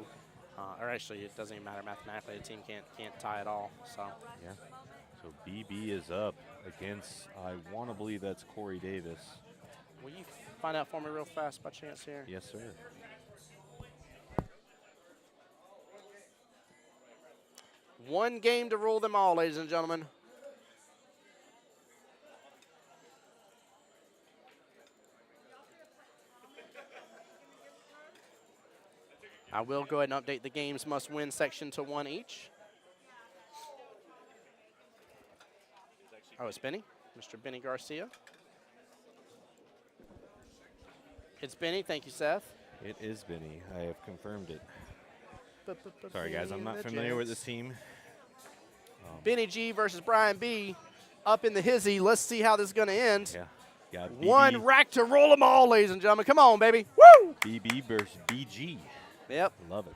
Speaker 1: or actually it doesn't even matter mathematically, the team can't tie at all. So
Speaker 7: Yeah. So BB is up against, I want to believe that's Corey Davis.
Speaker 1: will you find out for me real fast by chance here?
Speaker 7: Yes, sir.
Speaker 1: One game to rule them all, ladies and gentlemen. I will go ahead and update the games must win section to 1 each. Oh, it's Benny, Mr. Benny Garcia. It's Benny, thank you, Seth.
Speaker 7: It is Benny. I have confirmed it. Sorry, guys, I'm not
Speaker 1: The
Speaker 7: familiar with
Speaker 1: Jets.
Speaker 7: this team.
Speaker 1: Benny G versus Brian B. Up in the hizzy. Let's see how this is going to end.
Speaker 7: Yeah. Got
Speaker 1: One
Speaker 7: BB,
Speaker 1: rack to roll them all, ladies and gentlemen. Come on, baby. Woo!
Speaker 7: BB versus BG.
Speaker 1: Yep.
Speaker 7: Love it.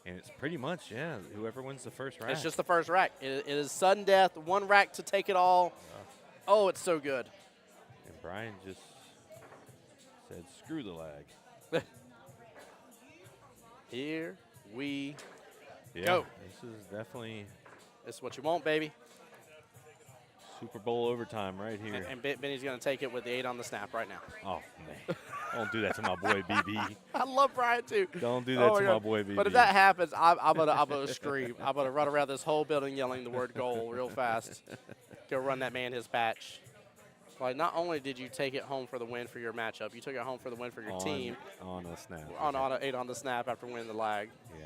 Speaker 7: And it's pretty much, yeah, whoever wins the first round.
Speaker 1: It's just the first rack. It is sudden death. One rack to take it all. Oh, it's so good.
Speaker 7: And Brian just said, screw the lag.
Speaker 1: Here we
Speaker 7: Yeah,
Speaker 1: go.
Speaker 7: this is definitely
Speaker 1: This is what you want, baby.
Speaker 7: Super Bowl overtime right here.
Speaker 1: And Benny's going to take it with the 8 on the snap right now.
Speaker 7: Oh, man. Don't do that to my boy, BB.
Speaker 1: I love Brian, too.
Speaker 7: Don't do that
Speaker 1: Oh
Speaker 7: to
Speaker 1: my
Speaker 7: my
Speaker 1: God.
Speaker 7: boy, BB.
Speaker 1: But if that happens, I'm gonna scream. I'm gonna run around this whole building yelling the word goal real fast. Go run that man his patch. Like, not only did you take it home for the win for your matchup, you took it home for the win for your team
Speaker 7: On a snap.
Speaker 1: on an 8 on the snap after winning the lag.
Speaker 7: Yeah.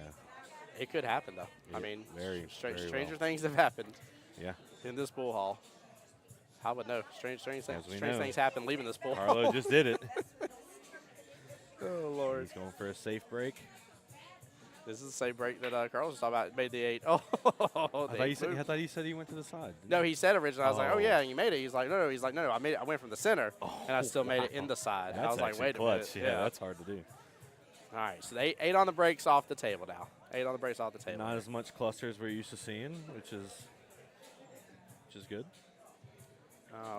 Speaker 1: It could happen, though. I
Speaker 7: Yeah,
Speaker 1: mean,
Speaker 7: very
Speaker 1: stranger
Speaker 7: well.
Speaker 1: things have happened
Speaker 7: Yeah.
Speaker 1: in this pool hall. I would know. Strange
Speaker 7: As we
Speaker 1: things
Speaker 7: know.
Speaker 1: happen leaving this pool
Speaker 7: Carlo
Speaker 1: hall.
Speaker 7: just did it.
Speaker 1: Oh, Lord.
Speaker 7: He's going for a safe break.
Speaker 1: This is the same break that Carlos was talking about. Made the 8. Oh,
Speaker 7: I thought he said he went to the side.
Speaker 1: no, he said originally. I was like, oh
Speaker 7: Oh.
Speaker 1: yeah, you made it. He's like, no. He's like, no. I made it. I went from the center, and I still made it in
Speaker 7: wow.
Speaker 1: the side.
Speaker 7: That's
Speaker 1: I was like,
Speaker 7: actually
Speaker 1: wait
Speaker 7: clutch.
Speaker 1: a minute.
Speaker 7: Yeah, that's hard to do.
Speaker 1: All right, so they 8 on the brakes off the table now. 8 on the brakes off the table.
Speaker 7: Not as much cluster as we're used to seeing, which is good.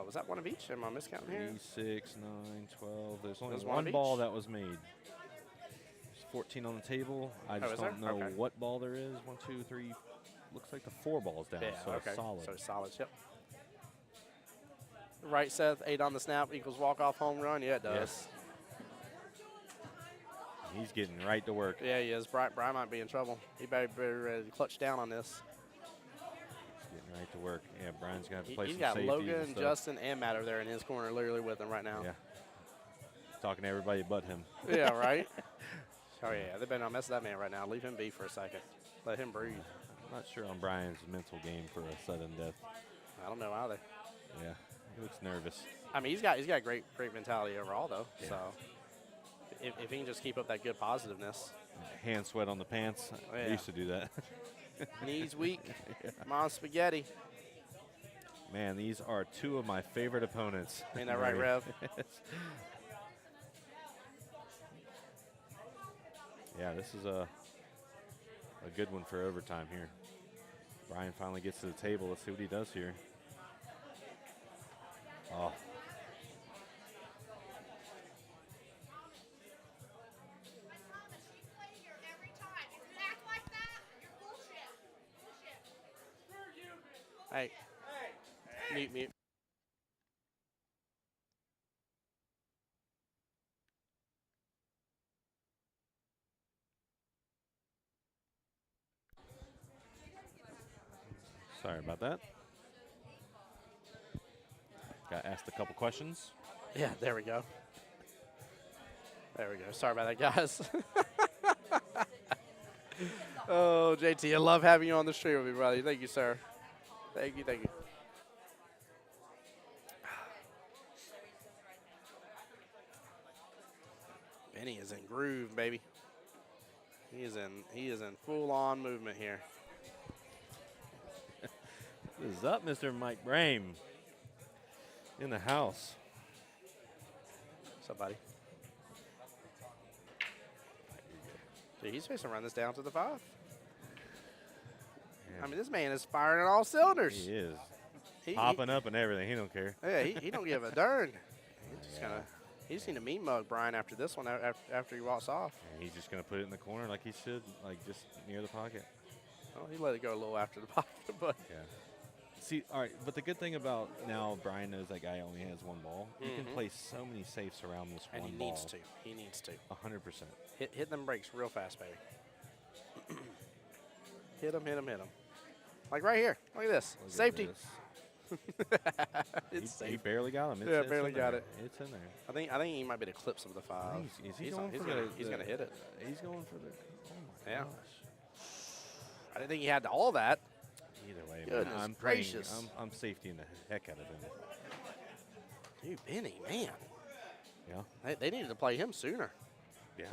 Speaker 1: Was that one of each? Am I miscounting here?
Speaker 7: 3, 6, 9, 12. There's only
Speaker 1: There's one
Speaker 7: one
Speaker 1: of
Speaker 7: ball
Speaker 1: each?
Speaker 7: that was made. There's 14 on the table. I
Speaker 1: Oh,
Speaker 7: just
Speaker 1: is there?
Speaker 7: don't know
Speaker 1: Okay.
Speaker 7: what ball there is. 1, 2, 3. Looks like the 4 balls down,
Speaker 1: Yeah,
Speaker 7: so
Speaker 1: okay.
Speaker 7: it's solid.
Speaker 1: So it's solid, yep. Right, Seth, 8 on the snap equals walk-off home run. Yeah, it does.
Speaker 7: Yes. He's getting right to work.
Speaker 1: Yeah, he is. Brian might be in trouble. He better be ready to clutch down on this.
Speaker 7: He's getting right to work. Yeah, Brian's going to have to play
Speaker 1: He's
Speaker 7: some
Speaker 1: got
Speaker 7: safeties
Speaker 1: Logan,
Speaker 7: and stuff.
Speaker 1: Justin, and Matt over there in his corner, literally with him right now.
Speaker 7: Yeah. Talking to everybody but him.
Speaker 1: Yeah, right? Oh, yeah. They better not mess with that man right now. Leave him be for a second. Let him breathe.
Speaker 7: I'm not sure on Brian's mental game for a sudden death.
Speaker 1: I don't know either.
Speaker 7: Yeah, he looks nervous.
Speaker 1: I mean, he's got great mentality overall, though.
Speaker 7: Yeah.
Speaker 1: So if he can just keep up that good positiveness.
Speaker 7: Hand sweat on the pants. I
Speaker 1: Yeah.
Speaker 7: used to do that.
Speaker 1: Knees weak. Mom spaghetti.
Speaker 7: Man, these are 2 of my favorite opponents.
Speaker 1: Ain't that right, Rev?
Speaker 7: Yeah, this is a good one for overtime here. Brian finally gets to the table. Let's see what he does here. Oh,
Speaker 4: I promise, we play here every time. If you act like that, you're bullshit. Bullshit.
Speaker 1: Hey. Mute.
Speaker 7: sorry about that. Got asked a couple questions.
Speaker 1: Yeah, there we go. There we go. Sorry about that, guys. Oh, JT, I love having you on the stream with me, brother. Thank you, sir. Thank you. Benny is in groove, baby. He is in full-on movement here.
Speaker 7: What is up, Mr. Mike Brame? In the house.
Speaker 1: What's up, buddy? Dude, he's supposed to run this down to the 5. I mean, this man is firing on all cylinders.
Speaker 7: He is.
Speaker 1: He-
Speaker 7: Popping up and everything. He don't care.
Speaker 1: Yeah, he don't give a darn. He just need to mean mug Brian after this one, after he walks off.
Speaker 7: And he's just going to put it in the corner like he should, like just near the pocket.
Speaker 1: Well, he let it go a little after the pocket, but
Speaker 7: Yeah. See, all right, but the good thing about now Brian knows that guy only has 1 ball. He can play so many safes around this
Speaker 1: and
Speaker 7: one
Speaker 1: he
Speaker 7: ball.
Speaker 1: needs to. He needs to
Speaker 7: 100%.
Speaker 1: hit them brakes real fast, baby. Hit him. Like right here. Look at this.
Speaker 7: Look at
Speaker 1: Safety.
Speaker 7: this.
Speaker 1: It's
Speaker 7: He
Speaker 1: safe.
Speaker 7: barely got him.
Speaker 1: Yeah,
Speaker 7: It's
Speaker 1: barely
Speaker 7: in
Speaker 1: got
Speaker 7: there.
Speaker 1: it.
Speaker 7: It's in there.
Speaker 1: I think he might be the clips of the 5.
Speaker 7: Is he
Speaker 1: He's
Speaker 7: going for
Speaker 1: he's gonna hit it.
Speaker 7: He's going for the. Oh my
Speaker 1: Yeah.
Speaker 7: gosh.
Speaker 1: I didn't think he had all that.
Speaker 7: Either way, man,
Speaker 1: Goodness
Speaker 7: I'm praying.
Speaker 1: gracious.
Speaker 7: I'm safetying the heck out of him.
Speaker 1: Dude, Benny, man.
Speaker 7: Yeah.
Speaker 1: They needed to play him sooner.
Speaker 7: Yeah.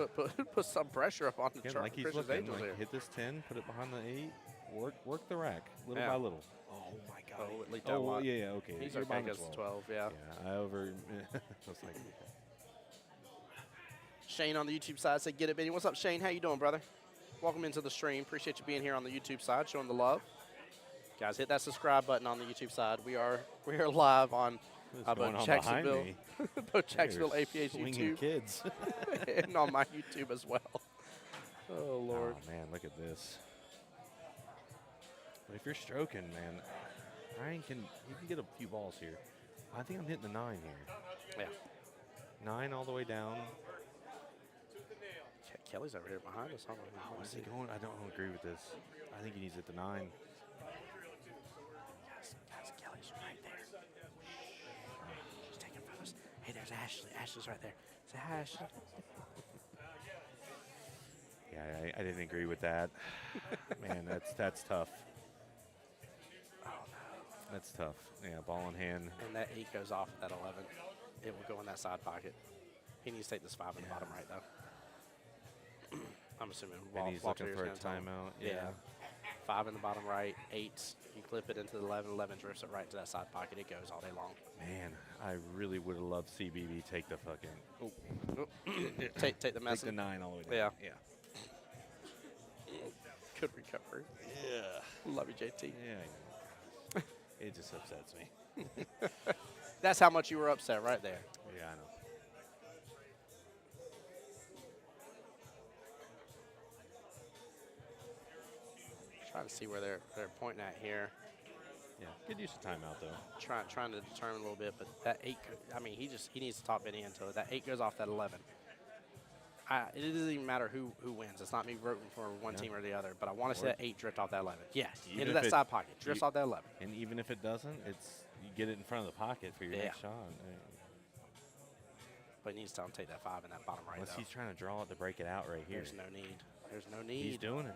Speaker 1: Put some pressure up on the
Speaker 7: Again, like he's
Speaker 1: Christian's
Speaker 7: looking,
Speaker 1: Angels
Speaker 7: like
Speaker 1: here.
Speaker 7: hit this 10, put it behind the 8, work the rack little
Speaker 1: Yeah.
Speaker 7: by little.
Speaker 1: Oh my God. Oh, it leaked
Speaker 7: Oh
Speaker 1: out a
Speaker 7: well,
Speaker 1: lot.
Speaker 7: yeah, okay.
Speaker 1: He's
Speaker 7: You're
Speaker 1: okay
Speaker 7: behind the
Speaker 1: because 12, yeah.
Speaker 7: Yeah, I over. I was like,
Speaker 1: Shane on the YouTube side said, "Get it, Benny." What's up, Shane? How you doing, brother? Welcome into the stream. Appreciate you being here on the YouTube side, showing the love. Guys, hit that subscribe button on the YouTube side. We are live on
Speaker 7: what's going
Speaker 1: both
Speaker 7: on behind
Speaker 1: Jacksonville,
Speaker 7: me?
Speaker 1: both Jacksonville
Speaker 7: There's
Speaker 1: APA's
Speaker 7: swinging
Speaker 1: YouTube
Speaker 7: kids.
Speaker 1: and on my YouTube as well. Oh Lord.
Speaker 7: Oh man, look at this. But if you're stroking, man, Ryan can get a few balls here. I think I'm hitting the 9 here.
Speaker 1: Yeah.
Speaker 7: 9 all the way down.
Speaker 1: Kelly's over here behind us. Hold on.
Speaker 7: Oh, is he going? I don't agree with this. I think he needs it to 9.
Speaker 1: Guys, Kelly's right there. She's taking photos. Hey, there's Ashley. Ashley's right there. Say hi, Ashley.
Speaker 7: Yeah, I didn't agree with that. Man, that's tough.
Speaker 1: Oh no.
Speaker 7: That's tough. Yeah, ball in hand.
Speaker 1: And that 8 goes off at that 11. It will go in that side pocket. He needs to take this 5 in the bottom right, though. I'm assuming
Speaker 7: And he's looking for a timeout.
Speaker 1: Yeah. 5 in the bottom right, 8. You clip it into the 11. 11 drifts it right to that side pocket. It goes all day long.
Speaker 7: Man, I really would have loved CBB take the fucking. Oh,
Speaker 1: take the
Speaker 7: take
Speaker 1: message.
Speaker 7: the 9 all the way down.
Speaker 1: Yeah. Good recovery.
Speaker 7: Yeah.
Speaker 1: Love you, JT.
Speaker 7: Yeah, I know. It just upsets me.
Speaker 1: That's how much you were upset right there.
Speaker 7: Yeah, I know.
Speaker 1: Trying to see where they're pointing at here.
Speaker 7: Yeah, good use of timeout though.
Speaker 1: Trying to determine a little bit, but that 8. I mean, he needs to top it in until that 8 goes off that 11. It doesn't even matter who wins. It's not me rooting for one team or the other, but I want to see that 8 drift off that 11. Yeah,
Speaker 7: Even
Speaker 1: into
Speaker 7: if
Speaker 1: that side pocket, drifts off that 11.
Speaker 7: And even if it doesn't, you get it in front of the pocket for your next shot.
Speaker 1: But he needs to take that 5 in that bottom right.
Speaker 7: Unless
Speaker 1: though.
Speaker 7: he's trying to draw it to break it out right here.
Speaker 1: There's no need. There's no need.
Speaker 7: He's doing it.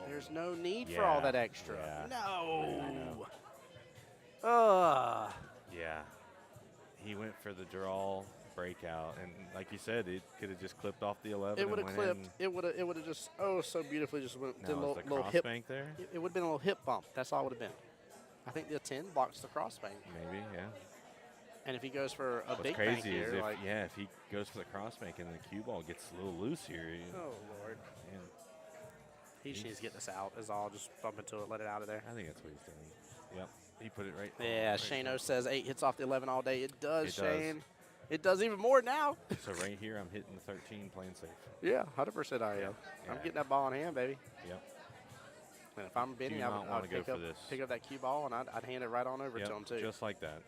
Speaker 1: There's no need for all that extra.
Speaker 7: Yeah.
Speaker 1: No.
Speaker 7: Yeah. He went for the draw breakout, and like you said, it could have just clipped off the 11.
Speaker 1: It would have clipped. It would have just so beautifully just went. Did a
Speaker 7: Now,
Speaker 1: little hip
Speaker 7: bank there?
Speaker 1: It would have been a little hip bump. That's all it would have been. I think the 10 blocks the cross bank.
Speaker 7: Maybe, yeah.
Speaker 1: And if he goes for a
Speaker 7: What's
Speaker 1: big
Speaker 7: crazy
Speaker 1: bank here,
Speaker 7: is
Speaker 1: like
Speaker 7: if he goes for the cross bank and the cue ball gets a little loose here.
Speaker 1: oh Lord,
Speaker 7: Man,
Speaker 1: he just needs to get this out. Is all. Just bump into it, let it out of there.
Speaker 7: I think that's what he's doing. Yep, he put it right.
Speaker 1: Yeah,
Speaker 7: right
Speaker 1: Shane O
Speaker 7: there.
Speaker 1: says 8 hits off the 11 all day. It does,
Speaker 7: It does.
Speaker 1: Shane. It does even more now.
Speaker 7: So right here, I'm hitting the 13, playing safe.
Speaker 1: Yeah, 100% I am. I'm
Speaker 7: Yeah.
Speaker 1: getting that ball in hand, baby.
Speaker 7: Yep.
Speaker 1: And if I'm Benny,
Speaker 7: Do
Speaker 1: I
Speaker 7: not
Speaker 1: would
Speaker 7: wanna go for this.
Speaker 1: pick up that cue ball and I'd hand it right on over to him too.
Speaker 7: Just like that.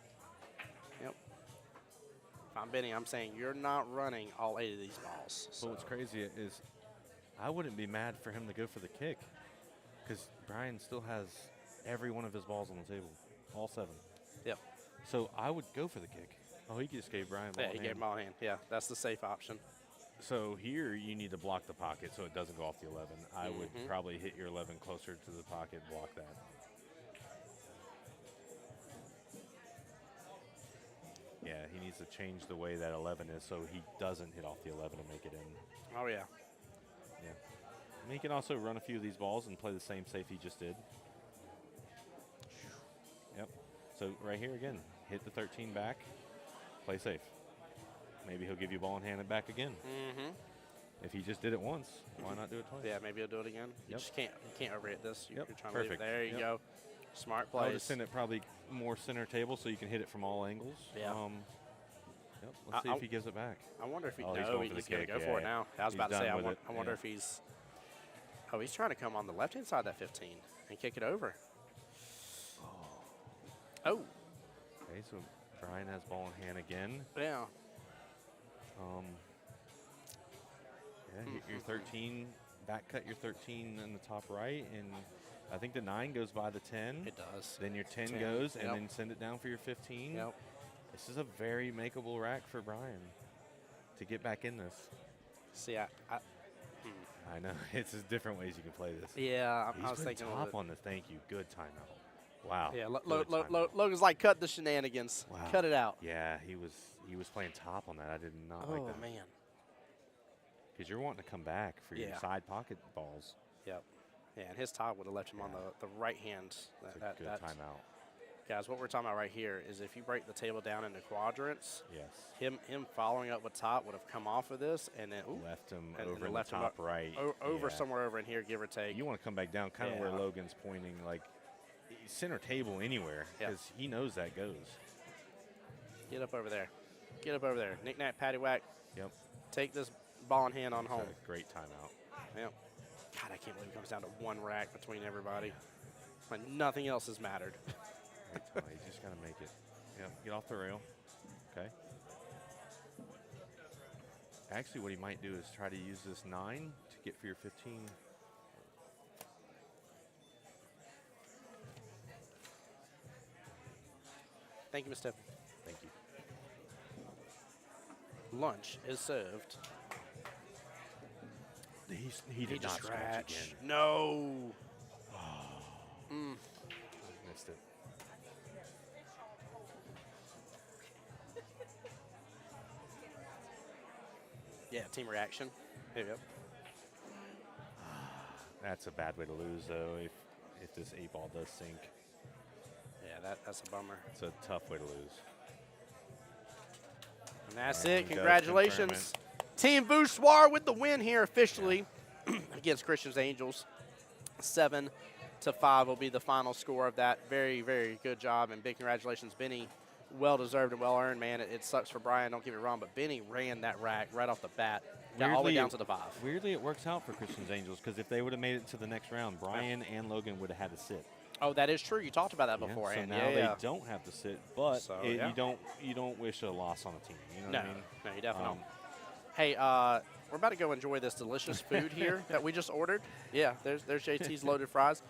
Speaker 1: Yep. If I'm Benny, I'm saying you're not running all 8 of these balls.
Speaker 7: So what's crazy is I wouldn't be mad for him to go for the kick because Brian still has every one of his balls on the table, all 7.
Speaker 1: Yep.
Speaker 7: So I would go for the kick. Oh, he just gave Brian ball
Speaker 1: Yeah, he
Speaker 7: in
Speaker 1: gave
Speaker 7: hand.
Speaker 1: him all hand. Yeah, that's the safe option.
Speaker 7: So here you need to block the pocket so it doesn't go off the 11. I would probably hit your 11 closer to the pocket, block that. Yeah, he needs to change the way that 11 is so he doesn't hit off the 11 and make it in.
Speaker 1: Oh, yeah.
Speaker 7: Yeah. And he can also run a few of these balls and play the same safe he just did. Yep. So right here again, hit the 13 back, play safe. Maybe he'll give you a ball and hand it back again.
Speaker 1: Mm-hmm.
Speaker 7: If he just did it once, why not do it twice?
Speaker 1: Yeah, maybe he'll do it again. You
Speaker 7: Yep.
Speaker 1: just can't overhit this. You're
Speaker 7: Yep,
Speaker 1: trying to leave it.
Speaker 7: perfect.
Speaker 1: There you
Speaker 7: Yep.
Speaker 1: go. Smart
Speaker 7: I'll
Speaker 1: plays.
Speaker 7: just send it probably more center table so you can hit it from all angles.
Speaker 1: Yeah.
Speaker 7: Yep. Let's see if he gives it back.
Speaker 1: I wonder if he
Speaker 7: Oh, he's
Speaker 1: no,
Speaker 7: going for the
Speaker 1: he's going to
Speaker 7: kick,
Speaker 1: go for it
Speaker 7: yeah.
Speaker 1: now. I was
Speaker 7: He's
Speaker 1: about to say,
Speaker 7: done with it,
Speaker 1: I wonder
Speaker 7: yeah.
Speaker 1: if he's. Oh, he's trying to come on the left-hand side of that 15 and kick it over. Oh.
Speaker 7: Okay, so Brian has ball in hand again.
Speaker 1: Yeah.
Speaker 7: Yeah, hit your 13, back cut your 13 in the top right, and I think the 9 goes by the 10.
Speaker 1: It does.
Speaker 7: Then your 10
Speaker 1: 10,
Speaker 7: goes, and
Speaker 1: yep.
Speaker 7: then send it down for your 15.
Speaker 1: Yep.
Speaker 7: This is a very makeable rack for Brian to get back in this.
Speaker 1: See,
Speaker 7: I know. It's just different ways you can play this.
Speaker 1: yeah,
Speaker 7: He's
Speaker 1: I was
Speaker 7: been
Speaker 1: thinking a little
Speaker 7: top
Speaker 1: bit.
Speaker 7: on this. Thank you. Good timeout. Wow.
Speaker 1: Yeah,
Speaker 7: good timeout.
Speaker 1: Logan's like, cut the shenanigans.
Speaker 7: Wow.
Speaker 1: Cut it out.
Speaker 7: Yeah, he was playing top on that. I did not like that.
Speaker 1: Oh, man.
Speaker 7: Because you're wanting to come back for your
Speaker 1: Yeah.
Speaker 7: side pocket balls.
Speaker 1: Yep. Yeah, and his top would have left him on the right hand.
Speaker 7: It's a good timeout.
Speaker 1: Guys, what we're talking about right here is if you break the table down into quadrants,
Speaker 7: Yes.
Speaker 1: him following up with top would have come off of this and then
Speaker 7: Left him
Speaker 1: and
Speaker 7: over
Speaker 1: then
Speaker 7: in
Speaker 1: left
Speaker 7: the
Speaker 1: him
Speaker 7: top
Speaker 1: up
Speaker 7: right.
Speaker 1: over
Speaker 7: Yeah.
Speaker 1: somewhere over in here, give or take.
Speaker 7: You want to come back down kind of where
Speaker 1: Yeah.
Speaker 7: Logan's pointing, like center table anywhere,
Speaker 1: Yep.
Speaker 7: because he knows that goes.
Speaker 1: Get up over there. Get up over there. Knick-knack, paddywhack.
Speaker 7: Yep.
Speaker 1: Take this ball in hand on
Speaker 7: It's
Speaker 1: home.
Speaker 7: a great timeout.
Speaker 1: Yep. God, I can't believe it comes down to one rack between everybody. Like nothing else has mattered.
Speaker 7: You just got to make it. Yep. Get off the rail. Okay. Actually, what he might do is try to use this 9 to get for your 15.
Speaker 1: Thank you, Mr.
Speaker 7: Thank you.
Speaker 1: Lunch is served.
Speaker 7: He did not scratch again.
Speaker 1: No.
Speaker 7: Missed it.
Speaker 1: Yeah, team reaction. Here you go.
Speaker 7: That's a bad way to lose, though, if this 8-ball does sink.
Speaker 1: Yeah, that's a bummer.
Speaker 7: It's a tough way to lose.
Speaker 1: And that's
Speaker 7: All right,
Speaker 1: it.
Speaker 7: he does
Speaker 1: Congratulations. Team Voussoir with the win here officially against Christians Angels. 7-5 will be the final score of that. Very, very good job, and big congratulations, Benny. Well-deserved and well-earned, man. It sucks for Brian, don't get me wrong, but Benny ran that rack right off the bat. Got all the way down to the 5.
Speaker 7: Weirdly, it works out for Christians Angels because if they would have made it to the next round, Brian and Logan would have had to sit.
Speaker 1: Oh, that is true. You talked about that
Speaker 7: Yeah,
Speaker 1: beforehand.
Speaker 7: so now they don't have to sit, but
Speaker 1: So,
Speaker 7: you don't wish a loss on a team. You know
Speaker 1: No,
Speaker 7: what I mean?
Speaker 1: no, you definitely don't. Hey, we're about to go enjoy this delicious food here that we just ordered. Yeah, there's JT's loaded fries.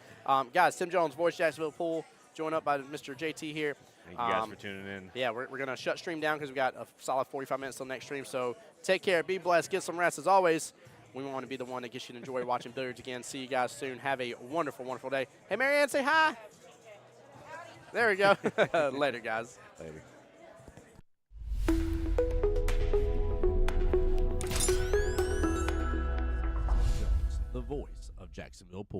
Speaker 1: Guys, Tim Jones, Voice Jacksonville Pool, joined up by Mr. JT here.
Speaker 7: Thank you guys for tuning in.
Speaker 1: Yeah, we're going to shut stream down because we got a solid 45 minutes till next stream. So take care, be blessed, get some rest. As always, we want to be the one that gets you to enjoy watching billiards again. See you guys soon. Have a wonderful, wonderful day. Hey, Marianne, say hi. There we go. Later, guys.
Speaker 7: Later.
Speaker 9: The voice of Jacksonville Pool.